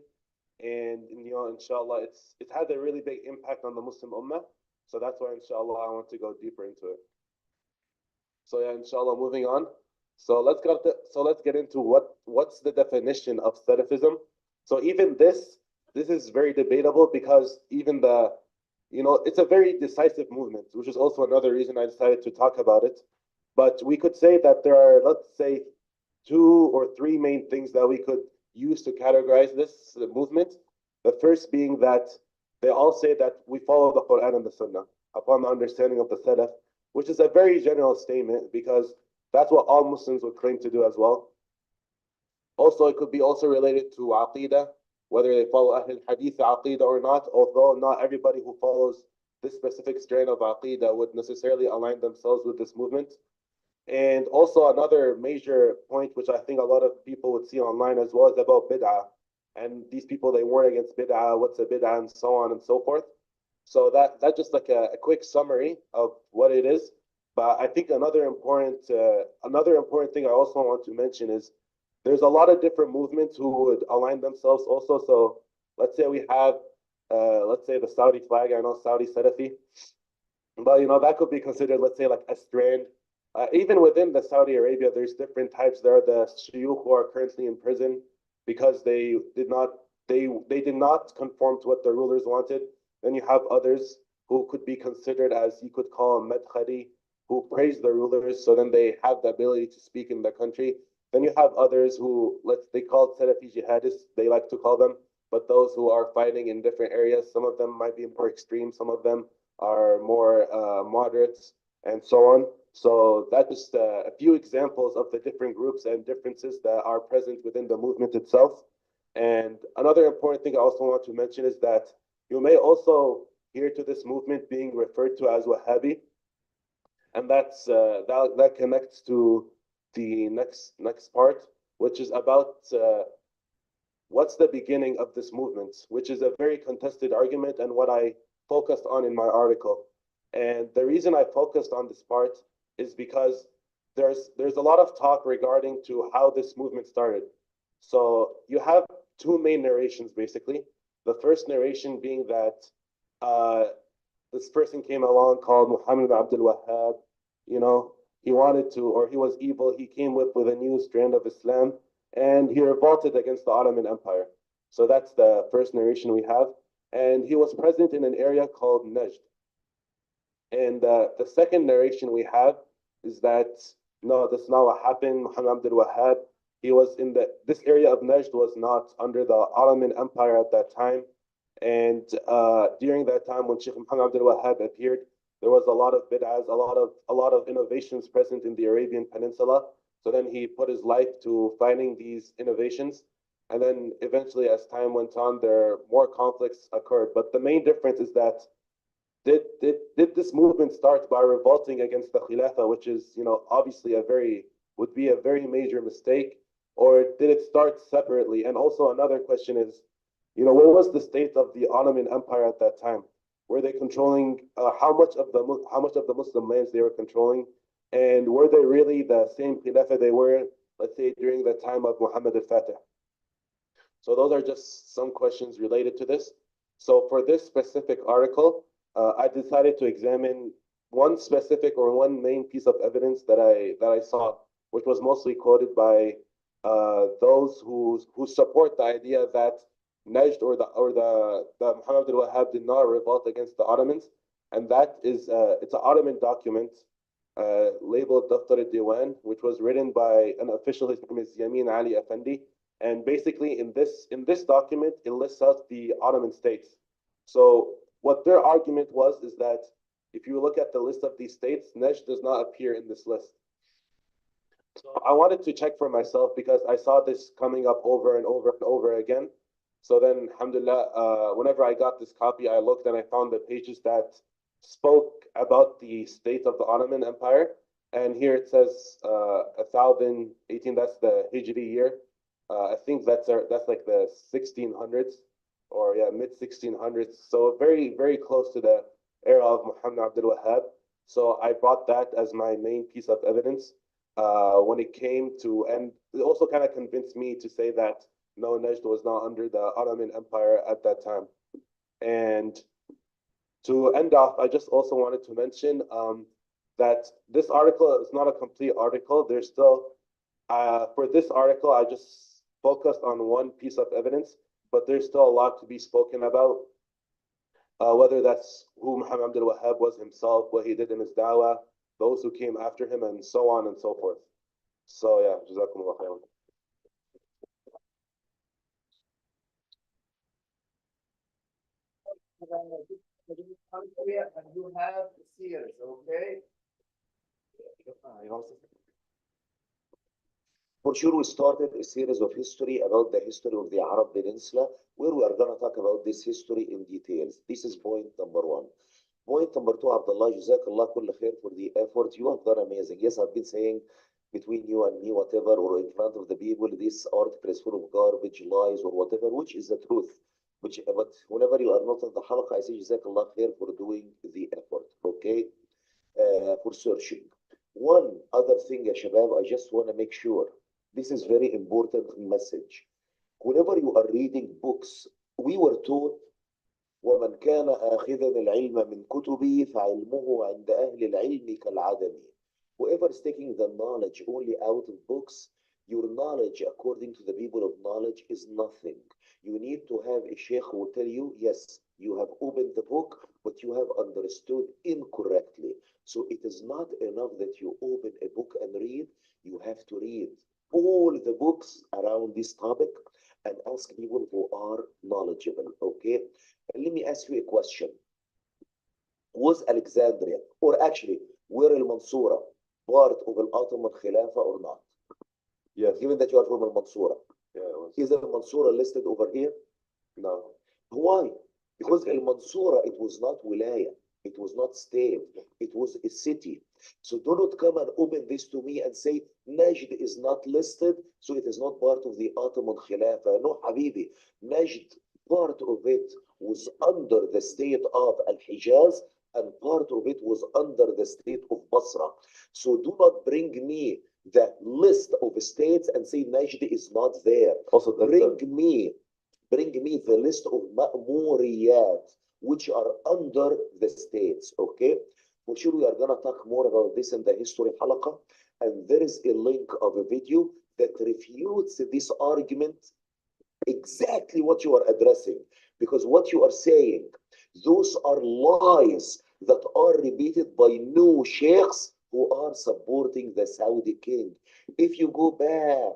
And you know, inshallah, it had a really big impact on the Muslim Ummah. So that's why inshallah I want to go deeper into it. So yeah, inshallah, moving on. So let's get into what's the definition of Salafism. So even this is very debatable because even it's a very decisive movement, which is also another reason I decided to talk about it. But we could say that there are, let's say, 2 or 3 main things that we could use to categorize this movement. The first being that they all say that we follow the Quran and the Sunnah upon the understanding of the Salaf, which is a very general statement because that's what all Muslims would claim to do as well. Also, it could be also related to Aqidah, whether they follow Ahl Hadith Aqidah or not, although not everybody who follows this specific strain of Aqidah would necessarily align themselves with this movement. And also another major point, which I think a lot of people would see online as well, is about bid'ah. And these people, they warn against bid'ah, what's a bid'ah, and so on and so forth. So that's just like a quick summary of what it is. But I think another important thing I also want to mention is there's a lot of different movements who would align themselves also. So let's say we have, let's say the Saudi flag. I know Saudi Salafi, but you know that could be considered, let's say, like a strand. Even within the Saudi Arabia, there's different types. There are the shuyukh who are currently in prison because they did not conform to what the rulers wanted. Then you have others who could be considered as you could call madkhali, who praise the rulers, so then they have the ability to speak in the country. Then you have others who they call it Salafi jihadists, they like to call them, but those who are fighting in different areas. Some of them might be more extreme, some of them are more moderates, and so on. So that's just a few examples of the different groups and differences that are present within the movement itself. And another important thing I also want to mention is that you may also hear to this movement being referred to as Wahhabi, and that connects to the next part, which is about what's the beginning of this movement, which is a very contested argument and what I focused on in my article. And the reason I focused on this part is because there's a lot of talk regarding to how this movement started. So you have 2 main narrations basically. The first narration being that this person came along called Muhammad ibn Abdul Wahhab. You know, he wanted to, or he was evil. He came with a new strand of Islam, and he revolted against the Ottoman Empire. So that's the first narration we have. And he was present in an area called Najd. And the second narration we have is that, no, that's not what happened. Muhammad Abdul Wahhab, he was in this area of Najd was not under the Ottoman Empire at that time. And during that time when Sheikh Muhammad Abdul Wahhab appeared, there was a lot of bid'ahs, a lot of innovations present in the Arabian Peninsula. So then he put his life to fighting these innovations. And then eventually, as time went on, more conflicts occurred. But the main difference is that did this movement start by revolting against the Khilafah, which is, you know, obviously would be a very major mistake, or did it start separately? And also another question is, you know, what was the state of the Ottoman Empire at that time? Were they controlling how much of the Muslim lands they were controlling, and were they really the same Khilafah they were, let's say, during the time of Muhammad al-Fatih? So those are just some questions related to this. So for this specific article, I decided to examine one specific or one main piece of evidence that I saw, which was mostly quoted by those who support the idea that Najd or the Muhammad Abdul Wahhab did not revolt against the Ottomans, and that is it's an Ottoman document labeled Daftar al-Diwan, which was written by an official. His name is Yamin Ali Effendi, and basically in this document it lists out the Ottoman states. So what their argument was is that if you look at the list of these states, Najd does not appear in this list. So I wanted to check for myself because I saw this coming up over and over and over again. So then, alhamdulillah, whenever I got this copy, I looked and I found the pages that spoke about the state of the Ottoman Empire. And here it says 1018, that's the Hijri year. I think that's like the 1600s, or yeah, mid 1600s. So very, very close to the era of Muhammad Abdul Wahhab. So I brought that as my main piece of evidence when it came to, and it also kind of convinced me to say that no, Najd was not under the Ottoman Empire at that time. And to end off, I just also wanted to mention that this article is not a complete article. There's still, for this article, I just focused on one piece of evidence, but there's still a lot to be spoken about, whether that's who Muhammad Abdul Wahhab was himself, what he did in his dawah, those who came after him, and so on and so forth. So yeah, Jazakumullah khairan. And you have the series, okay? For sure, we started a series of history about the history of the Arab Peninsula, where we are going to talk about this history in details. This is point number one. Point number two, Abdullah, Jazakallah kull khair for the effort. You have done amazing. Yes, I've been saying between you and me, whatever, or in front of the people, this article is full of garbage, lies, or whatever, which is the truth. But whenever you are not in the halaqah, I say Jazakallah khair for doing the effort, okay? For searching. One other thing, ya shabab, I just want to make sure. This is very important message. Whenever you are reading books, we were taught ومن كان آخذا العلم من كتبه فعلمه عند أهل العلم كالعدم. Whoever is taking the knowledge only out of books, your knowledge according to the people of knowledge is nothing. You need to have a sheikh who will tell you, yes, you have opened the book, but you have understood incorrectly. So it is not enough that you open a book and read. You have to read all the books around this topic and ask people who are knowledgeable, okay? And let me ask you a question. Was Alexandria, or actually, were al-Mansura part of al-Ottoman Khilafah or not? Yes. Given that you are from al-Mansura. Yeah, is al-Mansura listed over here? No. Why? Because al-Mansura, it was not wilaya. It was not state. It was a city. So do not come and open this to me and say Najd is not listed, so it is not part of the Ottoman Khilafah. No, Habibi. Najd, part of it was under the state of Al-Hijaz, and part of it was under the state of Basra. So do not bring me the list of states and say Najd is not there. Also, bring me the list of Ma'muriyat, which are under the states, okay? For sure, we are going to talk more about this in the history halaqah, and there is a link of a video that refutes this argument, exactly what you are addressing, because what you are saying, those are lies that are repeated by new sheikhs who are supporting the Saudi king. If you go back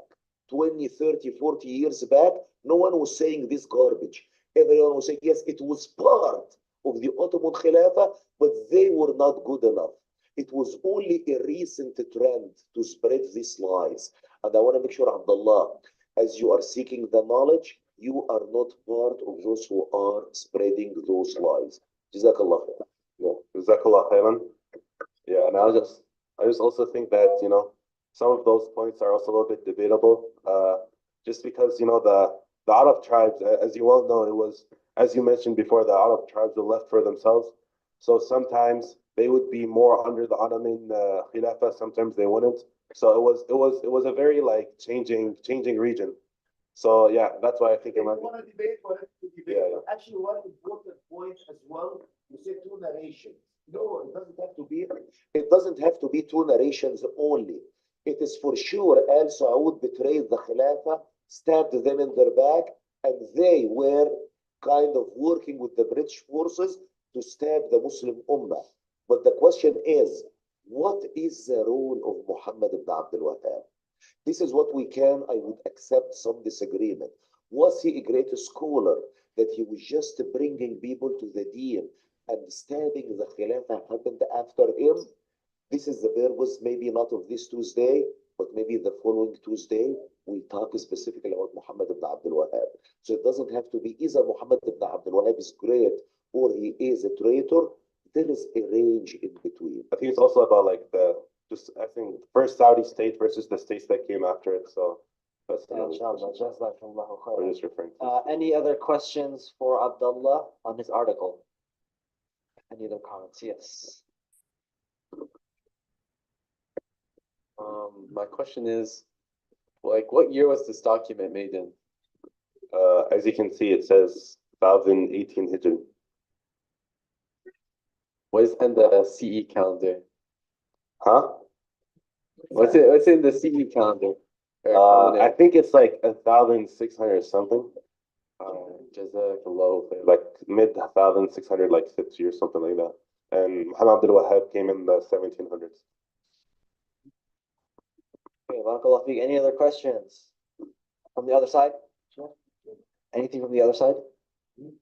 20, 30, 40 years back, no one was saying this garbage. Everyone was saying, yes, it was part of the Ottoman Khilafah, but they were not good enough. It was only a recent trend to spread these lies. And I want to make sure, Abdullah, as you are seeking the knowledge, you are not part of those who are spreading those lies. Jazakallah khair. Yeah, Jazakallah khairan. Yeah, and I just also think that, you know, some of those points are also a little bit debatable. Just because, you know, the Arab tribes, as you well know, it was, as you mentioned before, the Arab tribes were left for themselves. So sometimes they would be more under the Ottoman Khilafah, sometimes they wouldn't. So it was a very like changing region. So yeah, that's why I think it might be. Want to debate, Yeah. Actually, one important point as well, you said two narrations. No, it doesn't have to be. It doesn't have to be two narrations only. It is for sure Al Saud betrayed the Khilafah, stabbed them in their back, and they were kind of working with the British forces to stab the Muslim Ummah. But the question is, what is the role of Muhammad ibn Abdul Wahhab? This is what I would accept some disagreement. Was he a great scholar that he was just bringing people to the deen and stabbing the Khilafah happened after him? This is the purpose, maybe not of this Tuesday, but maybe the following Tuesday, We talk specifically about Muhammad ibn Abdul Wahhab. So it doesn't have to be either Muhammad ibn Abdul Wahhab is great or he is a traitor. There is a range in between. I think it's also about like I think first Saudi state versus the states that came after it. So that's Inshallah, jazakallahu khair. we're just referring to. Any other questions for Abdullah on his article? Any other comments? Yes. My question is, like, what year was this document made in? As you can see, it says 1018 Hijri. What is in the CE calendar? Huh? What's in the CE calendar? I think it's like 1600 something. Jazakallahu khair. Like mid 1600, like 60 or something like that. And Muhammad Abdul Wahhab came in the 1700s. Okay, barakallahu feek. Any other questions from the other side? Anything from the other side?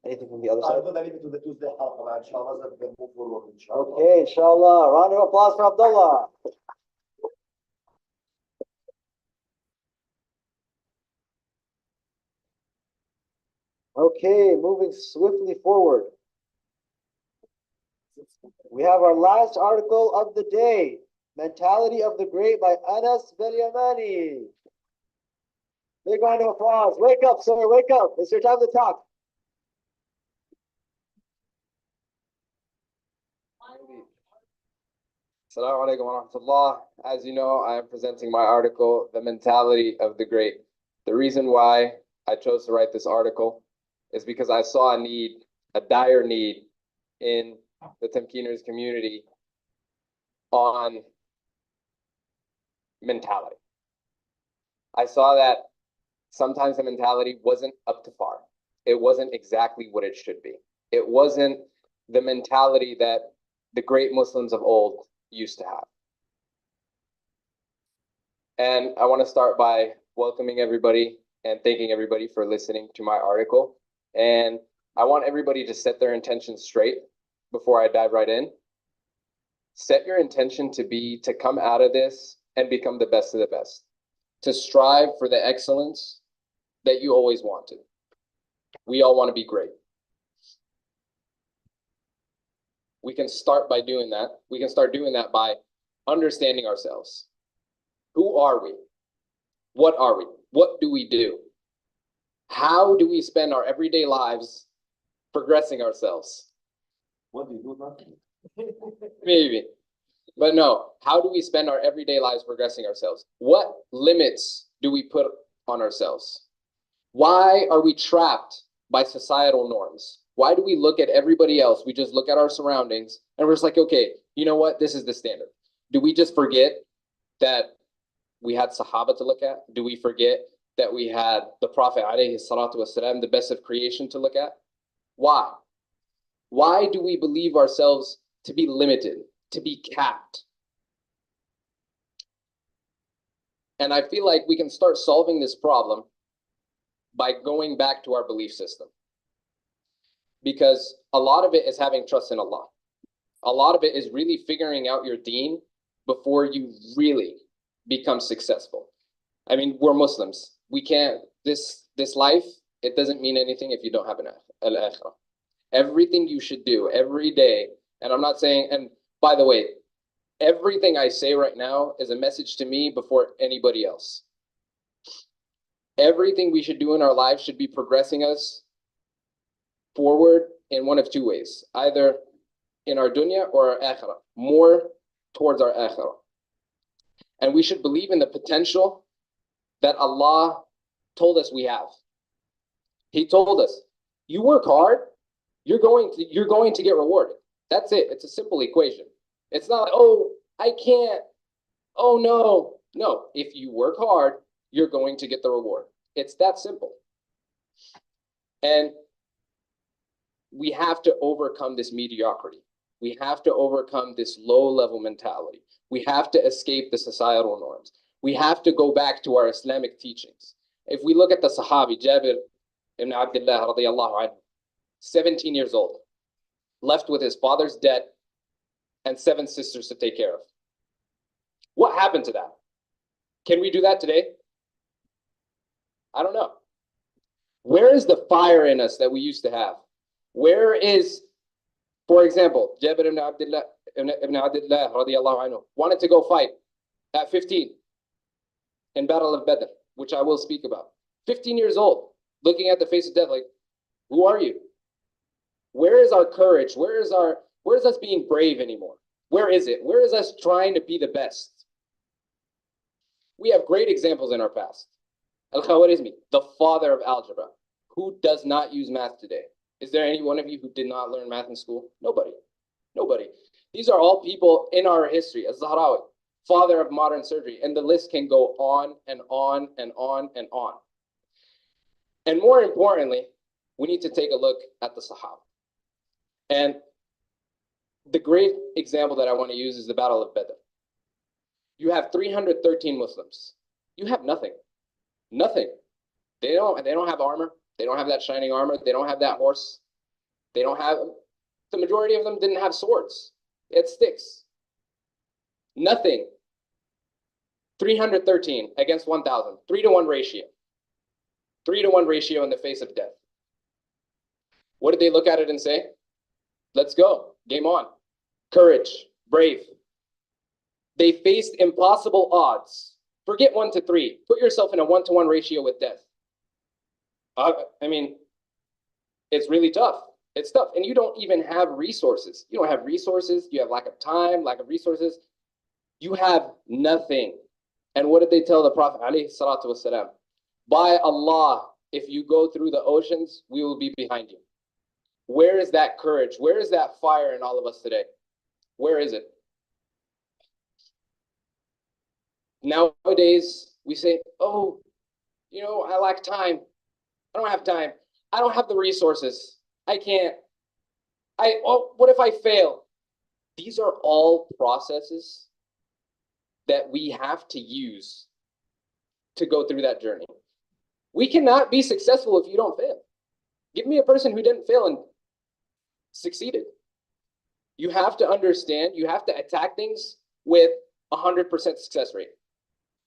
Anything from the other side? I'm gonna leave it to the Tuesday halqa, inshallah, so we can move forward, inshallah. Okay, inshallah. Round of applause for Abdullah. Okay, moving swiftly forward. We have our last article of the day, Mentality of the Great by Anas Bilyamani. Big round of applause. Wake up, sir, wake up. It's your time to talk. Assalamu alaikum wa rahmatullah. As you know, I am presenting my article, The Mentality of the Great. The reason why I chose to write this article is because I saw a need, a dire need in the Tamkeeners community on mentality. I saw that sometimes the mentality wasn't up to par. It wasn't exactly what it should be. It wasn't the mentality that the great Muslims of old used to have. And I want to start by welcoming everybody and thanking everybody for listening to my article. And I want everybody to set their intentions straight before I dive right in. Set your intention to be to come out of this and become the best of the best, to strive for the excellence that you always wanted. We all want to be great. We can start by doing that. We can start doing that by understanding ourselves. Who are we? What are we? What do we do? How do we spend our everyday lives progressing ourselves? What do you do now? Maybe. But no, how do we spend our everyday lives progressing ourselves? What limits do we put on ourselves? Why are we trapped by societal norms? Why do we look at everybody else? We just look at our surroundings and we're just like, okay, you know what? This is the standard. Do we just forget that we had Sahaba to look at? Do we forget that we had the Prophet alayhi salatu wasalam, the best of creation, to look at? Why? Why do we believe ourselves to be limited, to be capped? And I feel like we can start solving this problem by going back to our belief system. Because a lot of it is having trust in Allah. A lot of it is really figuring out your deen before you really become successful. I mean, we're Muslims. We can't, this life, it doesn't mean anything if you don't have an al-akhirah. Everything you should do every day, and I'm not saying, and by the way, everything I say right now is a message to me before anybody else. Everything we should do in our lives should be progressing us forward in one of two ways, either in our dunya or our akhirah, more towards our akhirah. And we should believe in the potential that Allah told us we have. He told us, you work hard, you're going to get rewarded. That's it. It's a simple equation. It's not like, oh, I can't. Oh, no. No, if you work hard, you're going to get the reward. It's that simple. And we have to overcome this mediocrity. We have to overcome this low-level mentality. We have to escape the societal norms. We have to go back to our Islamic teachings. If we look at the Sahabi, Jabir ibn Abdullah radiyallahu anhu, 17 years old, left with his father's debt and 7 sisters to take care of. What happened to that? Can we do that today? I don't know. Where is the fire in us that we used to have? Where is, for example, Jabir ibn Abdullah radiallahu anhu wanted to go fight at 15 in Battle of Badr, which I will speak about. 15 years old, looking at the face of death like, who are you? Where is our courage? Where is us being brave anymore? Where is it? Where is us trying to be the best? We have great examples in our past. Al-Khawarizmi, the father of algebra. Who does not use math today? Is there any one of you who did not learn math in school? Nobody. Nobody. These are all people in our history. Az-Zahrawi, father of modern surgery. And the list can go on and on and on and on. And more importantly, we need to take a look at the Sahaba. And the great example that I want to use is the Battle of Badr. You have 313 Muslims. You have nothing. Nothing. They don't have armor. They don't have that shining armor. They don't have that horse. They don't have, the majority of them didn't have swords. They had sticks. Nothing. 313 against 1,000. 3-to-1 ratio. 3-to-1 ratio in the face of death. What did they look at it and say? Let's go. Game on. Courage. Brave. They faced impossible odds. Forget 1-to-3. Put yourself in a 1-to-1 ratio with death. I mean, it's really tough. It's tough. And you don't even have resources. You don't have resources. You have lack of time, lack of resources. You have nothing. And what did they tell the Prophet alayhi salatu wasalam? By Allah, if you go through the oceans, we will be behind you. Where is that courage? Where is that fire in all of us today? Where is it? Nowadays, we say, oh, you know, I lack time. I don't have time. I don't have the resources. I can't. What if I fail? These are all processes that we have to use to go through that journey. We cannot be successful if you don't fail. Give me a person who didn't fail and succeeded. You have to understand, you have to attack things with 100% success rate.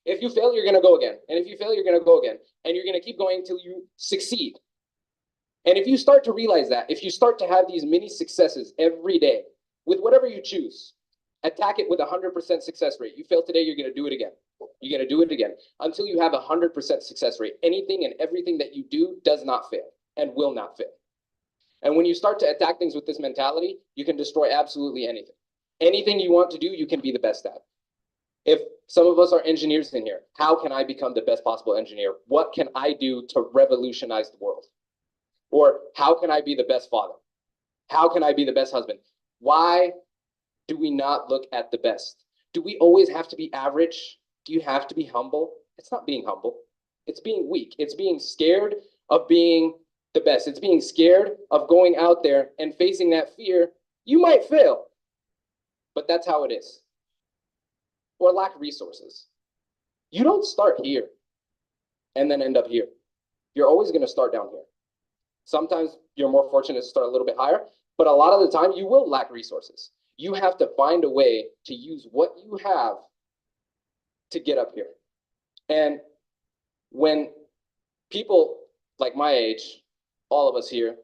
If you fail, you're going to go again. And if you fail, you're going to go again. And you're going to keep going until you succeed. And if you start to realize that, if you start to have these mini successes every day with whatever you choose, attack it with 100% success rate. You fail today, you're going to do it again. You're going to do it again until you have 100% success rate. Anything and everything that you do does not fail and will not fail. And when you start to attack things with this mentality, you can destroy absolutely anything. Anything you want to do, you can be the best at. If some of us are engineers in here, how can I become the best possible engineer? What can I do to revolutionize the world? Or how can I be the best father? How can I be the best husband? Why do we not look at the best? Do we always have to be average? Do you have to be humble? It's not being humble. It's being weak. It's being scared of being the best. It's being scared of going out there and facing that fear. You might fail, but that's how it is. Or lack of resources. You don't start here and then end up here. You're always going to start down here. Sometimes you're more fortunate to start a little bit higher, but a lot of the time you will lack resources. You have to find a way to use what you have to get up here. And when people like my age, all of us here,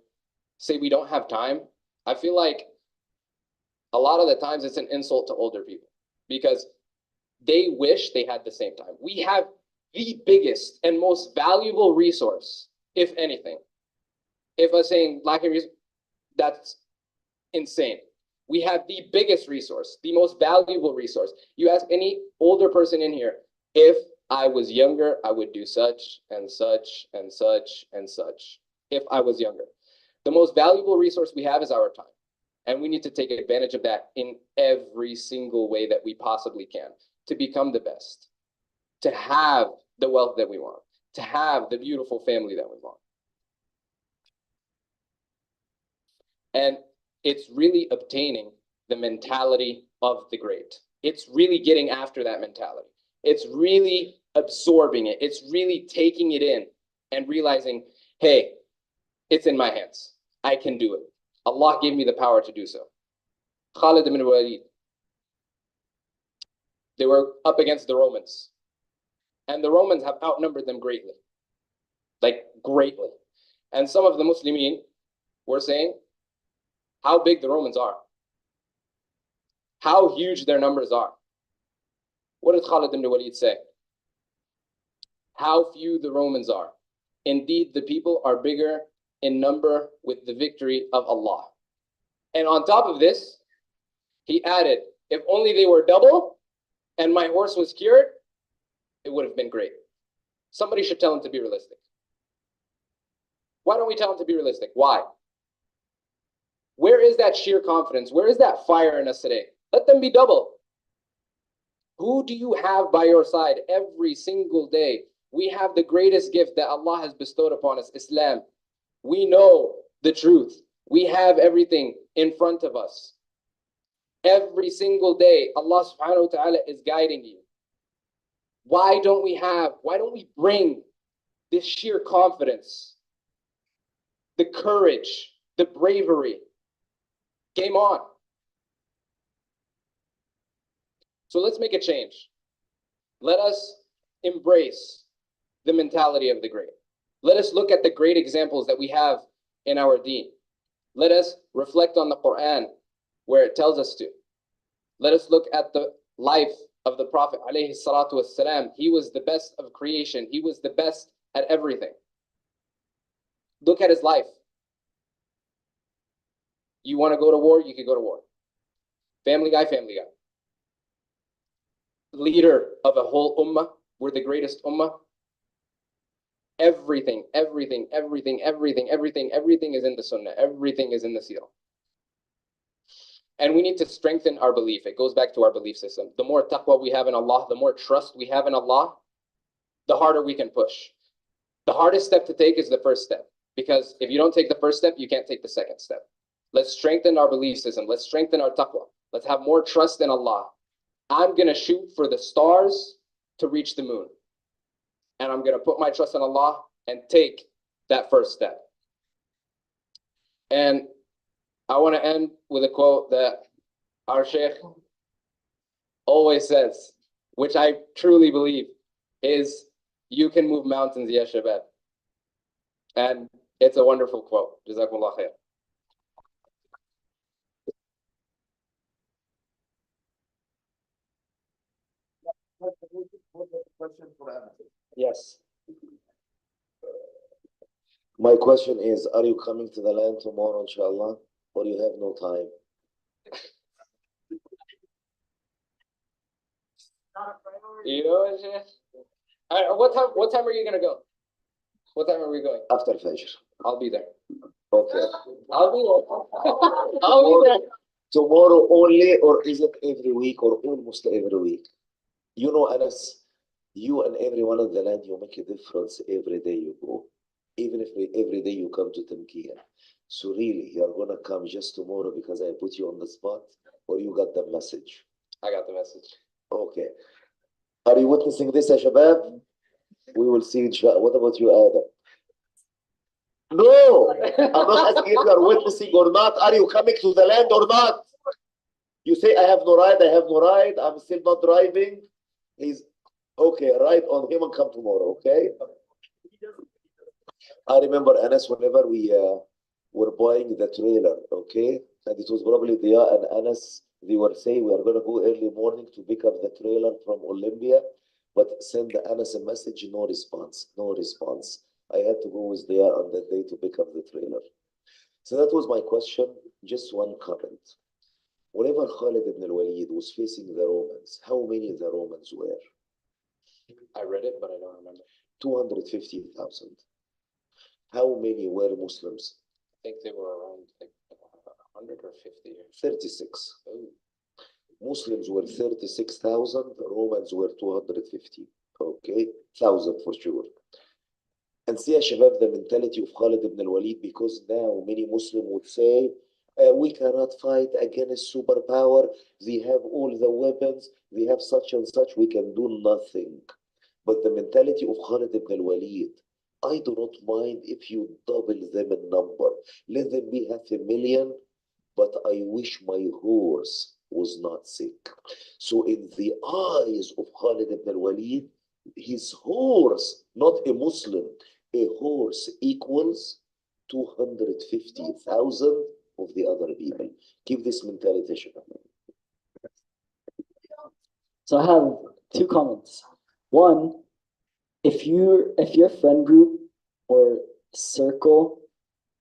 say we don't have time, I feel like a lot of the times it's an insult to older people because they wish they had the same time. We have the biggest and most valuable resource, if anything. If I'm saying lack of resource, that's insane. We have the biggest resource, the most valuable resource. You ask any older person in here, if I was younger, I would do such and such and such and such. If I was younger. The most valuable resource we have is our time. And we need to take advantage of that in every single way that we possibly can to become the best, to have the wealth that we want, to have the beautiful family that we want. And it's really obtaining the mentality of the great. It's really getting after that mentality. It's really absorbing it. It's really taking it in and realizing, hey, it's in my hands. I can do it. Allah gave me the power to do so. Khalid ibn Walid, they were up against the Romans. And the Romans have outnumbered them greatly. like greatly. And some of the Muslimin were saying how big the Romans are, how huge their numbers are. What did Khalid ibn Walid say? How few the Romans are. Indeed, the people are bigger in number with the victory of Allah. And on top of this, he added, if only they were double and my horse was cured, it would have been great. Somebody should tell him to be realistic. Why don't we tell him to be realistic? Why? Where is that sheer confidence? Where is that fire in us today? Let them be double. Who do you have by your side every single day? We have the greatest gift that Allah has bestowed upon us, Islam. We know the truth. We have everything in front of us. Every single day, Allah subhanahu wa ta'ala is guiding you. Why don't we bring this sheer confidence, the courage, the bravery? Game on. So let's make a change. Let us embrace the mentality of the great. Let us look at the great examples that we have in our deen. Let us reflect on the Quran where it tells us to. Let us look at the life of the Prophet alayhi salatu wassalam. He was the best of creation. He was the best at everything. Look at his life. You want to go to war, you can go to war. Family guy, family guy. Leader of a whole ummah. We're the greatest ummah. Everything is in the sunnah. Everything is in the seerah. And we need to strengthen our belief. It goes back to our belief system. The more taqwa we have in Allah, the more trust we have in Allah, the harder we can push. The hardest step to take is the first step. Because if you don't take the first step, you can't take the second step. Let's strengthen our belief system. Let's strengthen our taqwa. Let's have more trust in Allah. I'm going to shoot for the stars to reach the moon. And I'm going to put my trust in Allah and take that first step. And I want to end with a quote that our Sheikh always says, which I truly believe is, you can move mountains, ya shabab. And it's a wonderful quote. Jazakumullah khair. Yes. My question is, are you coming to the land tomorrow, inshallah, or you have no time? You know, what time are you going to go? What time are we going? After Fajr. I'll be there. Okay. I'll be there. I'll be there. Tomorrow only, or is it every week, or almost every week? You know, Anas, you and everyone in the land, you make a difference every day you go. Even if every day you come to Tamkeen. So really, you're going to come just tomorrow because I put you on the spot, or you got the message? I got the message. Okay. Are you witnessing this, ya shabab? We will see. What about you, Adam? No, I'm not asking if you are witnessing or not. Are you coming to the land or not? You say, I have no ride, I'm still not driving. He's okay, ride on him and come tomorrow, okay? I remember, Anas, whenever we were buying the trailer, okay? And it was probably Dia and Anas, they were saying, we are going to go early morning to pick up the trailer from Olympia, but send Anas a message, no response. I had to go with Dia on that day to pick up the trailer. So that was my question. Just one comment. Whenever Khalid ibn al-Walid was facing the Romans, how many the Romans were? I read it, but I don't remember. 250,000. How many were Muslims? I think they were around like 100 or 50. 36. Oh. Muslims were 36,000. Romans were 250. Okay, 1,000 for sure. And see, Shabab, the mentality of Khalid ibn al-Walid, because now many Muslims would say, we cannot fight against superpower. They have all the weapons. They have such and such. We can do nothing. But the mentality of Khalid ibn al-Walid, I do not mind if you double them in number. Let them be 500,000, but I wish my horse was not sick. So in the eyes of Khalid ibn al-Walid, his horse, not a Muslim, a horse equals 250,000 of the other people. Keep this mentality, Shabab. So I have two comments. One, if your friend group or circle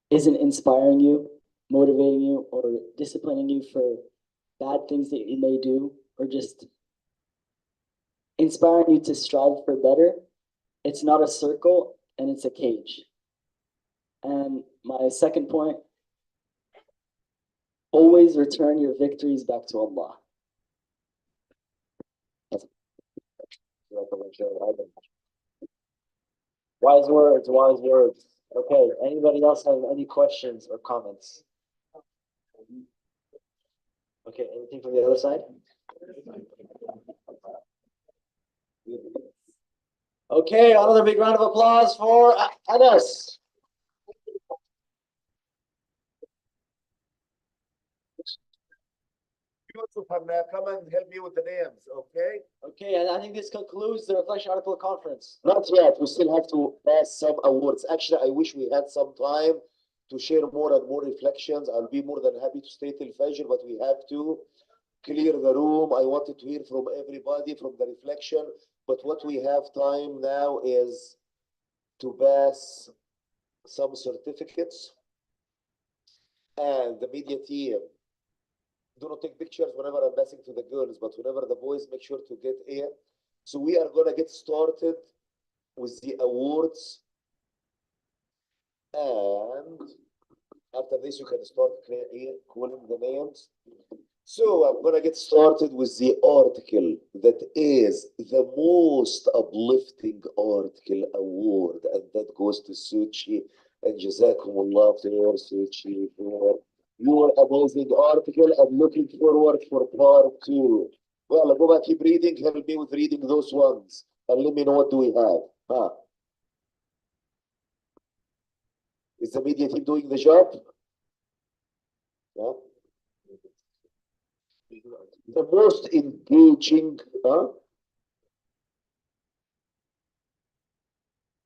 isn't inspiring you, motivating you, or disciplining you for bad things that you may do, or just inspiring you to strive for better, it's not a circle and it's a cage. And my second point, always return your victories back to Allah. Wise words, wise words. Okay, anybody else have any questions or comments? Okay, anything from the other side? Okay, another big round of applause for Anas. Beautiful, Hamna. Come and help me with the names, okay? Okay, and I think this concludes the Reflection Article Conference. Not yet. We still have to pass some awards. Actually, I wish we had some time to share more and more reflections. I'll be more than happy to stay till Fajr, but we have to clear the room. I wanted to hear from everybody from the reflection, but what we have time now is to pass some certificates, and the media team, do not take pictures whenever I'm passing to the girls, but whenever the boys, make sure to get here. So we are gonna get started with the awards, and after this you can start calling the names. So I'm gonna get started with the article that is the most uplifting article award, and that goes to Suchi, and Jazakumullah for Suchi for your amazing article. I'm looking forward for part 2. Well, I'll go back, keep reading, help me with reading those ones, and let me know what do we have. Is the media team doing the job? Yeah. The most engaging,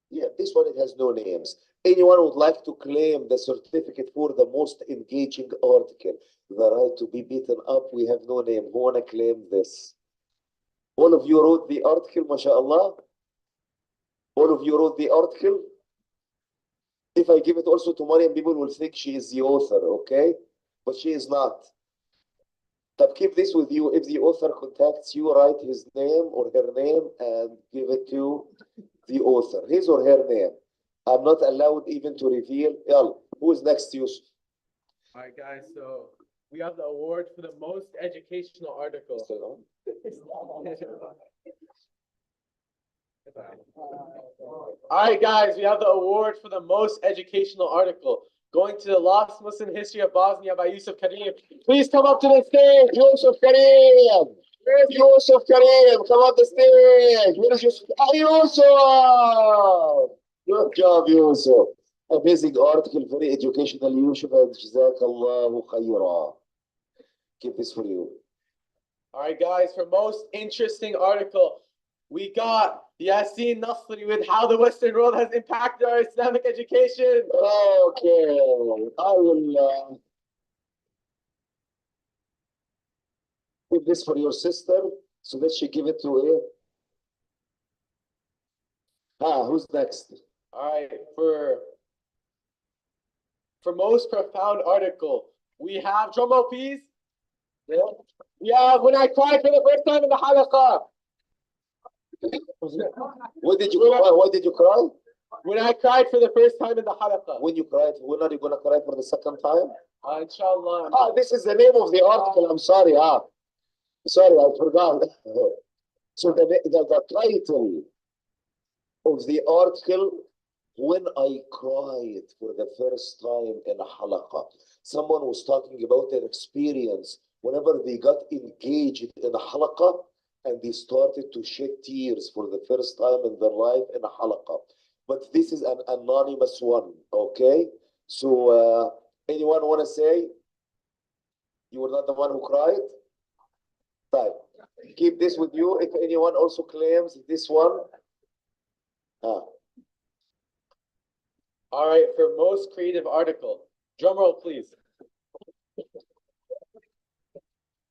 yeah, this one, it has no names. Anyone would like to claim the certificate for the most engaging article, the right to be beaten up, we have no name. Who wanna claim this? All of you wrote the article, mashallah. All of you wrote the article. If I give it also to Mariam, people will think she is the author, okay? But she is not. But keep this with you. If the author contacts you, write his name or her name and give it to the author, his or her name. I'm not allowed even to reveal. Yalla, who is next, Yusuf? All right, guys. So we have the award for the most educational article. All right, guys. We have the award for the most educational article. Going to the Lost Muslim History of Bosnia by Yusuf Karim. Please come up to the stage, Yusuf Karim. Where's Yusuf Karim? Come up the stage. Where is Yusuf? Yusuf! Good job, Yusuf. Amazing article, very educational, Yusuf, and Jazakallahu khayra. Keep this for you. All right, guys. For most interesting article, we got Yasin Nasri with How the Western World Has Impacted Our Islamic Education. Okay, I will give this for your sister so that she give it to her. Who's next? All right, for most profound article, we have drum roll, please. Yeah, when I cried for the first time in the halaqah. What did you cry? Why did you cry? When I cried for the first time in the halaqah. When you cried, when are you gonna cry for the second time? Inshallah. This is the name of the article. I'm sorry. Sorry, I forgot. So the title of the article, When I Cried for the First Time in a Halaqah. Someone was talking about their experience whenever they got engaged in a halaqah and they started to shed tears for the first time in their life in a halaqah. But this is an anonymous one, okay? So anyone want to say you were not the one who cried? Right. Keep this with you. If anyone also claims this one, All right, for most creative article, drum roll, please.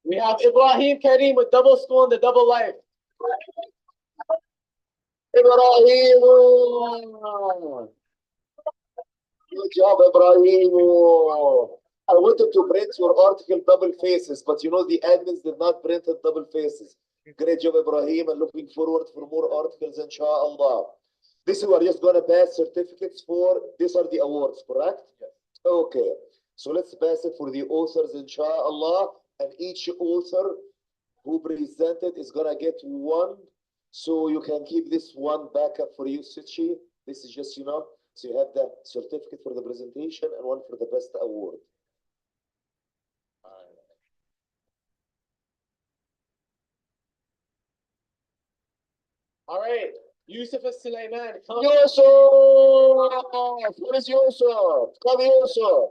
We have Ibrahim Karim with double school and the double life. Ibrahim! Good job, Ibrahim. I wanted to print your article double faces, but you know the admins did not print it double faces. Great job, Ibrahim, and looking forward for more articles, inshallah. This we are just gonna pass certificates for. These are the awards, correct? Yes. Okay. So let's pass it for the authors, inshallah, and each author who presented is gonna get one. So you can keep this one backup for you, Sichi. This is just, so you have the certificate for the presentation and one for the best award. All right, Yusuf Sulaiman. Yusuf! Where is Yusuf? Come, Yusuf.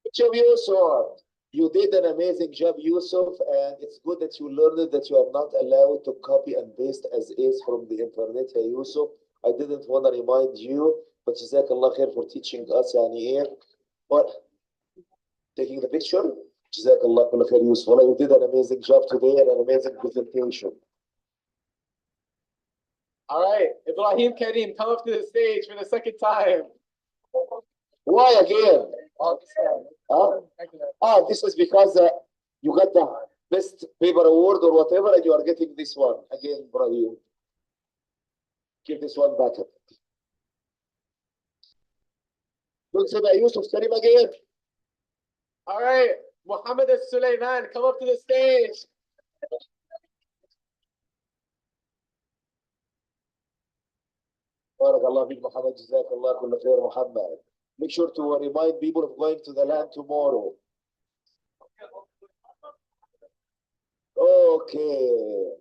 Good job, Yusuf. You did an amazing job, Yusuf, and it's good that you learned that you are not allowed to copy and paste as is from the internet, hey, Yusuf. I didn't want to remind you, but Jazakallah khair for teaching us, What? Taking the picture? Jazakallah khair, Yusuf. You did an amazing job today and an amazing presentation. All right, Ibrahim Karim, come up to the stage for the second time. Why again? This is because you got the best paper award or whatever, and you are getting this one again, Ibrahim. Give this one back. Don't say that, Yusuf Karim again. All right, Muhammad Sulaiman, come up to the stage. Barakallah fiik, Muhammad. Jazakallah kulla khair, Muhammad. Make sure to remind people of going to the land tomorrow. Okay.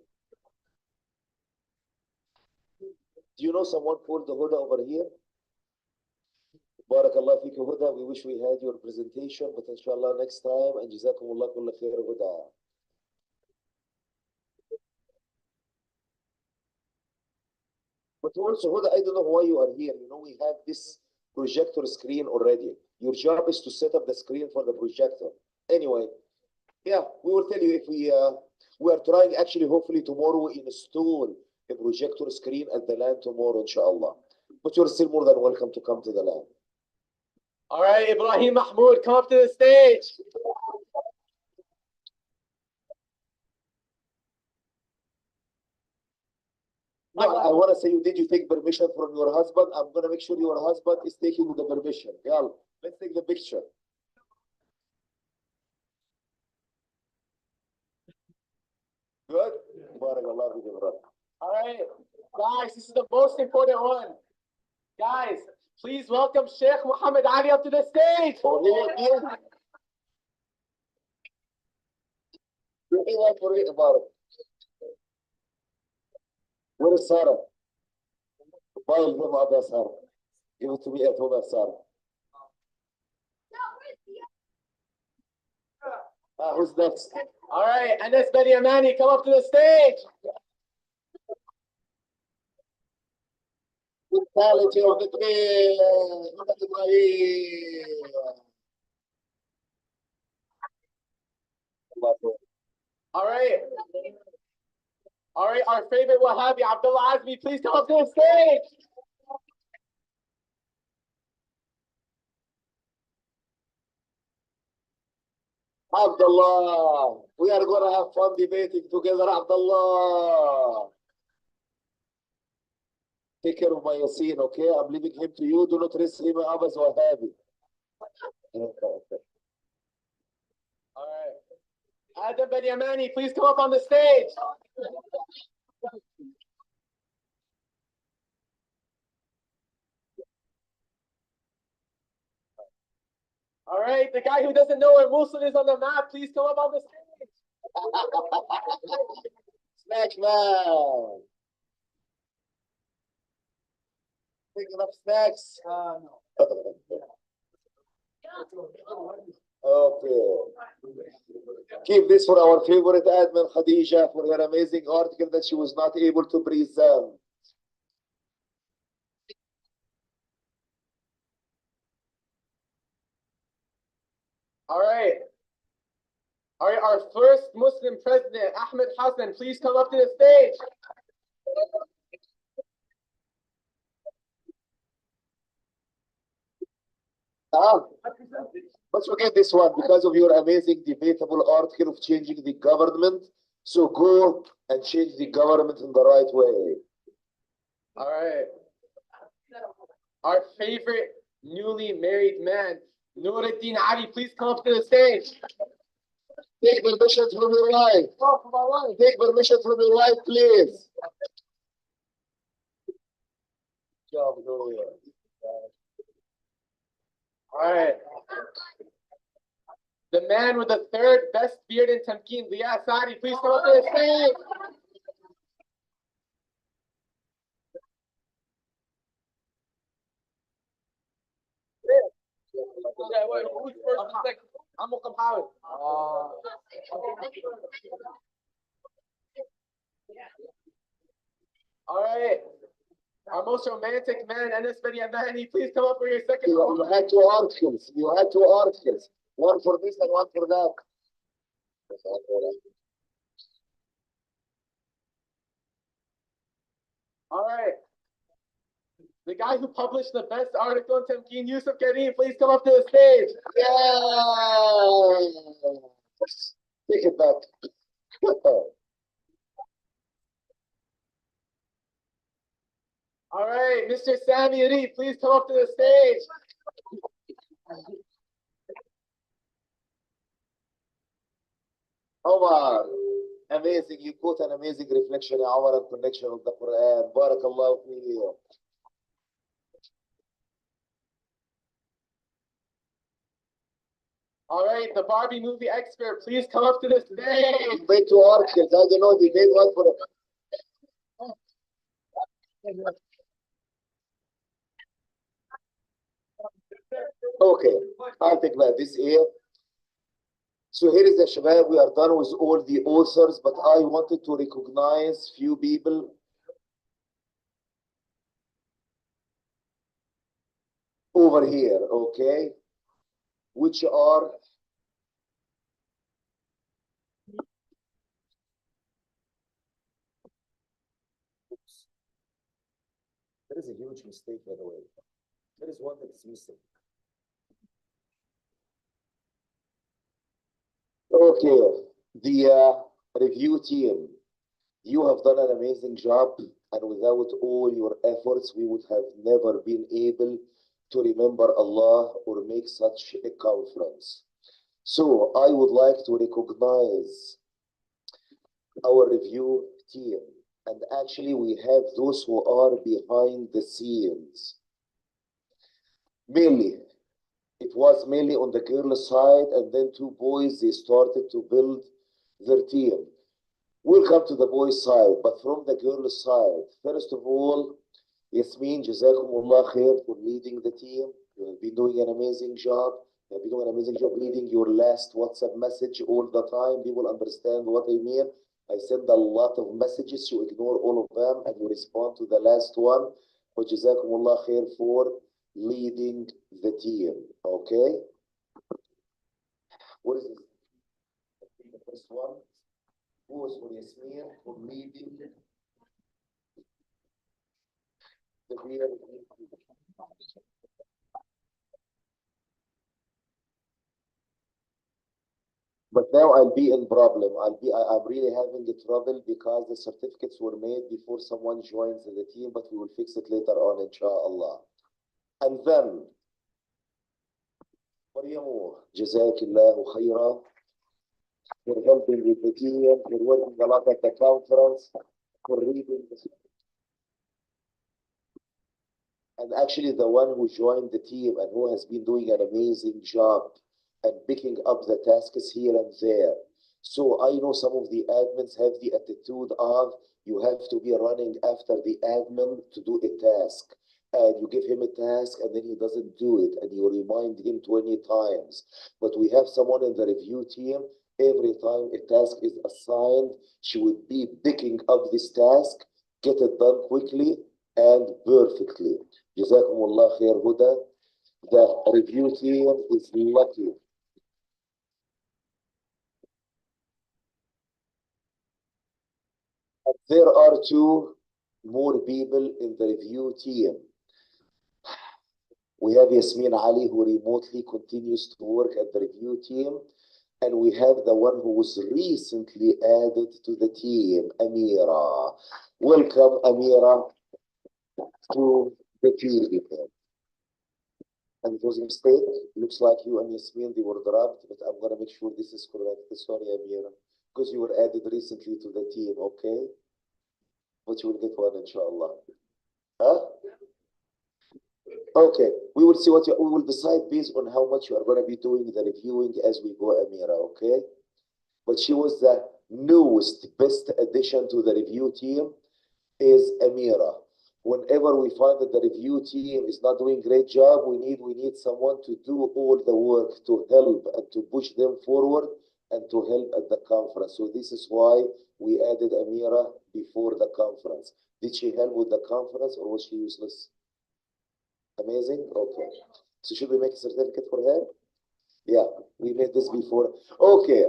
Do you know someone called the Huda over here? Barakallah fiik, Huda. We wish we had your presentation, but inshallah next time. And Jazakumullah kulla khair, Huda. But also, Huda, I don't know why you are here. We have this projector screen already. Your job is to set up the screen for the projector. Anyway, yeah, we will tell you if we are trying actually, hopefully tomorrow we install a projector screen at the land tomorrow, inshallah. But you're still more than welcome to come to the land. All right, Ibrahim Mahmoud, come up to the stage. No, I want to say, did you take permission from your husband? I'm going to make sure your husband is taking the permission. Yeah, let's take the picture. Good? All right, guys, this is the most important one. Guys, please welcome Sheikh Muhammad Ali up to the stage. Where is Sarah? Sarah. Give it to me at home, Sarah. Who's next? All right, Anas Ben Yamani, come up to the stage. Quality of the All right. All right, our favorite Wahhabi, Abdullah Azmi, please come up to the stage. Abdullah, we are going to have fun debating together, Abdullah. Take care of my Yasin, okay? I'm leaving him to you. Do not raise him up as Wahhabi. Okay. All right. Adam Ben Yamani, please come up on the stage. All right, the guy who doesn't know where Mosul is on the map, please come up on the stage. Snack man. Picking up snacks. Okay. Keep this for our favorite admin, Khadija, for her amazing article that she was not able to present. All right. All right, our first Muslim president, Ahmed Hassan, please come up to the stage. Let's forget this one because of your amazing debatable article of changing the government. So go and change the government in the right way. All right. Our favorite newly married man, Nuruddin Ali, please come up to the stage. Take permission from your wife. Take permission from your wife, please. All right. The man with the third best beard in Tamkeen, Liya Sadi, please come up to the stage. Who's first and second? I'm gonna come out. All right. Our most romantic man, Anas Bediamani, please come up for your second. You had two articles. You had two articles. One for this and one for that. All right. The guy who published the best article in Tamkeen, Yusuf Kareem, please come up to the stage. Yeah. Take it back. All right, Mr. Sami Reed, please come up to the stage. Omar, amazing. You put an amazing reflection, Omar, and connection with the Quran. Barakallahu feeku. All right, the Barbie movie expert, please come up to the stage. Made two articles. I don't know. They made one for Okay, I'll take that this year. So here is the Shabab. We are done with all the authors, but I wanted to recognize few people. Over here, okay, which are there is a huge mistake, by the way. There is one that is missing. Okay, the review team, you have done an amazing job, and without all your efforts, we would have never been able to remember Allah or make such a conference. So I would like to recognize our review team, and actually we have those who are behind the scenes. Mainly, it was mainly on the girls' side, and then two boys, they started to build their team. We'll come to the boys' side, but from the girls' side, first of all, Yasmin, Jazakumullah khair for leading the team. You have been doing an amazing job. You have been doing an amazing job leading your last WhatsApp message all the time. People understand what I mean. I send a lot of messages, you ignore all of them, and you respond to the last one. But Jazakumullah khair for leading the team. Okay? What is it? The first one goes for Yasmin for leading the real. But now I'll be in problem. I'm really having a trouble because the certificates were made before someone joins the team, but we will fix it later on, inshallah. And then, Maryamu, Jazakillahu khaira, for helping with the team, for working a lot at the conference, for reading. And actually the one who joined the team and who has been doing an amazing job and picking up the tasks here and there. So I know some of the admins have the attitude of you have to be running after the admin to do a task. And you give him a task and then he doesn't do it and you remind him 20 times. But we have someone in the review team Every time a task is assigned, she would be picking up this task, get it done quickly and perfectly. Jazakumullah khair Huda. The review team is lucky. There are two more people in the review team. We have Yasmin Ali, who remotely continues to work at the review team. And we have the one who was recently added to the team, Amira. Welcome, Amira, to the team. And it was a mistake. Looks like you and Yasmin, they were dropped, but I'm going to make sure this is correct. Sorry, Amira, because you were added recently to the team, okay? But you will get one, inshallah. Huh? Okay, we will see we will decide based on how much you are going to be doing the reviewing as we go, Amira, okay? But she was the newest, best addition to the review team is Amira. Whenever we find that the review team is not doing a great job, we need someone to do all the work to help and to push them forward and to help at the conference. So this is why we added Amira before the conference. Did she help with the conference or was she useless? Amazing? Okay. So should we make a certificate for her? Yeah, we made this before. Okay.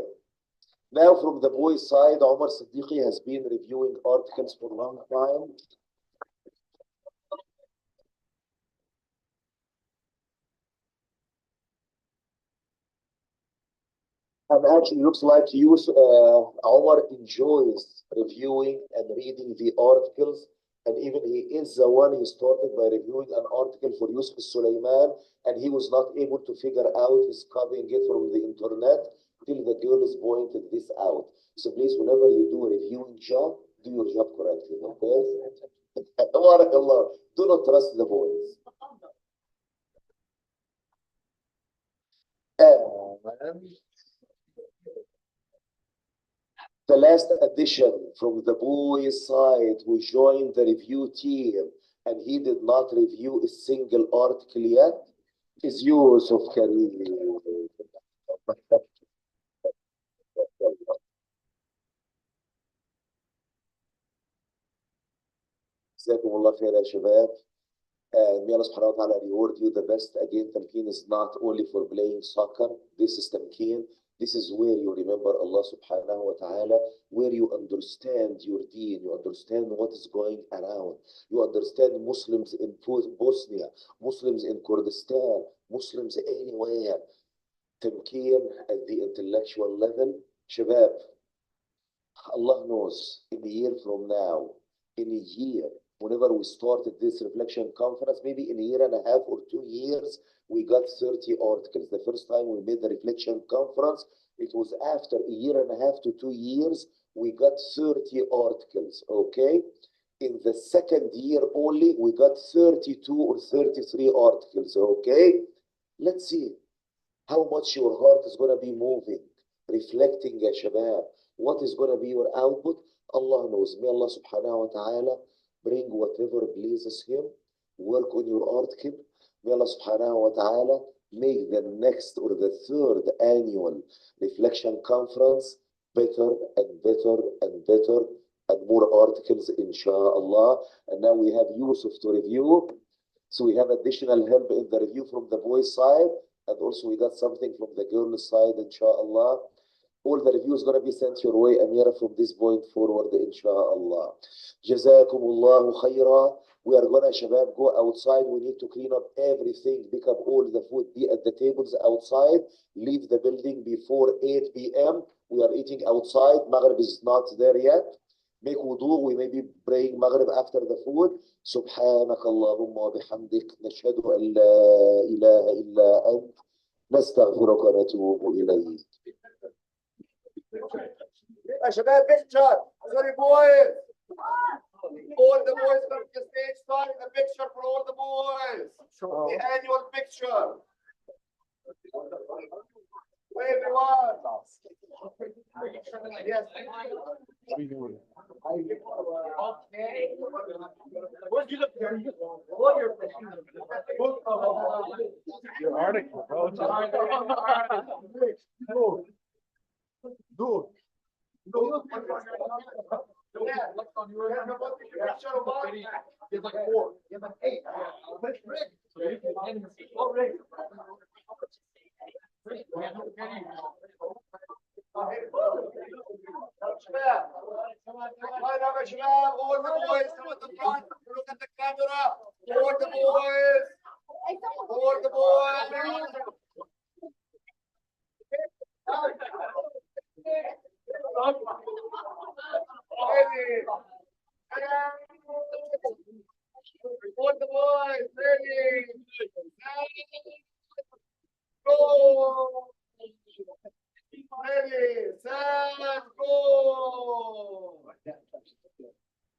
Now from the boys' side, Omar Siddiqui has been reviewing articles for a long time. And actually looks like Omar enjoys reviewing and reading the articles. And even he is the one who started by reviewing an article for Yusuf Sulaiman, and he was not able to figure out his copying it from the internet till the girl is pointed this out. So please, whenever you do a reviewing job, do your job correctly, okay? Barakallah. Do not trust the boys. The last addition from the boys' side who joined the review team and he did not review a single article yet is Yusuf Karim. جزاكم الله خير يا شباب. May Allah subhanahu wa ta'ala reward you the best. Again, Tamkeen is not only for playing soccer. This is Tamkeen. This is where you remember Allah subhanahu wa ta'ala, where you understand your deen, you understand what is going around. You understand Muslims in Bosnia, Muslims in Kurdistan, Muslims anywhere. Tamkeen at the intellectual level. Shabab, Allah knows, in a year from now, in a year, whenever we started this reflection conference, maybe in a year and a half or 2 years, we got 30 articles. The first time we made the reflection conference, it was after a year and a half to 2 years, we got 30 articles, okay? In the second year only, we got 32 or 33 articles, okay? Let's see how much your heart is going to be moving, reflecting, ya shabab. What is going to be your output? Allah knows. May Allah subhanahu wa ta'ala bring whatever pleases him, work on your article. May Allah subhanahu wa ta'ala make the next or the third annual reflection conference better and better and better and more articles, inshallah. And now we have Yusuf to review. So we have additional help in the review from the boys' side, and also we got something from the girls' side, inshallah. All the reviews going to be sent your way, Amira, from this point forward, inshallah. Jazakumullahu khaira. We are going to, shabab, go outside. We need to clean up everything, pick up all the food, be at the tables outside, leave the building before 8 p.m. We are eating outside. Maghrib is not there yet. Make wudu. We may be praying Maghrib after the food. سبحانك اللهم وبحمدك نشهد أن لا إله إلا أنت نستغفرك ونتوب إليك. Shabab, picture. Sorry, boys. All the boys come to the stage, starting the picture for all the boys. The annual picture. Everyone. Yes. Okay. What you look your article, bro. دول Give like 4. Give like 8. شباب line up يا شباب all the boys come at the front look at the camera all the boys all the boys all the boys ready go ready, set, go!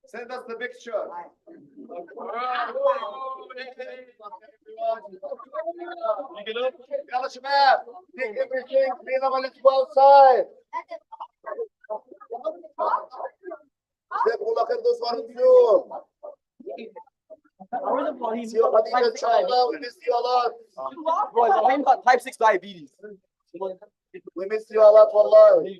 Send us the picture. يلا شباب, take everything, clean up and let's go outside. جزاكم الله خير دوس اليوم. See you Khadija, inshallah, we miss you a lot. Bro, Ibrahim got type 6 diabetes. We miss you a lot, wallahi.